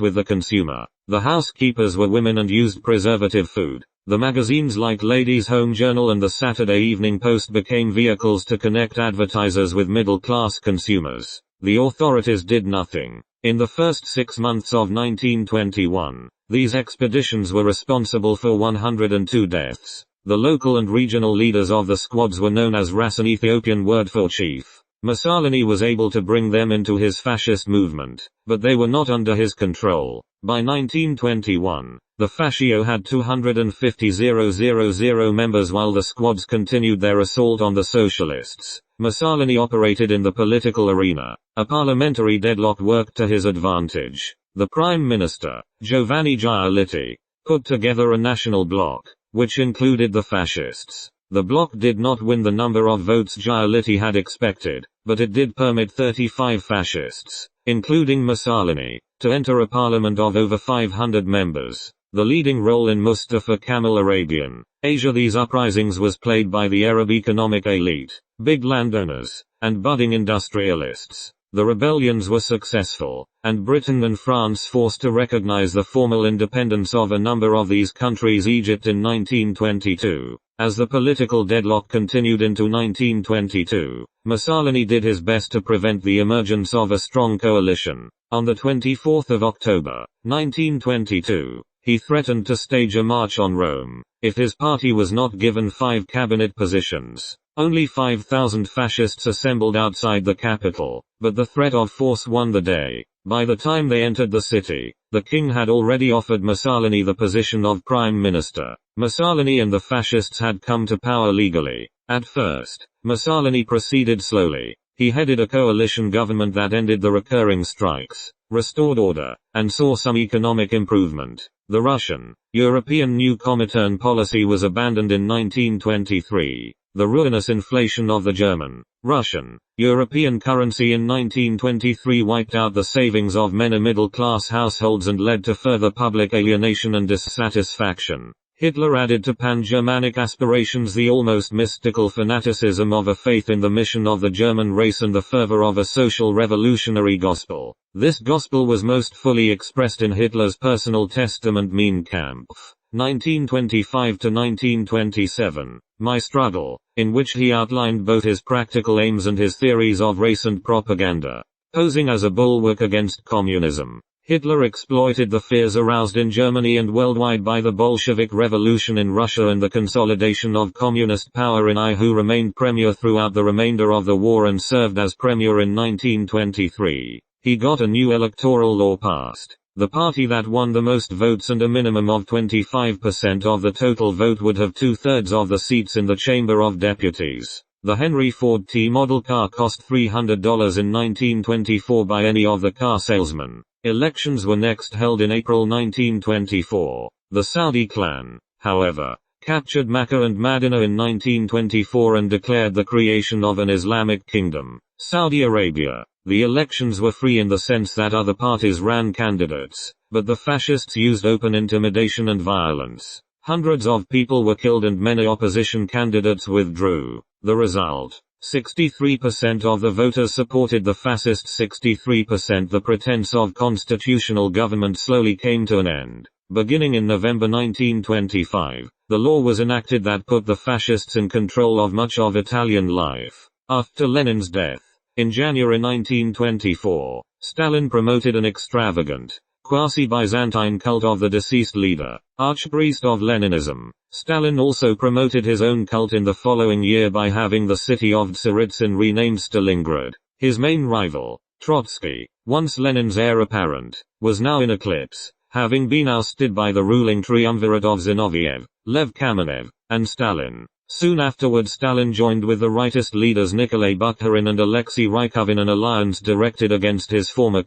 [SPEAKER 1] with the consumer. The housekeepers were women and used preservative food. The magazines like Ladies' Home Journal and the Saturday Evening Post became vehicles to connect advertisers with middle-class consumers. The authorities did nothing. In the first 6 months of 1921, these expeditions were responsible for 102 deaths. The local and regional leaders of the squads were known as Ras, an Ethiopian word for chief. Mussolini was able to bring them into his fascist movement, but they were not under his control. By 1921, the Fascio had 250,000 members while the squads continued their assault on the socialists. Mussolini operated in the political arena. A parliamentary deadlock worked to his advantage. The Prime Minister, Giovanni Giolitti, put together a national bloc, which included the fascists. The bloc did not win the number of votes Giolitti had expected, but it did permit 35 fascists, including Mussolini, to enter a parliament of over 500 members. The leading role in Mustafa Kemal Arabian Asia these uprisings was played by the Arab economic elite, big landowners, and budding industrialists. The rebellions were successful, and Britain and France forced to recognize the formal independence of a number of these countries, Egypt in 1922. As the political deadlock continued into 1922, Mussolini did his best to prevent the emergence of a strong coalition. On the 24th of October, 1922, he threatened to stage a march on Rome, if his party was not given 5 cabinet positions. Only 5,000 fascists assembled outside the capital, but the threat of force won the day. By the time they entered the city, the king had already offered Mussolini the position of prime minister. Mussolini and the fascists had come to power legally. At first, Mussolini proceeded slowly. He headed a coalition government that ended the recurring strikes, restored order, and saw some economic improvement. The Russian, European New Comintern policy was abandoned in 1923. The ruinous inflation of the German, Russian, European currency in 1923 wiped out the savings of many middle-class households and led to further public alienation and dissatisfaction. Hitler added to pan-Germanic aspirations the almost mystical fanaticism of a faith in the mission of the German race and the fervor of a social revolutionary gospel. This gospel was most fully expressed in Hitler's personal testament Mein Kampf, 1925 to 1927, My Struggle, in which he outlined both his practical aims and his theories of race and propaganda. Posing as a bulwark against communism, Hitler exploited the fears aroused in Germany and worldwide by the Bolshevik Revolution in Russia and the consolidation of communist power in I, who remained premier throughout the remainder of the war and served as premier in 1923. He got a new electoral law passed. The party that won the most votes and a minimum of 25% of the total vote would have 2/3 of the seats in the Chamber of Deputies. The Henry Ford T model car cost $300 in 1924 by any of the car salesmen. Elections were next held in April 1924. The Saudi clan, however, captured Mecca and Medina in 1924 and declared the creation of an Islamic kingdom, Saudi Arabia. The elections were free in the sense that other parties ran candidates, but the fascists used open intimidation and violence. Hundreds of people were killed and many opposition candidates withdrew. The result: 63% of the voters supported the fascists, 63%. The pretense of constitutional government slowly came to an end. Beginning in November 1925, the law was enacted that put the fascists in control of much of Italian life. After Lenin's death, in January 1924, Stalin promoted an extravagant, quasi-Byzantine cult of the deceased leader, archpriest of Leninism. Stalin also promoted his own cult in the following year by having the city of Tsaritsyn renamed Stalingrad. His main rival, Trotsky, once Lenin's heir apparent, was now in eclipse, having been ousted by the ruling triumvirate of Zinoviev, Lev Kamenev, and Stalin. Soon afterward Stalin joined with the rightist leaders Nikolai Bukharin and Alexei Rykov in an alliance directed against his former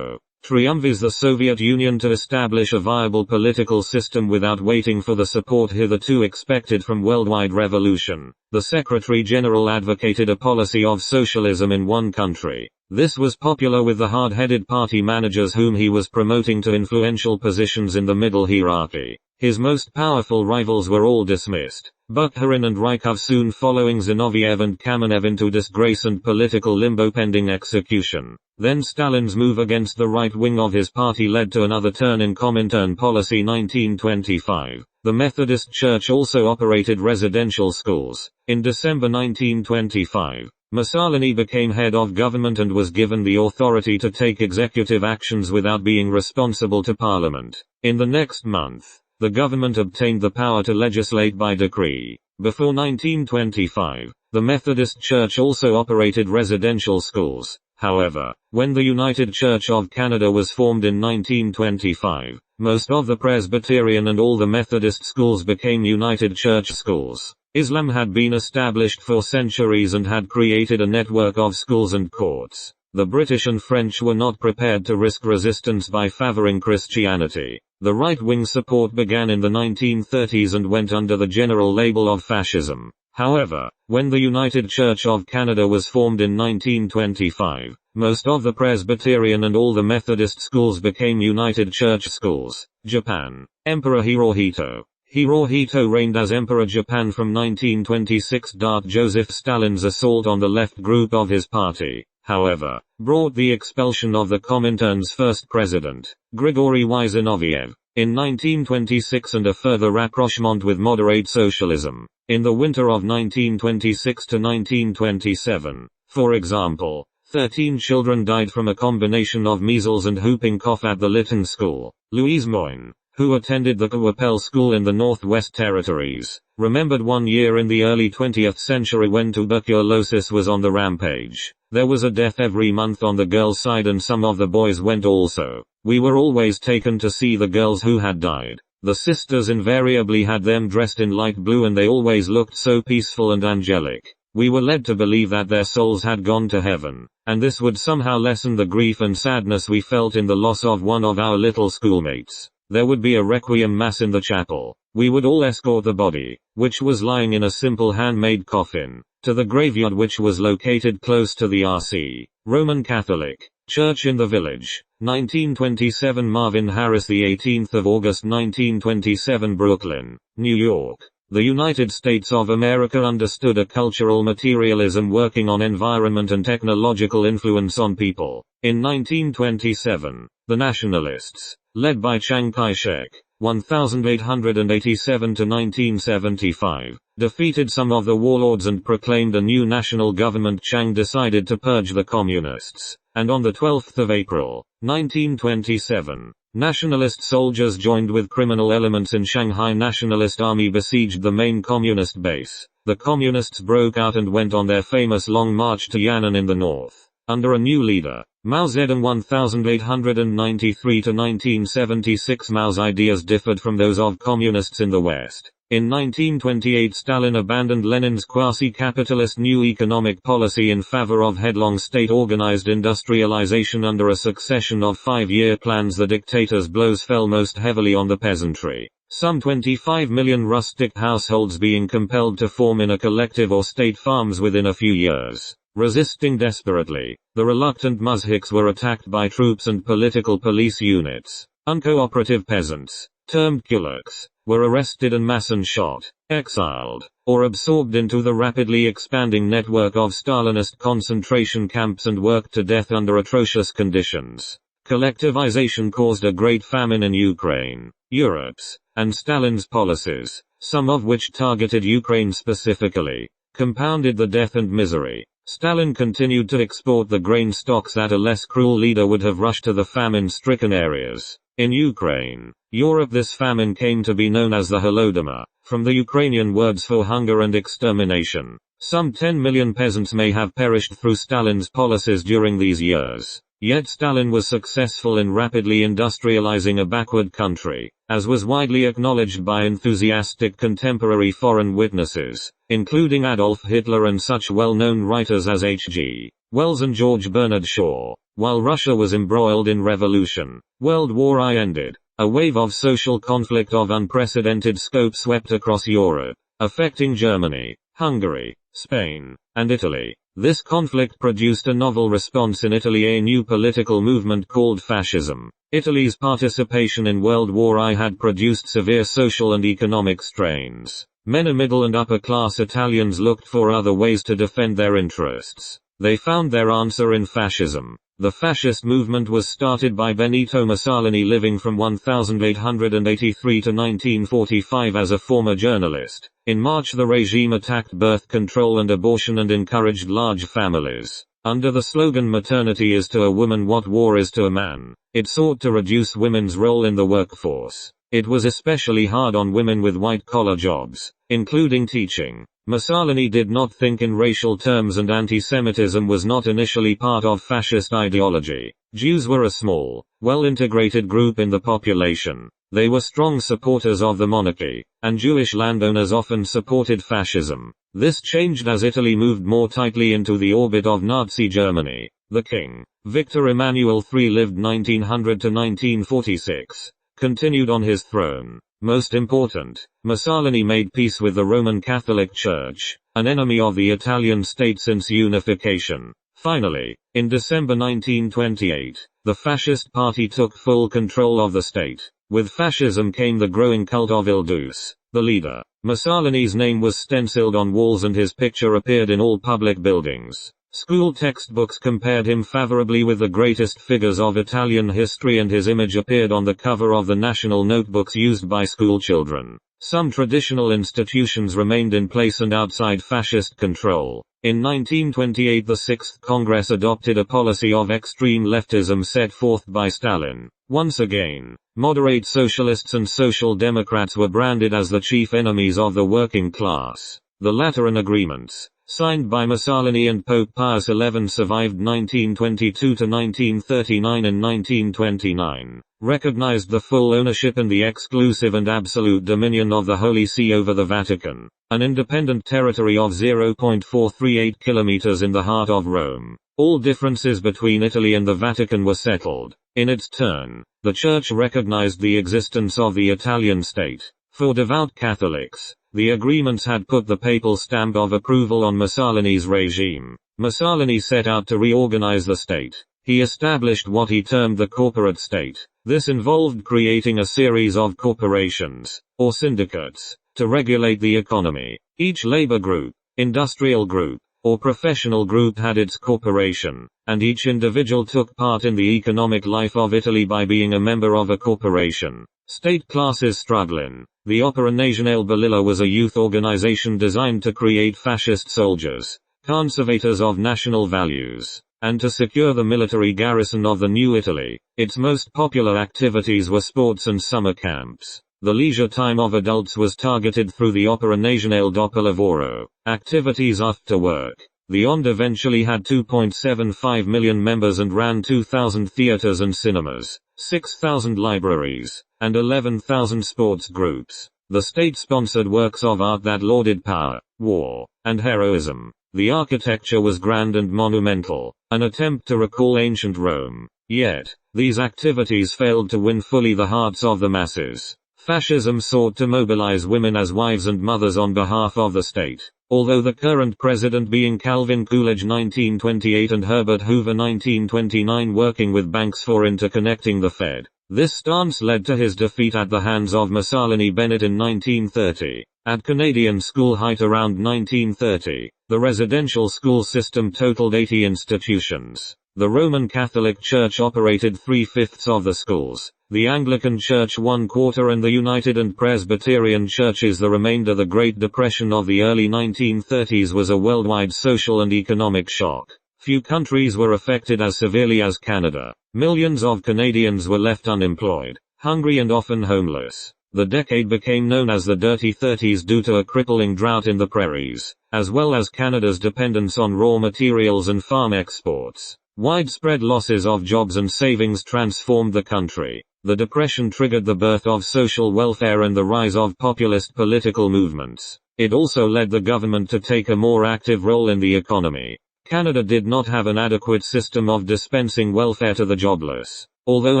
[SPEAKER 1] triumvirs the Soviet Union to establish a viable political system without waiting for the support hitherto expected from worldwide revolution. The Secretary General advocated a policy of socialism in one country. This was popular with the hard-headed party managers whom he was promoting to influential positions in the middle hierarchy. His most powerful rivals were all dismissed. Bukharin and Rykov soon following Zinoviev and Kamenev into disgrace and political limbo pending execution. Then Stalin's move against the right wing of his party led to another turn in Comintern policy 1925. The Methodist Church also operated residential schools. In December 1925, Mussolini became head of government and was given the authority to take executive actions without being responsible to Parliament. In the next month, the government obtained the power to legislate by decree. Before 1925, the Methodist Church also operated residential schools. However, when the United Church of Canada was formed in 1925, most of the Presbyterian and all the Methodist schools became United Church schools. Islam had been established for centuries and had created a network of schools and courts. The British and French were not prepared to risk resistance by favoring Christianity. The right-wing support began in the 1930s and went under the general label of fascism. However, when the United Church of Canada was formed in 1925, most of the Presbyterian and all the Methodist schools became United Church schools. Japan. Emperor Hirohito. Hirohito reigned as Emperor Japan from 1926. Joseph Stalin's assault on the left group of his party, however, brought the expulsion of the Comintern's first president, Grigory Y. Zinoviev, in 1926 and a further rapprochement with moderate socialism. In the winter of 1926 to 1927, for example, 13 children died from a combination of measles and whooping cough at the Lytton School. Louise Moyne, who attended the Coppell School in the Northwest Territories, remembered one year in the early 20th century when tuberculosis was on the rampage. There was a death every month on the girls' side and some of the boys went also. We were always taken to see the girls who had died. The sisters invariably had them dressed in light blue and they always looked so peaceful and angelic. We were led to believe that their souls had gone to heaven, and this would somehow lessen the grief and sadness we felt in the loss of one of our little schoolmates. There would be a requiem mass in the chapel. We would all escort the body, which was lying in a simple handmade coffin, to the graveyard which was located close to the R.C. Roman Catholic Church in the village. 1927 Marvin Harris, the 18th of August 1927 Brooklyn, New York. The United States of America understood a cultural materialism working on environment and technological influence on people. In 1927, the nationalists, led by Chiang Kai-shek, 1887 to 1975, defeated some of the warlords and proclaimed a new national government. Chiang decided to purge the communists, and on the 12th of April, 1927, nationalist soldiers joined with criminal elements in Shanghai. Nationalist army besieged the main communist base. The communists broke out and went on their famous long march to Yan'an in the north. Under a new leader, Mao Zedong 1893 to 1976, Mao's ideas differed from those of communists in the West. In 1928 Stalin abandoned Lenin's quasi-capitalist new economic policy in favor of headlong state-organized industrialization. Under a succession of 5-year plans, the dictator's blows fell most heavily on the peasantry. Some 25 million rustic households being compelled to form in a collective or state farms within a few years. Resisting desperately, the reluctant muzhiks were attacked by troops and political police units. Uncooperative peasants, termed kulaks, were arrested en masse and shot, exiled, or absorbed into the rapidly expanding network of Stalinist concentration camps and worked to death under atrocious conditions. Collectivization caused a great famine in Ukraine, Europe's, and Stalin's policies, some of which targeted Ukraine specifically, compounded the death and misery. Stalin continued to export the grain stocks that a less cruel leader would have rushed to the famine-stricken areas. In Ukraine, Europe, this famine came to be known as the Holodomor, from the Ukrainian words for hunger and extermination. Some 10 million peasants may have perished through Stalin's policies during these years. Yet Stalin was successful in rapidly industrializing a backward country, as was widely acknowledged by enthusiastic contemporary foreign witnesses, including Adolf Hitler and such well-known writers as H.G. Wells and George Bernard Shaw. While Russia was embroiled in revolution, World War I ended. A wave of social conflict of unprecedented scope swept across Europe, affecting Germany, Hungary, Spain, and Italy. This conflict produced a novel response in Italy, a new political movement called fascism. Italy's participation in World War I had produced severe social and economic strains. Many middle and upper class Italians looked for other ways to defend their interests. They found their answer in fascism. The fascist movement was started by Benito Mussolini, living from 1883 to 1945 as a former journalist. In March, the regime attacked birth control and abortion and encouraged large families. Under the slogan "Maternity is to a woman what war is to a man," it sought to reduce women's role in the workforce. It was especially hard on women with white-collar jobs, including teaching. Mussolini did not think in racial terms, and anti-Semitism was not initially part of fascist ideology. Jews were a small, well-integrated group in the population. They were strong supporters of the monarchy, and Jewish landowners often supported fascism. This changed as Italy moved more tightly into the orbit of Nazi Germany. The king, Victor Emmanuel III, lived 1900 to 1946, continued on his throne. Most important, Mussolini made peace with the Roman Catholic Church, an enemy of the Italian state since unification. Finally, in December 1928, the Fascist Party took full control of the state. With fascism came the growing cult of Il Duce, the leader. Mussolini's name was stenciled on walls and his picture appeared in all public buildings. School textbooks compared him favorably with the greatest figures of Italian history, and his image appeared on the cover of the national notebooks used by school children. Some traditional institutions remained in place and outside fascist control. In 1928, the Sixth Congress adopted a policy of extreme leftism set forth by Stalin. Once again, moderate socialists and social democrats were branded as the chief enemies of the working class. The Lateran Agreements, signed by Mussolini and Pope Pius XI, survived 1922 to 1939 and 1929, recognized the full ownership and the exclusive and absolute dominion of the Holy See over the Vatican, an independent territory of 0.438 kilometers in the heart of Rome. All differences between Italy and the Vatican were settled. In its turn, the Church recognized the existence of the Italian state. For devout Catholics, the agreements had put the papal stamp of approval on Mussolini's regime. Mussolini set out to reorganize the state. He established what he termed the corporate state. This involved creating a series of corporations, or syndicates, to regulate the economy. Each labor group, industrial group, or professional group had its corporation, and each individual took part in the economic life of Italy by being a member of a corporation. State classes struggling. The Opera Nazionale Balilla was a youth organization designed to create fascist soldiers, conservators of national values, and to secure the military garrison of the New Italy. Its most popular activities were sports and summer camps. The leisure time of adults was targeted through the Opera Nazionale dopo lavoro, activities after work. The OND eventually had 2.75 million members and ran 2,000 theaters and cinemas, 6,000 libraries, and 11,000 sports groups. The state sponsored works of art that lauded power, war, and heroism. The architecture was grand and monumental, an attempt to recall ancient Rome. Yet, these activities failed to win fully the hearts of the masses. Fascism sought to mobilize women as wives and mothers on behalf of the state. Although the current president being Calvin Coolidge 1928 and Herbert Hoover 1929 working with banks for interconnecting the Fed, this stance led to his defeat at the hands of Mussolini Bennett in 1930. At Canadian school height around 1930, the residential school system totaled 80 institutions. The Roman Catholic Church operated 3/5 of the schools, the Anglican Church 1/4 and the United and Presbyterian churches the remainder. The Great Depression of the early 1930s was a worldwide social and economic shock. Few countries were affected as severely as Canada. Millions of Canadians were left unemployed, hungry and often homeless. The decade became known as the Dirty Thirties due to a crippling drought in the prairies, as well as Canada's dependence on raw materials and farm exports. Widespread losses of jobs and savings transformed the country. The Depression triggered the birth of social welfare and the rise of populist political movements. It also led the government to take a more active role in the economy. Canada did not have an adequate system of dispensing welfare to the jobless. Although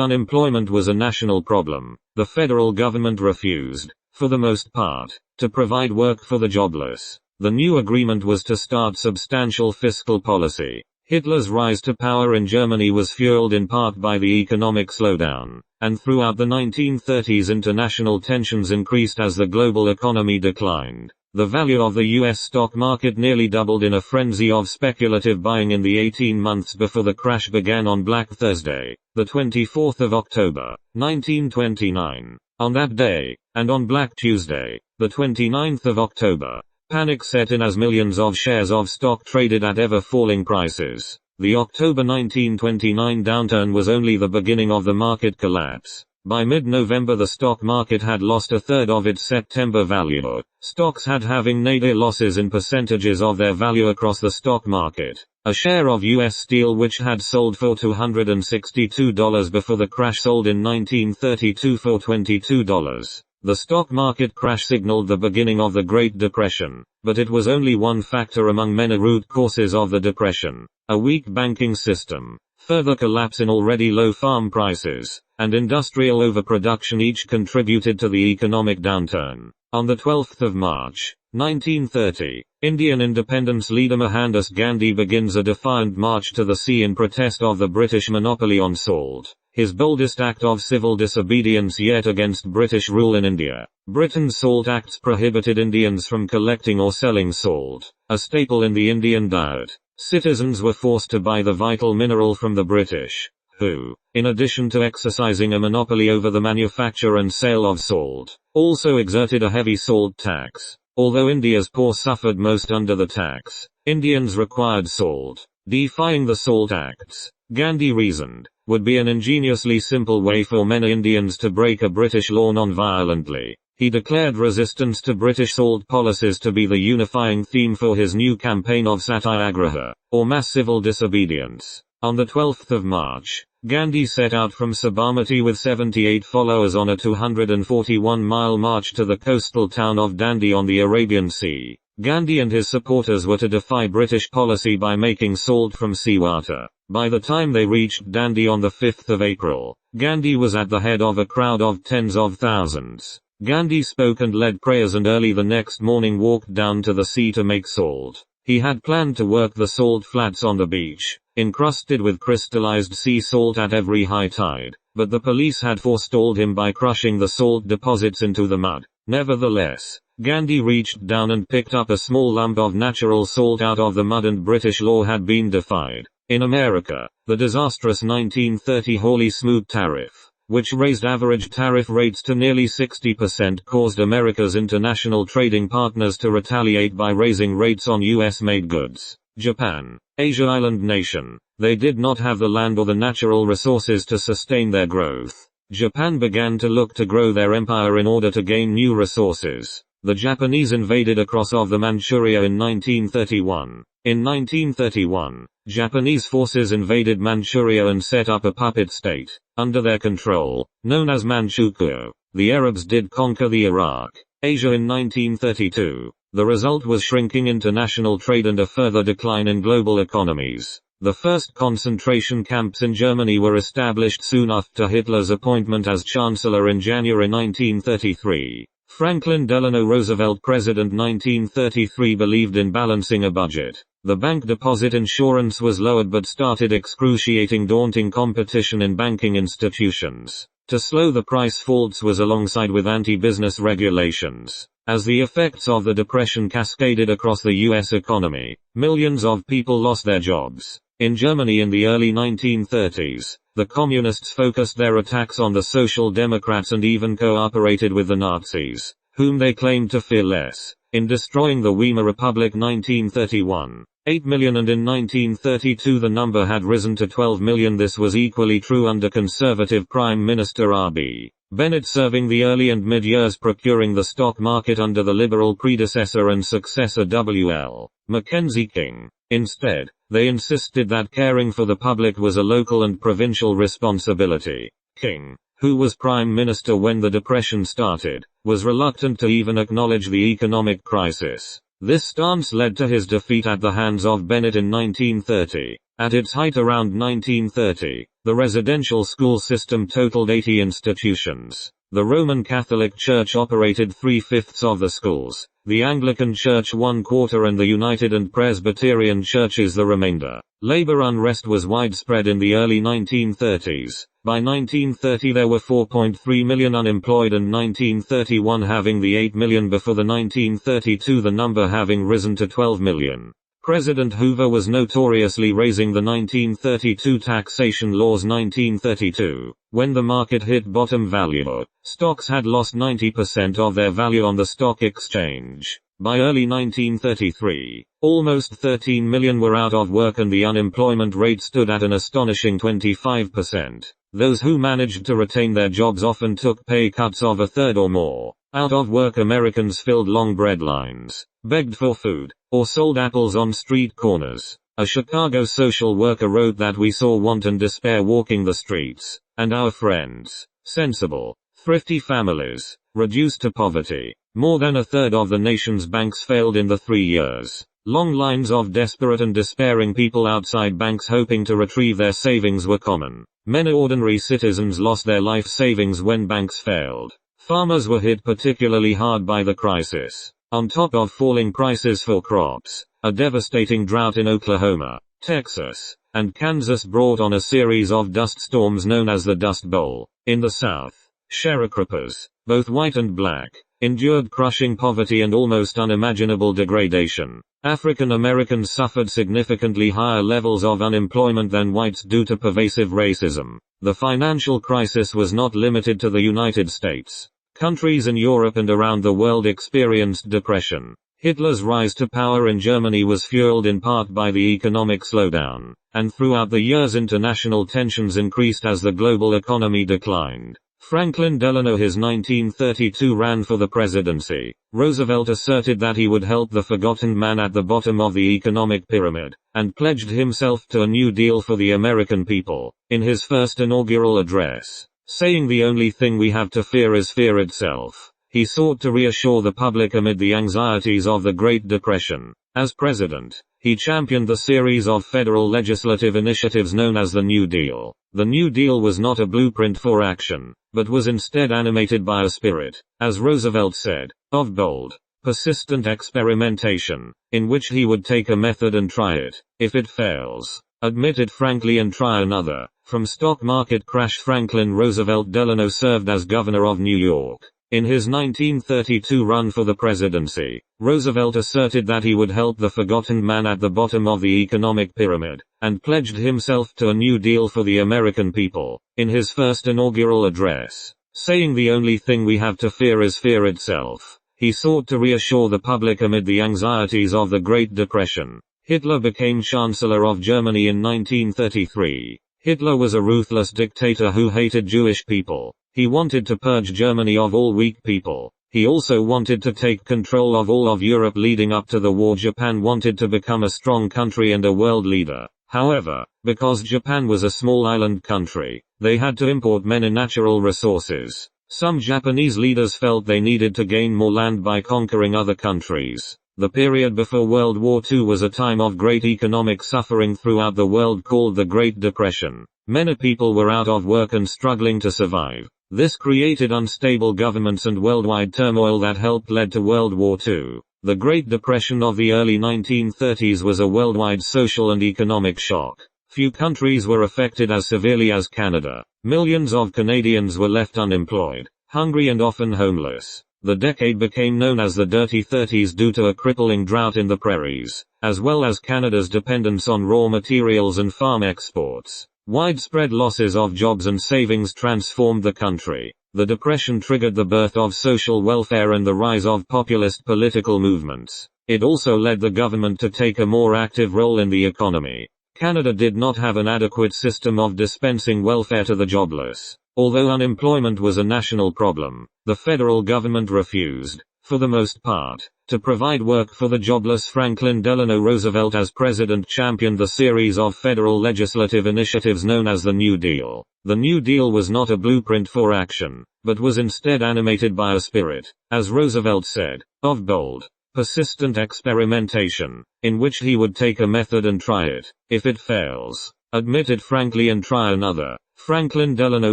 [SPEAKER 1] unemployment was a national problem, the federal government refused, for the most part, to provide work for the jobless. The new agreement was to start substantial fiscal policy. Hitler's rise to power in Germany was fueled in part by the economic slowdown, and throughout the 1930s international tensions increased as the global economy declined. The value of the US stock market nearly doubled in a frenzy of speculative buying in the 18 months before the crash began on Black Thursday, the 24th of October, 1929. On that day, and on Black Tuesday, the 29th of October, panic set in as millions of shares of stock traded at ever-falling prices. The October 1929 downturn was only the beginning of the market collapse. By mid-November the stock market had lost a third of its September value. Stocks had having nadir losses in percentages of their value across the stock market. A share of US Steel which had sold for $262 before the crash sold in 1932 for $22. The stock market crash signaled the beginning of the Great Depression, but it was only one factor among many root causes of the depression. A weak banking system, further collapse in already low farm prices, and industrial overproduction each contributed to the economic downturn. On the 12th of March, 1930, Indian independence leader Mohandas Gandhi begins a defiant march to the sea in protest of the British monopoly on salt, his boldest act of civil disobedience yet against British rule in India. Britain's Salt Acts prohibited Indians from collecting or selling salt, a staple in the Indian diet. Citizens were forced to buy the vital mineral from the British, who, in addition to exercising a monopoly over the manufacture and sale of salt, also exerted a heavy salt tax. Although India's poor suffered most under the tax, Indians required salt. Defying the Salt Acts, Gandhi reasoned, would be an ingeniously simple way for many Indians to break a British law non-violently. He declared resistance to British salt policies to be the unifying theme for his new campaign of Satyagraha, or mass civil disobedience. On the 12th of March, Gandhi set out from Sabarmati with 78 followers on a 241-mile march to the coastal town of Dandi on the Arabian Sea. Gandhi and his supporters were to defy British policy by making salt from seawater. By the time they reached Dandi on the 5th of April, Gandhi was at the head of a crowd of tens of thousands. Gandhi spoke and led prayers and early the next morning walked down to the sea to make salt. He had planned to work the salt flats on the beach, encrusted with crystallized sea salt at every high tide, but the police had forestalled him by crushing the salt deposits into the mud. Nevertheless, Gandhi reached down and picked up a small lump of natural salt out of the mud and British law had been defied. In America, the disastrous 1930 Hawley-Smoot tariff, which raised average tariff rates to nearly 60%, caused America's international trading partners to retaliate by raising rates on US-made goods. Japan, Asia island nation, they did not have the land or the natural resources to sustain their growth. Japan began to look to grow their empire in order to gain new resources. The Japanese invaded across of the Manchuria in 1931. In 1931, Japanese forces invaded Manchuria and set up a puppet state, under their control, known as Manchukuo. The Arabs did conquer the Iraq, Asia in 1932. The result was shrinking international trade and a further decline in global economies. The first concentration camps in Germany were established soon after Hitler's appointment as Chancellor in January 1933. Franklin Delano Roosevelt, President 1933, believed in balancing a budget. The bank deposit insurance was lowered but started excruciating daunting competition in banking institutions. To slow the price falls was alongside with anti-business regulations. As the effects of the Depression cascaded across the US economy, millions of people lost their jobs. In Germany in the early 1930s, the Communists focused their attacks on the Social Democrats and even cooperated with the Nazis, whom they claimed to fear less, in destroying the Weimar Republic 1931. 8 million, and in 1932 the number had risen to 12 million. This was equally true under Conservative Prime Minister R.B. Bennett, serving the early and mid-years procuring the stock market under the Liberal predecessor and successor W.L. Mackenzie King. Instead, they insisted that caring for the public was a local and provincial responsibility. King, who was Prime Minister when the Depression started, was reluctant to even acknowledge the economic crisis. This stance led to his defeat at the hands of Bennett in 1930. At its height around 1930, the residential school system totaled 80 institutions. The Roman Catholic Church operated 3/5 of the schools, the Anglican Church 1/4 and the United and Presbyterian Churches the remainder. Labor unrest was widespread in the early 1930s. By 1930 there were 4.3 million unemployed and 1931 having the 8 million before the 1932 the number having risen to 12 million. President Hoover was notoriously raising the 1932 taxation laws 1932. When the market hit bottom value, stocks had lost 90% of their value on the stock exchange. By early 1933, almost 13 million were out of work and the unemployment rate stood at an astonishing 25%. Those who managed to retain their jobs often took pay cuts of a third or more. Out of work Americans filled long bread lines, begged for food, or sold apples on street corners. A Chicago social worker wrote that we saw want and despair walking the streets, and our friends, sensible, thrifty families, reduced to poverty. More than a third of the nation's banks failed in the 3 years. Long lines of desperate and despairing people outside banks hoping to retrieve their savings were common. Many ordinary citizens lost their life savings when banks failed. Farmers were hit particularly hard by the crisis. On top of falling prices for crops, a devastating drought in Oklahoma, Texas, and Kansas brought on a series of dust storms known as the Dust Bowl. In the South, sharecroppers, both white and black, endured crushing poverty and almost unimaginable degradation. African Americans suffered significantly higher levels of unemployment than whites due to pervasive racism. The financial crisis was not limited to the United States. Countries in Europe and around the world experienced depression. Hitler's rise to power in Germany was fueled in part by the economic slowdown, and throughout the years international tensions increased as the global economy declined. Franklin Delano his 1932 ran for the presidency. Roosevelt asserted that he would help the forgotten man at the bottom of the economic pyramid, and pledged himself to a New Deal for the American people. In his first inaugural address, saying the only thing we have to fear is fear itself, he sought to reassure the public amid the anxieties of the Great Depression. As president, he championed the series of federal legislative initiatives known as the New Deal. The New Deal was not a blueprint for action, but was instead animated by a spirit, as Roosevelt said, of bold, persistent experimentation, in which he would take a method and try it. If it fails, admit it frankly and try another. From stock market crash Franklin Roosevelt Delano served as governor of New York. In his 1932 run for the presidency, Roosevelt asserted that he would help the forgotten man at the bottom of the economic pyramid, and pledged himself to a New Deal for the American people. In his first inaugural address, saying the only thing we have to fear is fear itself, he sought to reassure the public amid the anxieties of the Great Depression. Hitler became Chancellor of Germany in 1933. Hitler was a ruthless dictator who hated Jewish people. He wanted to purge Germany of all weak people. He also wanted to take control of all of Europe leading up to the war. Japan wanted to become a strong country and a world leader. However, because Japan was a small island country, they had to import many natural resources. Some Japanese leaders felt they needed to gain more land by conquering other countries. The period before World War II was a time of great economic suffering throughout the world called the Great Depression. Many people were out of work and struggling to survive. This created unstable governments and worldwide turmoil that helped lead to World War II. The Great Depression of the early 1930s was a worldwide social and economic shock. Few countries were affected as severely as Canada. Millions of Canadians were left unemployed, hungry and often homeless. The decade became known as the Dirty Thirties due to a crippling drought in the prairies, as well as Canada's dependence on raw materials and farm exports. Widespread losses of jobs and savings transformed the country. The Depression triggered the birth of social welfare and the rise of populist political movements. It also led the government to take a more active role in the economy. Canada did not have an adequate system of dispensing welfare to the jobless. Although unemployment was a national problem, the federal government refused, for the most part, to provide work for the jobless. Franklin Delano Roosevelt as president championed the series of federal legislative initiatives known as the New Deal. The New Deal was not a blueprint for action, but was instead animated by a spirit, as Roosevelt said, of bold, persistent experimentation, in which he would take a method and try it. If it fails, admit it frankly and try another. Franklin Delano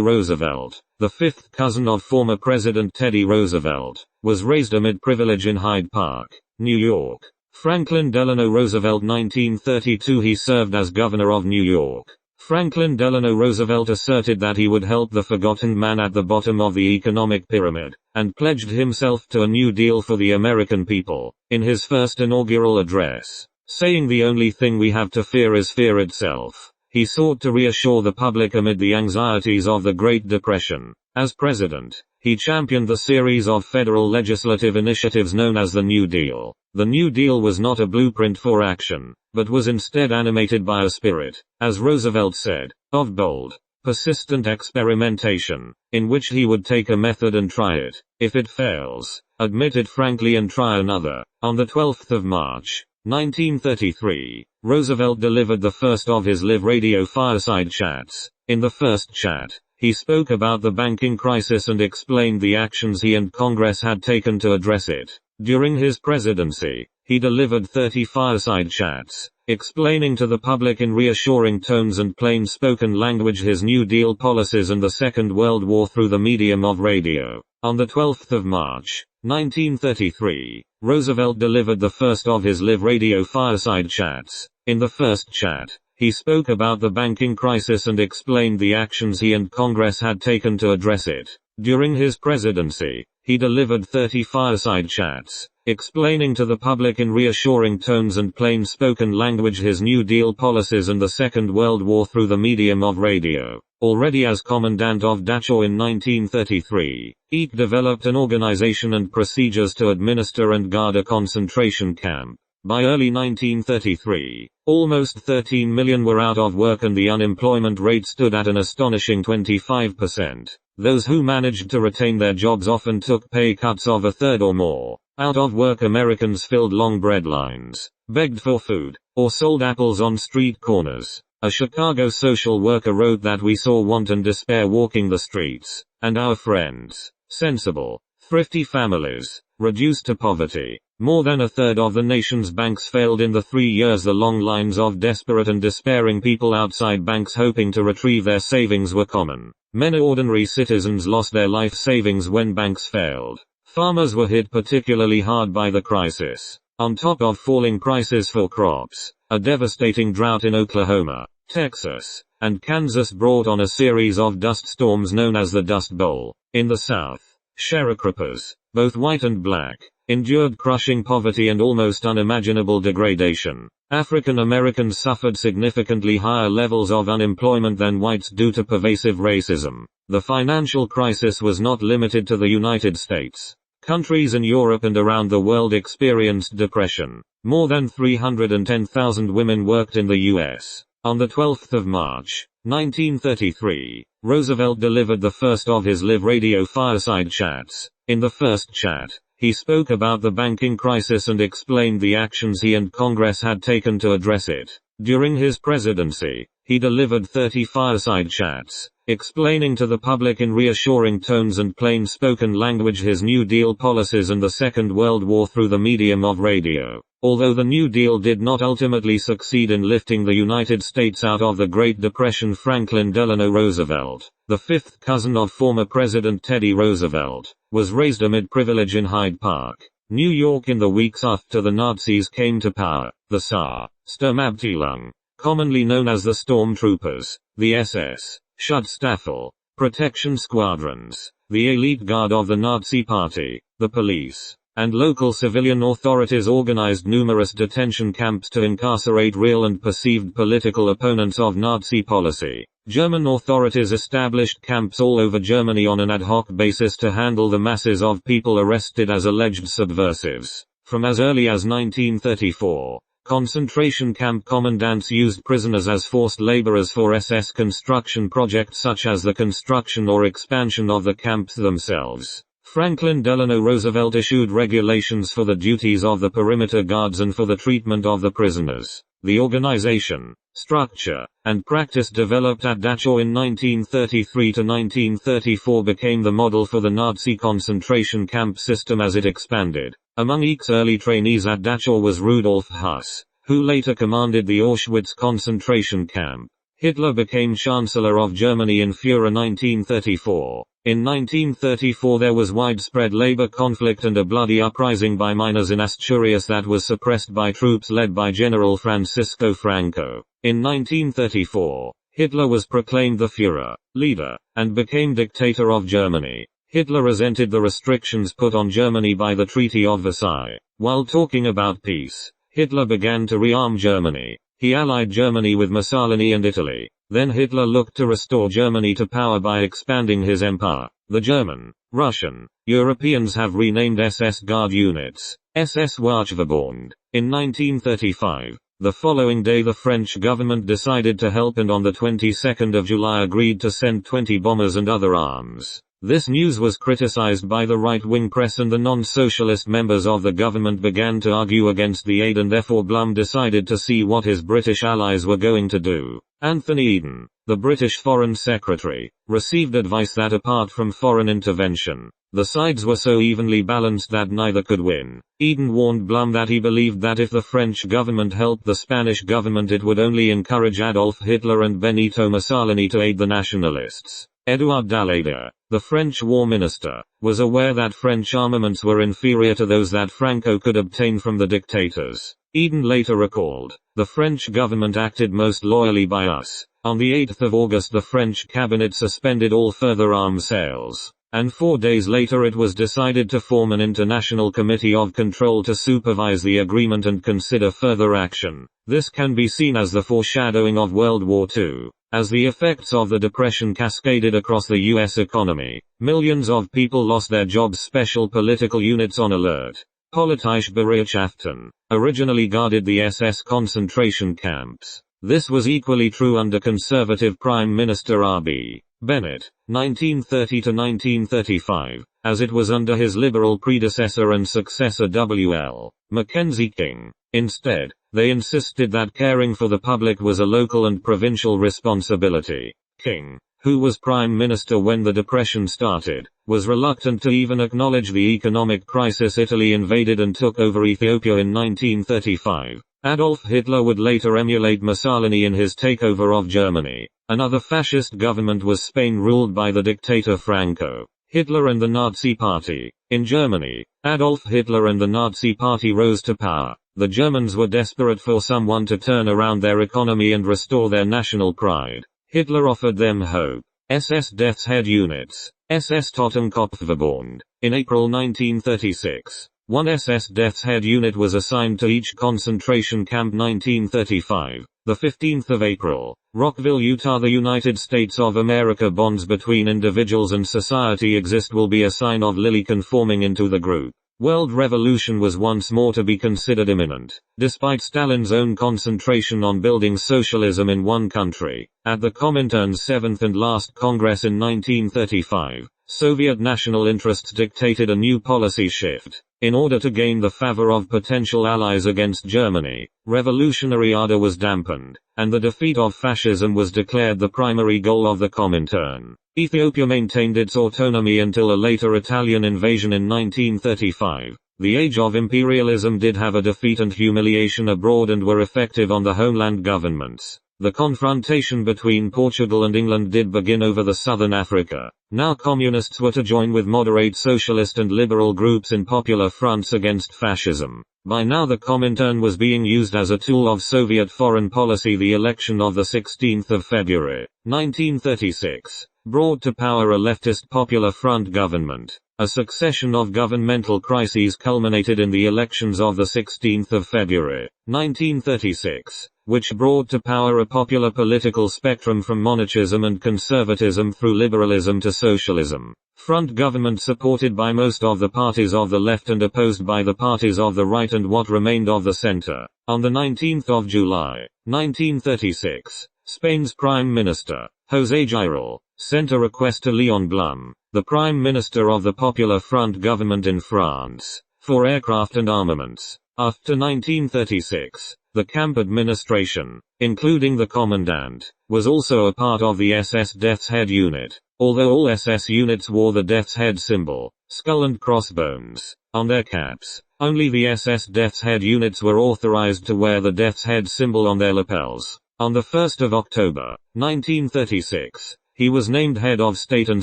[SPEAKER 1] Roosevelt, the fifth cousin of former President Teddy Roosevelt, was raised amid privilege in Hyde Park, New York. Franklin Delano Roosevelt 1932. He served as governor of New York. Franklin Delano Roosevelt asserted that he would help the forgotten man at the bottom of the economic pyramid, and pledged himself to a New Deal for the American people, in his first inaugural address, saying the only thing we have to fear is fear itself. He sought to reassure the public amid the anxieties of the Great Depression. As president, he championed the series of federal legislative initiatives known as the New Deal. The New Deal was not a blueprint for action, but was instead animated by a spirit, as Roosevelt said, of bold, persistent experimentation, in which he would take a method and try it. If it fails, admit it frankly and try another. On the 12th of March, 1933, Roosevelt delivered the first of his live radio fireside chats. In the first chat, he spoke about the banking crisis and explained the actions he and Congress had taken to address it. During his presidency, he delivered 30 fireside chats, explaining to the public in reassuring tones and plain-spoken language his New Deal policies and the Second World War through the medium of radio. On the 12th of March, 1933, Roosevelt delivered the first of his live radio fireside chats. In the first chat, he spoke about the banking crisis and explained the actions he and Congress had taken to address it. During his presidency, he delivered 30 fireside chats, explaining to the public in reassuring tones and plain-spoken language his New Deal policies and the Second World War through the medium of radio. Already as Commandant of Dachau in 1933, Eek developed an organization and procedures to administer and guard a concentration camp. By early 1933, almost 13 million were out of work and the unemployment rate stood at an astonishing 25%. Those who managed to retain their jobs often took pay cuts of a third or more. Out of work Americans filled long bread lines, begged for food, or sold apples on street corners. A Chicago social worker wrote that we saw want and despair walking the streets, and our friends, sensible, thrifty families, reduced to poverty. More than a third of the nation's banks failed in the 3 years. The long lines of desperate and despairing people outside banks hoping to retrieve their savings were common. Many ordinary citizens lost their life savings when banks failed. Farmers were hit particularly hard by the crisis. On top of falling prices for crops, a devastating drought in Oklahoma, Texas, and Kansas brought on a series of dust storms known as the Dust Bowl. In the South, sharecroppers, both white and black, endured crushing poverty and almost unimaginable degradation. African Americans suffered significantly higher levels of unemployment than whites due to pervasive racism. The financial crisis was not limited to the United States. Countries in Europe and around the world experienced depression. More than 310,000 women worked in the U.S. On the 12th of March, 1933, Roosevelt delivered the first of his live radio fireside chats. In the first chat, he spoke about the banking crisis and explained the actions he and Congress had taken to address it. During his presidency, he delivered 30 fireside chats, explaining to the public in reassuring tones and plain-spoken language his New Deal policies and the Second World War through the medium of radio. Although the New Deal did not ultimately succeed in lifting the United States out of the Great Depression, Franklin Delano Roosevelt, the fifth cousin of former President Teddy Roosevelt, was raised amid privilege in Hyde Park, New York in the weeks after the Nazis came to power. The Saar, Sturmabteilung, commonly known as the Stormtroopers, the SS, Schutzstaffel, protection squadrons, the elite guard of the Nazi Party, the police, and local civilian authorities organized numerous detention camps to incarcerate real and perceived political opponents of Nazi policy. German authorities established camps all over Germany on an ad hoc basis to handle the masses of people arrested as alleged subversives. From as early as 1934, concentration camp commandants used prisoners as forced laborers for SS construction projects such as the construction or expansion of the camps themselves. Franklin Delano Roosevelt issued regulations for the duties of the perimeter guards and for the treatment of the prisoners. The organization, structure, and practice developed at Dachau in 1933 to 1934 became the model for the Nazi concentration camp system as it expanded. Among Eich's early trainees at Dachau was Rudolf Höss, who later commanded the Auschwitz concentration camp. Hitler became Chancellor of Germany in Führer 1934. In 1934 there was widespread labor conflict and a bloody uprising by miners in Asturias that was suppressed by troops led by General Francisco Franco. In 1934, Hitler was proclaimed the Führer, leader, and became dictator of Germany. Hitler resented the restrictions put on Germany by the Treaty of Versailles. While talking about peace, Hitler began to rearm Germany. He allied Germany with Mussolini and Italy. Then Hitler looked to restore Germany to power by expanding his empire. The German, Russian, Europeans have renamed SS Guard units, SS Wachtverband. In 1935, the following day the French government decided to help and on the 22nd of July agreed to send 20 bombers and other arms. This news was criticized by the right-wing press and the non-socialist members of the government began to argue against the aid and therefore Blum decided to see what his British allies were going to do. Anthony Eden, the British Foreign Secretary, received advice that apart from foreign intervention, the sides were so evenly balanced that neither could win. Eden warned Blum that he believed that if the French government helped the Spanish government it would only encourage Adolf Hitler and Benito Mussolini to aid the nationalists. Edouard Daladier, the French war minister, was aware that French armaments were inferior to those that Franco could obtain from the dictators. Eden later recalled, "The French government acted most loyally by us. On the 8th of August the French cabinet suspended all further arms sales. And 4 days later it was decided to form an international committee of control to supervise the agreement and consider further action. This can be seen as the foreshadowing of World War II. As the effects of the Depression cascaded across the U.S. economy, millions of people lost their jobs. Special political units on alert. Politische Bereitschaften originally guarded the SS concentration camps. This was equally true under conservative Prime Minister R.B. Bennett, 1930 to 1935, as it was under his liberal predecessor and successor W.L. Mackenzie King. Instead, they insisted that caring for the public was a local and provincial responsibility. King, who was Prime Minister when the Depression started, was reluctant to even acknowledge the economic crisis. Italy invaded and took over Ethiopia in 1935. Adolf Hitler would later emulate Mussolini in his takeover of Germany. Another fascist government was Spain, ruled by the dictator Franco. Hitler and the Nazi Party. In Germany, Adolf Hitler and the Nazi Party rose to power. The Germans were desperate for someone to turn around their economy and restore their national pride. Hitler offered them hope. SS Death's Head units, SS Totenkopfverband. In April 1936, one SS Death's Head unit was assigned to each concentration camp. 1935, the 15th of April, Rockville, Utah. The United States of America bonds between individuals and society exist will be a sign of Lily conforming into the group. World revolution was once more to be considered imminent, despite Stalin's own concentration on building socialism in one country. At the Comintern's seventh and last Congress in 1935, Soviet national interests dictated a new policy shift. In order to gain the favor of potential allies against Germany, revolutionary ardor was dampened, and the defeat of fascism was declared the primary goal of the Comintern. Ethiopia maintained its autonomy until a later Italian invasion in 1935. The age of imperialism did have a defeat and humiliation abroad and were effective on the homeland governments. The confrontation between Portugal and England did begin over the southern Africa. Now communists were to join with moderate socialist and liberal groups in popular fronts against fascism. By now the Comintern was being used as a tool of Soviet foreign policy. The election of the 16th of February, 1936, brought to power a leftist Popular Front government. A succession of governmental crises culminated in the elections of the 16th of February, 1936, which brought to power a popular political spectrum from monarchism and conservatism through liberalism to socialism. Front government supported by most of the parties of the left and opposed by the parties of the right and what remained of the center. On the 19th of July, 1936, Spain's Prime Minister, José Giral, sent a request to Léon Blum, the Prime Minister of the Popular Front government in France, for aircraft and armaments. After 1936, The camp administration, including the commandant, was also a part of the SS Death's Head unit, although all SS units wore the Death's Head symbol, skull and crossbones, on their caps. Only the SS Death's Head units were authorized to wear the Death's Head symbol on their lapels. On the 1st of October, 1936, he was named head of state and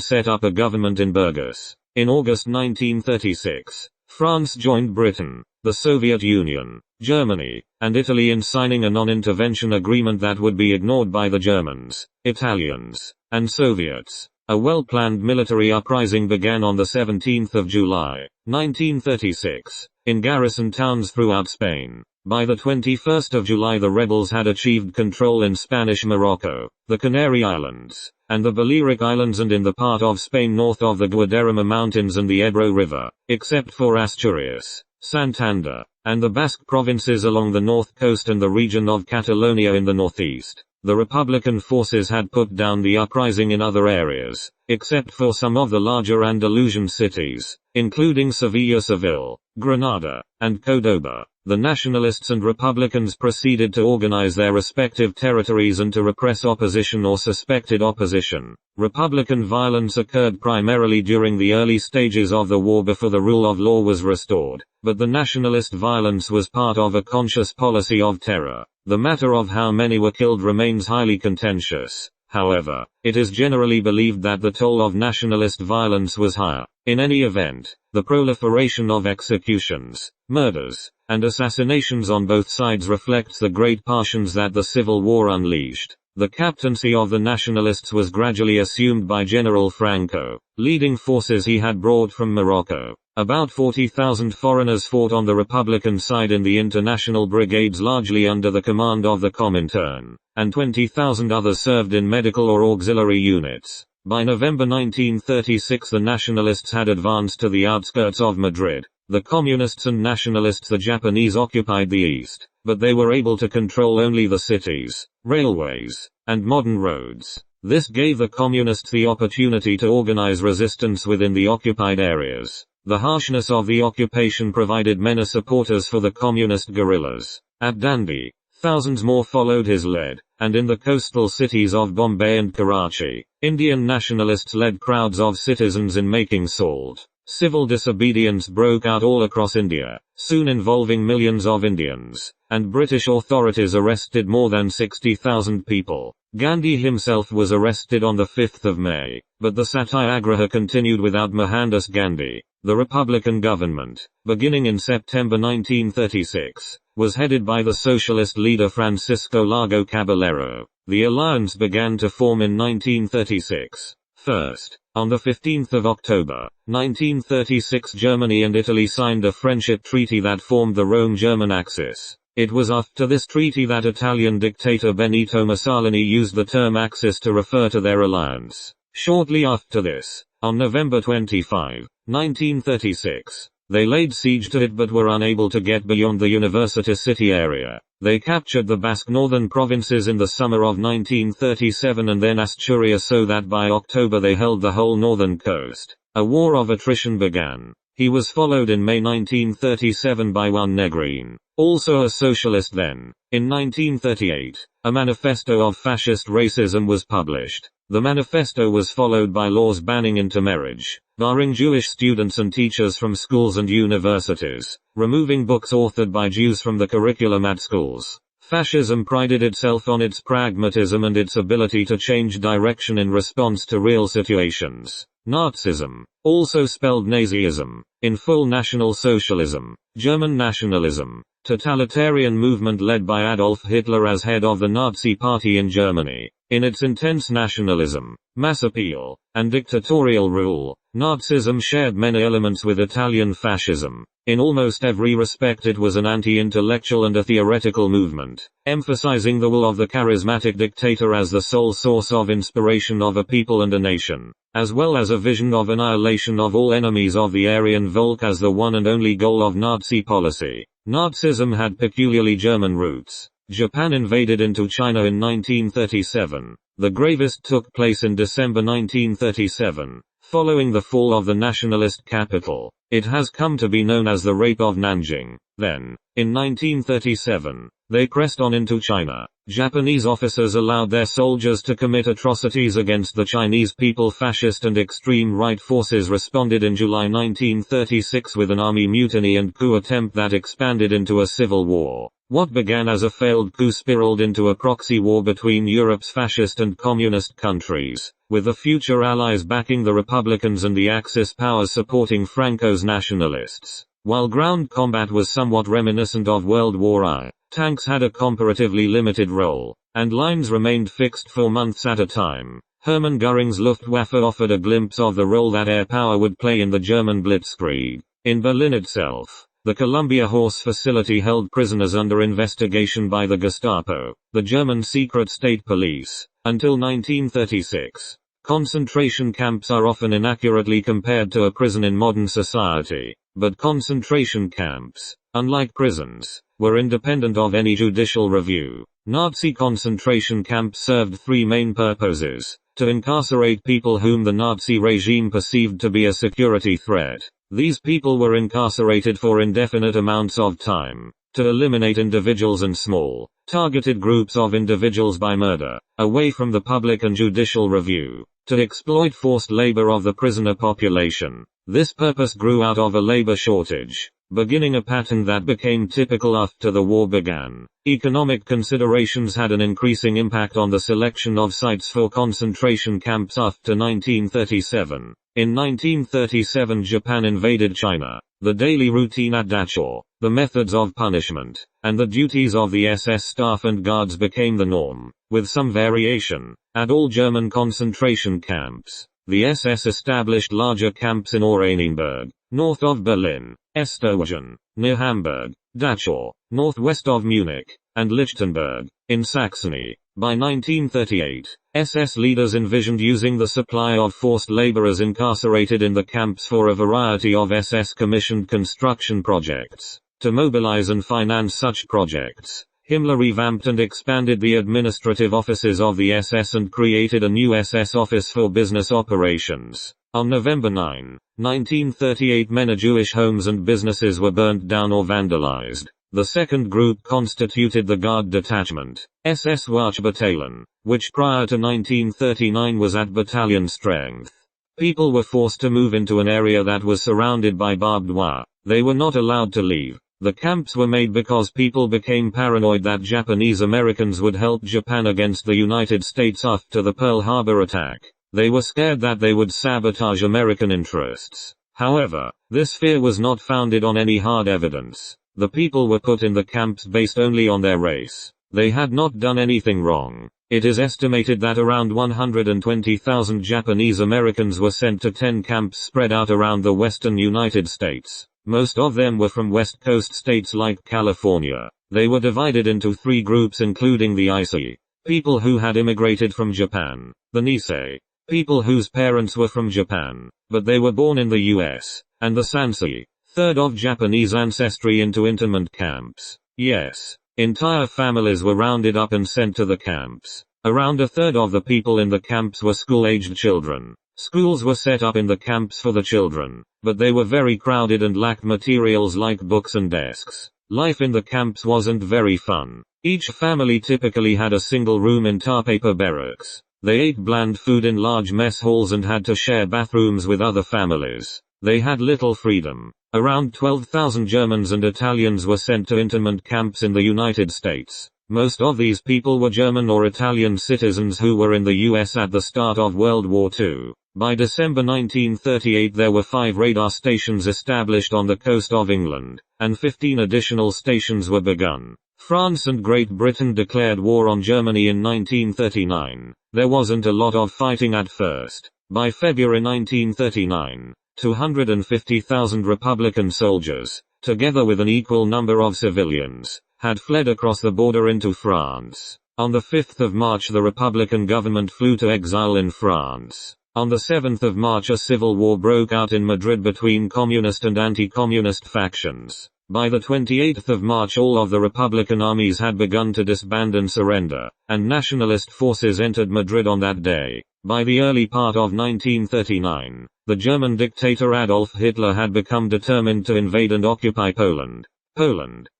[SPEAKER 1] set up a government in Burgos. In August 1936, France joined Britain, the Soviet Union, Germany, and Italy in signing a non-intervention agreement that would be ignored by the Germans, Italians, and Soviets. A well-planned military uprising began on the 17th of July, 1936, in garrison towns throughout Spain. By the 21st of July the rebels had achieved control in Spanish Morocco, the Canary Islands, and the Balearic Islands and in the part of Spain north of the Guadarrama Mountains and the Ebro River, except for Asturias, Santander, and the Basque provinces along the north coast and the region of Catalonia in the northeast. The Republican forces had put down the uprising in other areas, except for some of the larger Andalusian cities, including Sevilla, Seville, Granada, and Córdoba. The nationalists and Republicans proceeded to organize their respective territories and to repress opposition or suspected opposition. Republican violence occurred primarily during the early stages of the war before the rule of law was restored, but the nationalist violence was part of a conscious policy of terror. The matter of how many were killed remains highly contentious. However, it is generally believed that the toll of nationalist violence was higher. In any event, the proliferation of executions, murders, and assassinations on both sides reflects the great passions that the Civil War unleashed. The captaincy of the nationalists was gradually assumed by General Franco, leading forces he had brought from Morocco. About 40,000 foreigners fought on the Republican side in the international brigades largely under the command of the Comintern, and 20,000 others served in medical or auxiliary units. By November 1936 the nationalists had advanced to the outskirts of Madrid. The communists and nationalists, the Japanese, occupied the east, but they were able to control only the cities, railways, and modern roads. This gave the communists the opportunity to organize resistance within the occupied areas. The harshness of the occupation provided many supporters for the communist guerrillas. At Dandi, thousands more followed his lead, and in the coastal cities of Bombay and Karachi, Indian nationalists led crowds of citizens in making salt. Civil disobedience broke out all across India, soon involving millions of Indians, and British authorities arrested more than 60,000 people. Gandhi himself was arrested on the 5th of May, but the Satyagraha continued without Mohandas Gandhi. The Republican government, beginning in September 1936, was headed by the socialist leader Francisco Largo Caballero. The alliance began to form in 1936. First, on the 15th of October, 1936, Germany and Italy signed a friendship treaty that formed the Rome-German Axis. It was after this treaty that Italian dictator Benito Mussolini used the term Axis to refer to their alliance. Shortly after this, on November 25, 1936, they laid siege to it but were unable to get beyond the University City area. They captured the Basque northern provinces in the summer of 1937 and then Asturias, so that by October they held the whole northern coast. A war of attrition began. He was followed in May 1937 by Juan Negrin, also a socialist then. In 1938, a manifesto of fascist racism was published. The manifesto was followed by laws banning intermarriage, barring Jewish students and teachers from schools and universities, removing books authored by Jews from the curriculum at schools. Fascism prided itself on its pragmatism and its ability to change direction in response to real situations. Nazism, also spelled Nazism, in full National Socialism, German nationalism, totalitarian movement led by Adolf Hitler as head of the Nazi Party in Germany. In its intense nationalism, mass appeal, and dictatorial rule, Nazism shared many elements with Italian fascism. In almost every respect it was an anti-intellectual and a theoretical movement, emphasizing the will of the charismatic dictator as the sole source of inspiration of a people and a nation, as well as a vision of annihilation of all enemies of the Aryan Volk as the one and only goal of Nazi policy. Nazism had peculiarly German roots. Japan invaded into China in 1937. The gravest took place in December 1937. Following the fall of the nationalist capital, it has come to be known as the Rape of Nanjing. Then, in 1937, they pressed on into China. Japanese officers allowed their soldiers to commit atrocities against the Chinese people. Fascist and extreme right forces responded in July 1936 with an army mutiny and coup attempt that expanded into a civil war. What began as a failed coup spiraled into a proxy war between Europe's fascist and communist countries, with the future allies backing the Republicans and the Axis powers supporting Franco's nationalists. While ground combat was somewhat reminiscent of World War I, tanks had a comparatively limited role, and lines remained fixed for months at a time. Hermann Göring's Luftwaffe offered a glimpse of the role that air power would play in the German Blitzkrieg. In Berlin itself, the Columbia Horse facility held prisoners under investigation by the Gestapo, the German secret state police, until 1936. Concentration camps are often inaccurately compared to a prison in modern society, but concentration camps, unlike prisons, were independent of any judicial review. Nazi concentration camps served three main purposes: to incarcerate people whom the Nazi regime perceived to be a security threat. These people were incarcerated for indefinite amounts of time. To eliminate individuals and small, targeted groups of individuals by murder, away from the public and judicial review. To exploit forced labor of the prisoner population. This purpose grew out of a labor shortage, beginning a pattern that became typical after the war began. Economic considerations had an increasing impact on the selection of sites for concentration camps after 1937. In 1937 Japan invaded China. The daily routine at Dachau, the methods of punishment, and the duties of the SS staff and guards became the norm, with some variation. At all German concentration camps, the SS established larger camps in Oranienburg, north of Berlin, Esterhagen, near Hamburg, Dachau, northwest of Munich, and Lichtenberg, in Saxony. By 1938, SS leaders envisioned using the supply of forced laborers incarcerated in the camps for a variety of SS-commissioned construction projects. To mobilize and finance such projects, Himmler revamped and expanded the administrative offices of the SS and created a new SS Office for Business Operations. On November 9, 1938 many Jewish homes and businesses were burnt down or vandalized. The second group constituted the Guard Detachment, SS Wachtbattalion, which prior to 1939 was at battalion strength. People were forced to move into an area that was surrounded by barbed wire. They were not allowed to leave. The camps were made because people became paranoid that Japanese Americans would help Japan against the United States after the Pearl Harbor attack. They were scared that they would sabotage American interests. However, this fear was not founded on any hard evidence. The people were put in the camps based only on their race. They had not done anything wrong. It is estimated that around 120,000 Japanese Americans were sent to 10 camps spread out around the western United States. Most of them were from West Coast states like California. They were divided into three groups including the Issei, people who had immigrated from Japan, the Nisei, people whose parents were from Japan, but they were born in the US, and the Sansei, third of Japanese ancestry into internment camps. Yes, entire families were rounded up and sent to the camps. Around a third of the people in the camps were school-aged children. Schools were set up in the camps for the children, but they were very crowded and lacked materials like books and desks. Life in the camps wasn't very fun. Each family typically had a single room in tar paper barracks. They ate bland food in large mess halls and had to share bathrooms with other families. They had little freedom. Around 12,000 Germans and Italians were sent to internment camps in the United States. Most of these people were German or Italian citizens who were in the US at the start of World War II. By December 1938 there were 5 radar stations established on the coast of England, and 15 additional stations were begun. France and Great Britain declared war on Germany in 1939. There wasn't a lot of fighting at first. By February 1939, 250,000 Republican soldiers, together with an equal number of civilians, had fled across the border into France. On the 5th of March the Republican government flew to exile in France. On the 7th of March a civil war broke out in Madrid between communist and anti-communist factions. By the 28th of March all of the Republican armies had begun to disband and surrender, and nationalist forces entered Madrid on that day. By the early part of 1939, the German dictator Adolf Hitler had become determined to invade and occupy Poland.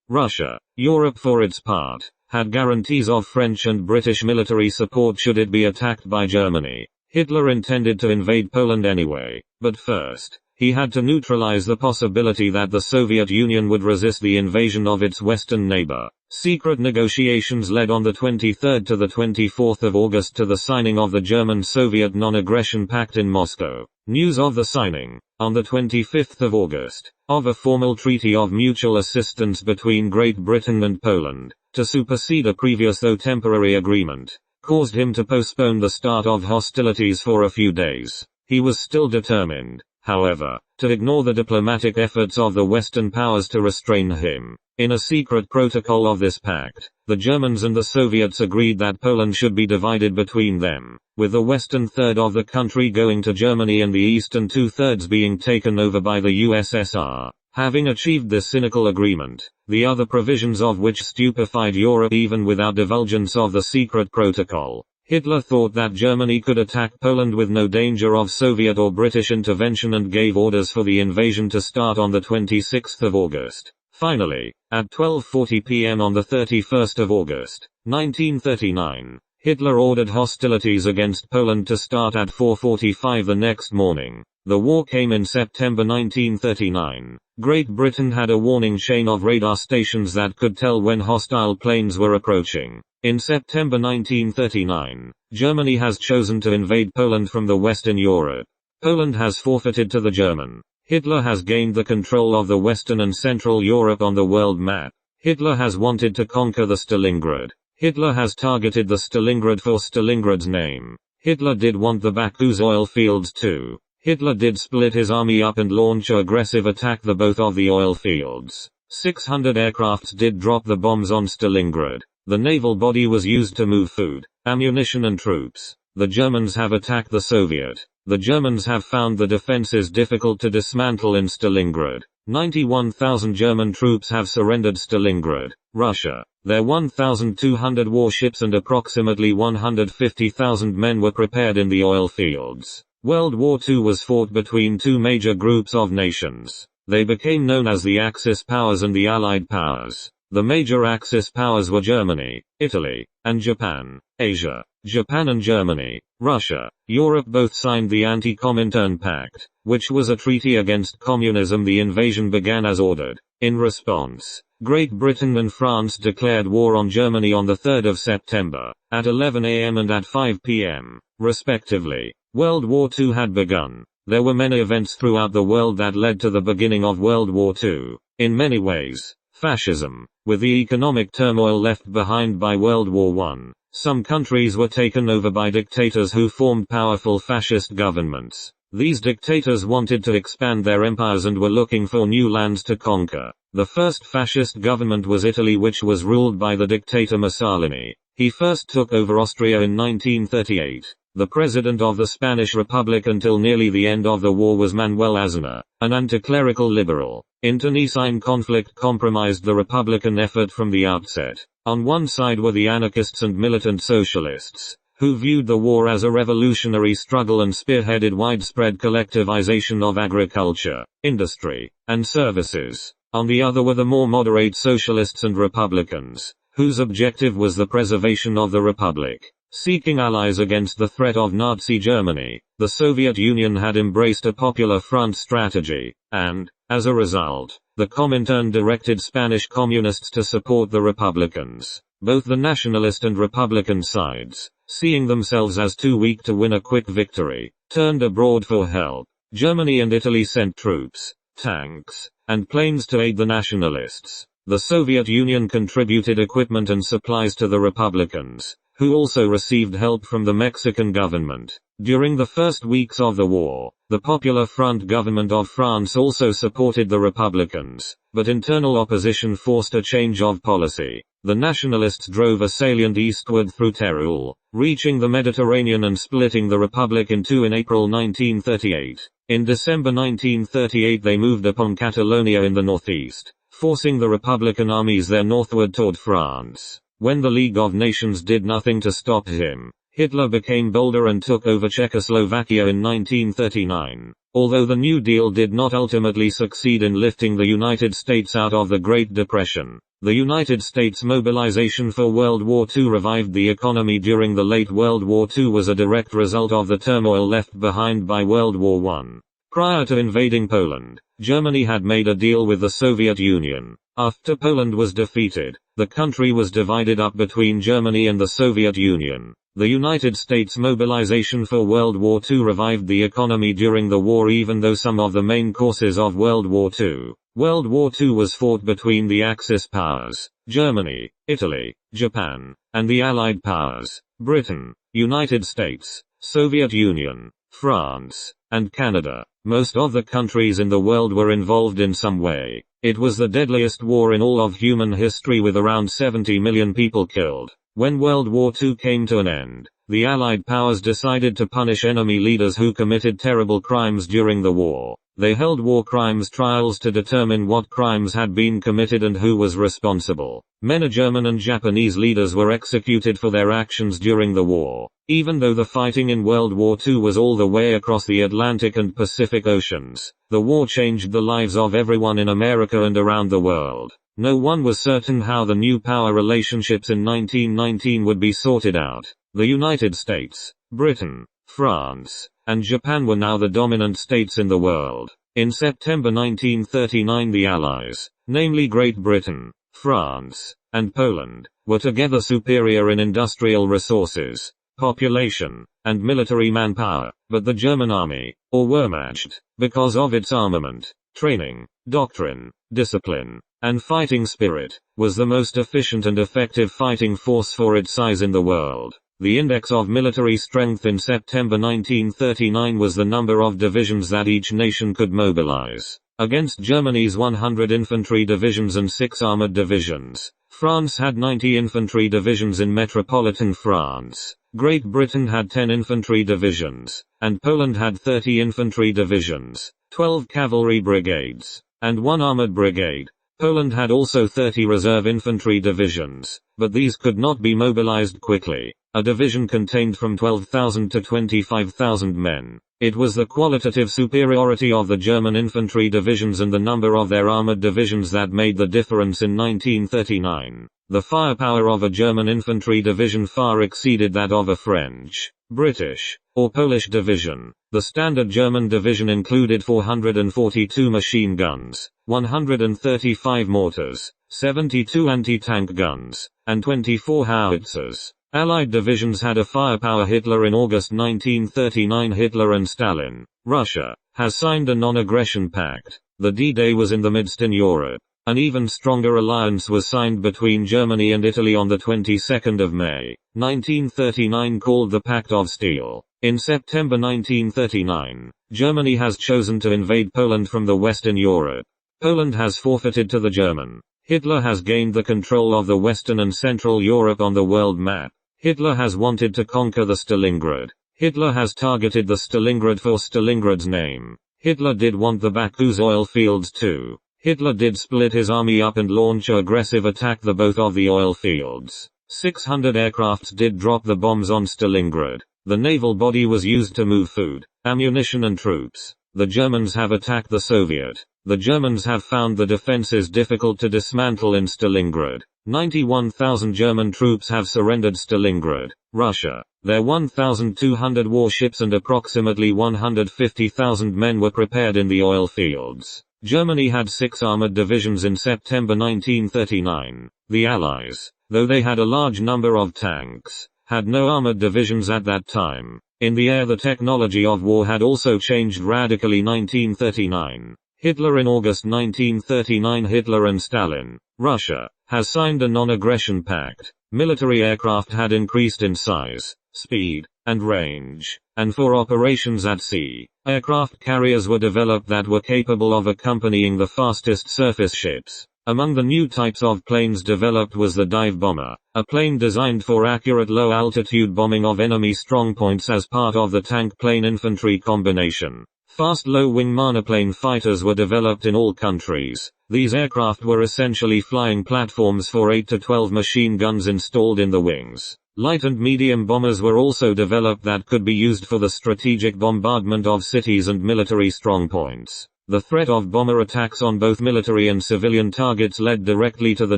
[SPEAKER 1] Russia, Europe for its part, had guarantees of French and British military support should it be attacked by Germany. Hitler intended to invade Poland anyway, but first, he had to neutralize the possibility that the Soviet Union would resist the invasion of its western neighbor. Secret negotiations led on the 23rd to the 24th of August to the signing of the German-Soviet Non-Aggression Pact in Moscow. News of the signing, on the 25th of August, of a formal treaty of mutual assistance between Great Britain and Poland, to supersede a previous though temporary agreement, caused him to postpone the start of hostilities for a few days. He was still determined, however, to ignore the diplomatic efforts of the Western powers to restrain him. In a secret protocol of this pact, the Germans and the Soviets agreed that Poland should be divided between them, with the western third of the country going to Germany and the eastern two-thirds being taken over by the USSR. Having achieved this cynical agreement, the other provisions of which stupefied Europe even without divulgence of the secret protocol, Hitler thought that Germany could attack Poland with no danger of Soviet or British intervention and gave orders for the invasion to start on the 26th of August. Finally, at 12:40 p.m. on the 31st of August, 1939, Hitler ordered hostilities against Poland to start at 4:45 the next morning. The war came in September 1939. Great Britain had a warning chain of radar stations that could tell when hostile planes were approaching. In September 1939, Germany has chosen to invade Poland from the west in Europe. Poland has forfeited to the German. Hitler has gained the control of the Western and Central Europe on the world map. Hitler has wanted to conquer the Stalingrad. Hitler has targeted the Stalingrad for Stalingrad's name. Hitler did want the Baku's oil fields too. Hitler did split his army up and launch an aggressive attack the both of the oil fields. 600 aircrafts did drop the bombs on Stalingrad. The naval body was used to move food, ammunition and troops. The Germans have attacked the Soviet. The Germans have found the defenses difficult to dismantle in Stalingrad. 91,000 German troops have surrendered Stalingrad. Russia. Their 1,200 warships and approximately 150,000 men were prepared in the oil fields. World War II was fought between two major groups of nations. They became known as the Axis powers and the Allied powers. The major Axis powers were Germany, Italy, and Japan. Asia, Japan and Germany. Russia, Europe both signed the Anti-Comintern Pact, which was a treaty against communism. The invasion began as ordered. In response, Great Britain and France declared war on Germany on the 3rd of September, at 11 a.m. and at 5 p.m., respectively. World War II had begun. There were many events throughout the world that led to the beginning of World War II. In many ways, fascism, with the economic turmoil left behind by World War I, some countries were taken over by dictators who formed powerful fascist governments. These dictators wanted to expand their empires and were looking for new lands to conquer. The first fascist government was Italy, which was ruled by the dictator Mussolini. He first took over Austria in 1938. The president of the Spanish Republic until nearly the end of the war was Manuel Aznar, an anti-clerical liberal. Internecine conflict compromised the Republican effort from the outset. On one side were the anarchists and militant socialists, who viewed the war as a revolutionary struggle and spearheaded widespread collectivization of agriculture, industry, and services. On the other were the more moderate socialists and Republicans, whose objective was the preservation of the Republic. Seeking allies against the threat of Nazi Germany, the Soviet Union had embraced a popular front strategy, and, as a result, the Comintern directed Spanish communists to support the Republicans. Both the nationalist and Republican sides, seeing themselves as too weak to win a quick victory, turned abroad for help. Germany and Italy sent troops, tanks, and planes to aid the nationalists. The Soviet Union contributed equipment and supplies to the Republicans, who also received help from the Mexican government. During the first weeks of the war, the Popular Front government of France also supported the Republicans, but internal opposition forced a change of policy. The nationalists drove a salient eastward through Teruel, reaching the Mediterranean and splitting the Republic in two in April 1938. In December 1938 they moved upon Catalonia in the northeast, forcing the Republican armies there northward toward France. When the League of Nations did nothing to stop him, Hitler became bolder and took over Czechoslovakia in 1939. Although the New Deal did not ultimately succeed in lifting the United States out of the Great Depression, the United States' mobilization for World War II revived the economy during the late World War II was a direct result of the turmoil left behind by World War I. Prior to invading Poland, Germany had made a deal with the Soviet Union. After Poland was defeated, the country was divided up between Germany and the Soviet Union. The United States' mobilization for World War II revived the economy during the war even though some of the main causes of World War II. World War II was fought between the Axis powers, Germany, Italy, Japan, and the Allied powers, Britain, United States, Soviet Union, France, and Canada. Most of the countries in the world were involved in some way. It was the deadliest war in all of human history with around 70 million people killed. When World War II came to an end, the Allied powers decided to punish enemy leaders who committed terrible crimes during the war. They held war crimes trials to determine what crimes had been committed and who was responsible. Many German and Japanese leaders were executed for their actions during the war. Even though the fighting in World War II was all the way across the Atlantic and Pacific Oceans, the war changed the lives of everyone in America and around the world. No one was certain how the new power relationships in 1919 would be sorted out. The United States, Britain, France, and Japan were now the dominant states in the world. In September 1939 the Allies, namely Great Britain, France, and Poland, were together superior in industrial resources, population, and military manpower, but the German army, or Wehrmacht, because of its armament, training, doctrine, discipline, and fighting spirit, was the most efficient and effective fighting force for its size in the world. The index of military strength in September 1939 was the number of divisions that each nation could mobilize. Against Germany's 100 infantry divisions and 6 armored divisions, France had 90 infantry divisions in metropolitan France. Great Britain had 10 infantry divisions, and Poland had 30 infantry divisions, 12 cavalry brigades, and 1 armored brigade. Poland had also 30 reserve infantry divisions, but these could not be mobilized quickly. A division contained from 12,000 to 25,000 men. It was the qualitative superiority of the German infantry divisions and the number of their armored divisions that made the difference in 1939. The firepower of a German infantry division far exceeded that of a French, British, or Polish division. The standard German division included 442 machine guns, 135 mortars, 72 anti-tank guns, and 24 howitzers. Allied divisions had a firepower. Hitler in August 1939. Hitler and Stalin, Russia, has signed a non-aggression pact. The D-Day was in the midst in Europe. An even stronger alliance was signed between Germany and Italy on the 22nd of May, 1939, called the Pact of Steel. In September 1939, Germany has chosen to invade Poland from the west in Europe. Poland has forfeited to the German. Hitler has gained the control of the Western and Central Europe on the world map. Hitler has wanted to conquer the Stalingrad. Hitler has targeted the Stalingrad for Stalingrad's name. Hitler did want the Baku's oil fields too. Hitler did split his army up and launch an aggressive attack the both of the oil fields. 600 aircrafts did drop the bombs on Stalingrad. The naval body was used to move food, ammunition and troops. The Germans have attacked the Soviet. The Germans have found the defenses difficult to dismantle in Stalingrad. 91,000 German troops have surrendered Stalingrad, Russia. Their 1,200 warships and approximately 150,000 men were prepared in the oil fields. Germany had 6 armored divisions in September 1939. The Allies, though they had a large number of tanks, had no armored divisions at that time. In the air the technology of war had also changed radically. 1939. Hitler in August 1939. Hitler and Stalin, Russia, has signed a non-aggression pact. Military aircraft had increased in size, speed, and range, and for operations at sea, aircraft carriers were developed that were capable of accompanying the fastest surface ships. Among the new types of planes developed was the dive bomber, a plane designed for accurate low-altitude bombing of enemy strongpoints as part of the tank-plane infantry combination. Fast low-wing monoplane fighters were developed in all countries. These aircraft were essentially flying platforms for 8 to 12 machine guns installed in the wings. Light and medium bombers were also developed that could be used for the strategic bombardment of cities and military strongpoints. The threat of bomber attacks on both military and civilian targets led directly to the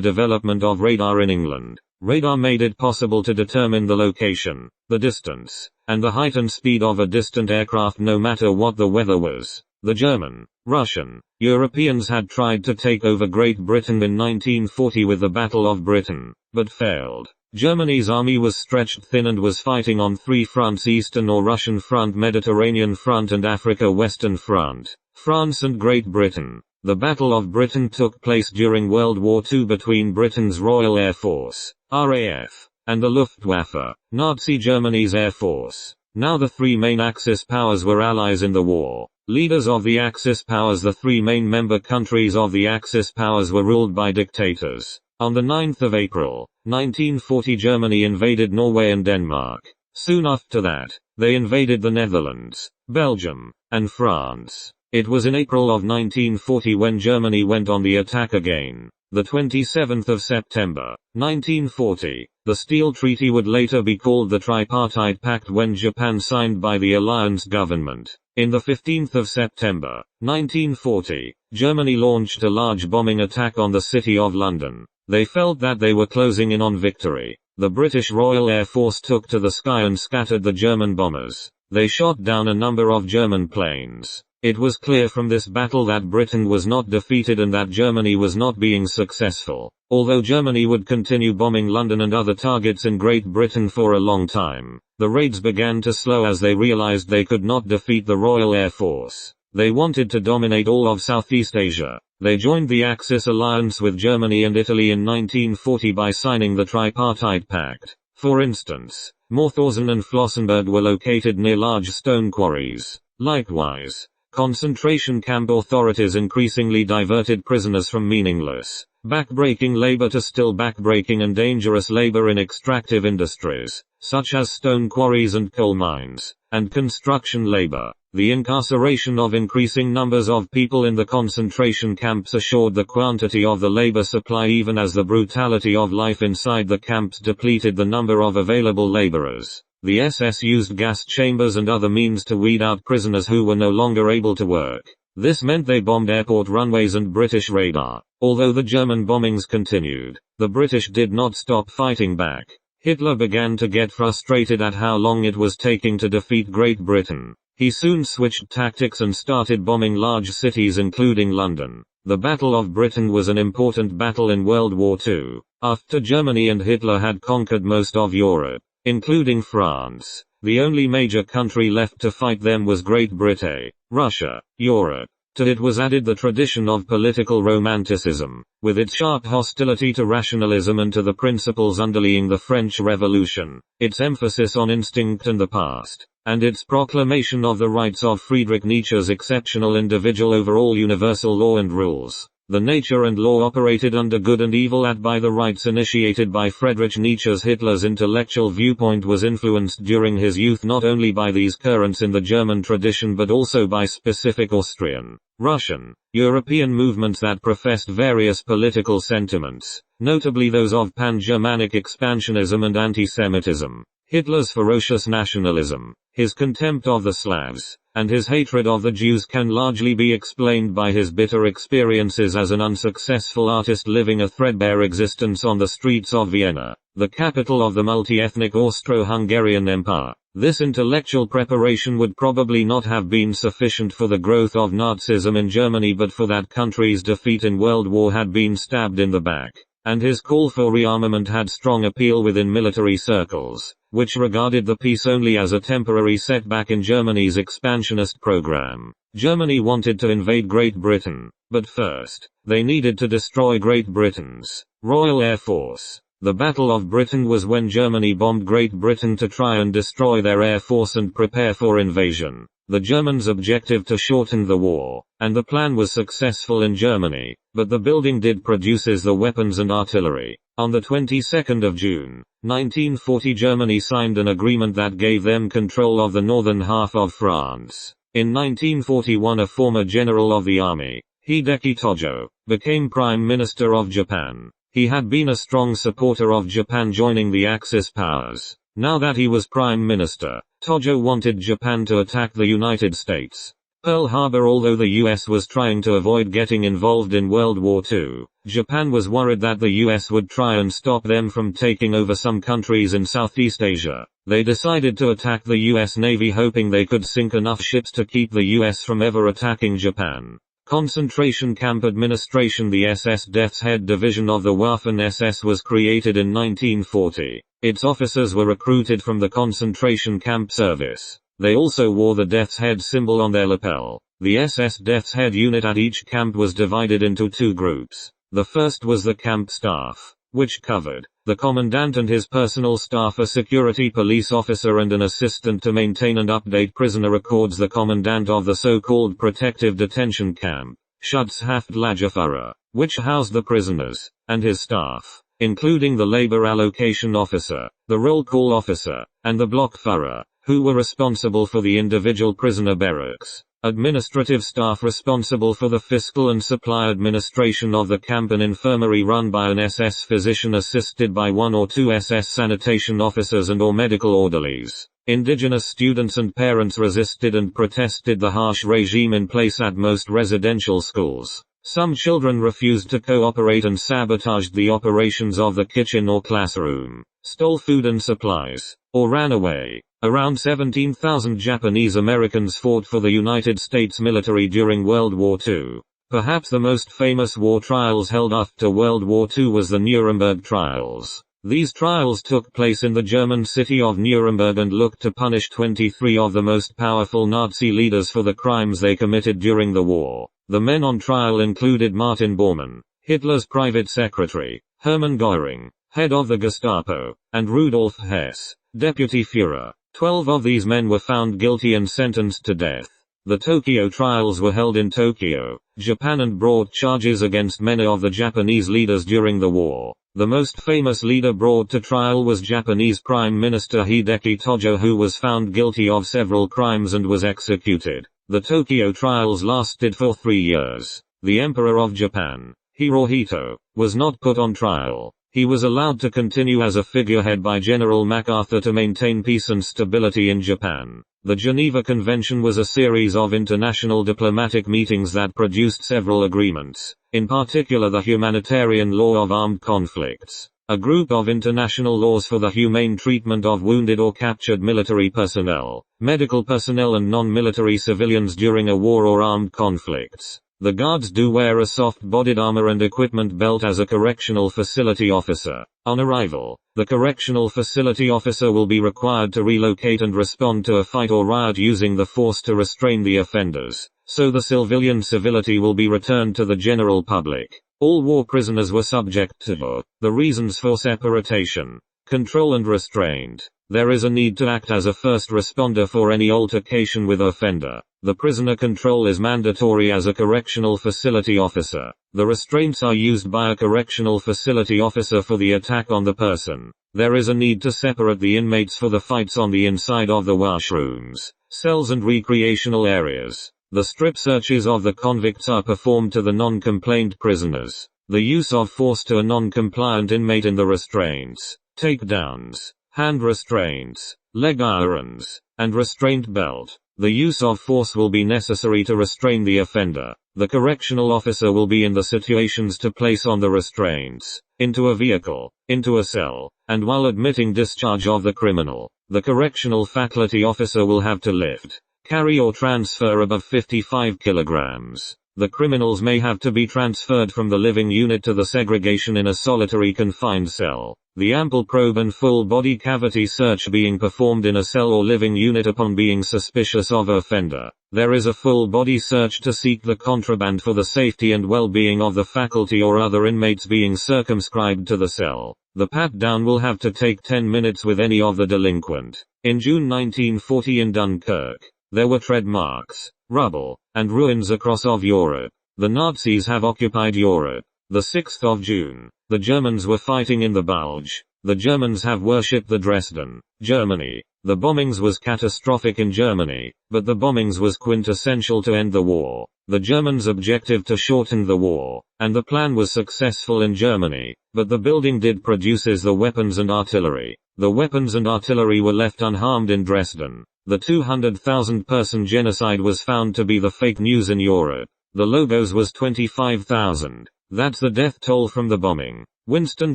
[SPEAKER 1] development of radar in England. Radar made it possible to determine the location, the distance, and the height and speed of a distant aircraft no matter what the weather was. The German, Russian, Europeans had tried to take over Great Britain in 1940 with the Battle of Britain, but failed. Germany's army was stretched thin and was fighting on three fronts: Eastern or Russian Front, Mediterranean Front and Africa Western Front. France and Great Britain. The Battle of Britain took place during World War II between Britain's Royal Air Force, RAF, and the Luftwaffe, Nazi Germany's Air Force. Now the three main Axis powers were allies in the war. Leaders of the Axis powers, the three main member countries of the Axis powers, were ruled by dictators. On the 9th of April, 1940, Germany invaded Norway and Denmark. Soon after that, they invaded the Netherlands, Belgium, and France. It was in April of 1940 when Germany went on the attack again. The 27th of September, 1940, the Steel Treaty would later be called the Tripartite Pact when Japan signed by the alliance government. In the 15th of September, 1940, Germany launched a large bombing attack on the city of London. They felt that they were closing in on victory. The British Royal Air Force took to the sky and scattered the German bombers. They shot down a number of German planes. It was clear from this battle that Britain was not defeated and that Germany was not being successful. Although Germany would continue bombing London and other targets in Great Britain for a long time, the raids began to slow as they realized they could not defeat the Royal Air Force. They wanted to dominate all of Southeast Asia. They joined the Axis alliance with Germany and Italy in 1940 by signing the Tripartite Pact. For instance, Mauthausen and Flossenburg were located near large stone quarries. Likewise, concentration camp authorities increasingly diverted prisoners from meaningless, backbreaking labor to still backbreaking and dangerous labor in extractive industries, such as stone quarries and coal mines, and construction labor. The incarceration of increasing numbers of people in the concentration camps assured the quantity of the labor supply even as the brutality of life inside the camps depleted the number of available laborers. The SS used gas chambers and other means to weed out prisoners who were no longer able to work. This meant they bombed airport runways and British radar. Although the German bombings continued, the British did not stop fighting back. Hitler began to get frustrated at how long it was taking to defeat Great Britain. He soon switched tactics and started bombing large cities including London. The Battle of Britain was an important battle in World War II. After Germany and Hitler had conquered most of Europe, including France, the only major country left to fight them was Great Britain. Russia, Europe. To it was added the tradition of political romanticism, with its sharp hostility to rationalism and to the principles underlying the French Revolution, its emphasis on instinct and the past, and its proclamation of the rights of Friedrich Nietzsche's exceptional individual over all universal law and rules. The nature and law operated under good and evil by the rights initiated by Friedrich Nietzsche's Hitler's intellectual viewpoint was influenced during his youth not only by these currents in the German tradition but also by specific Austrian, Russian, European movements that professed various political sentiments, notably those of pan-Germanic expansionism and anti-Semitism. Hitler's ferocious nationalism, his contempt of the Slavs, and his hatred of the Jews can largely be explained by his bitter experiences as an unsuccessful artist living a threadbare existence on the streets of Vienna, the capital of the multi-ethnic Austro-Hungarian Empire. This intellectual preparation would probably not have been sufficient for the growth of Nazism in Germany but for that country's defeat in World War had been stabbed in the back. And his call for rearmament had strong appeal within military circles, which regarded the peace only as a temporary setback in Germany's expansionist program. Germany wanted to invade Great Britain, but first, they needed to destroy Great Britain's Royal Air Force. The Battle of Britain was when Germany bombed Great Britain to try and destroy their air force and prepare for invasion. The Germans' objective to shorten the war, and the plan was successful in Germany, but the building did produces the weapons and artillery. On the 22nd of June, 1940 Germany signed an agreement that gave them control of the northern half of France. In 1941 a former general of the army, Hideki Tojo, became Prime Minister of Japan. He had been a strong supporter of Japan joining the Axis powers. Now that he was Prime Minister, Tojo wanted Japan to attack the United States. Pearl Harbor. Although the US was trying to avoid getting involved in World War II, Japan was worried that the US would try and stop them from taking over some countries in Southeast Asia. They decided to attack the US Navy, hoping they could sink enough ships to keep the US from ever attacking Japan. Concentration Camp Administration. The SS Death's Head Division of the Waffen-SS was created in 1940. Its officers were recruited from the concentration camp service. They also wore the Death's Head symbol on their lapel. The SS Death's Head unit at each camp was divided into two groups. The first was the camp staff, which covered the commandant and his personal staff, a security police officer and an assistant to maintain and update prisoner records. The commandant of the so-called protective detention camp, Schutzhaftlagerführer, which housed the prisoners, and his staff, including the labor allocation officer, the roll call officer, and the Blockführer, who were responsible for the individual prisoner barracks. Administrative staff responsible for the fiscal and supply administration of the camp. An infirmary run by an SS physician assisted by one or two SS sanitation officers and or medical orderlies. Indigenous students and parents resisted and protested the harsh regime in place at most residential schools. Some children refused to cooperate and sabotaged the operations of the kitchen or classroom, stole food and supplies, or ran away. Around 17,000 Japanese Americans fought for the United States military during World War II. Perhaps the most famous war trials held after World War II was the Nuremberg trials. These trials took place in the German city of Nuremberg and looked to punish 23 of the most powerful Nazi leaders for the crimes they committed during the war. The men on trial included Martin Bormann, Hitler's private secretary, Hermann Göring, head of the Gestapo, and Rudolf Hess, deputy Führer. 12 of these men were found guilty and sentenced to death. The Tokyo trials were held in Tokyo, Japan, and brought charges against many of the Japanese leaders during the war. The most famous leader brought to trial was Japanese Prime Minister Hideki Tojo, who was found guilty of several crimes and was executed. The Tokyo trials lasted for 3 years. The Emperor of Japan, Hirohito, was not put on trial. He was allowed to continue as a figurehead by General MacArthur to maintain peace and stability in Japan. The Geneva Convention was a series of international diplomatic meetings that produced several agreements, in particular the Humanitarian Law of Armed Conflicts, a group of international laws for the humane treatment of wounded or captured military personnel, medical personnel and non-military civilians during a war or armed conflicts. The guards do wear a soft-bodied armor and equipment belt as a correctional facility officer. On arrival, the correctional facility officer will be required to relocate and respond to a fight or riot using the force to restrain the offenders, so the civilian civility will be returned to the general public. All war prisoners were subject to the reasons for separation, control and restraint. There is a need to act as a first responder for any altercation with offender. The prisoner control is mandatory as a correctional facility officer. The restraints are used by a correctional facility officer for the attack on the person. There is a need to separate the inmates for the fights on the inside of the washrooms, cells and recreational areas. The strip searches of the convicts are performed to the non-complaint prisoners. The use of force to a non-compliant inmate in the restraints, takedowns, hand restraints, leg irons, and restraint belt. The use of force will be necessary to restrain the offender. The correctional officer will be in the situations to place on the restraints, into a vehicle, into a cell, and while admitting discharge of the criminal. The correctional faculty officer will have to lift, carry or transfer above 55 kilograms. The criminals may have to be transferred from the living unit to the segregation in a solitary confined cell. The ample probe and full body cavity search being performed in a cell or living unit upon being suspicious of offender. There is a full body search to seek the contraband for the safety and well-being of the faculty or other inmates being circumscribed to the cell. The pat-down will have to take 10 minutes with any of the delinquent. In June 1940 in Dunkirk, there were tread marks, rubble, and ruins across of Europe. The Nazis have occupied Europe. The 6th of June, the Germans were fighting in the Bulge. The Germans have worshipped the Dresden, Germany. The bombings was catastrophic in Germany, but the bombings was quintessential to end the war. The Germans' objective to shorten the war, and the plan was successful in Germany, but the building did produces the weapons and artillery. The weapons and artillery were left unharmed in Dresden. The 200,000 person genocide was found to be the fake news in Europe. The logos was 25,000. That's the death toll from the bombing. Winston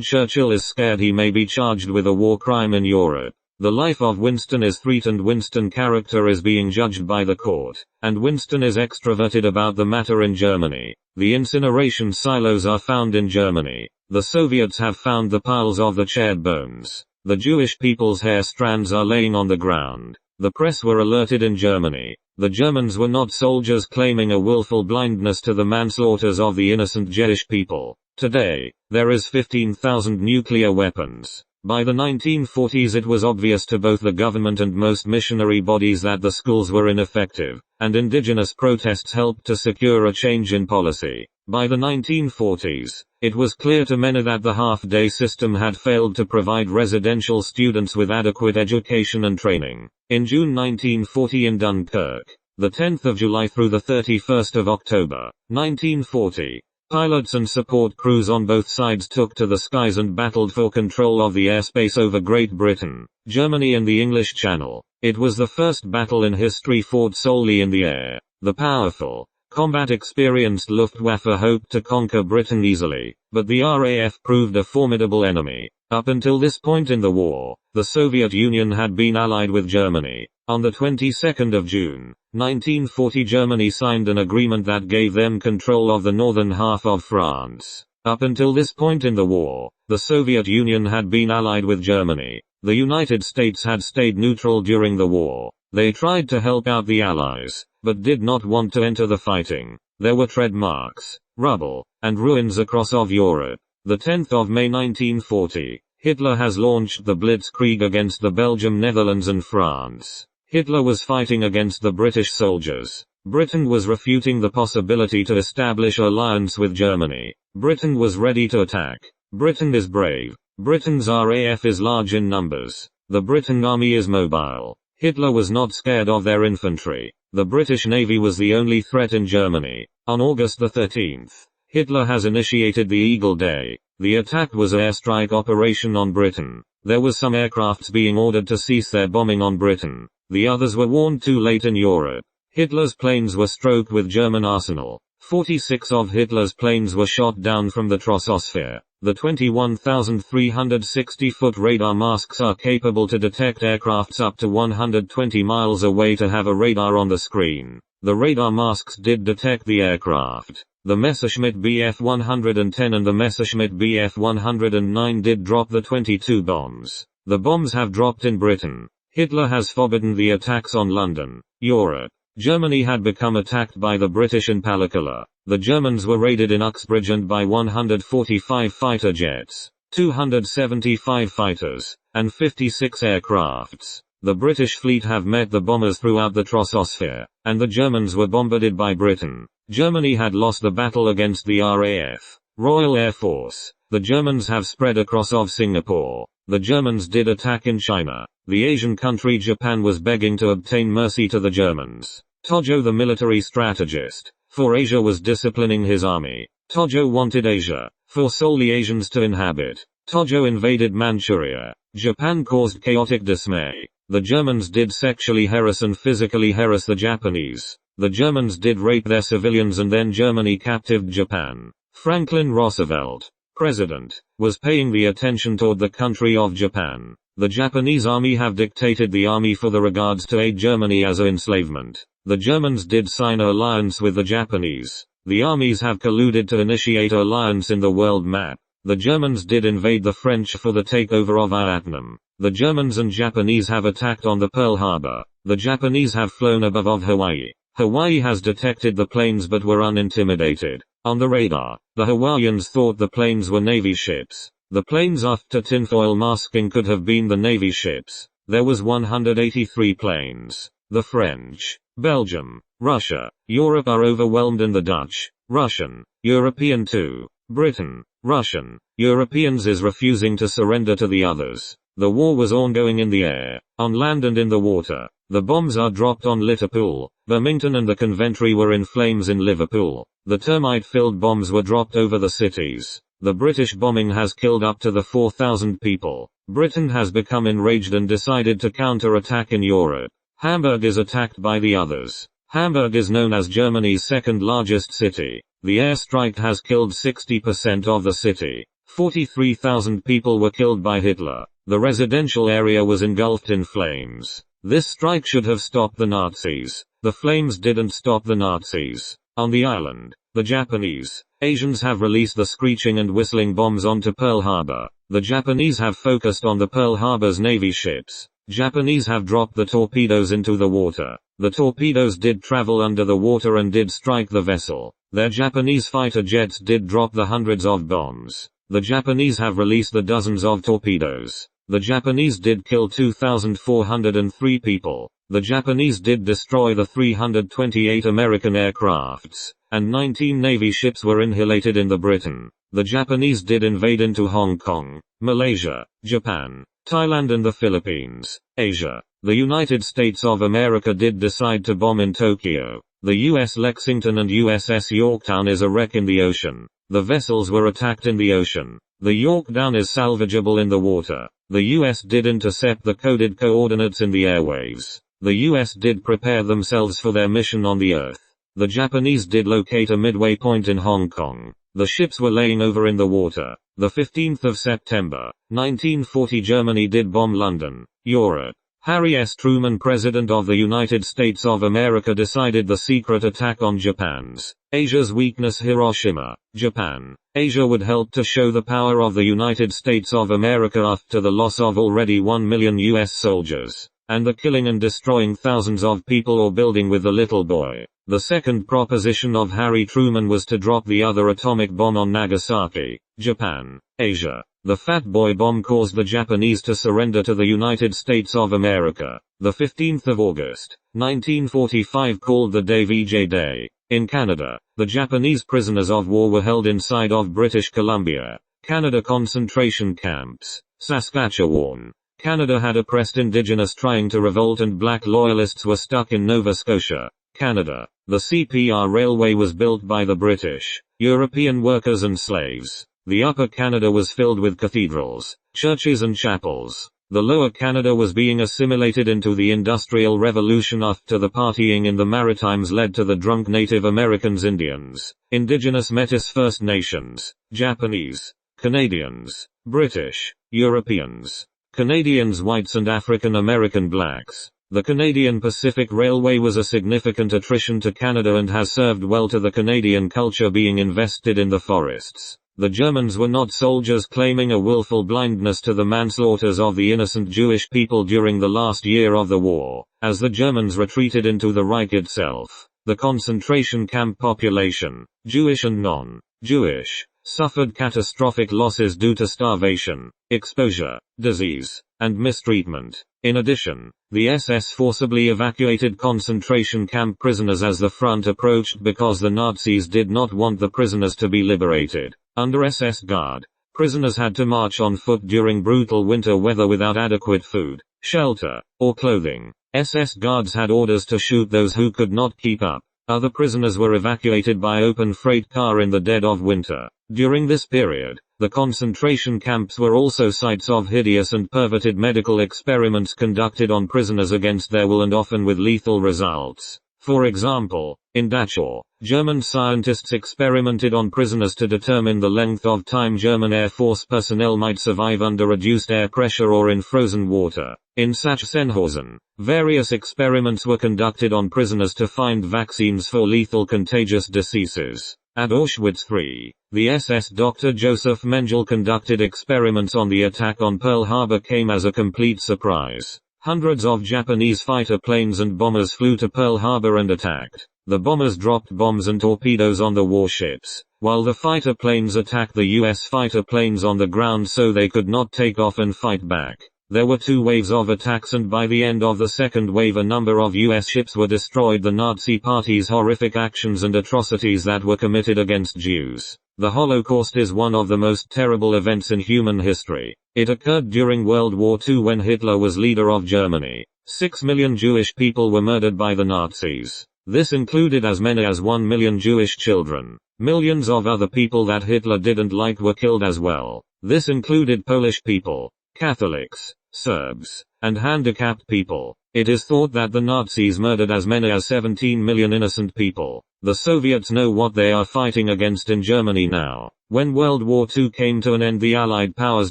[SPEAKER 1] Churchill is scared he may be charged with a war crime in Europe. The life of Winston is threatened. Winston character is being judged by the court, and Winston is extroverted about the matter in Germany. The incineration silos are found in Germany. The Soviets have found the piles of the charred bones. The Jewish people's hair strands are laying on the ground. The press were alerted in Germany. The Germans were not soldiers claiming a willful blindness to the manslaughters of the innocent Jewish people. Today, there is 15,000 nuclear weapons. By the 1940s it was obvious to both the government and most missionary bodies that the schools were ineffective, and indigenous protests helped to secure a change in policy. By the 1940s, it was clear to many that the half-day system had failed to provide residential students with adequate education and training. In June 1940 in Dunkirk, the 10th of July through the 31st of October, 1940, pilots and support crews on both sides took to the skies and battled for control of the airspace over Great Britain, Germany and the English Channel. It was the first battle in history fought solely in the air. The powerful, combat-experienced Luftwaffe hoped to conquer Britain easily, but the RAF proved a formidable enemy. Up until this point in the war, the Soviet Union had been allied with Germany. On the 22nd of June, 1940 Germany signed an agreement that gave them control of the northern half of France. Up until this point in the war, the Soviet Union had been allied with Germany. The United States had stayed neutral during the war. They tried to help out the Allies, but did not want to enter the fighting. There were tread marks, rubble, and ruins across of Europe. The 10th of May 1940, Hitler has launched the Blitzkrieg against the Belgium, Netherlands and France. Hitler was fighting against the British soldiers. Britain was refuting the possibility to establish an alliance with Germany. Britain was ready to attack. Britain is brave. Britain's RAF is large in numbers. The Britain Army is mobile. Hitler was not scared of their infantry. The British Navy was the only threat in Germany. On August the 13th, Hitler has initiated the Eagle Day. The attack was an airstrike operation on Britain. There was some aircrafts being ordered to cease their bombing on Britain. The others were warned too late in Europe. Hitler's planes were stroked with German arsenal. 46 of Hitler's planes were shot down from the troposphere. The 21,360-foot radar masks are capable to detect aircrafts up to 120 miles away to have a radar on the screen. The radar masks did detect the aircraft. The Messerschmitt Bf 110 and the Messerschmitt Bf 109 did drop the 22 bombs. The bombs have dropped in Britain. Hitler has forbidden the attacks on London, Europe. Germany had become attacked by the British in Palakkala. The Germans were raided in Uxbridge and by 145 fighter jets, 275 fighters, and 56 aircrafts. The British fleet have met the bombers throughout the troposphere, and the Germans were bombarded by Britain. Germany had lost the battle against the RAF, Royal Air Force. The Germans have spread across of Singapore. The Germans did attack in China. The Asian country Japan was begging to obtain mercy to the Germans. Tojo, the military strategist for Asia, was disciplining his army. Tojo wanted Asia for solely Asians to inhabit. Tojo invaded Manchuria. Japan caused chaotic dismay. The Germans did sexually harass and physically harass the Japanese. The Germans did rape their civilians and then Germany captived Japan. Franklin Roosevelt, president, was paying the attention toward the country of Japan. The Japanese army have dictated the army for the regards to aid Germany as a enslavement. The Germans did sign an alliance with the Japanese. The armies have colluded to initiate an alliance in the world map. The Germans did invade the French for the takeover of Vietnam. The Germans and Japanese have attacked on the Pearl Harbor. The Japanese have flown above of Hawaii. Hawaii has detected the planes but were unintimidated. On the radar, the Hawaiians thought the planes were Navy ships. The planes after tinfoil masking could have been the Navy ships. There was 183 planes. The French, Belgium, Russia, Europe are overwhelmed and the Dutch, Russian, European too. Britain, Russian, Europeans is refusing to surrender to the others. The war was ongoing in the air, on land and in the water. The bombs are dropped on Liverpool, Birmingham and the Coventry were in flames in Liverpool. The termite-filled bombs were dropped over the cities. The British bombing has killed up to 4,000 people. Britain has become enraged and decided to counter-attack in Europe. Hamburg is attacked by the others. Hamburg is known as Germany's second largest city. The airstrike has killed 60% of the city. 43,000 people were killed by Hitler. The residential area was engulfed in flames. This strike should have stopped the Nazis. The flames didn't stop the Nazis. On the island, the Japanese, Asians have released the screeching and whistling bombs onto Pearl Harbor. The Japanese have focused on the Pearl Harbor's Navy ships. Japanese have dropped the torpedoes into the water. The torpedoes did travel under the water and did strike the vessel. Their Japanese fighter jets did drop the hundreds of bombs. The Japanese have released the dozens of torpedoes. The Japanese did kill 2,403 people. The Japanese did destroy the 328 American aircrafts, and 19 Navy ships were annihilated in the Britain. The Japanese did invade into Hong Kong, Malaysia, Japan, Thailand and the Philippines, Asia. The United States of America did decide to bomb in Tokyo. The US Lexington and USS Yorktown is a wreck in the ocean. The vessels were attacked in the ocean. The Yorktown is salvageable in the water. The US did intercept the coded coordinates in the airwaves. The US did prepare themselves for their mission on the Earth. The Japanese did locate a midway point in Hong Kong. The ships were laying over in the water. The 15th of September, 1940 Germany did bomb London, Europe. Harry S. Truman, President of the United States of America, decided the secret attack on Japan's Asia's weakness, Hiroshima, Japan. Asia would help to show the power of the United States of America after the loss of already 1 million US soldiers, and the killing and destroying thousands of people or building with the little boy. The second proposition of Harry Truman was to drop the other atomic bomb on Nagasaki, Japan, Asia. The Fat Boy bomb caused the Japanese to surrender to the United States of America. The 15th of August, 1945, called the Day VJ Day. In Canada, the Japanese prisoners of war were held inside of British Columbia, Canada concentration camps. Saskatchewan, Canada had oppressed Indigenous trying to revolt, and black loyalists were stuck in Nova Scotia, Canada. The CPR Railway was built by the British, European workers and slaves. The Upper Canada was filled with cathedrals, churches and chapels. The Lower Canada was being assimilated into the Industrial Revolution after the partying in the Maritimes led to the drunk Native Americans, Indians, Indigenous Métis First Nations, Japanese, Canadians, British, Europeans, Canadians, whites and African American blacks. The Canadian Pacific Railway was a significant attrition to Canada and has served well to the Canadian culture, being invested in the forests. The Germans were not soldiers, claiming a willful blindness to the manslaughters of the innocent Jewish people during the last year of the war. As the Germans retreated into the Reich itself, the concentration camp population, Jewish and non-Jewish, suffered catastrophic losses due to starvation, exposure, disease, and mistreatment. In addition, the SS forcibly evacuated concentration camp prisoners as the front approached because the Nazis did not want the prisoners to be liberated. Under SS Guard, prisoners had to march on foot during brutal winter weather without adequate food, shelter, or clothing. SS Guards had orders to shoot those who could not keep up. Other prisoners were evacuated by open freight car in the dead of winter. During this period, the concentration camps were also sites of hideous and perverted medical experiments conducted on prisoners against their will and often with lethal results. For example, in Dachau, German scientists experimented on prisoners to determine the length of time German Air Force personnel might survive under reduced air pressure or in frozen water. In Sachsenhausen, various experiments were conducted on prisoners to find vaccines for lethal contagious diseases. At Auschwitz III, the SS Dr. Joseph Mengele conducted experiments on the attack on Pearl Harbor came as a complete surprise. Hundreds of Japanese fighter planes and bombers flew to Pearl Harbor and attacked. The bombers dropped bombs and torpedoes on the warships, while the fighter planes attacked the US fighter planes on the ground so they could not take off and fight back. There were 2 waves of attacks, and by the end of the second wave a number of US ships were destroyed. The Nazi Party's horrific actions and atrocities that were committed against Jews. The Holocaust is one of the most terrible events in human history. It occurred during World War II when Hitler was leader of Germany. 6 million Jewish people were murdered by the Nazis. This included as many as 1 million Jewish children. Millions of other people that Hitler didn't like were killed as well. This included Polish people, Catholics, Serbs, and handicapped people. It is thought that the Nazis murdered as many as 17 million innocent people. The Soviets know what they are fighting against in Germany now. When World War II came to an end, the Allied powers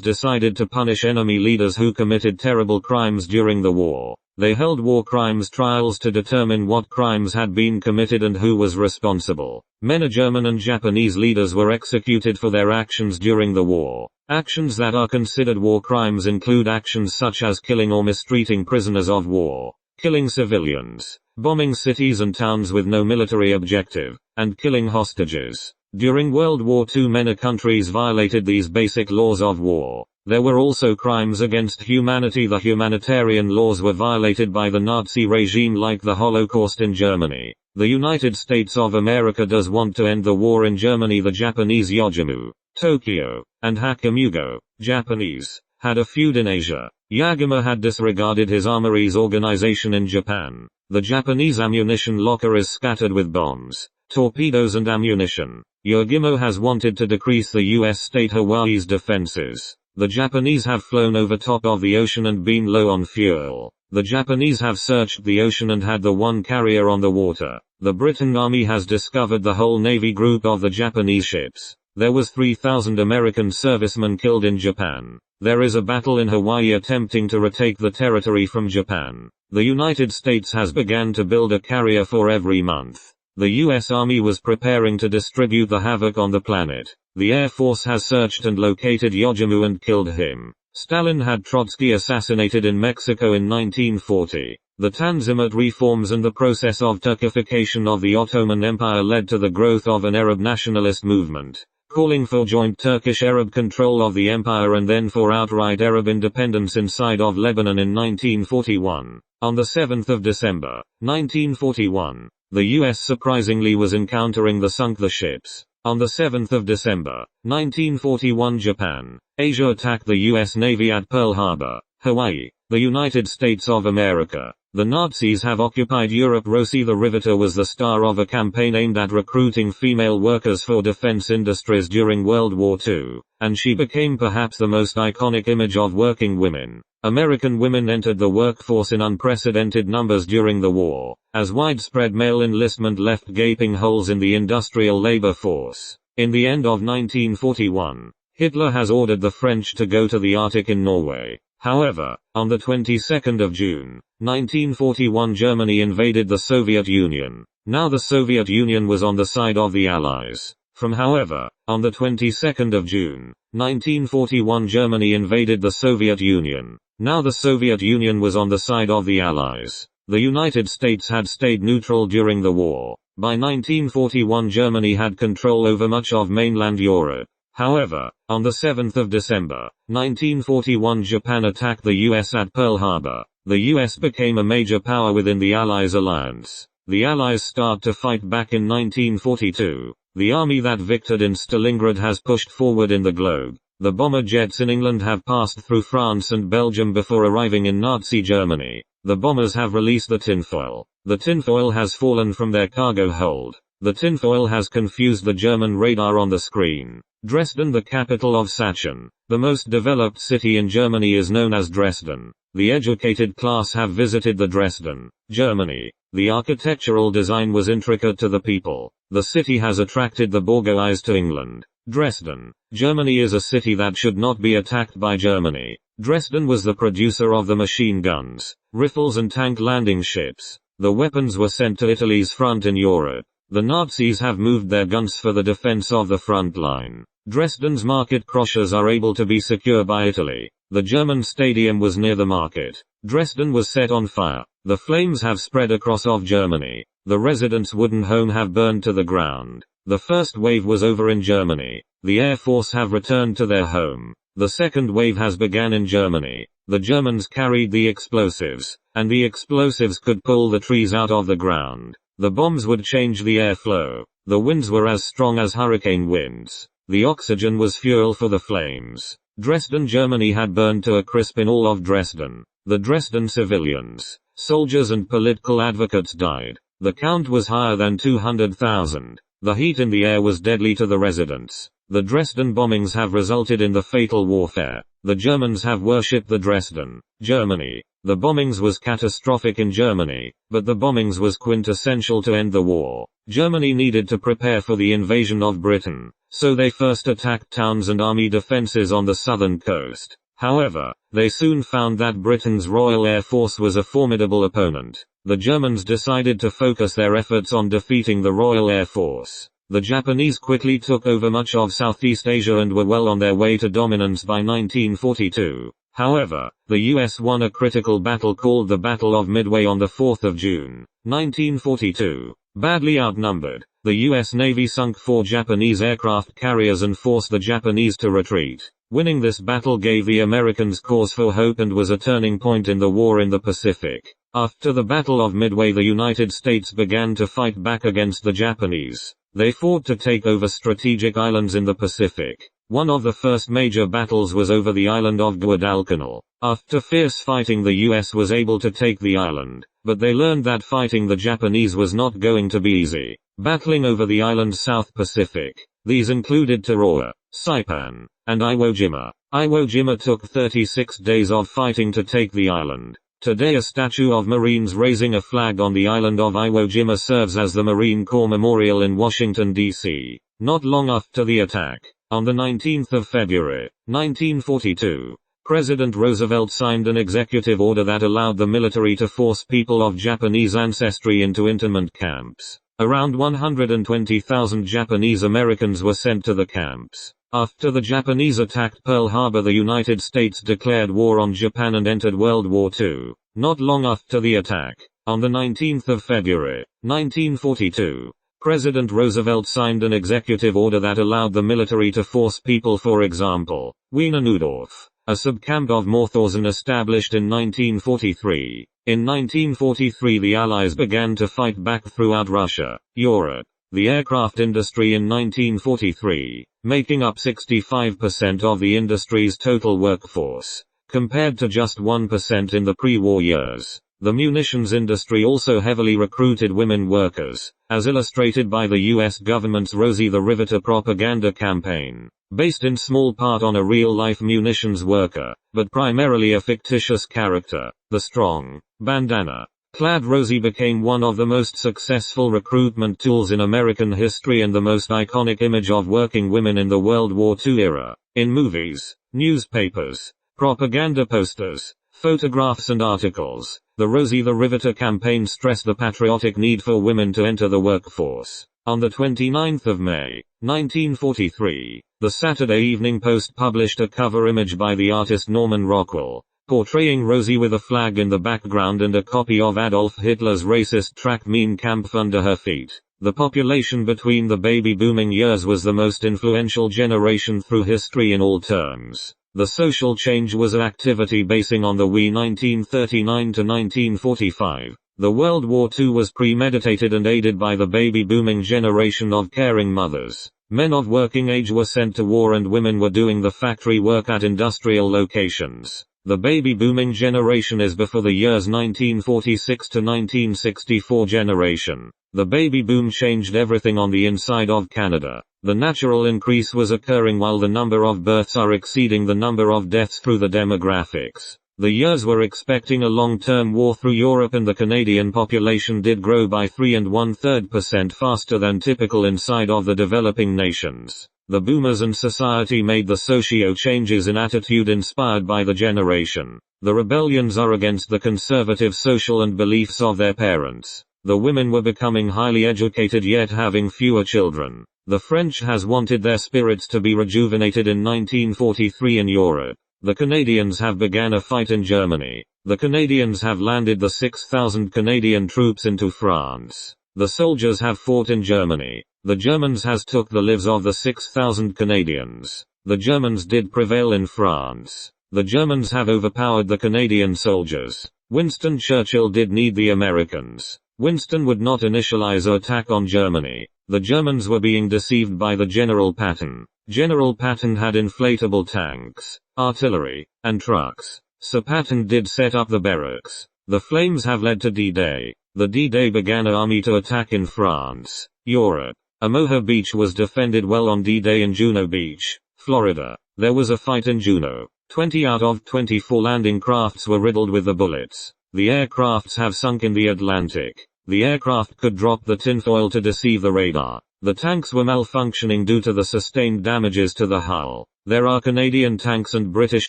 [SPEAKER 1] decided to punish enemy leaders who committed terrible crimes during the war. They held war crimes trials to determine what crimes had been committed and who was responsible. Many German and Japanese leaders were executed for their actions during the war. Actions that are considered war crimes include actions such as killing or mistreating prisoners of war, killing civilians, bombing cities and towns with no military objective, and killing hostages. During World War II, many countries violated these basic laws of war. There were also crimes against humanity. The humanitarian laws were violated by the Nazi regime, like the Holocaust in Germany. The United States of America does want to end the war in Germany. The Japanese Yojimu, Tokyo, and Hakimugo, Japanese, had a feud in Asia. Yagima had disregarded his armory's organization in Japan. The Japanese ammunition locker is scattered with bombs, torpedoes and ammunition. Yagima has wanted to decrease the U.S. state Hawaii's defenses. The Japanese have flown over top of the ocean and been low on fuel. The Japanese have searched the ocean and had the one carrier on the water. The Britain Army has discovered the whole Navy group of the Japanese ships. There was 3,000 American servicemen killed in Japan. There is a battle in Hawaii attempting to retake the territory from Japan. The United States has begun to build a carrier for every month. The U.S. Army was preparing to distribute the havoc on the planet. The Air Force has searched and located Yojimu and killed him. Stalin had Trotsky assassinated in Mexico in 1940. The Tanzimat reforms and the process of Turkification of the Ottoman Empire led to the growth of an Arab nationalist movement, calling for joint Turkish-Arab control of the empire and then for outright Arab independence inside of Lebanon in 1941. On the 7th of December, 1941, the U.S. surprisingly was encountering the sunk the ships. On the 7th of December, 1941, Japan, Asia attacked the U.S. Navy at Pearl Harbor, Hawaii, the United States of America. The Nazis have occupied Europe. Rosie the Riveter was the star of a campaign aimed at recruiting female workers for defense industries during World War II, and she became perhaps the most iconic image of working women. American women entered the workforce in unprecedented numbers during the war, as widespread male enlistment left gaping holes in the industrial labor force. In the end of 1941, Hitler has ordered the French to go to the Arctic in Norway. However, on the 22nd of June, 1941, Germany invaded the Soviet Union. Now the Soviet Union was on the side of the Allies. On the 22nd of June, 1941, Germany invaded the Soviet Union. Now the Soviet Union was on the side of the Allies. The United States had stayed neutral during the war. By 1941, Germany had control over much of mainland Europe. However, on the 7th of December, 1941, Japan attacked the US at Pearl Harbor. The US became a major power within the Allies alliance. The Allies start to fight back in 1942. The army that victored in Stalingrad has pushed forward in the globe. The bomber jets in England have passed through France and Belgium before arriving in Nazi Germany. The bombers have released the tinfoil. The tinfoil has fallen from their cargo hold. The tinfoil has confused the German radar on the screen. Dresden, the capital of Sachsen, the most developed city in Germany, is known as Dresden. The educated class have visited the Dresden, Germany. The architectural design was intricate to the people. The city has attracted the Borgoese to England. Dresden, Germany is a city that should not be attacked by Germany. Dresden was the producer of the machine guns, rifles and tank landing ships. The weapons were sent to Italy's front in Europe. The Nazis have moved their guns for the defense of the front line. Dresden's market crossers are able to be secure by Italy. The German stadium was near the market. Dresden was set on fire. The flames have spread across of Germany. The residents' wooden home have burned to the ground. The first wave was over in Germany. The Air Force have returned to their home. The second wave has begun in Germany. The Germans carried the explosives, and the explosives could pull the trees out of the ground. The bombs would change the airflow. The winds were as strong as hurricane winds. The oxygen was fuel for the flames. Dresden, Germany had burned to a crisp in all of Dresden. The Dresden civilians, Soldiers and political advocates died. The count was higher than 200,000. The heat in the air was deadly to the residents. The Dresden bombings have resulted in the fatal warfare. The Germans have worshipped the Dresden, Germany. The bombings was catastrophic in Germany, but the bombings was quintessential to end the war. Germany needed to prepare for the invasion of Britain, so they first attacked towns and army defenses on the southern coast. However, they soon found that Britain's Royal Air Force was a formidable opponent. The Germans decided to focus their efforts on defeating the Royal Air Force. The Japanese quickly took over much of Southeast Asia and were well on their way to dominance by 1942. However, the US won a critical battle called the Battle of Midway on the 4th of June, 1942. Badly outnumbered, the US Navy sunk 4 Japanese aircraft carriers and forced the Japanese to retreat. Winning this battle gave the Americans cause for hope and was a turning point in the war in the Pacific. After the Battle of Midway, the United States began to fight back against the Japanese. They fought to take over strategic islands in the Pacific. One of the first major battles was over the island of Guadalcanal. After fierce fighting, the US was able to take the island, but they learned that fighting the Japanese was not going to be easy. Battling over the island's South Pacific, these included Tarawa, Saipan, and Iwo Jima. Iwo Jima took 36 days of fighting to take the island. Today a statue of Marines raising a flag on the island of Iwo Jima serves as the Marine Corps Memorial in Washington, D.C. Not long after the attack, on the 19th of February, 1942, President Roosevelt signed an executive order that allowed the military to force people of Japanese ancestry into internment camps. Around 120,000 Japanese Americans were sent to the camps. After the Japanese attacked Pearl Harbor, the United States declared war on Japan and entered World War II. Not long after the attack, on the 19th of February, 1942, President Roosevelt signed an executive order that allowed the military to force people, for example, Wiener Neudorf, a subcamp of Mauthausen established in 1943. In 1943 the Allies began to fight back throughout Russia, Europe, the aircraft industry in 1943, making up 65% of the industry's total workforce, compared to just 1% in the pre-war years. The munitions industry also heavily recruited women workers, as illustrated by the US government's Rosie the Riveter propaganda campaign, based in small part on a real-life munitions worker, but primarily a fictitious character. The strong, bandana-clad Rosie became one of the most successful recruitment tools in American history and the most iconic image of working women in the World War II era. In movies, newspapers, propaganda posters, photographs and articles, the Rosie the Riveter campaign stressed the patriotic need for women to enter the workforce. On the 29th of May, 1943, the Saturday Evening Post published a cover image by the artist Norman Rockwell, portraying Rosie with a flag in the background and a copy of Adolf Hitler's racist tract Mein Kampf under her feet. The population between the baby-booming years was the most influential generation through history in all terms. The social change was an activity basing on the WE 1939 to 1945. The World War II was premeditated and aided by the baby-booming generation of caring mothers. Men of working age were sent to war and women were doing the factory work at industrial locations. The baby-booming generation is before the years 1946 to 1964 generation. The baby boom changed everything on the inside of Canada. The natural increase was occurring while the number of births are exceeding the number of deaths through the demographics. The years were expecting a long-term war through Europe and the Canadian population did grow by 3 1/3% faster than typical inside of the developing nations. The boomers and society made the socio-changes in attitude inspired by the generation. The rebellions are against the conservative social and beliefs of their parents. The women were becoming highly educated yet having fewer children. The French has wanted their spirits to be rejuvenated in 1943 in Europe. The Canadians have began a fight in Germany. The Canadians have landed the 6,000 Canadian troops into France. The soldiers have fought in Germany. The Germans has took the lives of the 6,000 Canadians. The Germans did prevail in France. The Germans have overpowered the Canadian soldiers. Winston Churchill did need the Americans. Winston would not initialize an attack on Germany. The Germans were being deceived by the General Patton. General Patton had inflatable tanks, artillery, and trucks. Sir Patton did set up the barracks. The flames have led to D-Day. The D-Day began an army to attack in France, Europe. Omaha Beach was defended well on D-Day in Juno Beach, Florida. There was a fight in Juno. 20 out of 24 landing crafts were riddled with the bullets. The aircrafts have sunk in the Atlantic. The aircraft could drop the tinfoil to deceive the radar. The tanks were malfunctioning due to the sustained damages to the hull. There are Canadian tanks and British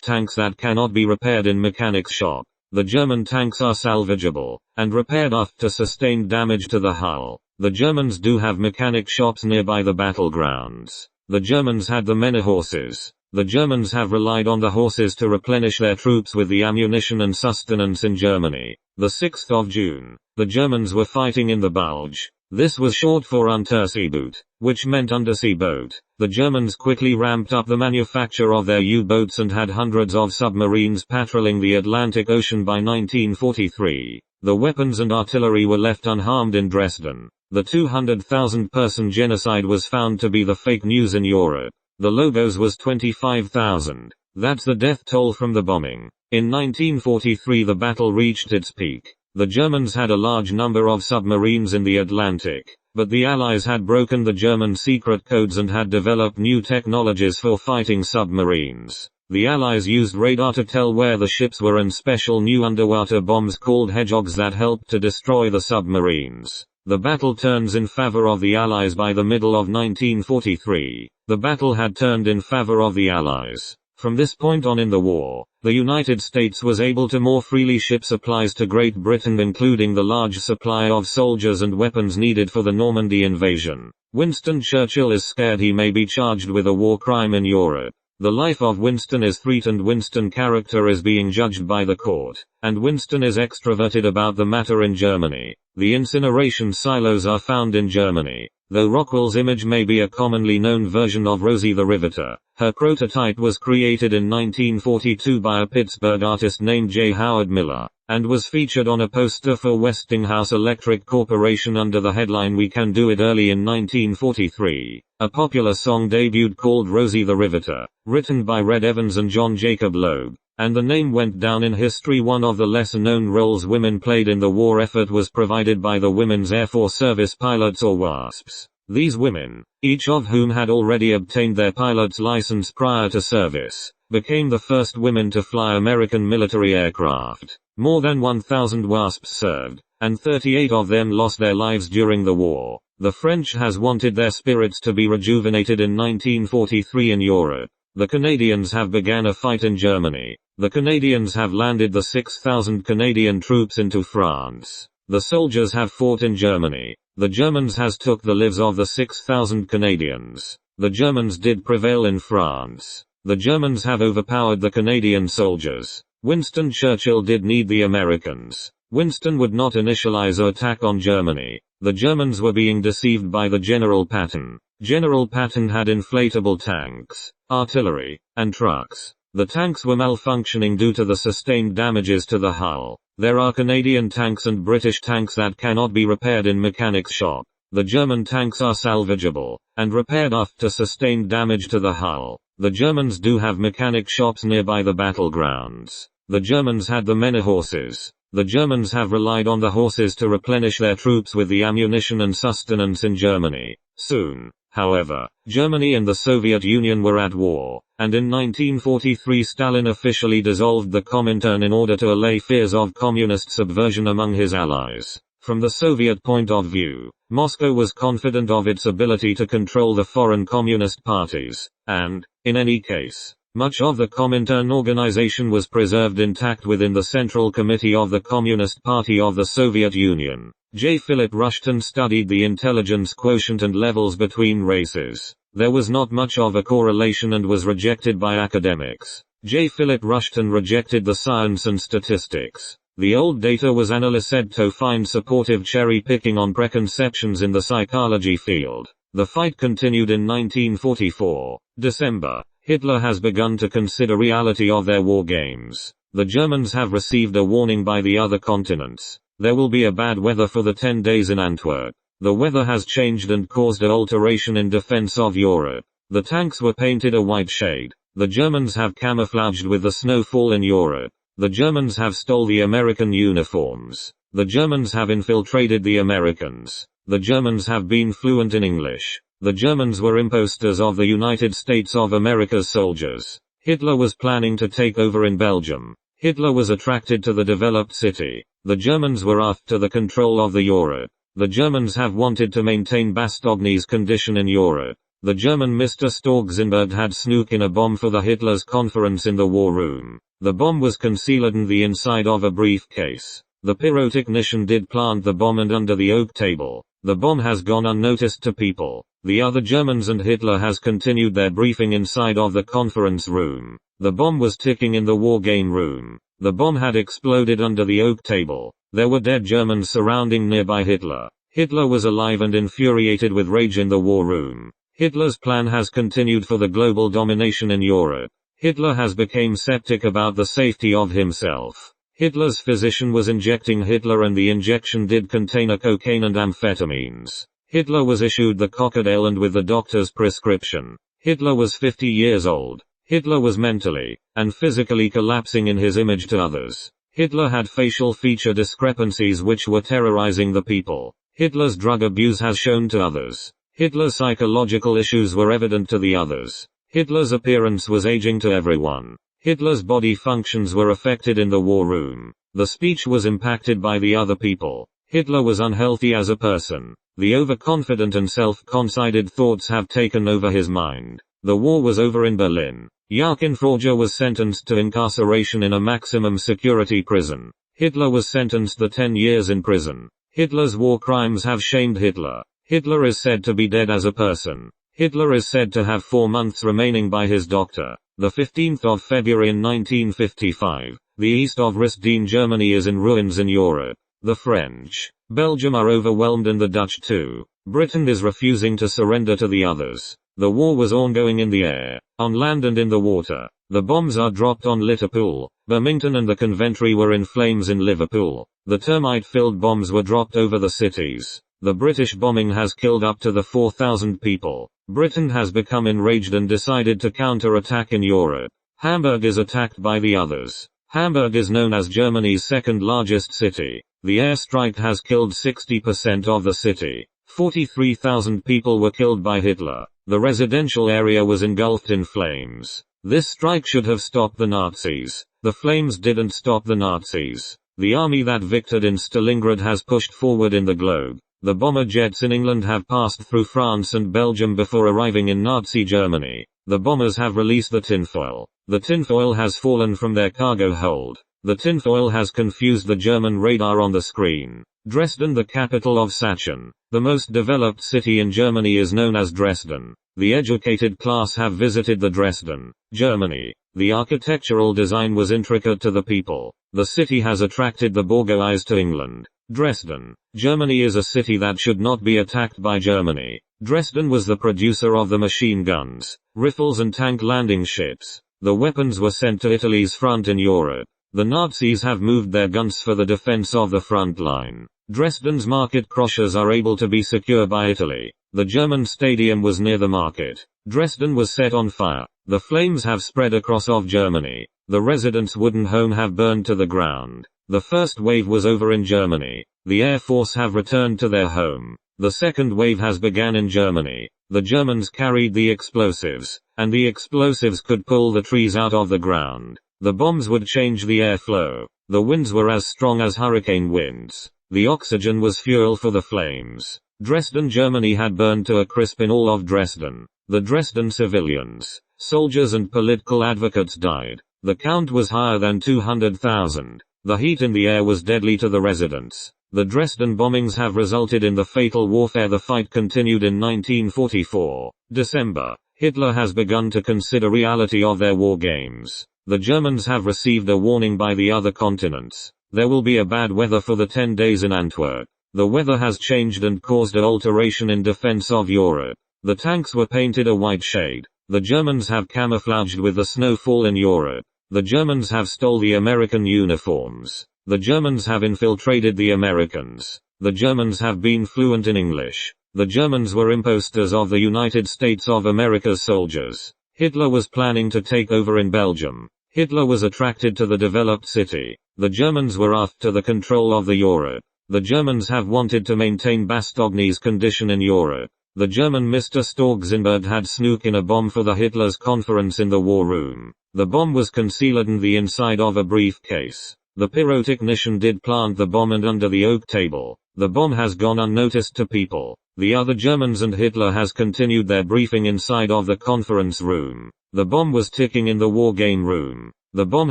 [SPEAKER 1] tanks that cannot be repaired in mechanics shop. The German tanks are salvageable, and repaired after sustained damage to the hull. The Germans do have mechanic shops nearby the battlegrounds. The Germans had the many horses. The Germans have relied on the horses to replenish their troops with the ammunition and sustenance in Germany. The 6th of June, the Germans were fighting in the Bulge. This was short for Unterseeboot, which meant undersea boat. The Germans quickly ramped up the manufacture of their U-boats and had hundreds of submarines patrolling the Atlantic Ocean by 1943. The weapons and artillery were left unharmed in Dresden. The 200,000-person genocide was found to be the fake news in Europe. The Logos was 25,000. That's the death toll from the bombing. In 1943 the battle reached its peak. The Germans had a large number of submarines in the Atlantic, but the Allies had broken the German secret codes and had developed new technologies for fighting submarines. The Allies used radar to tell where the ships were and special new underwater bombs called Hedgehogs that helped to destroy the submarines. The battle turns in favor of the Allies by the middle of 1943. The battle had turned in favor of the Allies. From this point on in the war, the United States was able to more freely ship supplies to Great Britain, including the large supply of soldiers and weapons needed for the Normandy invasion. Winston Churchill is scared he may be charged with a war crime in Europe. The life of Winston is threatened. Winston's character is being judged by the court, and Winston is extroverted about the matter in Germany. The incineration silos are found in Germany. Though Rockwell's image may be a commonly known version of Rosie the Riveter, her prototype was created in 1942 by a Pittsburgh artist named J. Howard Miller, and was featured on a poster for Westinghouse Electric Corporation under the headline "We Can Do It" early in 1943. A popular song debuted called Rosie the Riveter, written by Red Evans and John Jacob Loeb, and the name went down in history. One of the lesser-known roles women played in the war effort was provided by the Women's Air Force Service pilots, or WASPs. These women, each of whom had already obtained their pilot's license prior to service, became the first women to fly American military aircraft. More than 1,000 WASPs served, and 38 of them lost their lives during the war. The French has wanted their spirits to be rejuvenated in 1943 in Europe. The Canadians have begun a fight in Germany. The Canadians have landed the 6,000 Canadian troops into France. The soldiers have fought in Germany. The Germans has took the lives of the 6,000 Canadians. The Germans did prevail in France. The Germans have overpowered the Canadian soldiers. Winston Churchill did need the Americans. Winston would not initialize an attack on Germany. The Germans were being deceived by the General Patton. General Patton had inflatable tanks, artillery, and trucks. The tanks were malfunctioning due to the sustained damages to the hull. There are Canadian tanks and British tanks that cannot be repaired in mechanics shop. The German tanks are salvageable, and repaired after sustained damage to the hull. The Germans do have mechanic shops nearby the battlegrounds. The Germans had the many horses. The Germans have relied on the horses to replenish their troops with the ammunition and sustenance in Germany. Soon, however, Germany and the Soviet Union were at war, and in 1943 Stalin officially dissolved the Comintern in order to allay fears of communist subversion among his allies. From the Soviet point of view, Moscow was confident of its ability to control the foreign communist parties, and, in any case, much of the Comintern organization was preserved intact within the Central Committee of the Communist Party of the Soviet Union. J. Philip Rushton studied the intelligence quotient and levels between races. There was not much of a correlation and was rejected by academics. J. Philip Rushton rejected the science and statistics. The old data was analyzed to find supportive cherry-picking on preconceptions in the psychology field. The fight continued in 1944. December. Hitler has begun to consider reality of their war games. The Germans have received a warning by the other continents. There will be a bad weather for the 10 days in Antwerp. The weather has changed and caused an alteration in defense of Europe. The tanks were painted a white shade. The Germans have camouflaged with the snowfall in Europe. The Germans have stole the American uniforms. The Germans have infiltrated the Americans. The Germans have been fluent in English. The Germans were imposters of the United States of America's soldiers. Hitler was planning to take over in Belgium. Hitler was attracted to the developed city. The Germans were after the control of the Europe. The Germans have wanted to maintain Bastogny's condition in Europe. The German Mr. Stauffenberg had snuck in a bomb for the Hitler's conference in the war room. The bomb was concealed in the inside of a briefcase. The pyrotechnician did plant the bomb and under the oak table. The bomb has gone unnoticed to people. The other Germans and Hitler has continued their briefing inside of the conference room. The bomb was ticking in the war game room. The bomb had exploded under the oak table. There were dead Germans surrounding nearby Hitler. Hitler was alive and infuriated with rage in the war room. Hitler's plan has continued for the global domination in Europe. Hitler has become skeptic about the safety of himself. Hitler's physician was injecting Hitler and the injection did contain a cocaine and amphetamines. Hitler was issued the crocodile and with the doctor's prescription. Hitler was 50 years old. Hitler was mentally and physically collapsing in his image to others. Hitler had facial feature discrepancies which were terrorizing the people. Hitler's drug abuse has shown to others. Hitler's psychological issues were evident to the others. Hitler's appearance was aging to everyone. Hitler's body functions were affected in the war room. The speech was impacted by the other people. Hitler was unhealthy as a person. The overconfident and self-conceited thoughts have taken over his mind. The war was over in Berlin. Joachim Frege was sentenced to incarceration in a maximum security prison. Hitler was sentenced to 10 years in prison. Hitler's war crimes have shamed Hitler. Hitler is said to be dead as a person. Hitler is said to have 4 months remaining by his doctor. The 15th of February in 1955. The east of Rhine, Germany is in ruins in Europe. The French, Belgium are overwhelmed and the Dutch too. Britain is refusing to surrender to the others. The war was ongoing in the air, on land and in the water. The bombs are dropped on Liverpool. Birmingham and the Coventry were in flames in Liverpool. The termite-filled bombs were dropped over the cities. The British bombing has killed up to the 4,000 people. Britain has become enraged and decided to counter-attack in Europe. Hamburg is attacked by the others. Hamburg is known as Germany's second largest city. The airstrike has killed 60% of the city. 43,000 people were killed by Hitler. The residential area was engulfed in flames. This strike should have stopped the Nazis. The flames didn't stop the Nazis. The army that victored in Stalingrad has pushed forward in the globe. The bomber jets in England have passed through France and Belgium before arriving in Nazi Germany. The bombers have released the tinfoil. The tinfoil has fallen from their cargo hold. The tinfoil has confused the German radar on the screen. Dresden, the capital of Sachsen, the most developed city in Germany, is known as Dresden. The educated class have visited the Dresden, Germany. The architectural design was intricate to the people. The city has attracted the bourgeoisie to England. Dresden, Germany is a city that should not be attacked by Germany. Dresden was the producer of the machine guns, rifles and tank landing ships. The weapons were sent to Italy's front in Europe. The Nazis have moved their guns for the defense of the front line. Dresden's market crossers are able to be secure by Italy. The German stadium was near the market. Dresden was set on fire. The flames have spread across of Germany. The residents' wooden home have burned to the ground. The first wave was over in Germany. The Air Force have returned to their home. The second wave has begun in Germany. The Germans carried the explosives, and the explosives could pull the trees out of the ground. The bombs would change the airflow. The winds were as strong as hurricane winds. The oxygen was fuel for the flames. Dresden, Germany had burned to a crisp in all of Dresden. The Dresden civilians, soldiers and political advocates died. The count was higher than 200,000. The heat in the air was deadly to the residents. The Dresden bombings have resulted in the fatal warfare. The fight continued in 1944. December. Hitler has begun to consider reality of their war games. The Germans have received a warning by the other continents. There will be a bad weather for the 10 days in Antwerp. The weather has changed and caused an alteration in defense of Europe. The tanks were painted a white shade. The Germans have camouflaged with the snowfall in Europe. The Germans have stole the American uniforms. The Germans have infiltrated the Americans. The Germans have been fluent in English. The Germans were imposters of the United States of America's soldiers. Hitler was planning to take over in Belgium. Hitler was attracted to the developed city. The Germans were after the control of the Europe. The Germans have wanted to maintain Bastogne condition in Europe. The German Mr. Stauffenberg had snuck in a bomb for the Hitler's conference in the war room. The bomb was concealed in the inside of a briefcase. The pyrotechnician did plant the bomb and under the oak table. The bomb has gone unnoticed to people. The other Germans and Hitler has continued their briefing inside of the conference room. The bomb was ticking in the war game room. The bomb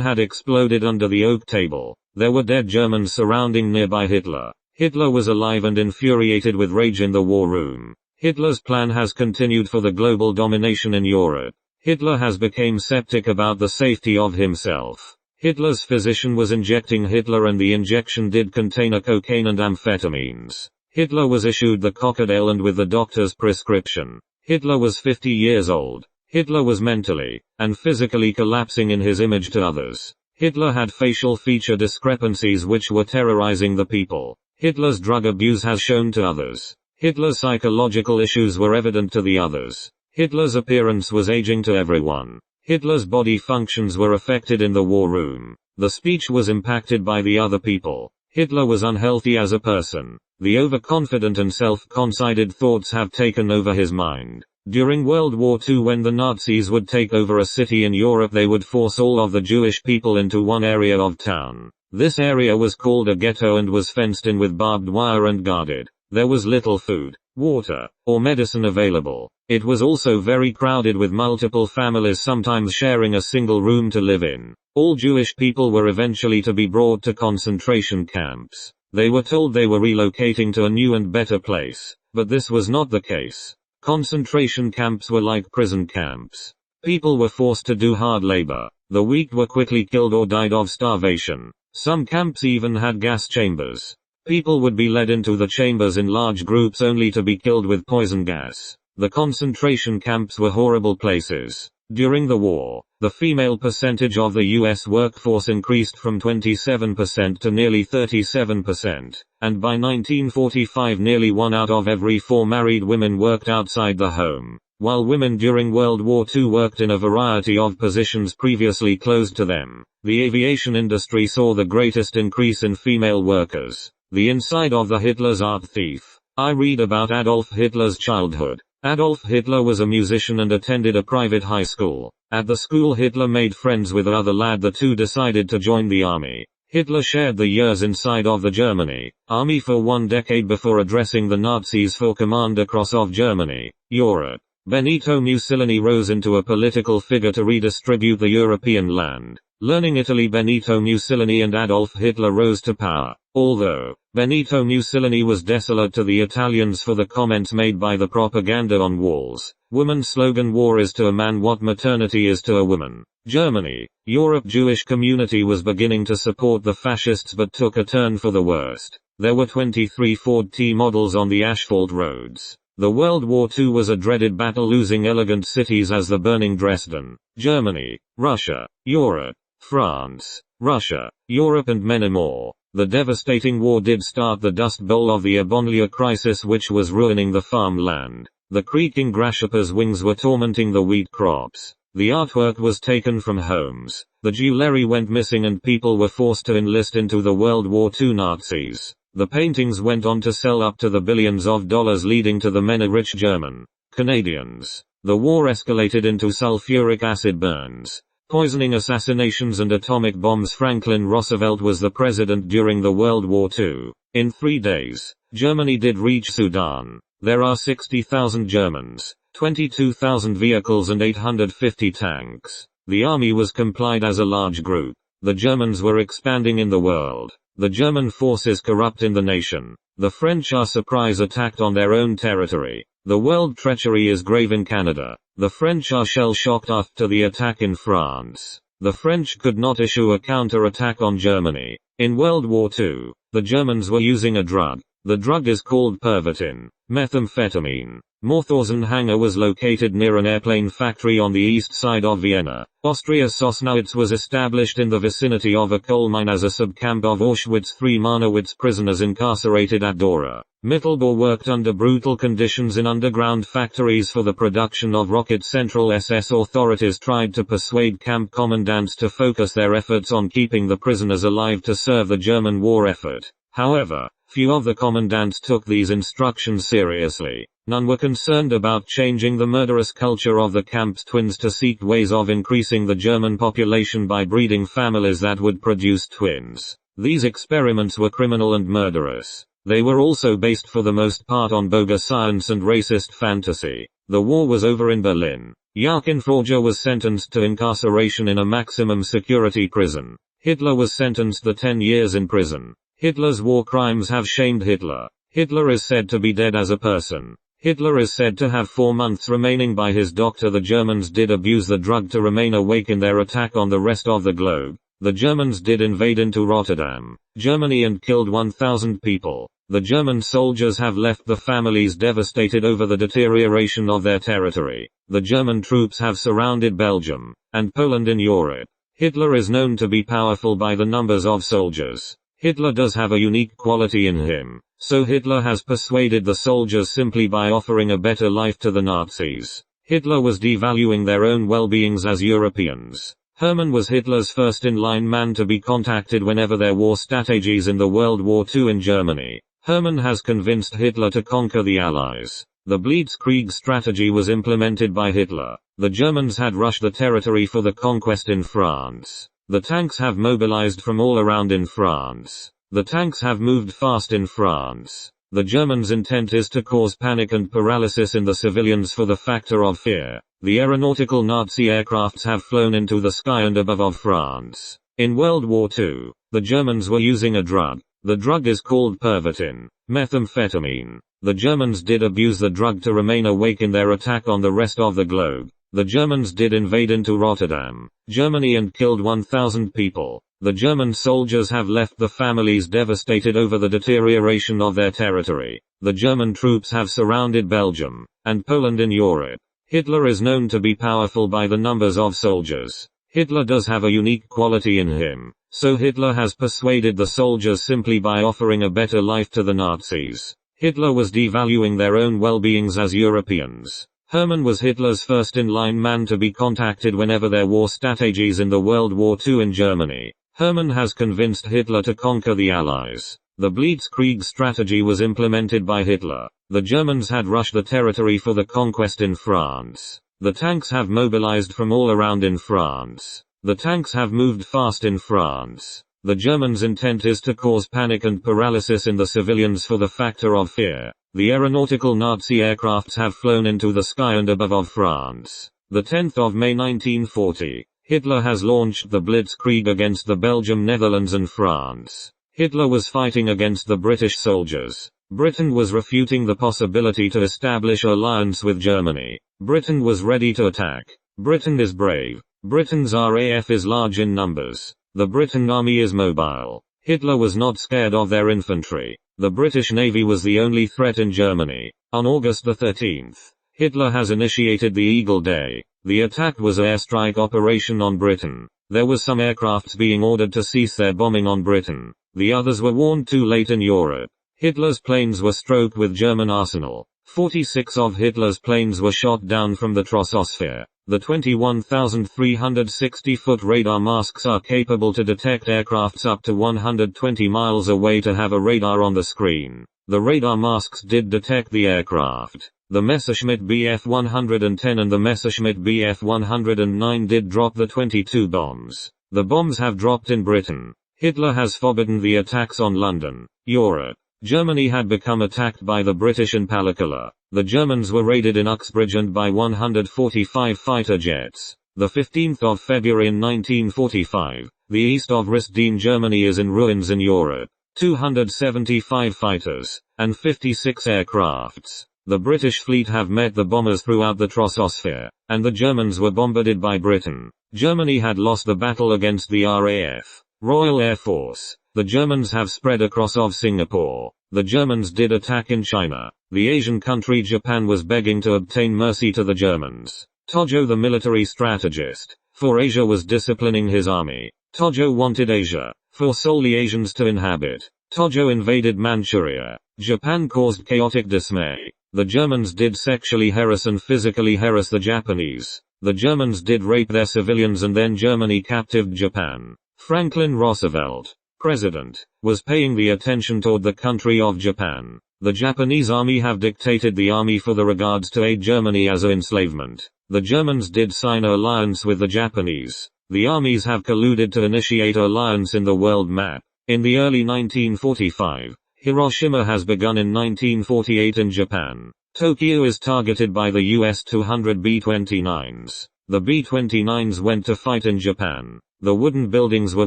[SPEAKER 1] had exploded under the oak table. There were dead Germans surrounding nearby Hitler. Hitler was alive and infuriated with rage in the war room. Hitler's plan has continued for the global domination in Europe. Hitler has become skeptic about the safety of himself. Hitler's physician was injecting Hitler and the injection did contain a cocaine and amphetamines. Hitler was issued the crocodile and with the doctor's prescription. Hitler was 50 years old. Hitler was mentally and physically collapsing in his image to others. Hitler had facial feature discrepancies which were terrorizing the people. Hitler's drug abuse has shown to others. Hitler's psychological issues were evident to the others. Hitler's appearance was aging to everyone. Hitler's body functions were affected in the war room. The speech was impacted by the other people. Hitler was unhealthy as a person. The overconfident and self-conceited thoughts have taken over his mind. During World War II, when the Nazis would take over a city in Europe, they would force all of the Jewish people into one area of town. This area was called a ghetto and was fenced in with barbed wire and guarded. There was little food, water, or medicine available. It was also very crowded with multiple families sometimes sharing a single room to live in. All Jewish people were eventually to be brought to concentration camps. They were told they were relocating to a new and better place, but this was not the case. Concentration camps were like prison camps. People were forced to do hard labor. The weak were quickly killed or died of starvation. Some camps even had gas chambers. People would be led into the chambers in large groups only to be killed with poison gas. The concentration camps were horrible places. During the war, the female percentage of the US workforce increased from 27% to nearly 37%, and by 1945 nearly 1 out of every 4 married women worked outside the home, while women during World War II worked in a variety of positions previously closed to them. The aviation industry saw the greatest increase in female workers. The inside of the Hitler's art thief. I read about Adolf Hitler's childhood. Adolf Hitler was a musician and attended a private high school. At the school Hitler made friends with another lad. The two decided to join the army. Hitler shared the years inside of the Germany army for 1 decade before addressing the Nazis for command across of Germany, Europe. Benito Mussolini rose into a political figure to redistribute the European land. Learning Italy, Benito Mussolini and Adolf Hitler rose to power. Although Benito Mussolini was desolate to the Italians for the comments made by the propaganda on walls. Woman's slogan, war is to a man what maternity is to a woman. Germany, Europe. Jewish community was beginning to support the fascists but took a turn for the worst. There were 23 Ford T models on the asphalt roads. The World War II was a dreaded battle, losing elegant cities as the burning Dresden. Germany, Russia, Europe, France, Russia, Europe and many more. The devastating war did start the Dust Bowl of the banlieue crisis, which was ruining the farmland. The creaking grasshoppers' wings were tormenting the wheat crops. The artwork was taken from homes. The jewelry went missing and people were forced to enlist into the World War II Nazis. The paintings went on to sell up to the billions of dollars, leading to the many rich German Canadians. The war escalated into sulfuric acid burns, poisoning, assassinations and atomic bombs. Franklin Roosevelt was the president during the World War II. In 3 days, Germany did reach Sudan. There are 60,000 Germans, 22,000 vehicles and 850 tanks. The army was complied as a large group. The Germans were expanding in the world. The German forces corrupt in the nation. The French are surprise attacked on their own territory. The world treachery is grave in Canada. The French are shell-shocked after the attack in France. The French could not issue a counter-attack on Germany. In World War II, the Germans were using a drug. The drug is called Pervitin, methamphetamine. Mauthausen hangar was located near an airplane factory on the east side of Vienna, Austria. Sosnowitz was established in the vicinity of a coal mine as a subcamp of Auschwitz III Marnowitz prisoners incarcerated at Dora. Mittelbau worked under brutal conditions in underground factories for the production of rockets. Central SS authorities tried to persuade camp commandants to focus their efforts on keeping the prisoners alive to serve the German war effort. However, few of the commandants took these instructions seriously. None were concerned about changing the murderous culture of the camp's twins to seek ways of increasing the German population by breeding families that would produce twins. These experiments were criminal and murderous. They were also based for the most part on bogus science and racist fantasy. The war was over in Berlin. Joachim Frauger was sentenced to incarceration in a maximum security prison. Hitler was sentenced to 10 years in prison. Hitler's war crimes have shamed Hitler. Hitler is said to be dead as a person. Hitler is said to have 4 months remaining by his doctor. The Germans did abuse the drug to remain awake in their attack on the rest of the globe. The Germans did invade into Rotterdam, Germany, and killed 1,000 people. The German soldiers have left the families devastated over the deterioration of their territory. The German troops have surrounded Belgium and Poland in Europe. Hitler is known to be powerful by the numbers of soldiers. Hitler does have a unique quality in him, so Hitler has persuaded the soldiers simply by offering a better life to the Nazis. Hitler was devaluing their own well-beings as Europeans. Hermann was Hitler's first-in-line man to be contacted whenever there were strategies in the World War II in Germany. Hermann has convinced Hitler to conquer the Allies. The Blitzkrieg strategy was implemented by Hitler. The Germans had rushed the territory for the conquest in France. The tanks have mobilized from all around in France. The tanks have moved fast in France. The Germans' intent is to cause panic and paralysis in the civilians for the factor of fear. The aeronautical Nazi aircrafts have flown into the sky and above of France. In World War II, the Germans were using a drug. The drug is called Pervitin, methamphetamine. The Germans did abuse the drug to remain awake in their attack on the rest of the globe. The Germans did invade into Rotterdam, Germany, and killed 1,000 people. The German soldiers have left the families devastated over the deterioration of their territory. The German troops have surrounded Belgium and Poland in Europe. Hitler is known to be powerful by the numbers of soldiers. Hitler does have a unique quality in him, so Hitler has persuaded the soldiers simply by offering a better life to the Nazis. Hitler was devaluing their own well-beings as Europeans. Hermann was Hitler's first-in-line man to be contacted whenever there were strategies in the World War II in Germany. Hermann has convinced Hitler to conquer the Allies. The Blitzkrieg strategy was implemented by Hitler. The Germans had rushed the territory for the conquest in France. The tanks have mobilized from all around in France. The tanks have moved fast in France. The Germans' intent is to cause panic and paralysis in the civilians for the factor of fear. The aeronautical Nazi aircrafts have flown into the sky and above of France. The 10th of May 1940, Hitler has launched the Blitzkrieg against the Belgium, Netherlands, and France. Hitler was fighting against the British soldiers. Britain was refuting the possibility to establish an alliance with Germany. Britain was ready to attack. Britain is brave. Britain's RAF is large in numbers. The Britain Army is mobile. Hitler was not scared of their infantry. The British Navy was the only threat in Germany. On August the 13th, Hitler has initiated the Eagle Day. The attack was an airstrike operation on Britain. There were some aircrafts being ordered to cease their bombing on Britain. The others were warned too late in Europe. Hitler's planes were stroked with German arsenal. 46 of Hitler's planes were shot down from the troposphere. The 21,360-foot radar masks are capable to detect aircrafts up to 120 miles away to have a radar on the screen. The radar masks did detect the aircraft. The Messerschmitt Bf 110 and the Messerschmitt Bf 109 did drop the 22 bombs. The bombs have dropped in Britain. Hitler has forbidden the attacks on London, Europe. Germany had become attacked by the British in Palakkala. The Germans were raided in Uxbridge and by 145 fighter jets. The 15th of February in 1945, the east of Rysdene, Germany is in ruins in Europe. 275 fighters and 56 aircrafts. The British fleet have met the bombers throughout the troposphere, and the Germans were bombarded by Britain. Germany had lost the battle against the RAF. Royal Air Force. The Germans have spread across of Singapore. The Germans did attack in China. The Asian country Japan was begging to obtain mercy to the Germans. Tojo the military strategist. For Asia was disciplining his army. Tojo wanted Asia, for solely Asians to inhabit. Tojo invaded Manchuria. Japan caused chaotic dismay. The Germans did sexually harass and physically harass the Japanese. The Germans did rape their civilians and then Germany captived Japan. Franklin Roosevelt, President, was paying the attention toward the country of Japan. The Japanese army have dictated the army for the regards to aid Germany as a enslavement. The Germans did sign a alliance with the Japanese. The armies have colluded to initiate a alliance in the world map. In the early 1945, Hiroshima has begun in 1948 in Japan. Tokyo is targeted by the US 200 B-29s. The B-29s went to fight in Japan. The wooden buildings were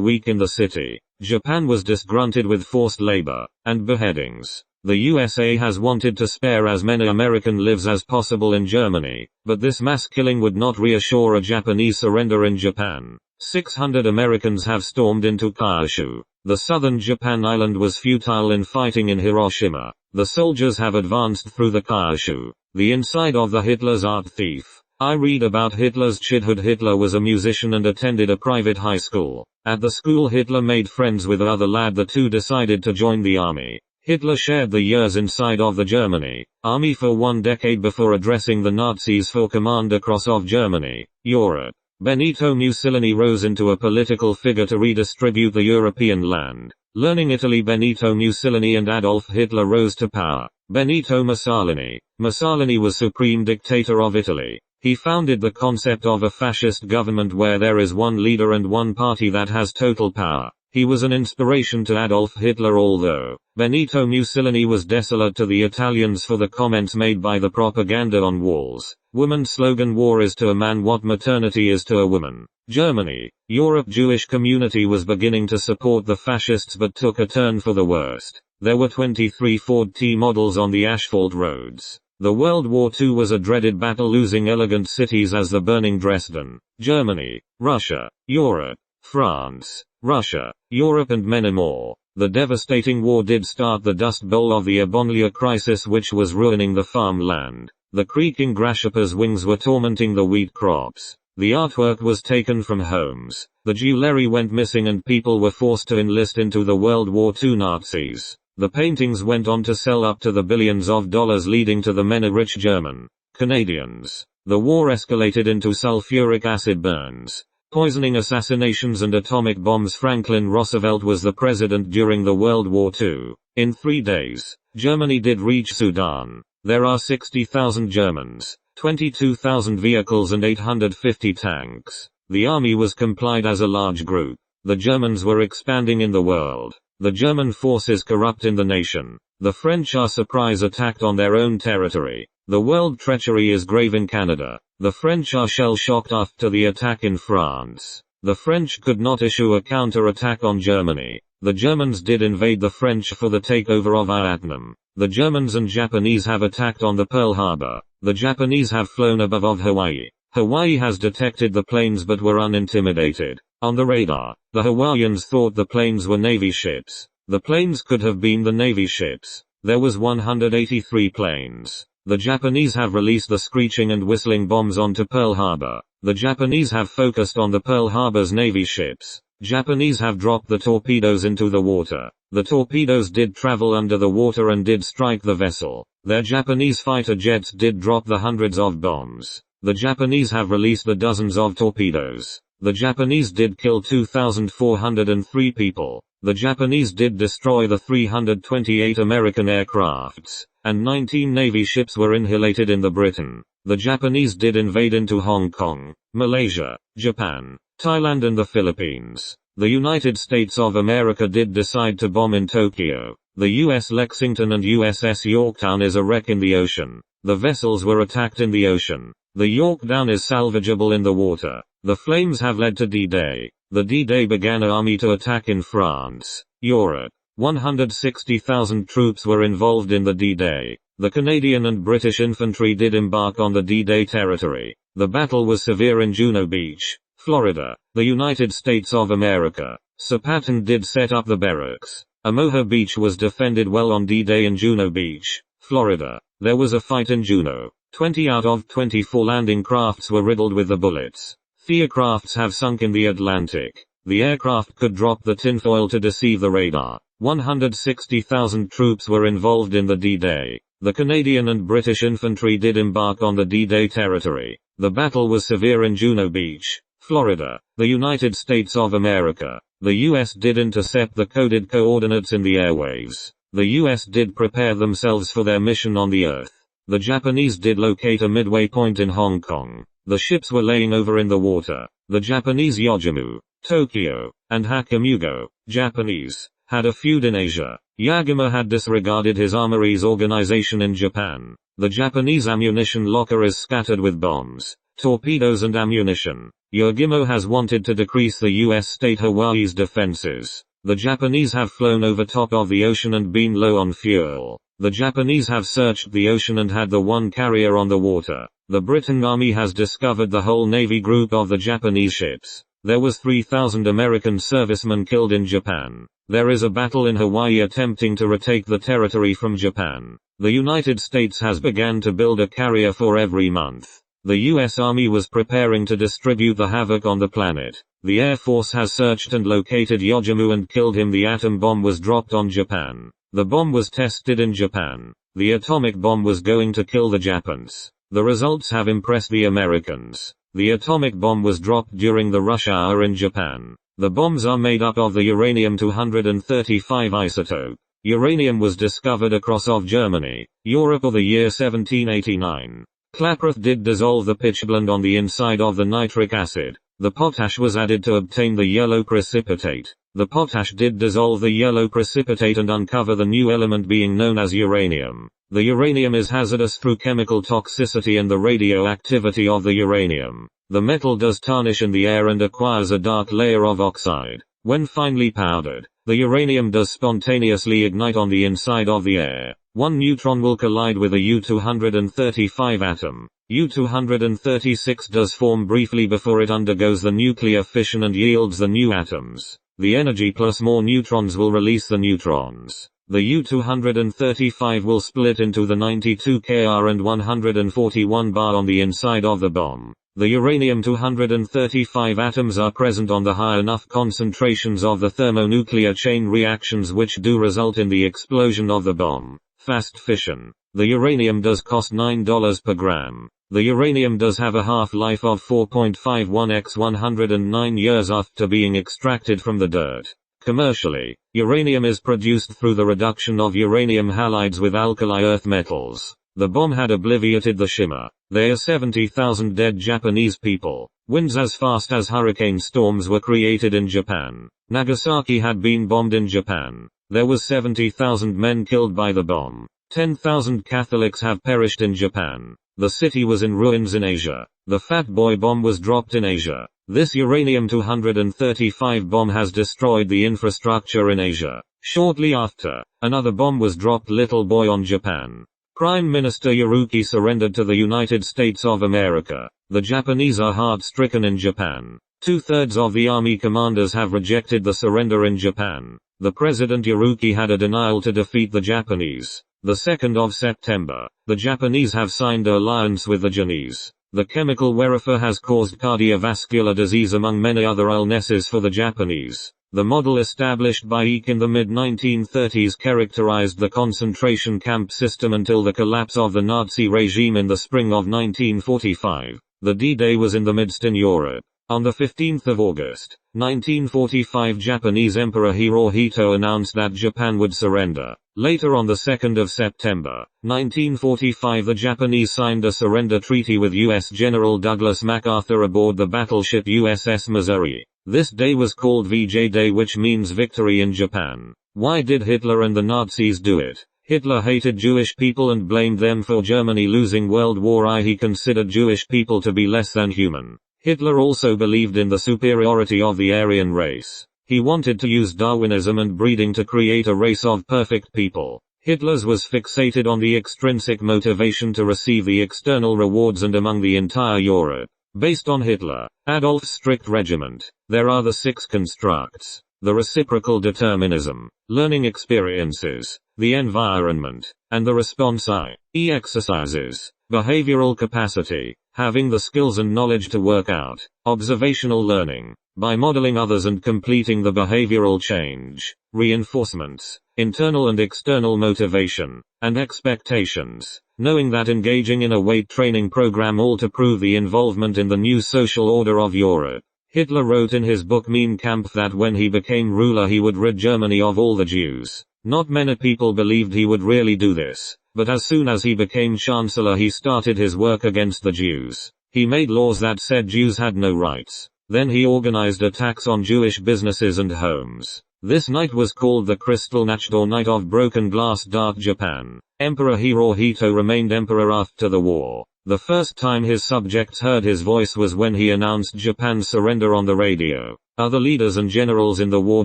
[SPEAKER 1] weak in the city. Japan was disgruntled with forced labor and beheadings. The USA has wanted to spare as many American lives as possible in Germany, but this mass killing would not reassure a Japanese surrender in Japan. 600 Americans have stormed into Kyushu. The southern Japan island was futile in fighting in Hiroshima. The soldiers have advanced through the Kyushu. The inside of the Hitler's art thief. I read about Hitler's childhood. Hitler was a musician and attended a private high school. At the school Hitler made friends with other lad. The two decided to join the army. Hitler shared the years inside of the Germany army for 1 decade before addressing the Nazis for command across of Germany, Europe. Benito Mussolini rose into a political figure to redistribute the European land. Learning Italy, Benito Mussolini and Adolf Hitler rose to power. Benito Mussolini. Mussolini was supreme dictator of Italy. He founded the concept of a fascist government where there is one leader and one party that has total power. He was an inspiration to Adolf Hitler, although Benito Mussolini was desolate to the Italians for the comments made by the propaganda on walls. Woman's slogan: war is to a man what maternity is to a woman. Germany, Europe. Jewish community was beginning to support the fascists but took a turn for the worst. There were 23 Ford T models on the asphalt roads. The World War II was a dreaded battle, losing elegant cities as the burning Dresden. Germany, Russia, Europe, France, Russia, Europe and many more. The devastating war did start the Dust Bowl of the Ebonia crisis, which was ruining the farmland. The creaking grasshoppers' wings were tormenting the wheat crops. The artwork was taken from homes. The jewelry went missing and people were forced to enlist into the World War II Nazis. The paintings went on to sell up to the billions of dollars, leading to the many rich German Canadians. The war escalated into sulfuric acid burns, poisoning, assassinations and atomic bombs. Franklin Roosevelt was the president during the World War II. In 3 days, Germany did reach Sudan. There are 60,000 Germans, 22,000 vehicles and 850 tanks. The army was complied as a large group. The Germans were expanding in the world. The German forces corrupt in the nation. The French are surprise attacked on their own territory. The world treachery is grave in Canada. The French are shell-shocked after the attack in France. The French could not issue a counter-attack on Germany. The Germans did invade the French for the takeover of Vietnam. The Germans and Japanese have attacked on the Pearl Harbor. The Japanese have flown above of Hawaii. Hawaii has detected the planes but were unintimidated. On the radar, the Hawaiians thought the planes were Navy ships. The planes could have been the Navy ships. There was 183 planes. The Japanese have released the screeching and whistling bombs onto Pearl Harbor. The Japanese have focused on the Pearl Harbor's Navy ships. Japanese have dropped the torpedoes into the water. The torpedoes did travel under the water and did strike the vessel. Their Japanese fighter jets did drop the hundreds of bombs. The Japanese have released the dozens of torpedoes. The Japanese did kill 2,403 people. The Japanese did destroy the 328 American aircrafts, and 19 Navy ships were annihilated in the Britain. The Japanese did invade into Hong Kong, Malaysia, Japan, Thailand and the Philippines. The United States of America did decide to bomb in Tokyo. The US Lexington and USS Yorktown is a wreck in the ocean. The vessels were attacked in the ocean. The Yorktown is salvageable in the water. The flames have led to D-Day. The D-Day began an army to attack in France, Europe. 160,000 troops were involved in the D-Day. The Canadian and British infantry did embark on the D-Day territory. The battle was severe in Juno Beach, Florida, the United States of America. Sir Patton did set up the barracks. Omaha Beach was defended well on D-Day in Juno Beach, Florida. There was a fight in Juno. 20 out of 24 landing crafts were riddled with the bullets. Fear crafts have sunk in the Atlantic. The aircraft could drop the tinfoil to deceive the radar. 160,000 troops were involved in the D-Day. The Canadian and British infantry did embark on the D-Day territory. The battle was severe in Juno Beach, Florida, the United States of America. The US did intercept the coded coordinates in the airwaves. The US did prepare themselves for their mission on the Earth. The Japanese did locate a midway point in Hong Kong. The ships were laying over in the water. The Japanese Yojimu, Tokyo, and Hakamugo, Japanese, had a feud in Asia. Yagama had disregarded his armory's organization in Japan. The Japanese ammunition locker is scattered with bombs, torpedoes and ammunition. Yagama has wanted to decrease the US state Hawaii's defenses. The Japanese have flown over top of the ocean and been low on fuel. The Japanese have searched the ocean and had the one carrier on the water. The Britain Army has discovered the whole Navy group of the Japanese ships. There was 3,000 American servicemen killed in Japan. There is a battle in Hawaii attempting to retake the territory from Japan. The United States has begun to build a carrier for every month. The US Army was preparing to distribute the havoc on the planet. The Air Force has searched and located Yojimu and killed him. The atom bomb was dropped on Japan. The bomb was tested in Japan. The atomic bomb was going to kill the Japans. The results have impressed the Americans. The atomic bomb was dropped during the rush hour in Japan. The bombs are made up of the uranium-235 isotope. Uranium was discovered across of Germany, Europe of the year 1789. Klaproth did dissolve the pitchblende on the inside of the nitric acid. The potash was added to obtain the yellow precipitate. The potash did dissolve the yellow precipitate and uncover the new element being known as uranium. The uranium is hazardous through chemical toxicity and the radioactivity of the uranium. The metal does tarnish in the air and acquires a dark layer of oxide. When finely powdered, the uranium does spontaneously ignite on the inside of the air. One neutron will collide with a U-235 atom. U-236 does form briefly before it undergoes the nuclear fission and yields the new atoms. The energy plus more neutrons will release the neutrons. The U-235 will split into the 92 Kr and 141 bar on the inside of the bomb. The uranium-235 atoms are present on the high enough concentrations of the thermonuclear chain reactions which do result in the explosion of the bomb. Fast fission. The uranium does cost $9 per gram. The uranium does have a half-life of 4.51 x 109 years after being extracted from the dirt. Commercially, uranium is produced through the reduction of uranium halides with alkali earth metals. The bomb had obliterated the shimmer. There are 70,000 dead Japanese people. Winds as fast as hurricane storms were created in Japan. Nagasaki had been bombed in Japan. There was 70,000 men killed by the bomb. 10,000 Catholics have perished in Japan. The city was in ruins in Asia. The Fat Boy bomb was dropped in Asia. This uranium-235 bomb has destroyed the infrastructure in Asia. Shortly after, another bomb was dropped Little Boy on Japan. Prime Minister Yaruki surrendered to the United States of America. The Japanese are hard-stricken in Japan. 2/3 of the army commanders have rejected the surrender in Japan. The President Yaruki had a denial to defeat the Japanese. The 2nd of September, the Japanese have signed an alliance with the Chinese. The chemical warfare has caused cardiovascular disease among many other illnesses for the Japanese. The model established by Eck in the mid-1930s characterized the concentration camp system until the collapse of the Nazi regime in the spring of 1945. The D-Day was in the midst in Europe. On the 15th of August, 1945, Japanese Emperor Hirohito announced that Japan would surrender. Later on the 2nd of September, 1945, the Japanese signed a surrender treaty with U.S. General Douglas MacArthur aboard the battleship USS Missouri. This day was called VJ Day, which means victory in Japan. Why did Hitler and the Nazis do it? Hitler hated Jewish people and blamed them for Germany losing World War I. He considered Jewish people to be less than human. Hitler also believed in the superiority of the Aryan race. He wanted to use Darwinism and breeding to create a race of perfect people. Hitler's was fixated on the extrinsic motivation to receive the external rewards, and among the entire Europe, based on Hitler, Adolf's strict regiment, there are the 6 constructs. the reciprocal determinism, learning experiences, the environment, and the response i.e. exercises, behavioral capacity, having the skills and knowledge to work out, observational learning, by modeling others and completing the behavioral change, reinforcements, internal and external motivation, and expectations, knowing that engaging in a weight training program all to prove the involvement in the new social order of Europe. Hitler wrote in his book Mein Kampf that when he became ruler he would rid Germany of all the Jews. Not many people believed he would really do this, but as soon as he became Chancellor he started his work against the Jews. He made laws that said Jews had no rights. Then he organized attacks on Jewish businesses and homes. This night was called the Kristallnacht or Night of Broken Glass. Dark Japan. Emperor Hirohito remained emperor after the war. The first time his subjects heard his voice was when he announced Japan's surrender on the radio. Other leaders and generals in the war: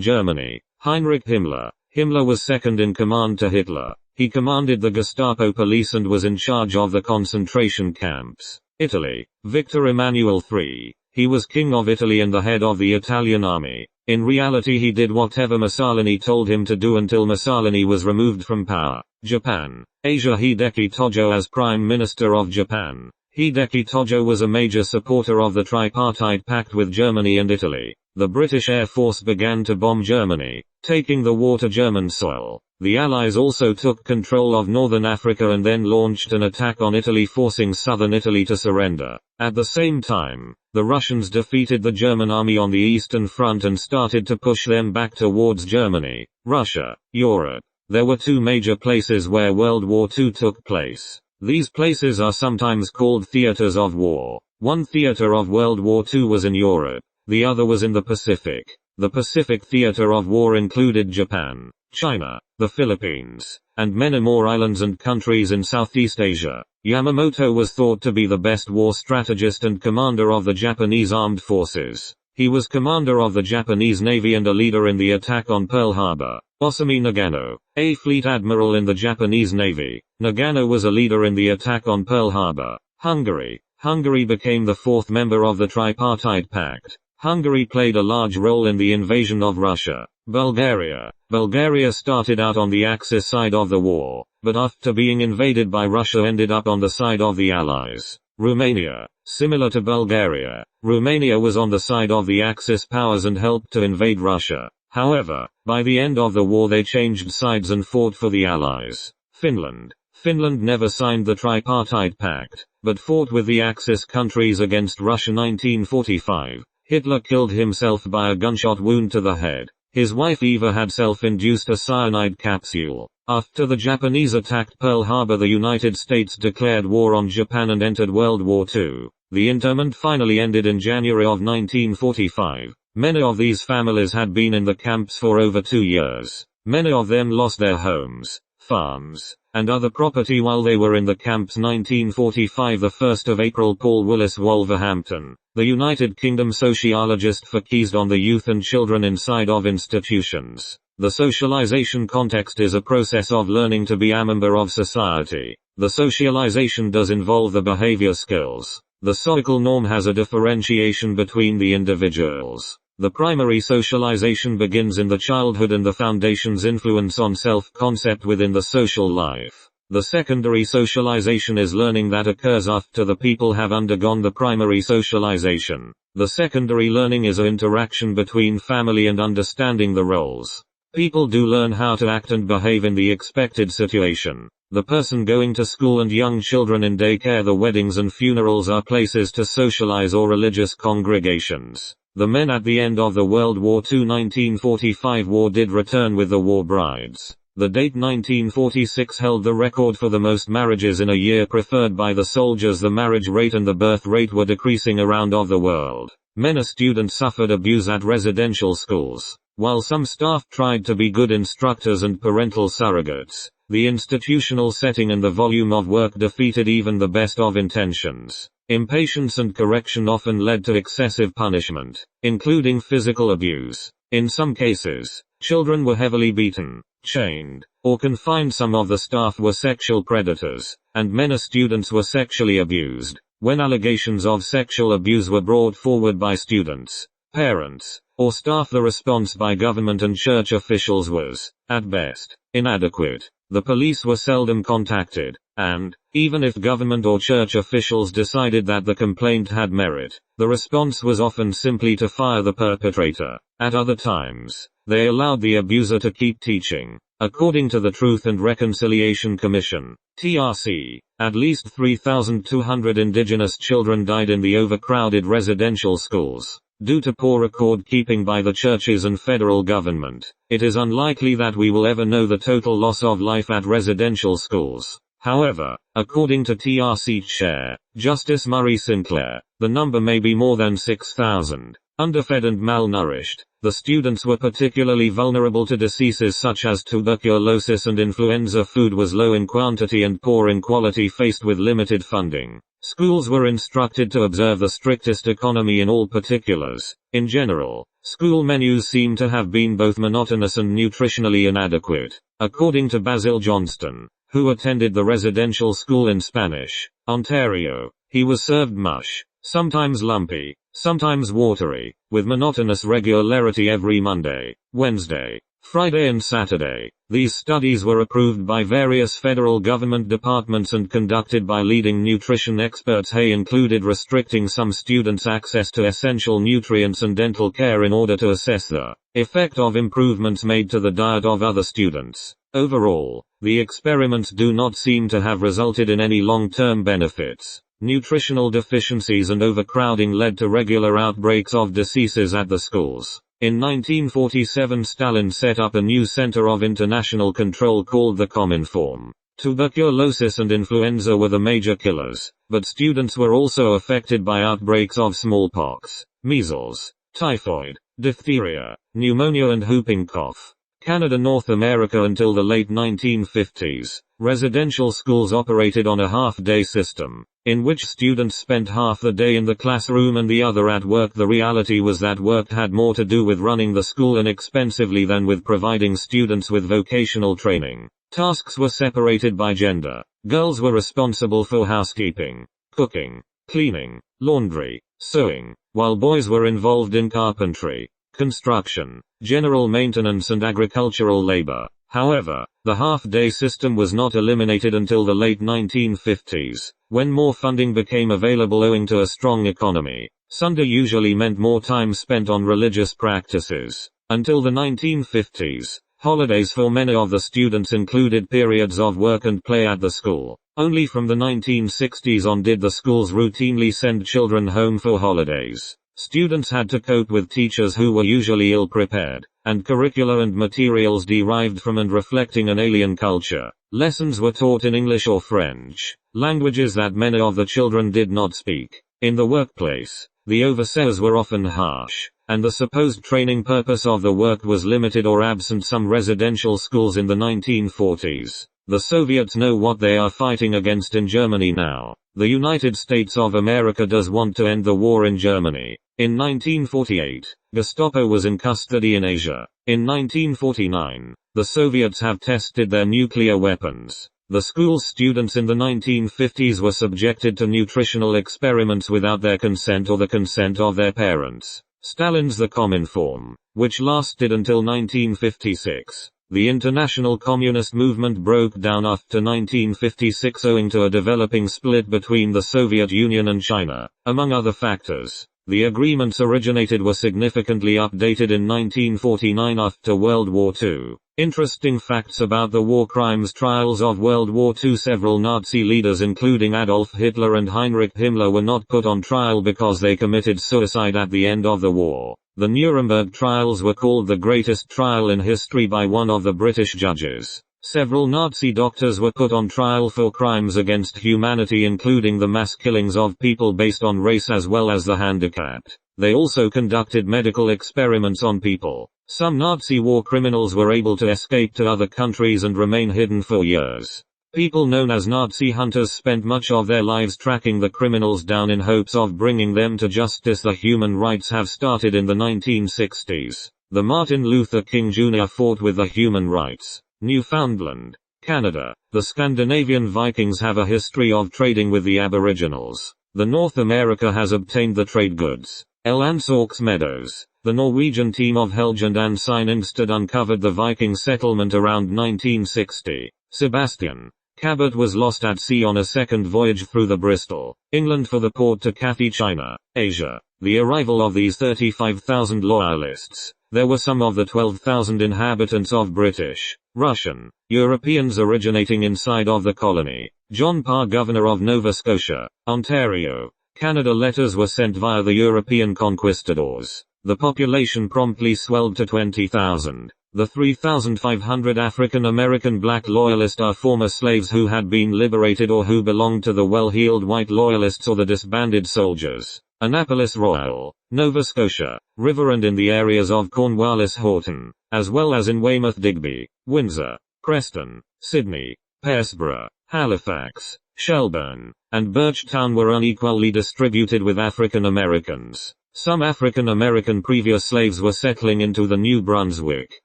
[SPEAKER 1] Germany, Heinrich Himmler. Himmler was second in command to Hitler. He commanded the Gestapo police and was in charge of the concentration camps. Italy, Victor Emmanuel III. He was king of Italy and the head of the Italian army. In reality he did whatever Mussolini told him to do until Mussolini was removed from power. Japan, Asia. Hideki Tojo as Prime Minister of Japan. Hideki Tojo was a major supporter of the Tripartite Pact with Germany and Italy. The British Air Force began to bomb Germany, taking the war to German soil. The Allies also took control of northern Africa and then launched an attack on Italy, forcing southern Italy to surrender. At the same time, the Russians defeated the German army on the Eastern Front and started to push them back towards Germany, Russia, Europe. There were two major places where World War II took place. These places are sometimes called theaters of war. One theater of World War II was in Europe. The other was in the Pacific. The Pacific theater of war included Japan, China, the Philippines, and many more islands and countries in Southeast Asia. Yamamoto was thought to be the best war strategist and commander of the Japanese armed forces. He was commander of the Japanese Navy and a leader in the attack on Pearl Harbor. Osamu Nagano, a fleet admiral in the Japanese Navy. Nagano was a leader in the attack on Pearl Harbor. Hungary. Hungary became the fourth member of the Tripartite Pact. Hungary played a large role in the invasion of Russia. Bulgaria. Bulgaria started out on the Axis side of the war, but after being invaded by Russia ended up on the side of the Allies. Romania. Similar to Bulgaria, Romania was on the side of the Axis powers and helped to invade Russia. However, by the end of the war they changed sides and fought for the Allies. Finland. Finland never signed the Tripartite Pact, but fought with the Axis countries against Russia. 1945. Hitler killed himself by a gunshot wound to the head. His wife Eva had self-induced a cyanide capsule. After the Japanese attacked Pearl Harbor, the United States declared war on Japan and entered World War II. The internment finally ended in January of 1945. Many of these families had been in the camps for over 2 years. Many of them lost their homes, farms, and other property while they were in the camps. 1945. The 1st of April. Paul Willis Wolverhampton, the United Kingdom sociologist, focused on the youth and children inside of institutions. The socialization context is a process of learning to be a member of society. The socialization does involve the behavior skills. The social norm has a differentiation between the individuals. The primary socialization begins in the childhood and the foundation's influence on self-concept within the social life. The secondary socialization is learning that occurs after the people have undergone the primary socialization. The secondary learning is an interaction between family and understanding the roles. People do learn how to act and behave in the expected situation. The person going to school and young children in daycare. The weddings and funerals are places to socialize, or religious congregations. The men at the end of the World War II 1945 war did return with the war brides. The date 1946 held the record for the most marriages in a year preferred by the soldiers. The marriage rate and the birth rate were decreasing around of the world. Many students suffered abuse at residential schools. While some staff tried to be good instructors and parental surrogates, the institutional setting and the volume of work defeated even the best of intentions. Impatience and correction often led to excessive punishment, including physical abuse. In some cases, children were heavily beaten, chained, or confined. Some of the staff were sexual predators, and many students were sexually abused. When allegations of sexual abuse were brought forward by students, parents, or staff. The response by government and church officials was, at best, inadequate. The police were seldom contacted, and, even if government or church officials decided that the complaint had merit, the response was often simply to fire the perpetrator. At other times, they allowed the abuser to keep teaching. According to the Truth and Reconciliation Commission, TRC, at least 3,200 indigenous children died in the overcrowded residential schools, due to poor record-keeping by the churches and federal government. It is unlikely that we will ever know the total loss of life at residential schools. However, according to TRC Chair, Justice Murray Sinclair, the number may be more than 6,000. Underfed and malnourished, the students were particularly vulnerable to diseases such as tuberculosis and influenza. Food was low in quantity and poor in quality. Faced with limited funding, schools were instructed to observe the strictest economy in all particulars. In general, school menus seem to have been both monotonous and nutritionally inadequate. According to Basil Johnston, who attended the residential school in Spanish, Ontario, he was served mush, sometimes lumpy, sometimes watery, with monotonous regularity every Monday, Wednesday, Friday and Saturday. These studies were approved by various federal government departments and conducted by leading nutrition experts. Hay included restricting some students' access to essential nutrients and dental care in order to assess the effect of improvements made to the diet of other students. Overall, the experiments do not seem to have resulted in any long-term benefits. Nutritional deficiencies and overcrowding led to regular outbreaks of diseases at the schools. In 1947, Stalin set up a new center of international control called the Cominform. Tuberculosis and influenza were the major killers, but students were also affected by outbreaks of smallpox, measles, typhoid, diphtheria, pneumonia and whooping cough. Canada. North America. Until the late 1950s, residential schools operated on a half-day system, in which students spent half the day in the classroom and the other at work. The reality was that work had more to do with running the school inexpensively than with providing students with vocational training. Tasks were separated by gender. Girls were responsible for housekeeping, cooking, cleaning, laundry, sewing, while boys were involved in carpentry, construction, general maintenance and agricultural labor. However, the half-day system was not eliminated until the late 1950s, when more funding became available owing to a strong economy. Sunday usually meant more time spent on religious practices. Until the 1950s, holidays for many of the students included periods of work and play at the school. Only from the 1960s on did the schools routinely send children home for holidays. Students had to cope with teachers who were usually ill-prepared, and curricula and materials derived from and reflecting an alien culture. Lessons were taught in English or French, languages that many of the children did not speak. In the workplace, the overseers were often harsh, and the supposed training purpose of the work was limited or absent. Some residential schools in the 1940s. The Soviets know what they are fighting against in Germany now. The United States of America does want to end the war in Germany. In 1948, Gestapo was in custody in Asia. In 1949, the Soviets have tested their nuclear weapons. The school's students in the 1950s were subjected to nutritional experiments without their consent or the consent of their parents. Stalin's The Cominform, which lasted until 1956. The international communist movement broke down after 1956 owing to a developing split between the Soviet Union and China, among other factors. The agreements originated were significantly updated in 1949 after World War II. Interesting facts about the war crimes trials of World War II. Several Nazi leaders including Adolf Hitler and Heinrich Himmler were not put on trial because they committed suicide at the end of the war. The Nuremberg trials were called the greatest trial in history by one of the British judges. Several Nazi doctors were put on trial for crimes against humanity, including the mass killings of people based on race as well as the handicapped. They also conducted medical experiments on people. Some Nazi war criminals were able to escape to other countries and remain hidden for years. People known as Nazi hunters spent much of their lives tracking the criminals down in hopes of bringing them to justice. The human rights have started in the 1960s. The Martin Luther King Jr. fought with the human rights. Newfoundland, Canada. The Scandinavian Vikings have a history of trading with the Aboriginals. The North America has obtained the trade goods. Elansorks Meadows. The Norwegian team of Helge and Svein Ingstad uncovered the Viking settlement around 1960. Sebastian Cabot was lost at sea on a second voyage through the Bristol, England for the port to Cathay, China, Asia. The arrival of these 35,000 loyalists. There were some of the 12,000 inhabitants of British, Russian, Europeans originating inside of the colony. John Parr, governor of Nova Scotia, Ontario, Canada. Letters were sent via the European conquistadors. The population promptly swelled to 20,000. The 3,500 African American black loyalists are former slaves who had been liberated or who belonged to the well-heeled white loyalists or the disbanded soldiers. Annapolis Royal, Nova Scotia, River and in the areas of Cornwallis Horton, as well as in Weymouth Digby, Windsor, Preston, Sydney, Peterborough, Halifax, Shelburne, and Birchtown were unequally distributed with African Americans. Some African American previous slaves were settling into the New Brunswick,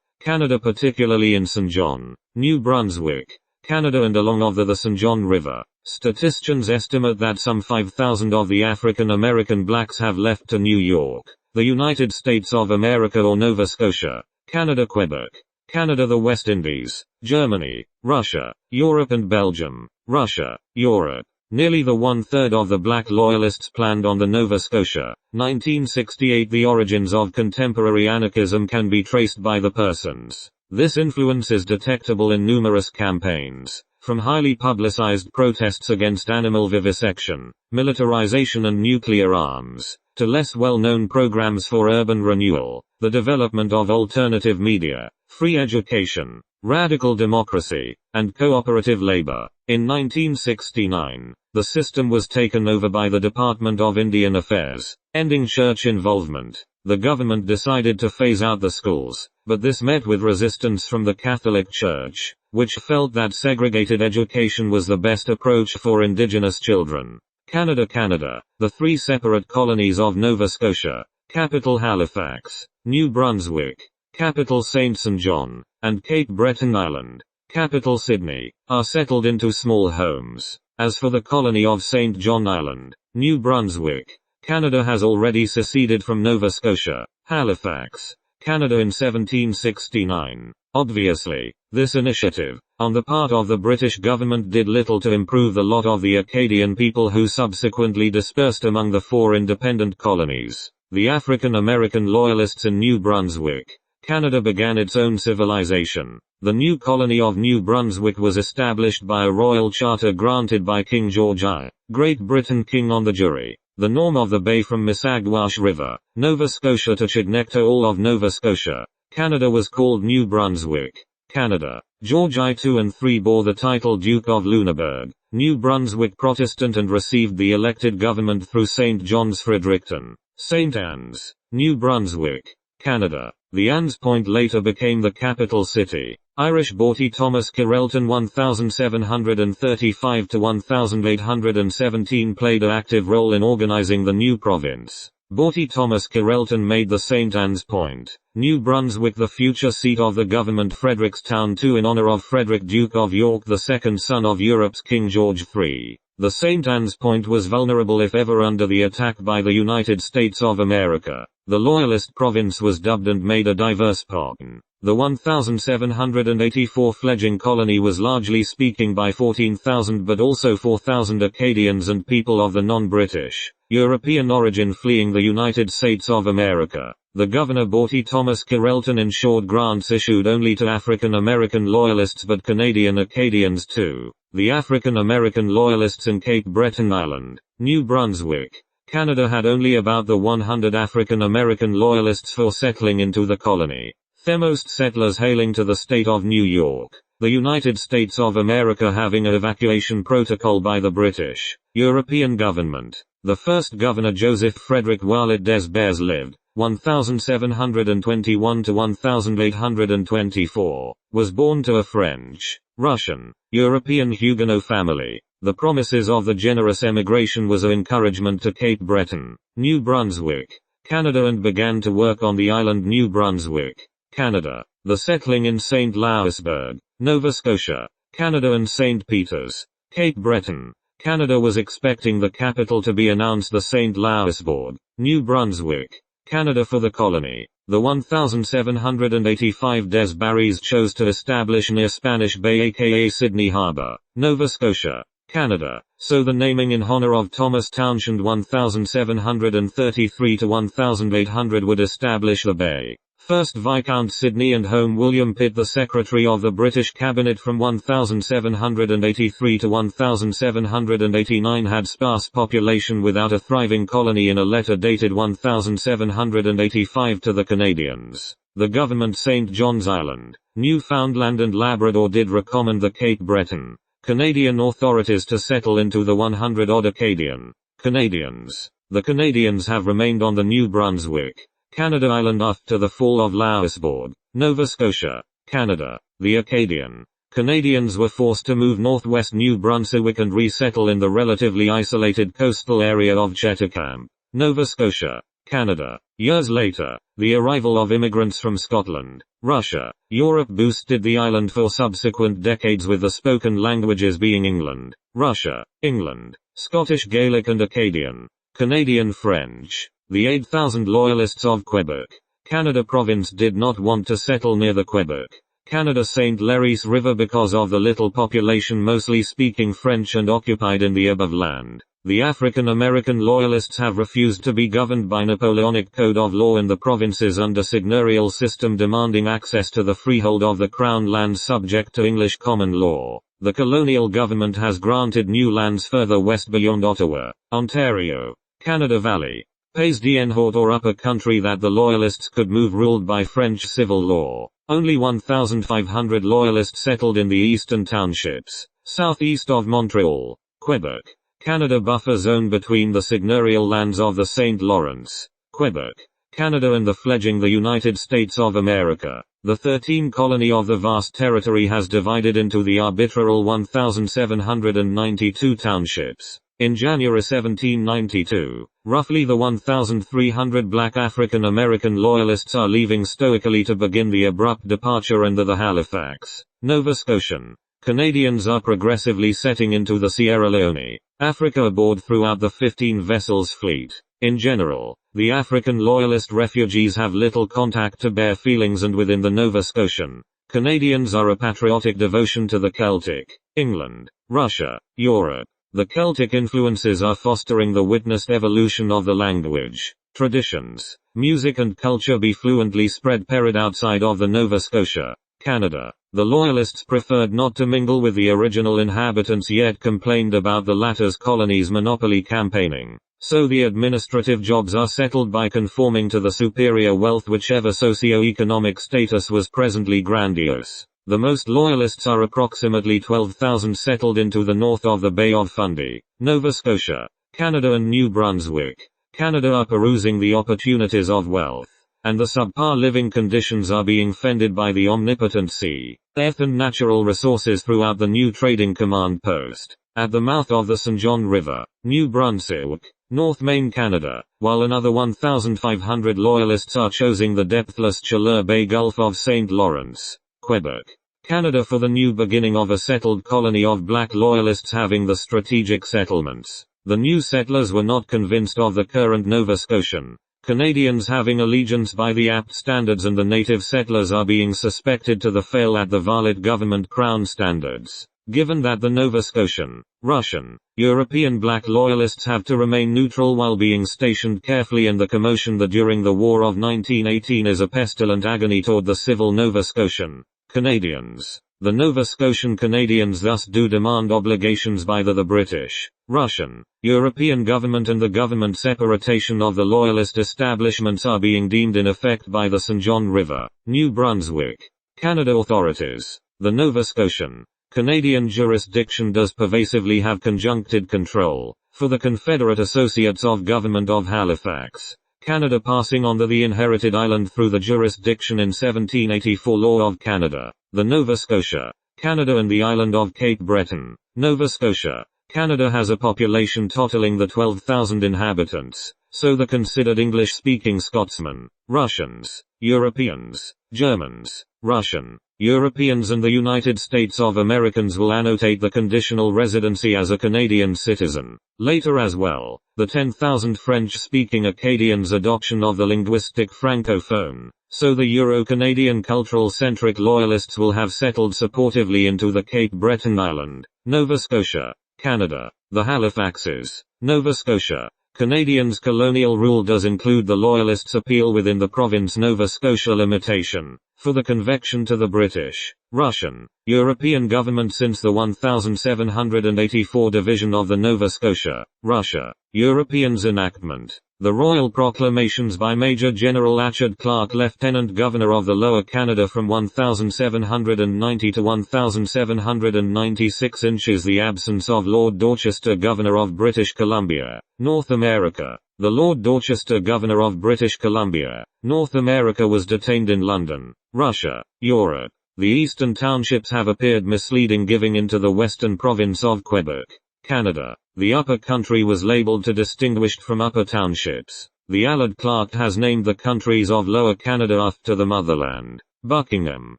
[SPEAKER 1] Canada, particularly in St. John, New Brunswick, Canada and along of the St. John River. Statisticians estimate that some 5,000 of the African American blacks have left to New York, the United States of America or Nova Scotia, Canada, Quebec, Canada, the West Indies, Germany, Russia, Europe and Belgium, Russia, Europe. Nearly the one-third of the black loyalists planned on the Nova Scotia, 1968. The origins of contemporary anarchism can be traced by the persons. This influence is detectable in numerous campaigns, from highly publicized protests against animal vivisection, militarization and nuclear arms, to less well-known programs for urban renewal, the development of alternative media, free education, radical democracy, and cooperative labor. In 1969, the system was taken over by the Department of Indian Affairs, ending church involvement. The government decided to phase out the schools, but this met with resistance from the Catholic Church, which felt that segregated education was the best approach for indigenous children. Canada, the three separate colonies of Nova Scotia, capital Halifax, New Brunswick, capital St. John, and Cape Breton Island, capital Sydney, are settled into small homes. As for the colony of St. John Island, New Brunswick, Canada has already seceded from Nova Scotia, Halifax, Canada in 1769. Obviously, this initiative, on the part of the British government, did little to improve the lot of the Acadian people who subsequently dispersed among the four independent colonies. The African American loyalists in New Brunswick, Canada began its own civilization. The new colony of New Brunswick was established by a royal charter granted by King George I, Great Britain king on the jury. The norm of the bay from Missaguash River, Nova Scotia to Chignecto, all of Nova Scotia, Canada, was called New Brunswick, Canada. George I, II and III bore the title Duke of Lunenburg, New Brunswick Protestant, and received the elected government through St. John's, Fredericton, St. Anne's, New Brunswick, Canada. The Anne's Point later became the capital city. Irish Bawty Thomas Kirrelton 1735 to 1817 played an active role in organizing the new province. Bawty Thomas Kirrelton made the St. Anne's Point, New Brunswick, the future seat of the government Frederickstown II, in honor of Frederick Duke of York, the second son of Europe's King George III. The St. Anne's Point was vulnerable if ever under the attack by the United States of America. The Loyalist province was dubbed and made a diverse pocket. The 1,784 fledgling colony was largely speaking by 14,000 but also 4,000 Acadians and people of the non-British, European origin fleeing the United States of America. The Governor Bawty Thomas Kirrelton ensured grants issued only to African American loyalists but Canadian Acadians too. The African American loyalists in Cape Breton Island, New Brunswick, Canada had only about the 100 African American loyalists for settling into the colony. Most settlers hailing to the state of New York, the United States of America having an evacuation protocol by the British, European government. The first governor, Joseph Frederick Wallet des Bears, lived, 1721 to 1824, was born to a French, Russian, European Huguenot family. The promises of the generous emigration was an encouragement to Cape Breton, New Brunswick, Canada, and began to work on the island New Brunswick, Canada. The settling in St. Louisburg, Nova Scotia, Canada, and St. Peters, Cape Breton, Canada was expecting the capital to be announced the St. Louisbourg, New Brunswick, Canada for the colony. The 1785 Des Barrys chose to establish near Spanish Bay aka Sydney Harbour, Nova Scotia, Canada, so the naming in honor of Thomas Townshend 1733 to 1800 would establish the bay. First Viscount Sydney and home William Pitt, the Secretary of the British Cabinet from 1783 to 1789, had sparse population without a thriving colony in a letter dated 1785 to the Canadians. The government St. John's Island, Newfoundland and Labrador did recommend the Cape Breton Canadian authorities to settle into the 100-odd Acadian Canadians. The Canadians have remained on the New Brunswick, Canada Island after the fall of Louisbourg, Nova Scotia, Canada. The Acadian Canadians were forced to move northwest New Brunswick and resettle in the relatively isolated coastal area of Cheticamp, Nova Scotia, Canada. Years later, the arrival of immigrants from Scotland, Russia, Europe boosted the island for subsequent decades, with the spoken languages being England, Russia, England, Scottish Gaelic and Acadian, Canadian French. The 8,000 Loyalists of Quebec, Canada province did not want to settle near the Quebec, Canada St. Lawrence River because of the little population mostly speaking French and occupied in the above land. The African American Loyalists have refused to be governed by Napoleonic code of law in the provinces under seigneurial system, demanding access to the freehold of the Crown lands subject to English common law. The colonial government has granted new lands further west beyond Ottawa, Ontario, Canada Valley, Pays d'Enhaut or Upper Country that the Loyalists could move, ruled by French civil law. Only 1,500 Loyalists settled in the eastern townships, southeast of Montreal, Quebec, Canada buffer zone between the seigneurial lands of the St. Lawrence, Quebec, Canada and the fledgling the United States of America. The 13 colony of the vast territory has divided into the arbitrary 1,792 townships. In January 1792, roughly the 1,300 black African American Loyalists are leaving stoically to begin the abrupt departure, and the Halifax, Nova Scotian Canadians are progressively setting into the Sierra Leone, Africa aboard throughout the 15 vessels fleet. In general, the African Loyalist refugees have little contact to bear feelings, and within the Nova Scotian Canadians are a patriotic devotion to the Celtic, England, Russia, Europe. The Celtic influences are fostering the witnessed evolution of the language, traditions, music and culture be fluently spread period outside of the Nova Scotia, Canada. The Loyalists preferred not to mingle with the original inhabitants, yet complained about the latter's colonies' monopoly campaigning. So the administrative jobs are settled by conforming to the superior wealth whichever socio-economic status was presently grandiose. The most Loyalists are approximately 12,000 settled into the north of the Bay of Fundy, Nova Scotia, Canada and New Brunswick, Canada are perusing the opportunities of wealth, and the subpar living conditions are being fended by the omnipotent sea, earth and natural resources throughout the new trading command post, at the mouth of the St. John River, New Brunswick, North Main Canada, while another 1,500 Loyalists are choosing the depthless Chaleur Bay Gulf of St. Lawrence, Quebec, Canada for the new beginning of a settled colony of black Loyalists having the strategic settlements. The new settlers were not convinced of the current Nova Scotian Canadians having allegiance by the apt standards, and the native settlers are being suspected to the fail at the valid government Crown standards. Given that the Nova Scotian, Russian, European black Loyalists have to remain neutral while being stationed carefully, and the commotion that during the War of 1918 is a pestilent agony toward the civil Nova Scotian Canadians. The Nova Scotian Canadians thus do demand obligations by the British, Russian, European government, and the government separation of the Loyalist establishments are being deemed in effect by the St. John River, New Brunswick, Canada authorities. The Nova Scotian Canadian jurisdiction does pervasively have conjuncted control, for the Confederate Associates of Government of Halifax, Canada, passing on the inherited island through the jurisdiction in 1784 Law of Canada. The Nova Scotia, Canada and the island of Cape Breton, Nova Scotia, Canada has a population totaling the 12,000 inhabitants, so the considered English-speaking Scotsmen, Russians, Europeans, Germans, Russian, Europeans and the United States of Americans will annotate the conditional residency as a Canadian citizen. Later as well, the 10,000 French-speaking Acadians' adoption of the linguistic francophone. So the Euro-Canadian cultural-centric loyalists will have settled supportively into the Cape Breton Island, Nova Scotia, Canada. The Halifaxes, Nova Scotia. Canadians' colonial rule does include the Loyalists' appeal within the province Nova Scotia limitation, for the convection to the British, Russian, European government since the 1784 division of the Nova Scotia, Russia, Europeans enactment. The Royal Proclamations by Major General Achard Clark, Lieutenant Governor of the Lower Canada from 1790 to 1796 inches. The absence of Lord Dorchester, Governor of British Columbia, North America. The Lord Dorchester, Governor of British Columbia, North America, was detained in London, Russia, Europe. The eastern townships have appeared misleading, giving into the western province of Quebec, Canada. The upper country was labeled to distinguished from upper townships. The Allard Clark has named the countries of Lower Canada after the motherland. Buckingham,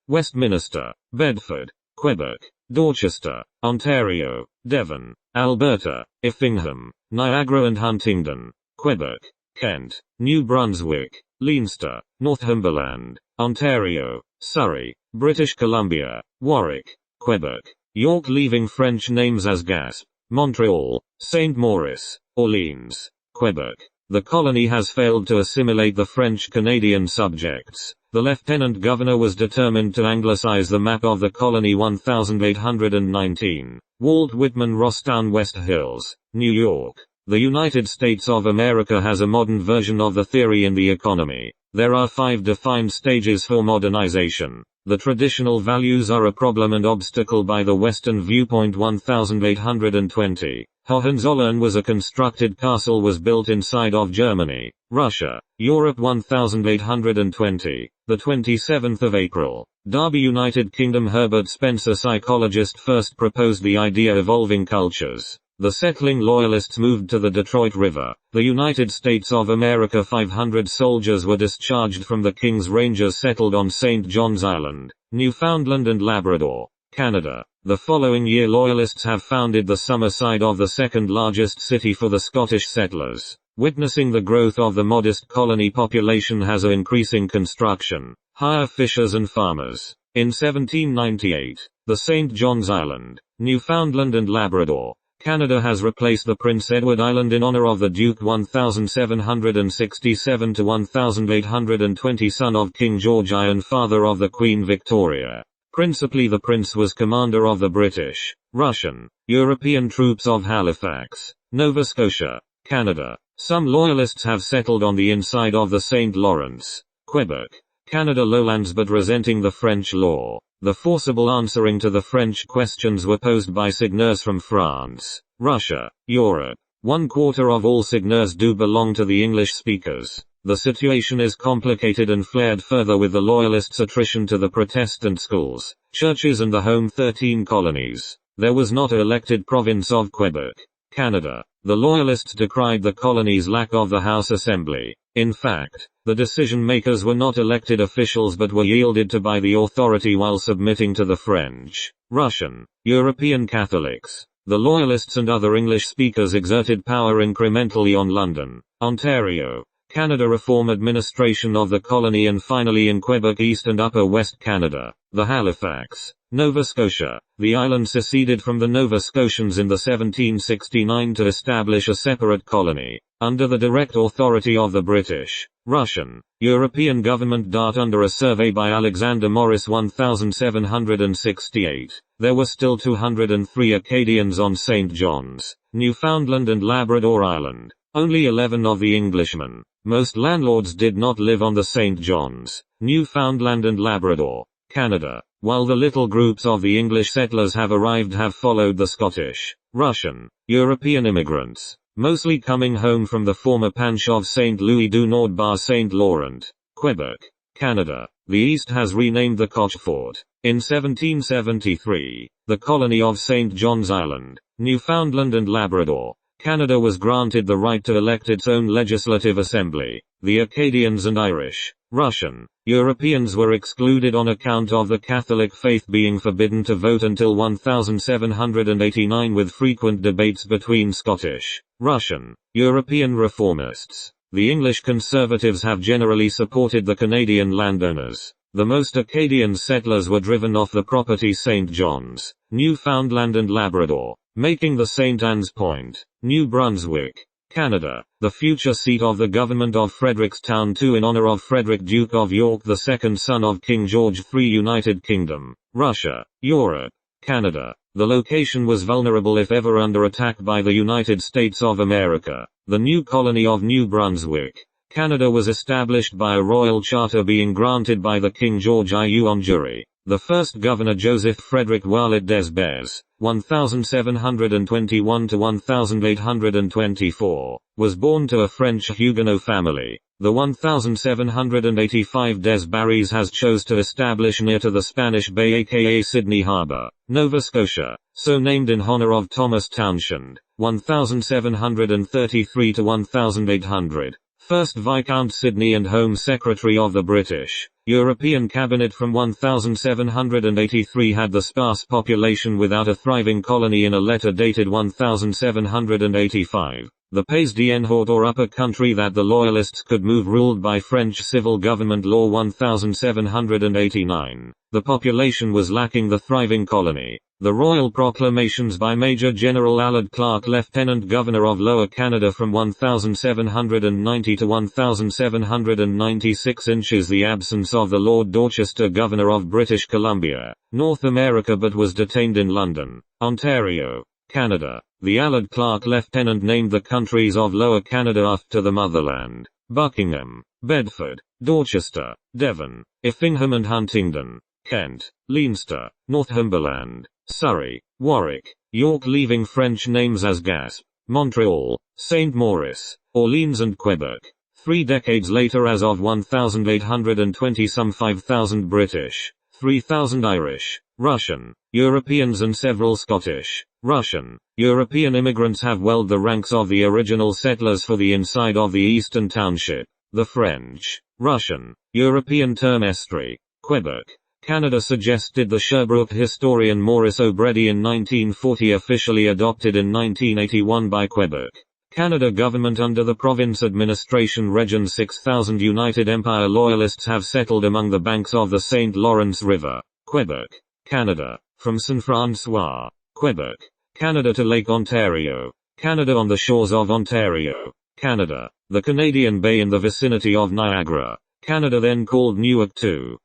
[SPEAKER 1] Westminster, Bedford, Quebec, Dorchester, Ontario, Devon, Alberta, Effingham, Niagara and Huntingdon, Quebec, Kent, New Brunswick, Leinster, Northumberland, Ontario, Surrey, British Columbia, Warwick, Quebec, York, leaving French names as Gaspe, Montreal, St. Maurice, Orleans, Quebec. The colony has failed to assimilate the French Canadian subjects. The Lieutenant Governor was determined to anglicize the map of the colony 1819. Walt Whitman, Rosstown, West Hills, New York. The United States of America has a modern version of the theory in the economy. There are 5 defined stages for modernization. The traditional values are a problem and obstacle by the Western viewpoint. 1820. Hohenzollern was a constructed castle was built inside of Germany, Russia, Europe. 1820. The 27th of April. Derby, United Kingdom. Herbert Spencer, psychologist, first proposed the idea of evolving cultures. The settling loyalists moved to the Detroit River. The United States of America. 500 soldiers were discharged from the King's Rangers settled on St. John's Island, Newfoundland and Labrador, Canada. The following year, loyalists have founded the summer side of the second largest city for the Scottish settlers. Witnessing the growth of the modest colony population has a increasing construction, hire fishers and farmers. In 1798, the St. John's Island, Newfoundland and Labrador, Canada has replaced the Prince Edward Island in honor of the Duke. 1767 to 1820, son of King George I and father of the Queen Victoria. Principally the prince was commander of the British, Russian, European troops of Halifax, Nova Scotia, Canada. Some loyalists have settled on the inside of the St. Lawrence, Quebec, Canada lowlands, but resenting the French law. The forcible answering to the French questions were posed by seigneurs from France, Russia, Europe. 1/4 of all seigneurs do belong to the English speakers. The situation is complicated and flared further with the loyalists' attrition to the Protestant schools, churches and the home 13 colonies. There was not an elected province of Quebec, Canada. The loyalists decried the colony's lack of the House Assembly. In fact, the decision-makers were not elected officials but were yielded to by the authority while submitting to the French, Russian, European Catholics. The Loyalists and other English speakers exerted power incrementally on London, Ontario, Canada Reform Administration of the colony and finally in Quebec East and Upper West Canada, the Halifax, Nova Scotia. The island seceded from the Nova Scotians in the 1769 to establish a separate colony, under the direct authority of the British, Russian, European government. Under a survey by Alexander Morris 1768, there were still 203 Acadians on St. John's, Newfoundland and Labrador Island, only 11 of the Englishmen. Most landlords did not live on the St. John's, Newfoundland and Labrador, Canada, while the little groups of the English settlers have followed the Scottish, Russian, European immigrants, mostly coming home from the former Panch of St. Louis du Nord Bar St. Laurent, Quebec, Canada. The East has renamed the Cochfort. In 1773, the colony of St. John's Island, Newfoundland and Labrador, Canada was granted the right to elect its own legislative assembly. The Acadians and Irish, Russian. Europeans were excluded on account of the Catholic faith being forbidden to vote until 1789, with frequent debates between Scottish, Russian, European reformists. The English conservatives have generally supported the Canadian landowners. The most Acadian settlers were driven off the property St. John's, Newfoundland and Labrador, making the St. Anne's Point, New Brunswick, Canada, the future seat of the government of Frederickstown II in honor of Frederick Duke of York, the second son of King George III. United Kingdom, Russia, Europe, Canada. The location was vulnerable if ever under attack by the United States of America. The new colony of New Brunswick, Canada, was established by a royal charter being granted by the King George IU on jury. The first governor, Joseph Frederick Wallet des Bezes, 1721 to 1824, was born to a French Huguenot family. The 1785 des Barrys has chose to establish near to the Spanish Bay, aka Sydney Harbour, Nova Scotia, so named in honor of Thomas Townshend, 1733 to 1800. First Viscount Sydney and Home Secretary of the British European Cabinet from 1783, had the sparse population without a thriving colony in a letter dated 1785. The Pays d'Enhaut, or Upper Country, that the Loyalists could move, ruled by French Civil Government Law 1789. The population was lacking the thriving colony. The royal proclamations by Major General Allard Clark, Lieutenant Governor of Lower Canada from 1790 to 1796, inches the absence of the Lord Dorchester, Governor of British Columbia, North America, but was detained in London, Ontario, Canada. The Allard Clark Lieutenant named the countries of Lower Canada after the motherland: Buckingham, Bedford, Dorchester, Devon, Effingham and Huntingdon, Kent, Leinster, Northumberland, Surrey, Warwick, York, leaving French names as Gaspe, Montreal, St. Maurice, Orleans and Quebec. 3 decades later, as of 1820, some 5,000 British, 3,000 Irish, Russian, Europeans and several Scottish, Russian, European immigrants have welled the ranks of the original settlers for the inside of the Eastern Township. The French, Russian, European term Estrie, Quebec, Canada, suggested the Sherbrooke historian Maurice O'Brady in 1940, officially adopted in 1981 by Quebec, Canada government under the province administration. Region 6,000 United Empire Loyalists have settled among the banks of the St. Lawrence River, Quebec, Canada, from St. Francois, Quebec, Canada to Lake Ontario, Canada, on the shores of Ontario, Canada, the Canadian Bay in the vicinity of Niagara, Canada, then called Newark II,